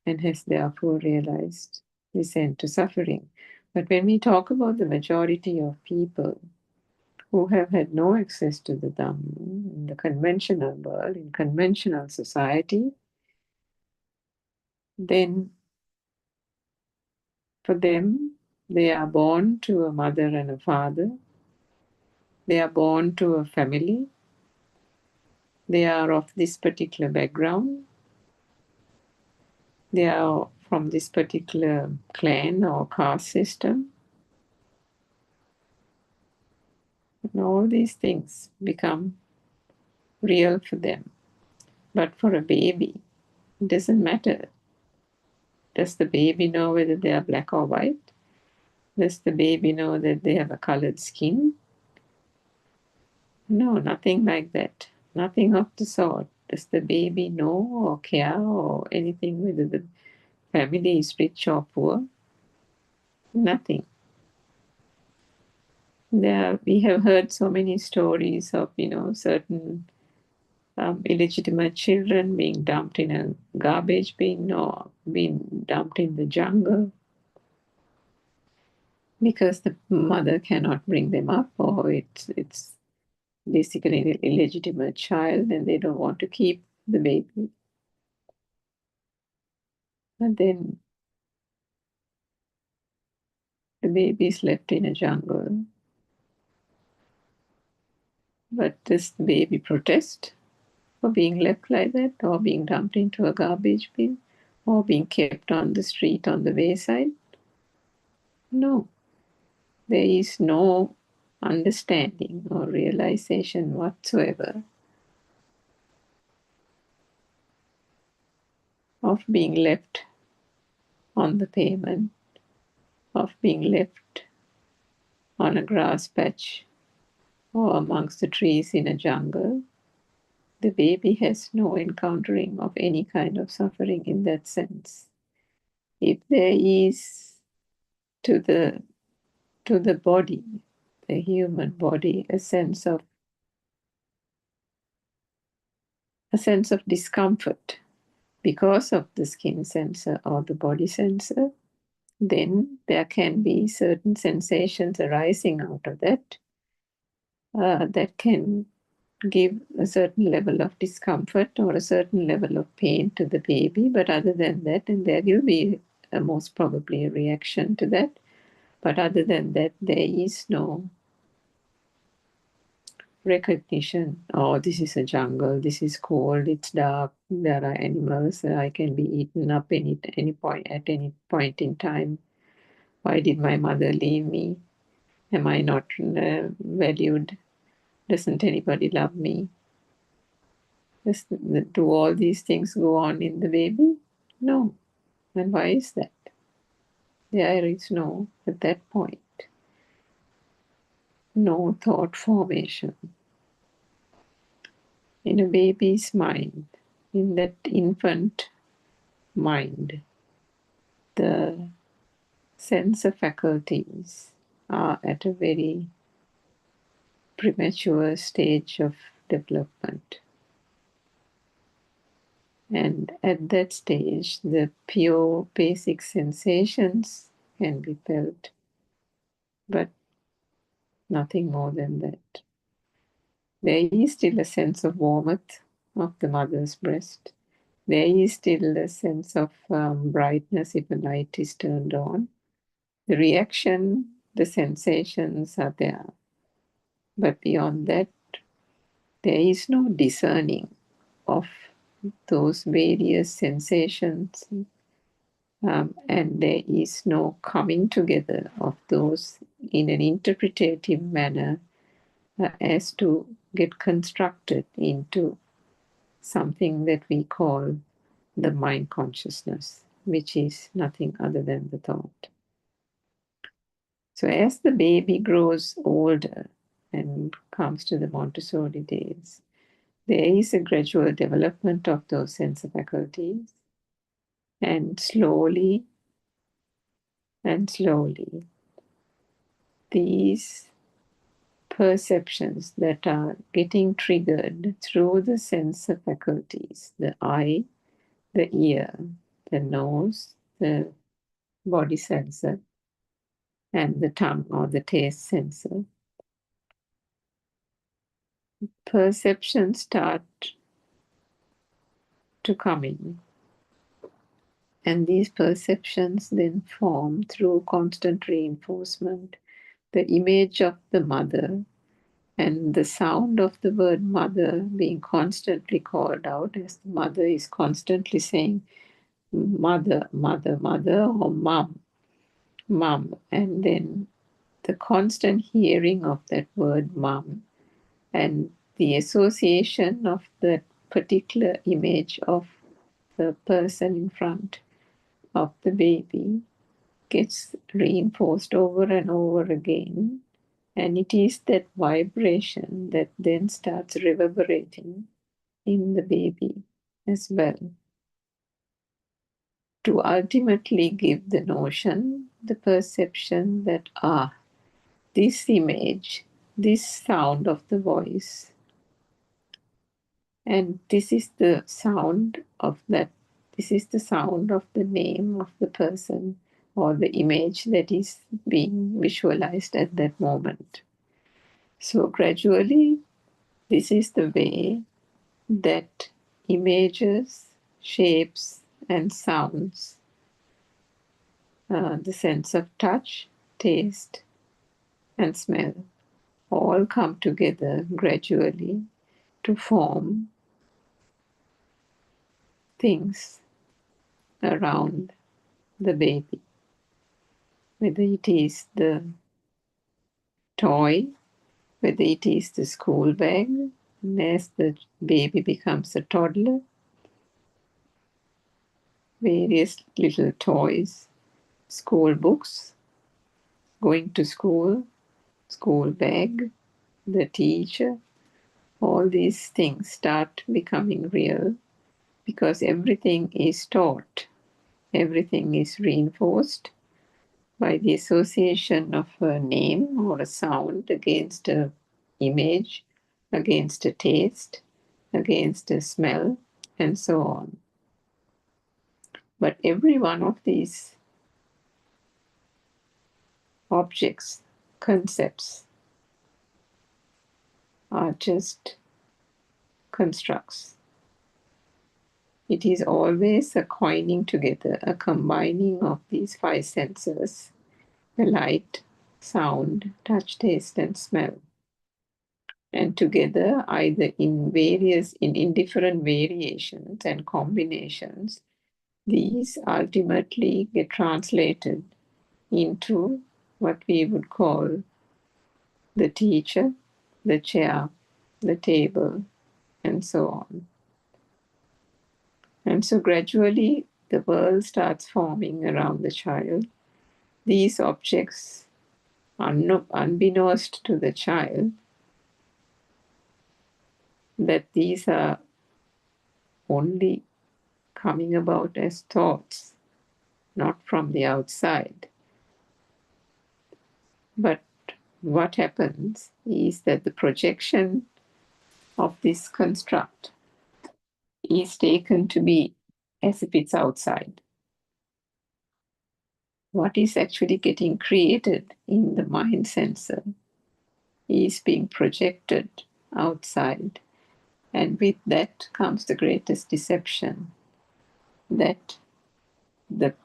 and has therefore realized this end to suffering. But when we talk about the majority of people who have had no access to the Dhamma in the conventional world, in conventional society, then for them, they are born to a mother and a father. They are born to a family. They are of this particular background. They are from this particular clan or caste system. And all these things become real for them. But for a baby, it doesn't matter. Does the baby know whether they are black or white? Does the baby know that they have a colored skin? No, nothing like that. Nothing of the sort. Does the baby know or care or anything whether the family is rich or poor? Nothing. We have heard so many stories of, certain illegitimate children being dumped in a garbage bin or being dumped in the jungle because the mother cannot bring them up, or it's basically an illegitimate child and they don't want to keep the baby. And then the baby is left in a jungle. But does the baby protest for being left like that, or being dumped into a garbage bin, or being kept on the street on the wayside? No. There is no understanding or realization whatsoever of being left on the pavement, of being left on a grass patch or amongst the trees in a jungle. the baby has no encountering of any kind of suffering in that sense. If there is to the body, the human body, a sense of discomfort because of the skin sensor or the body sensor, then there can be certain sensations arising out of that that can give a certain level of discomfort or a certain level of pain to the baby. But other than that, and there will be most probably a reaction to that, but other than that, there is no recognition, oh, this is a jungle, this is cold, it's dark, there are animals, I can be eaten up at any point in time. Why did my mother leave me? Am I not valued? Doesn't anybody love me? Do all these things go on in the baby? No. And why is that? There is no, at that point, no thought formation. In a baby's mind, in that infant mind, the sensor faculties are at a very premature stage of development. And at that stage, the pure basic sensations can be felt, but nothing more than that. There is still a sense of warmth of the mother's breast. There is still a sense of brightness if a light is turned on. The reaction, the sensations are there. But beyond that, there is no discerning of those various sensations, and there is no coming together of those in an interpretative manner as to get constructed into something that we call the mind consciousness, which is nothing other than the thought. So as the baby grows older and comes to the Montessori days, there is a gradual development of those sense faculties, and slowly, these perceptions that are getting triggered through the sense faculties, the eye, the ear, the nose, the body sensor, and the tongue or the taste sensor, perceptions start to come in. And these perceptions then form through constant reinforcement the image of the mother and the sound of the word mother being constantly called out, as the mother is constantly saying mother, mother, mother, or mom, mom. And then the constant hearing of that word mom and the association of that particular image of the person in front of the baby gets reinforced over and over again. And it is that vibration that then starts reverberating in the baby as well, to ultimately give the notion, the perception that, this image, this sound of the voice, and this is the sound of that, this is the sound of the name of the person or the image that is being visualized at that moment. So gradually, this is the way that images, shapes, and sounds, the sense of touch, taste, and smell, all come together gradually to form things around the baby. Whether it is the toy, whether it is the school bag, and as the baby becomes a toddler, various little toys, school books, going to school, school bag, the teacher, all these things start becoming real because everything is taught, everything is reinforced by the association of a name or a sound against an image, against a taste, against a smell, and so on. But every one of these objects, concepts, are just constructs. It is always a coining together, a combining of these five senses, the light, sound, touch, taste, and smell. And together, either in different variations and combinations, these ultimately get translated into what we would call the teacher, the chair, the table, and so on. And so gradually the world starts forming around the child. These objects, unbeknownst to the child, that these are only coming about as thoughts, not from the outside. But what happens is that the projection of this construct is taken to be as if it's outside. What is actually getting created in the mind sensor is being projected outside. And with that comes the greatest deception, that the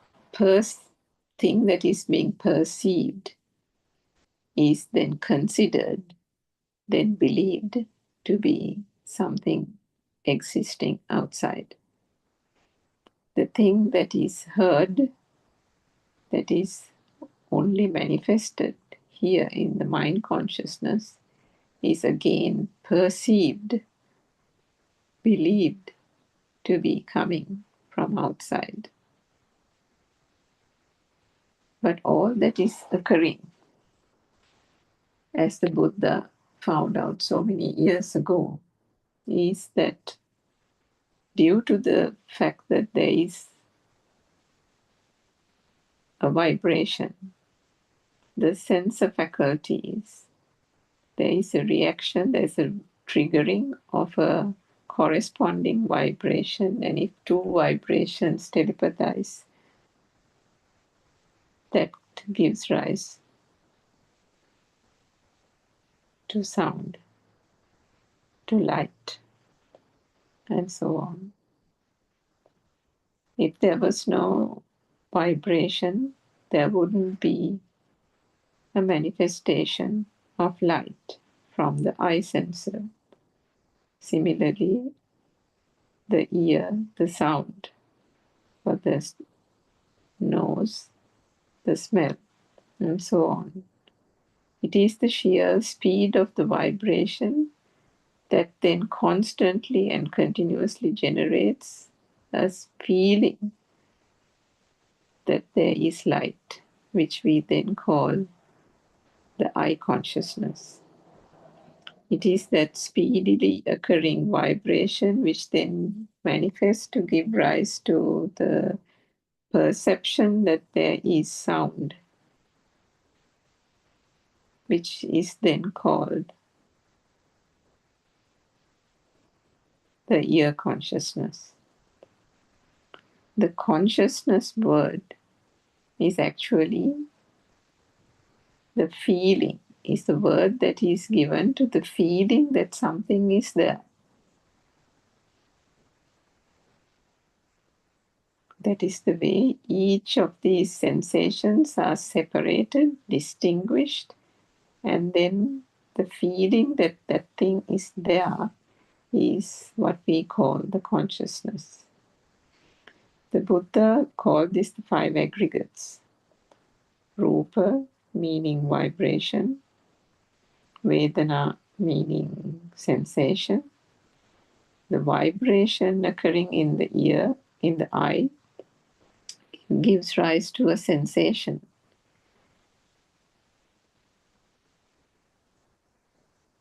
thing that is being perceived is then considered, then believed to be something existing outside. The thing that is heard, that is only manifested here in the mind consciousness, is again perceived, believed to be coming from outside. But all that is occurring, as the Buddha found out so many years ago, is that due to the fact that there is a vibration, the sensor faculties, there is a reaction, there's a triggering of a corresponding vibration, and if two vibrations telepathize, that gives rise to sound, to light, and so on. If there was no vibration, there wouldn't be a manifestation of light from the eye sensor. Similarly, the ear, the sound, for the nose, the smell, and so on. It is the sheer speed of the vibration that then constantly and continuously generates a feeling that there is light, which we then call the eye consciousness. It is that speedily occurring vibration which then manifests to give rise to the perception that there is sound, which is then called the ear consciousness. The consciousness word is actually the feeling, is the word that is given to the feeling that something is there. That is the way each of these sensations are separated, distinguished, and then the feeling that that thing is there is what we call the consciousness. The Buddha called this the five aggregates. Rupa, meaning vibration. Vedana, meaning sensation. The vibration occurring in the ear, in the eye, gives rise to a sensation.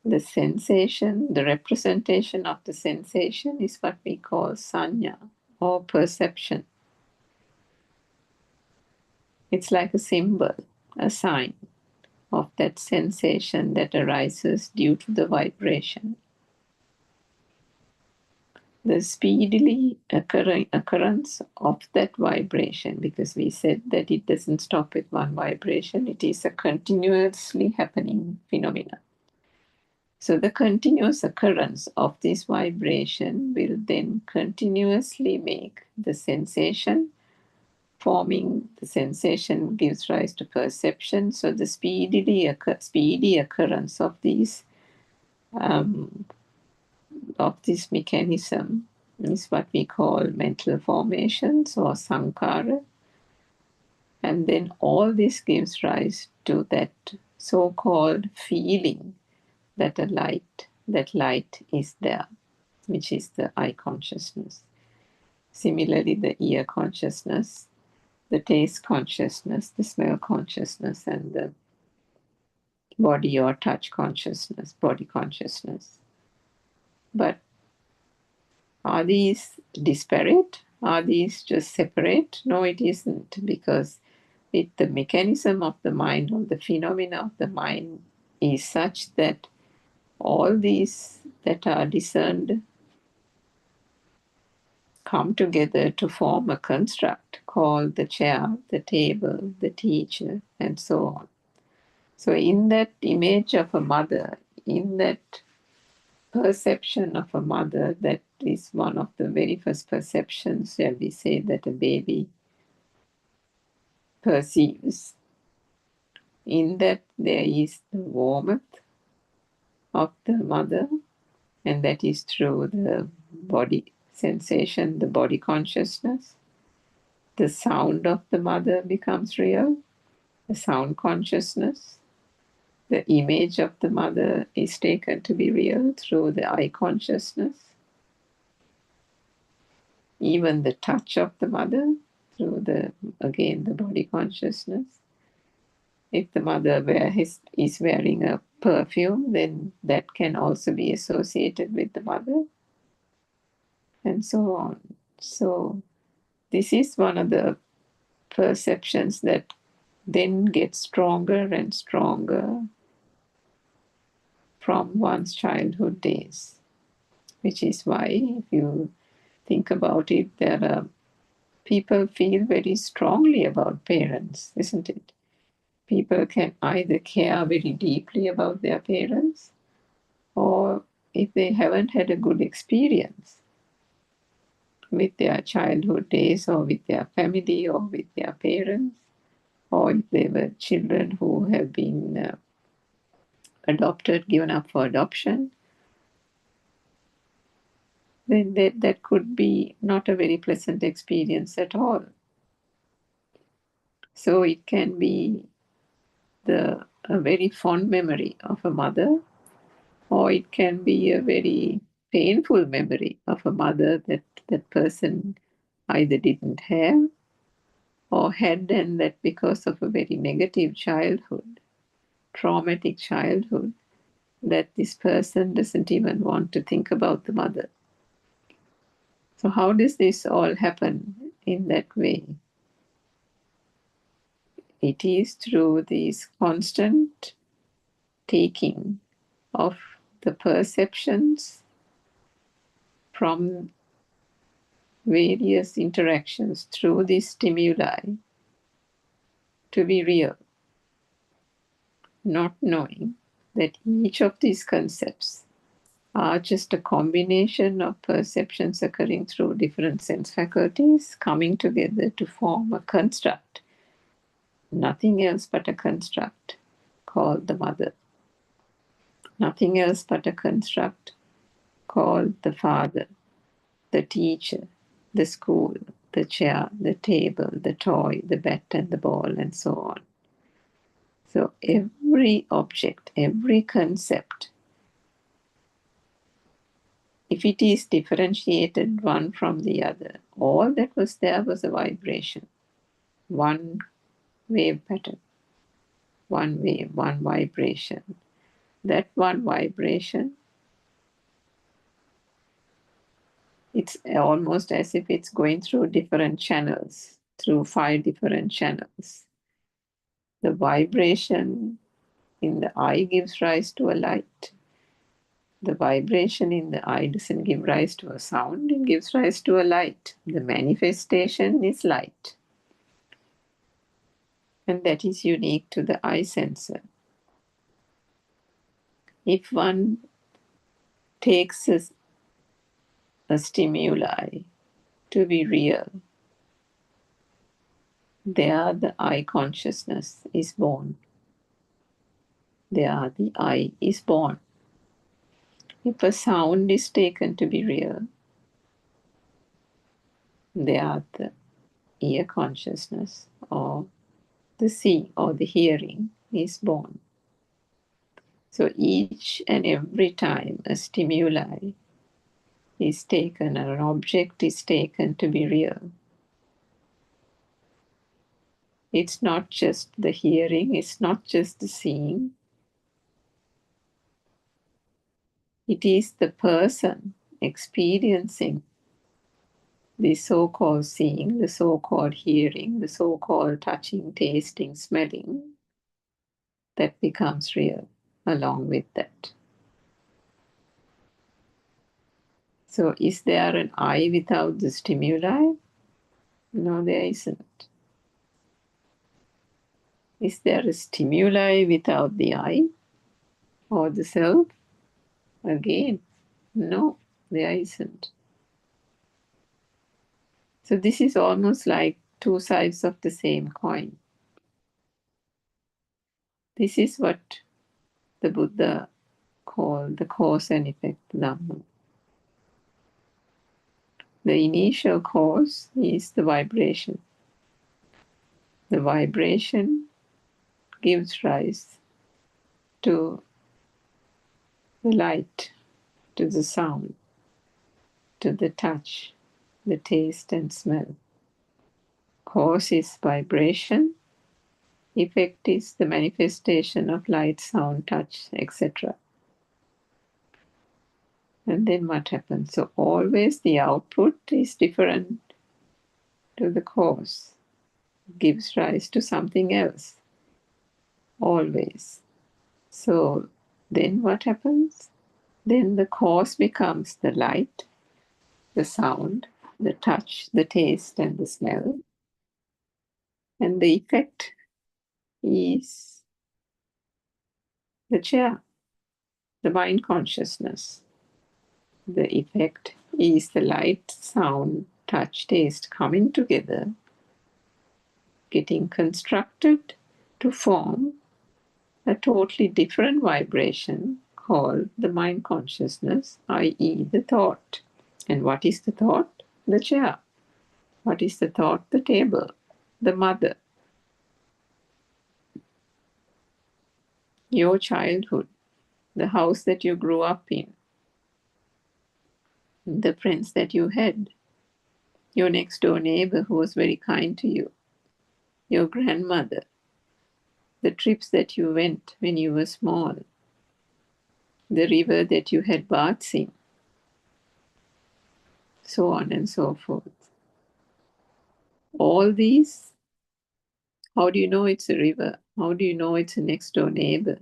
The sensation, the representation of the sensation is what we call sanya or perception. It's like a symbol, a sign of that sensation that arises due to the vibration. The speedily occurrence of that vibration, because we said that it doesn't stop with one vibration, it is a continuously happening phenomenon. So the continuous occurrence of this vibration will then continuously make the sensation. Forming the sensation gives rise to perception. So the speedy occurrence of these of this mechanism is what we call mental formations or sankhara. And then all this gives rise to that so-called feeling that that light is there, which is the eye consciousness. Similarly, the ear consciousness, the taste consciousness, the smell consciousness, and the body or touch consciousness, body consciousness. But are these disparate? Are these just separate? No, it isn't, because the mechanism of the mind or the phenomena of the mind is such that all these that are discerned come together to form a construct called the chair, the table, the teacher, and so on. So in that image of a mother, in that perception of a mother, that is one of the very first perceptions where we say that a baby perceives. In that there is the warmth of the mother, and that is through the body sensation, the body consciousness. The sound of the mother becomes real, the sound consciousness. The image of the mother is taken to be real through the eye consciousness. Even the touch of the mother through the body consciousness. If the mother is wearing a perfume, then that can also be associated with the mother, and so on. So this is one of the perceptions that then gets stronger and stronger from one's childhood days, which is why, if you think about it, there are people feel very strongly about parents, isn't it? People can either care very deeply about their parents, or if they haven't had a good experience with their childhood days or with their family or with their parents, or if they were children who have been adopted, given up for adoption, then that could be not a very pleasant experience at all. So it can be a very fond memory of a mother, or it can be a very painful memory of a mother that that person either didn't have or had, and that because of a very negative childhood, traumatic childhood, that this person doesn't even want to think about the mother. So how does this all happen in that way? It is through this constant taking of the perceptions from various interactions through these stimuli to be real, not knowing that each of these concepts are just a combination of perceptions occurring through different sense faculties coming together to form a construct, nothing else but a construct called the mother, nothing else but a construct called the father, the teacher, the school, the chair, the table, the toy, the bat and the ball, and so on. So every object, every concept, if it is differentiated one from the other, all that was there was a vibration, one wave pattern, one wave, one vibration. that one vibration, it's almost as if it's going through different channels, through 5 different channels. The vibration in the eye gives rise to a light. The vibration in the eye doesn't give rise to a sound, it gives rise to a light. The manifestation is light. And that is unique to the eye sensor. If one takes a stimuli to be real, there the eye consciousness is born. There the eye is born. If a sound is taken to be real, there the ear consciousness or the see or the hearing is born. So each and every time a stimuli is taken or an object is taken to be real, it's not just the hearing, it's not just the seeing. It is the person experiencing the so-called seeing, the so-called hearing, the so-called touching, tasting, smelling that becomes real along with that. So is there an eye without the stimuli? No, there isn't. Is there a stimuli without the eye or the self? Again, no, there isn't. So this is almost like 2 sides of the same coin. This is what the Buddha called the cause and effect Dhamma. The initial cause is the vibration. The vibration gives rise to the light, to the sound, to the touch, the taste and smell. Cause is vibration. Effect is the manifestation of light, sound, touch, etc. And then what happens? So always the output is different to the cause. It gives rise to something else. Always. So then what happens? Then the cause becomes the light, the sound, the touch, the taste, and the smell. And the effect is the chair, the mind consciousness. The effect is the light, sound, touch, taste coming together, getting constructed to form a totally different vibration called the mind consciousness, i.e. the thought. And what is the thought? The chair. What is the thought? The table, the mother. Your childhood, the house that you grew up in, the friends that you had, your next door neighbor who was very kind to you, your grandmother, the trips that you went when you were small, the river that you had baths in, so on and so forth. All these, how do you know it's a river? How do you know it's a next door neighbor?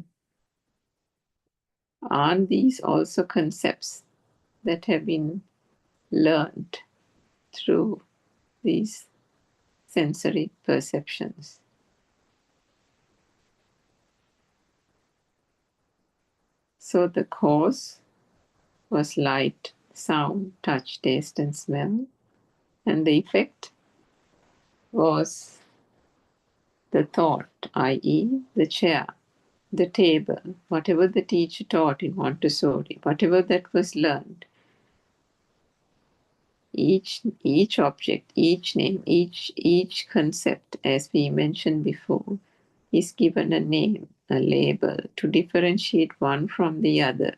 Aren't these also concepts that have been learned through these sensory perceptions? So the cause was light, sound, touch, taste, and smell. And the effect was the thought, i.e. the chair, the table, whatever the teacher taught in Montessori, whatever that was learned. Each object, each name, each concept, as we mentioned before, is given a name, a label, to differentiate one from the other.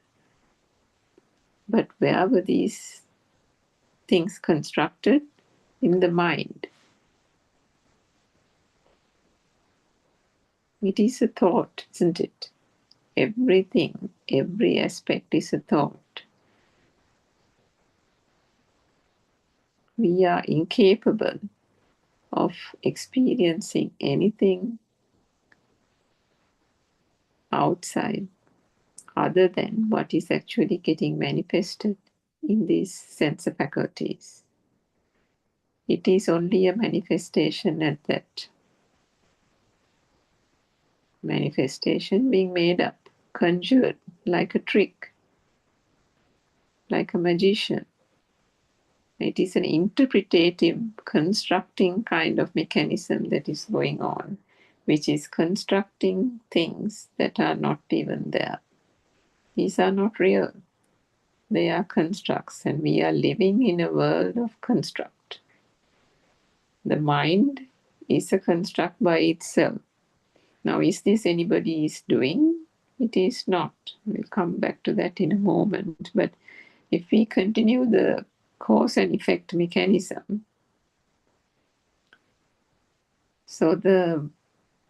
But where were these things constructed? In the mind. It is a thought, isn't it? everything, every aspect is a thought. We are incapable of experiencing anything outside other than what is actually getting manifested in these sense faculties. It is only a manifestation at that. Manifestation being made up, conjured, like a trick, like a magician. It is an interpretative, constructing kind of mechanism that is going on, which is constructing things that are not even there. These are not real. They are constructs, and we are living in a world of construct. The mind is a construct by itself. Now, is this anybody is doing? It is not. We'll come back to that in a moment. But if we continue the cause and effect mechanism, so the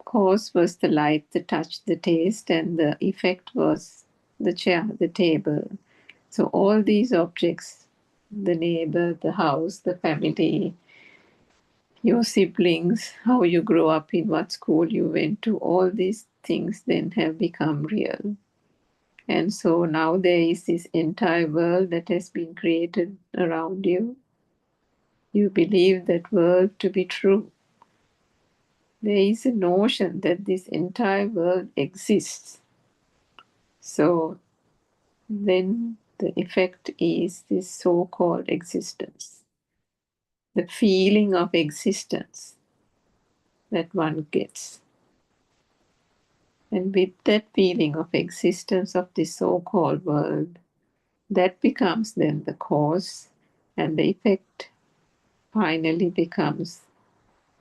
cause was the light, the touch, the taste, and the effect was the chair, the table. So all these objects, the neighbor, the house, the family, your siblings, how you grow up, in what school you went to, all these things then have become real. And so now there is this entire world that has been created around you. You believe that world to be true. There is a notion that this entire world exists. So then the effect is this so-called existence. The feeling of existence that one gets. And with that feeling of existence of this so-called world, that becomes then the cause, and the effect finally becomes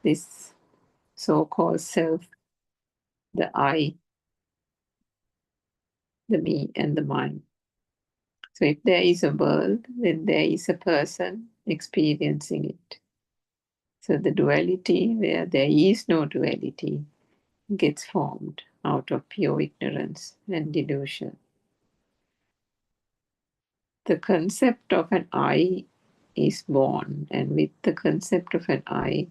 this so-called self, the I, the me, and the mind. So if there is a world, then there is a person experiencing it. So the duality, where there is no duality, gets formed out of pure ignorance and delusion. The concept of an I is born, and with the concept of an I,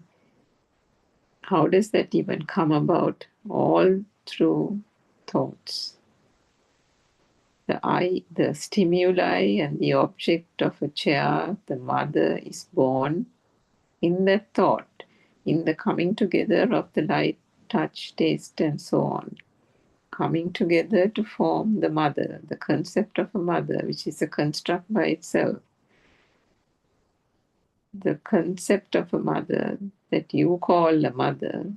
how does that even come about? All through thoughts. The I, the stimuli and the object of a chair, the mother, is born in that thought, in the coming together of the light, touch, taste, and so on. Coming together to form the mother, the concept of a mother, which is a construct by itself. The concept of a mother that you call a mother,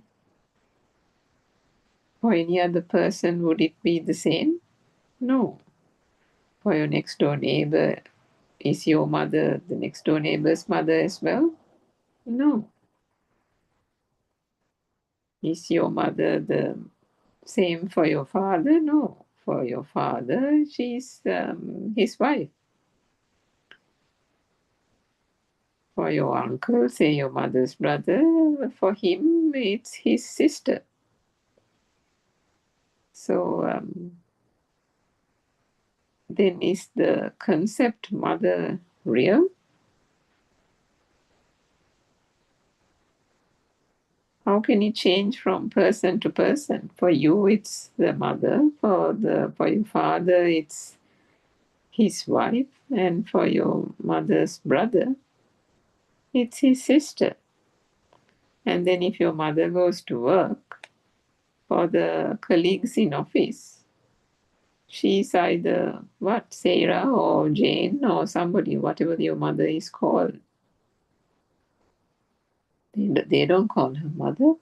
for any other person, would it be the same? No. For your next door neighbor, is your mother the next door neighbor's mother as well? No. Is your mother the same for your father? No. For your father, she's his wife. For your uncle, say your mother's brother, for him, it's his sister. So then is the concept mother real? How can it change from person to person? For you, it's the mother. For your father, it's his wife. And for your mother's brother, it's his sister. And then if your mother goes to work, for the colleagues in office, she's either Sarah or Jane or somebody, whatever your mother is called. They don't call her mother.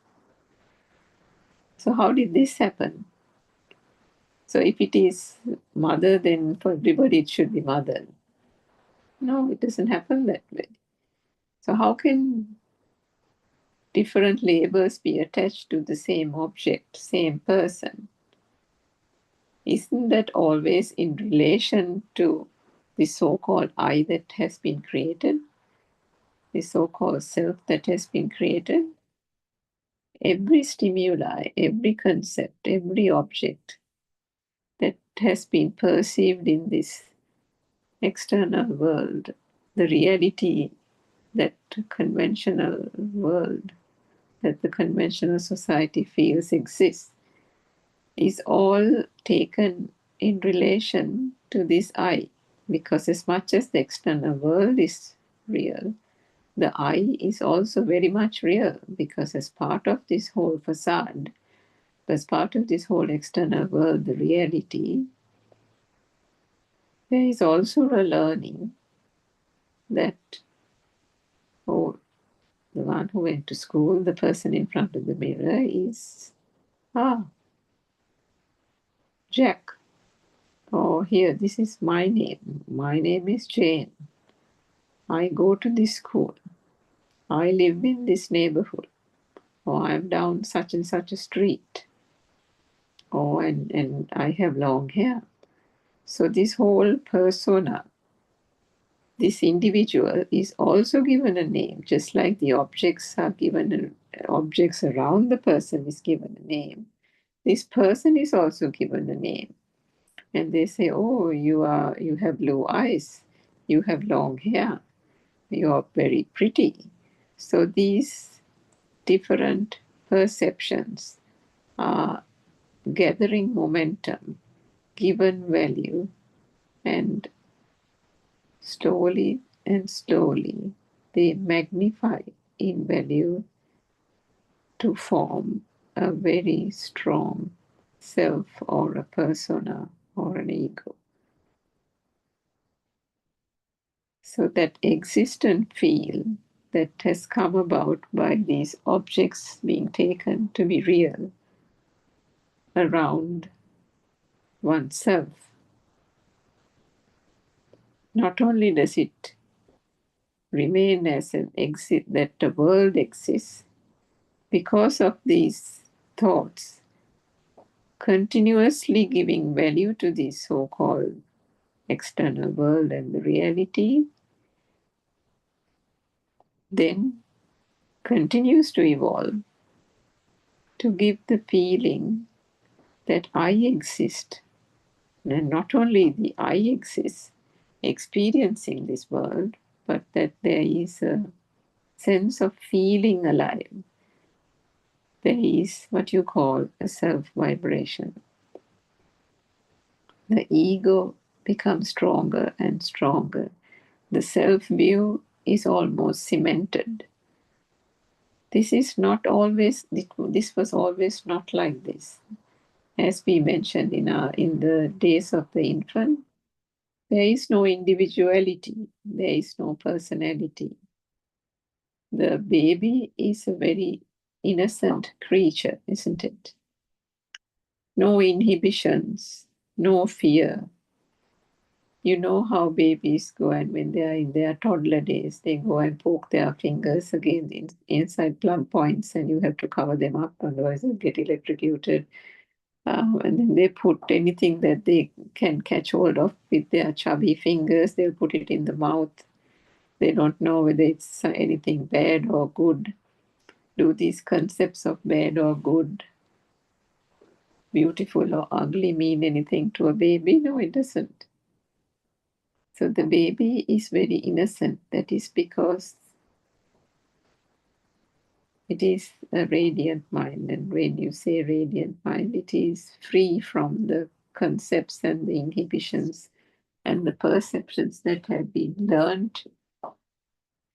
So how did this happen? So if it is mother, then for everybody it should be mother. No, it doesn't happen that way. So how can different labels be attached to the same object, same person? Isn't that always in relation to the so-called I that has been created? The so-called self that has been created? Every stimuli, every concept, every object that has been perceived in this external world, the reality that conventional world, that the conventional society feels exists, is all taken in relation to this I. Because as much as the external world is real, the I is also very much real, because as part of this whole facade, as part of this whole external world, the reality, there is also a learning that, oh, the one who went to school, the person in front of the mirror is, Jack. Oh, here, this is my name. My name is Jane. I go to this school. I live in this neighborhood. Or I'm down such and such a street. Oh, and I have long hair. So this whole persona, this individual is also given a name, just like the objects are given, objects around the person is given a name. This person is also given a name. And they say, oh, you have blue eyes, you have long hair, you are very pretty. So these different perceptions are gathering momentum, given value, and slowly and slowly they magnify in value to form a very strong self or a persona or an ego. So that existent feel that has come about by these objects being taken to be real around oneself, not only does it remain as an exit that the world exists, because of these thoughts continuously giving value to this so-called external world and the reality, then continues to evolve to give the feeling that I exist. And not only the I exists experiencing this world, but that there is a sense of feeling alive. There is what you call a self-vibration. The ego becomes stronger and stronger. The self-view is almost cemented. This is not always, this was always not like this. As we mentioned in the days of the infant, there is no individuality, there is no personality. The baby is a very innocent creature, isn't it? No inhibitions, no fear. You know how babies go, and when they are in their toddler days, they go and poke their fingers again inside plug points, and you have to cover them up, otherwise they'll get electrocuted. And then they put anything that they can catch hold of with their chubby fingers, they'll put it in the mouth. They don't know whether it's anything bad or good. Do these concepts of bad or good, beautiful or ugly mean anything to a baby? No, it doesn't. So the baby is very innocent. That is because it is a radiant mind. And when you say radiant mind, it is free from the concepts and the inhibitions and the perceptions that have been learned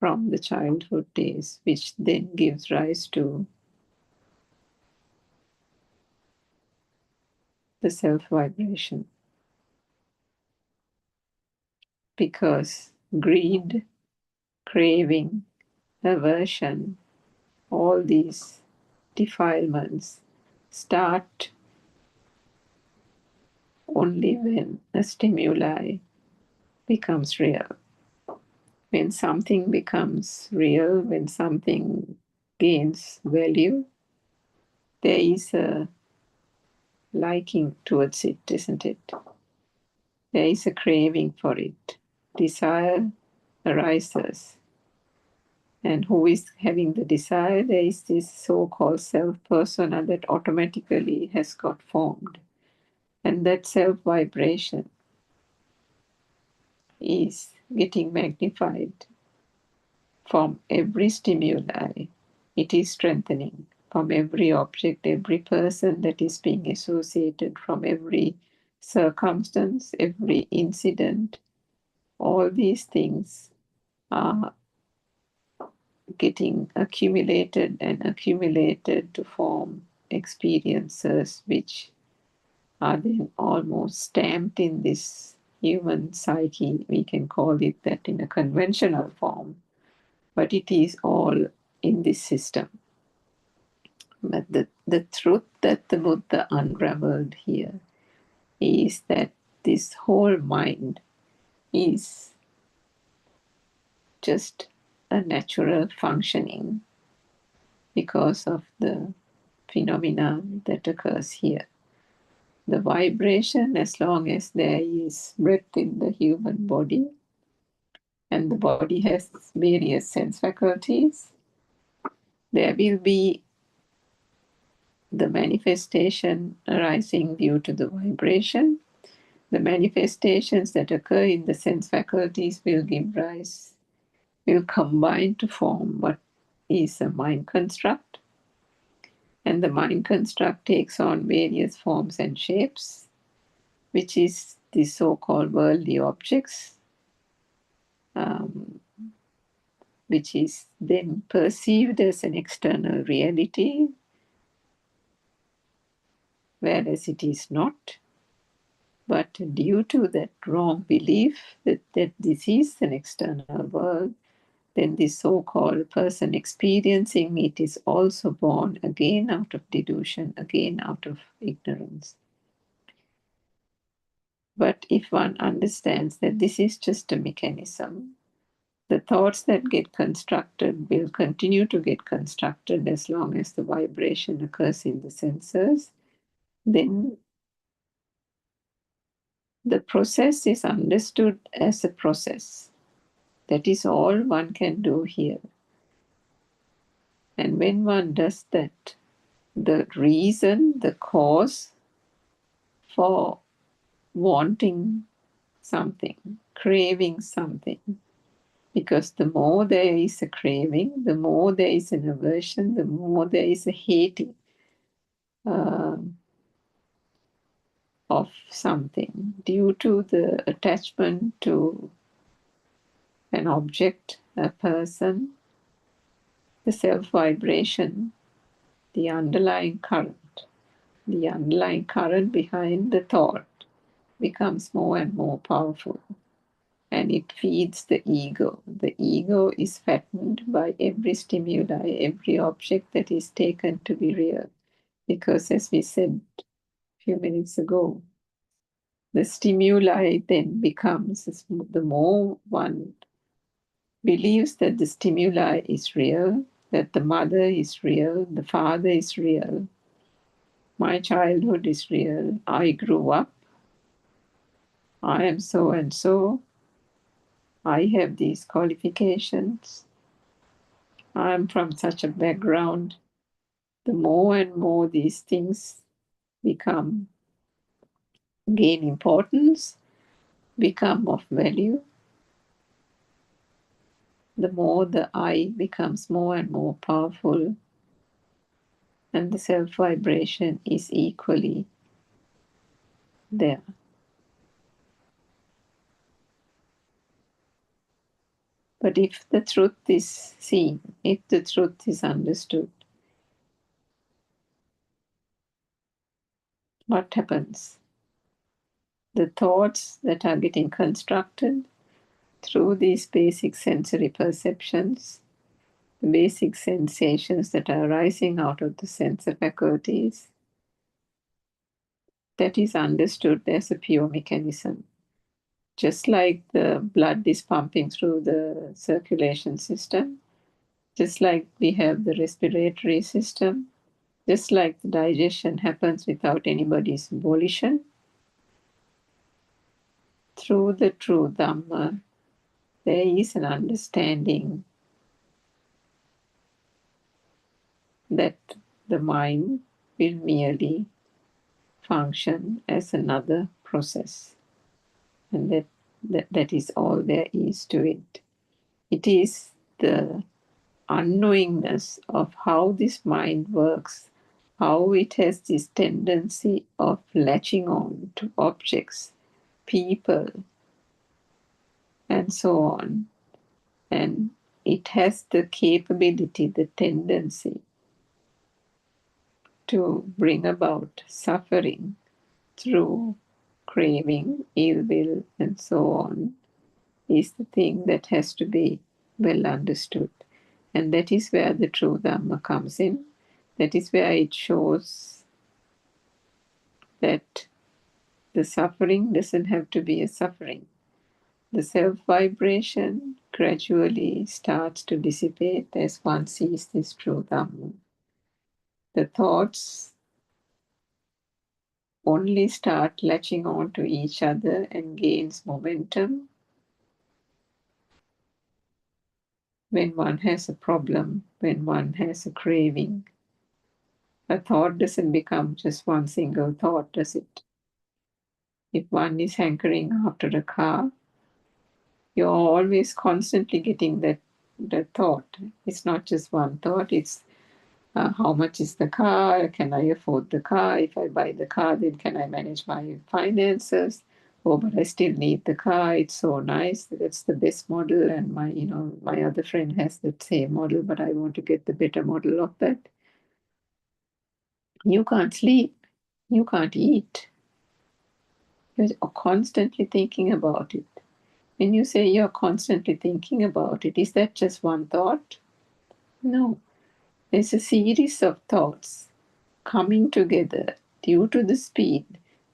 from the childhood days, which then gives rise to the self-vibration. Because greed, craving, aversion, all these defilements start only when a stimuli becomes real. When something becomes real, when something gains value, there is a liking towards it, isn't it? There is a craving for it. Desire arises. And who is having the desire? There is this so-called self-persona that automatically has got formed. And that self vibration is getting magnified from every stimuli. It is strengthening from every object, every person that is being associated, from every circumstance, every incident. All these things are getting accumulated and accumulated to form experiences which are then almost stamped in this human psyche. We can call it that in a conventional form, but it is all in this system. But the truth that the Buddha unraveled here is that this whole mind is just a natural functioning because of the phenomena that occurs here. The vibration, as long as there is breath in the human body, and the body has various sense faculties, there will be the manifestation arising due to the vibration. The manifestations that occur in the sense faculties will give rise, will combine to form what is a mind construct. And the mind construct takes on various forms and shapes, which is the so-called worldly objects, which is then perceived as an external reality, whereas it is not. But due to that wrong belief that this is an external world, then the so-called person experiencing it is also born again out of delusion, again out of ignorance. But if one understands that this is just a mechanism, the thoughts that get constructed will continue to get constructed as long as the vibration occurs in the senses, then the process is understood as a process. That is all one can do here. And when one does that, the reason, the cause for wanting something, craving something, because the more there is a craving, the more there is an aversion, the more there is a hating of something due to the attachment to an object, a person, the self-vibration, the underlying current behind the thought becomes more and more powerful, and it feeds the ego. The ego is fattened by every stimuli, every object that is taken to be real, because as we said a few minutes ago, the stimuli then becomes, the more one believes that the stimuli is real, that the mother is real, the father is real, my childhood is real, I grew up, I am so and so, I have these qualifications, I am from such a background. The more and more these things gain importance, become of value, the more the I becomes more and more powerful, and the self-vibration is equally there. But if the truth is seen, if the truth is understood, what happens? The thoughts that are getting constructed through these basic sensory perceptions, the basic sensations that are arising out of the sense faculties, that is understood as a pure mechanism. Just like the blood is pumping through the circulation system, just like we have the respiratory system, just like the digestion happens without anybody's volition, through the true Dhamma, there is an understanding that the mind will merely function as another process. And that is all there is to it. It is the unknowingness of how this mind works, how it has this tendency of latching on to objects, people, and so on. And it has the capability, the tendency to bring about suffering through craving, ill will, and so on, is the thing that has to be well understood. And that is where the true Dhamma comes in. That is where it shows that the suffering doesn't have to be a suffering. The self-vibration gradually starts to dissipate as one sees this true Dhamma. The thoughts only start latching on to each other and gains momentum when one has a problem, when one has a craving. A thought doesn't become just one single thought, does it? If one is hankering after a car, you're always constantly getting that thought. It's not just one thought, it's how much is the car? Can I afford the car? If I buy the car, then can I manage my finances? Oh, but I still need the car. It's so nice. That's the best model. And my other friend has that same model, but I want to get the better model of that. You can't sleep. You can't eat. You're constantly thinking about it. When you say you're constantly thinking about it, is that just one thought? No. There's a series of thoughts coming together due to the speed.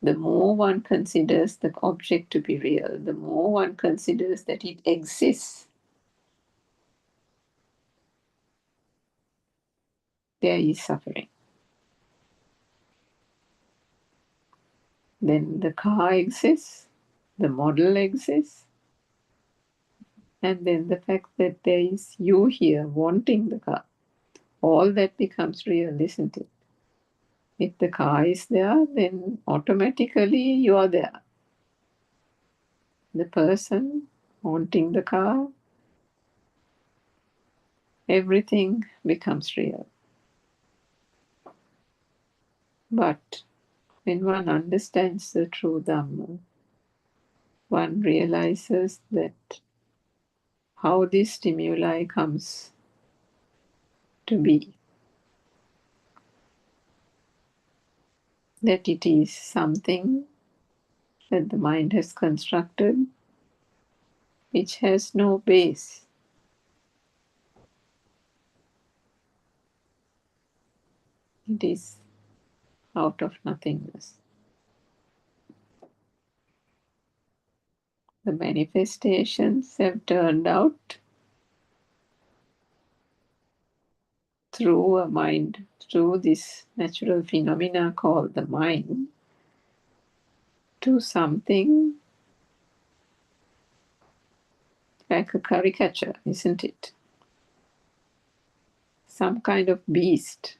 The more one considers the object to be real, the more one considers that it exists, there is suffering. Then the car exists, the model exists, and then the fact that there is you here wanting the car. All that becomes real, isn't it? If the car is there, then automatically you are there. The person wanting the car, everything becomes real. But when one understands the true Dhamma, one realizes that how this stimuli comes to be. That it is something that the mind has constructed which has no base. It is out of nothingness. The manifestations have turned out through a mind, through this natural phenomena called the mind, to something like a caricature, isn't it? Some kind of beast,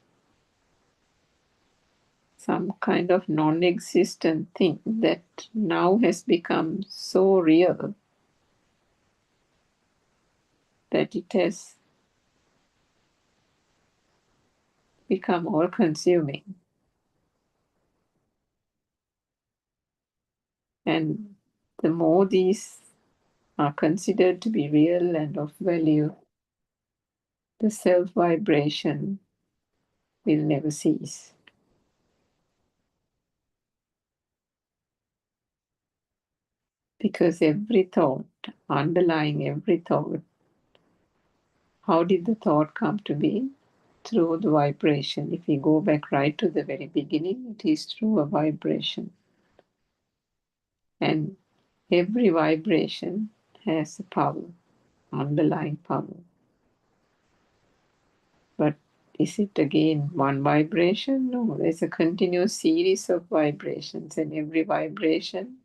some kind of non-existent thing that now has become so real that it has become all-consuming. And the more these are considered to be real and of value, the self-vibration will never cease. Because every thought, underlying every thought, how did the thought come to be? Through the vibration. If we go back right to the very beginning, it is through a vibration. And every vibration has a power, underlying power. But is it again one vibration? No, there's a continuous series of vibrations, and every vibration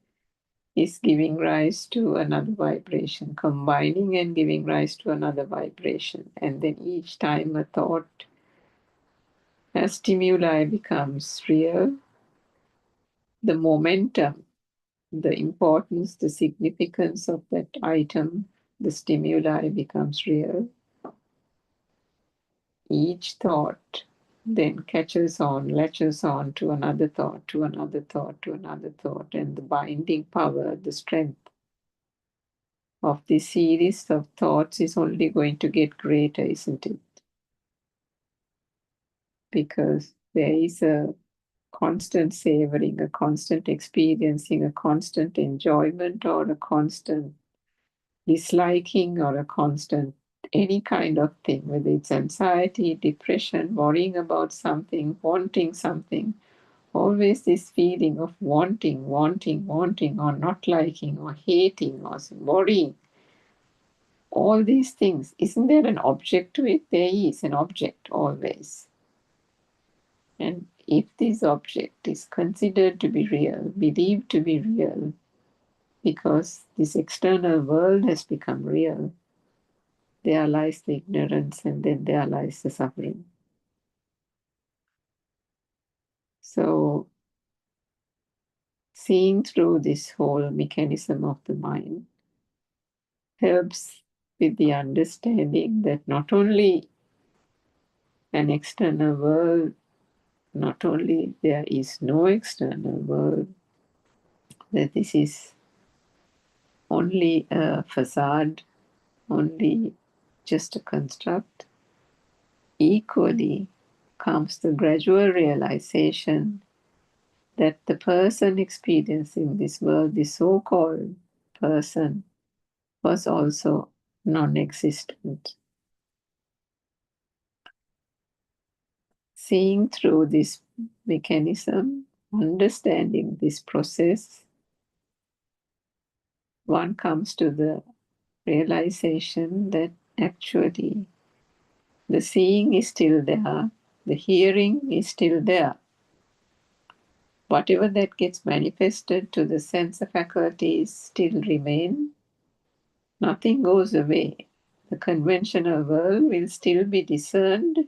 is giving rise to another vibration, combining and giving rise to another vibration. And then each time a thought, a stimuli becomes real, the momentum, the importance, the significance of that item, the stimuli becomes real. Each thought then catches on, latches on to another thought, to another thought, to another thought, and the binding power, the strength of this series of thoughts is only going to get greater, isn't it? Because there is a constant savoring, a constant experiencing, a constant enjoyment, or a constant disliking, or a constant any kind of thing, whether it's anxiety, depression, worrying about something, wanting something, always this feeling of wanting, or not liking, or hating, or worrying. All these things, isn't there an object to it? There is an object always. And if this object is considered to be real, believed to be real, because this external world has become real, there lies the ignorance, and then there lies the suffering. So, seeing through this whole mechanism of the mind helps with the understanding that not only an external world, not only there is no external world, that this is only a facade, only just a construct. Equally comes the gradual realization that the person experiencing this world, the so-called person, was also non-existent. Seeing through this mechanism, understanding this process, one comes to the realization that actually the seeing is still there, the hearing is still there. Whatever that gets manifested to the sense faculties still remain. Nothing goes away. The conventional world will still be discerned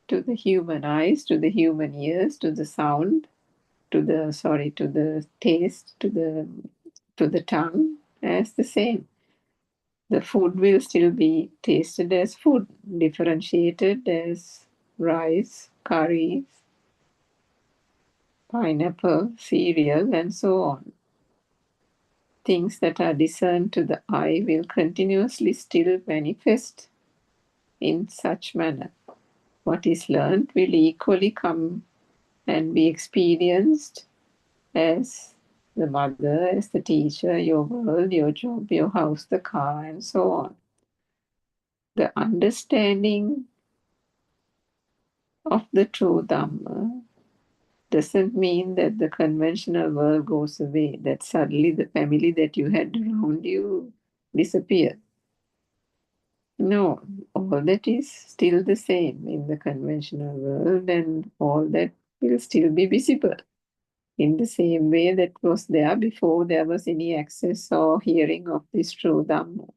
to the human eyes, to the human ears, to the sound, to the taste, to the tongue as the same. The food will still be tasted as food, differentiated as rice, curries, pineapple, cereal, and so on. Things that are discerned to the eye will continuously still manifest in such manner. What is learned will equally come and be experienced as the mother, as the teacher, your world, your job, your house, the car, and so on. The understanding of the true Dhamma doesn't mean that the conventional world goes away, that suddenly the family that you had around you disappears. No, all that is still the same in the conventional world, and all that will still be visible in the same way that was there before there was any access or hearing of this true Dhamma.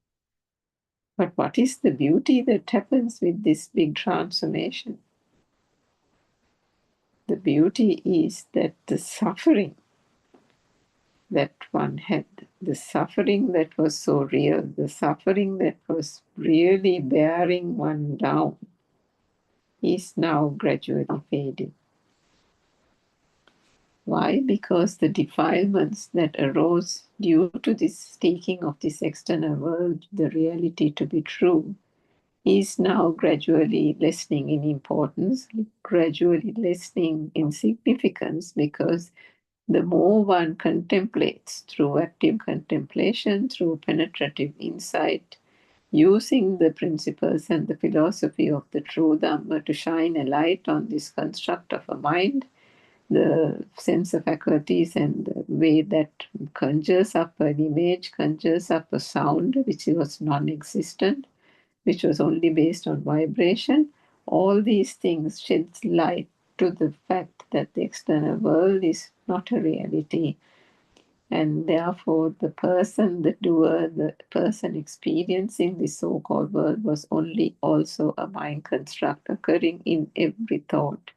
But what is the beauty that happens with this big transformation? The beauty is that the suffering that one had, the suffering that was so real, the suffering that was really bearing one down, is now gradually fading. Why? Because the defilements that arose due to this taking of this external world, the reality to be true, is now gradually lessening in importance, gradually lessening in significance, because the more one contemplates through active contemplation, through penetrative insight, using the principles and the philosophy of the true Dhamma to shine a light on this construct of a mind, the sense of faculties, and the way that conjures up an image, conjures up a sound which was non-existent, which was only based on vibration. All these things sheds light to the fact that the external world is not a reality. And therefore, the person, the doer, the person experiencing the so-called world was only also a mind construct occurring in every thought.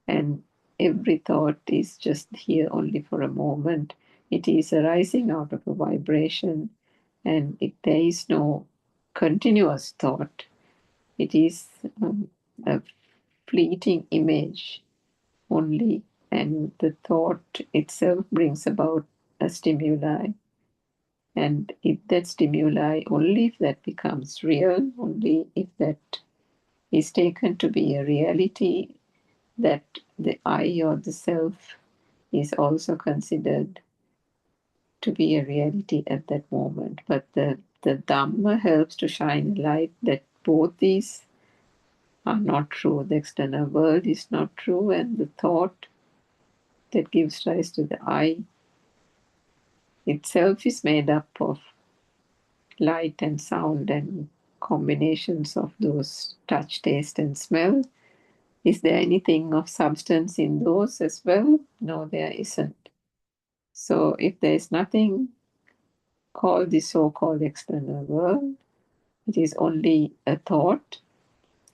And every thought is just here only for a moment. It is arising out of a vibration, and there is no continuous thought. It is a fleeting image only, and the thought itself brings about a stimuli. And if that stimuli, only if that becomes real, only if that is taken to be a reality, that the I or the self is also considered to be a reality at that moment. But the Dhamma helps to shine a light that both these are not true. The external world is not true, and the thought that gives rise to the I itself is made up of light and sound and combinations of those touch, taste, and smell. Is there anything of substance in those as well? No, there isn't. So if there is nothing called the so-called external world, it is only a thought.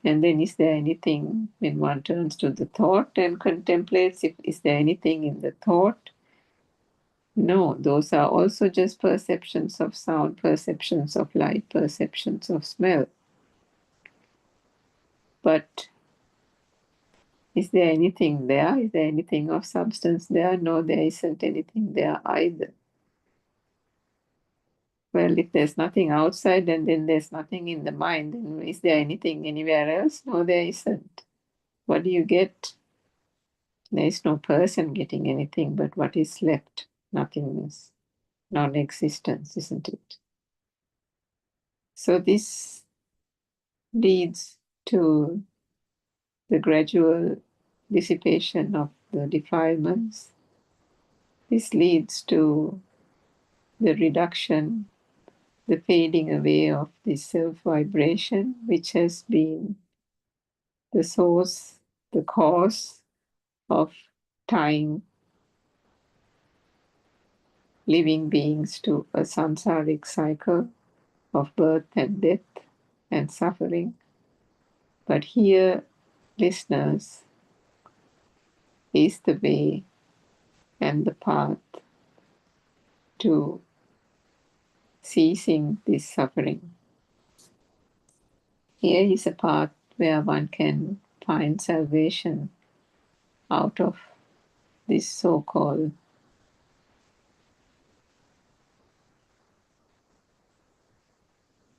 And then is there anything, when one turns to the thought and contemplates, is there anything in the thought? No, those are also just perceptions of sound, perceptions of light, perceptions of smell. But is there anything there? Is there anything of substance there? No, there isn't anything there either. Well, if there's nothing outside and then there's nothing in the mind, then is there anything anywhere else? No, there isn't. What do you get? There is no person getting anything, but what is left? Nothingness, non-existence, isn't it? So this leads to the gradual dissipation of the defilements. This leads to the reduction, the fading away of this self-vibration, which has been the source, the cause of tying living beings to a samsaric cycle of birth and death and suffering. But here, listeners, is the way and the path to ceasing this suffering. Here is a path where one can find salvation out of this so-called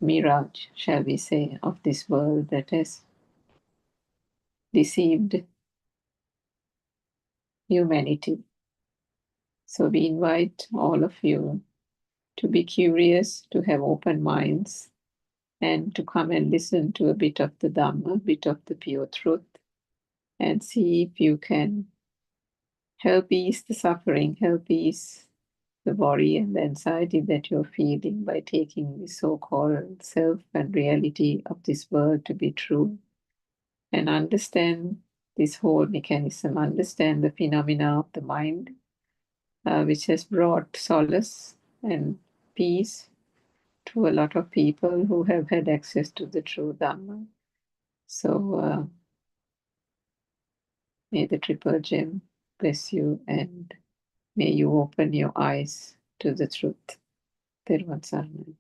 mirage, shall we say, of this world that has deceived humanity. So we invite all of you to be curious, to have open minds, and to come and listen to a bit of the Dhamma, a bit of the pure truth, and see if you can help ease the suffering, help ease the worry and the anxiety that you're feeling by taking the so-called self and reality of this world to be true, and understand this whole mechanism, understand the phenomena of the mind, which has brought solace and peace to a lot of people who have had access to the true Dhamma. So may the Triple Gem bless you, and may you open your eyes to the truth. Therwan Sarnai.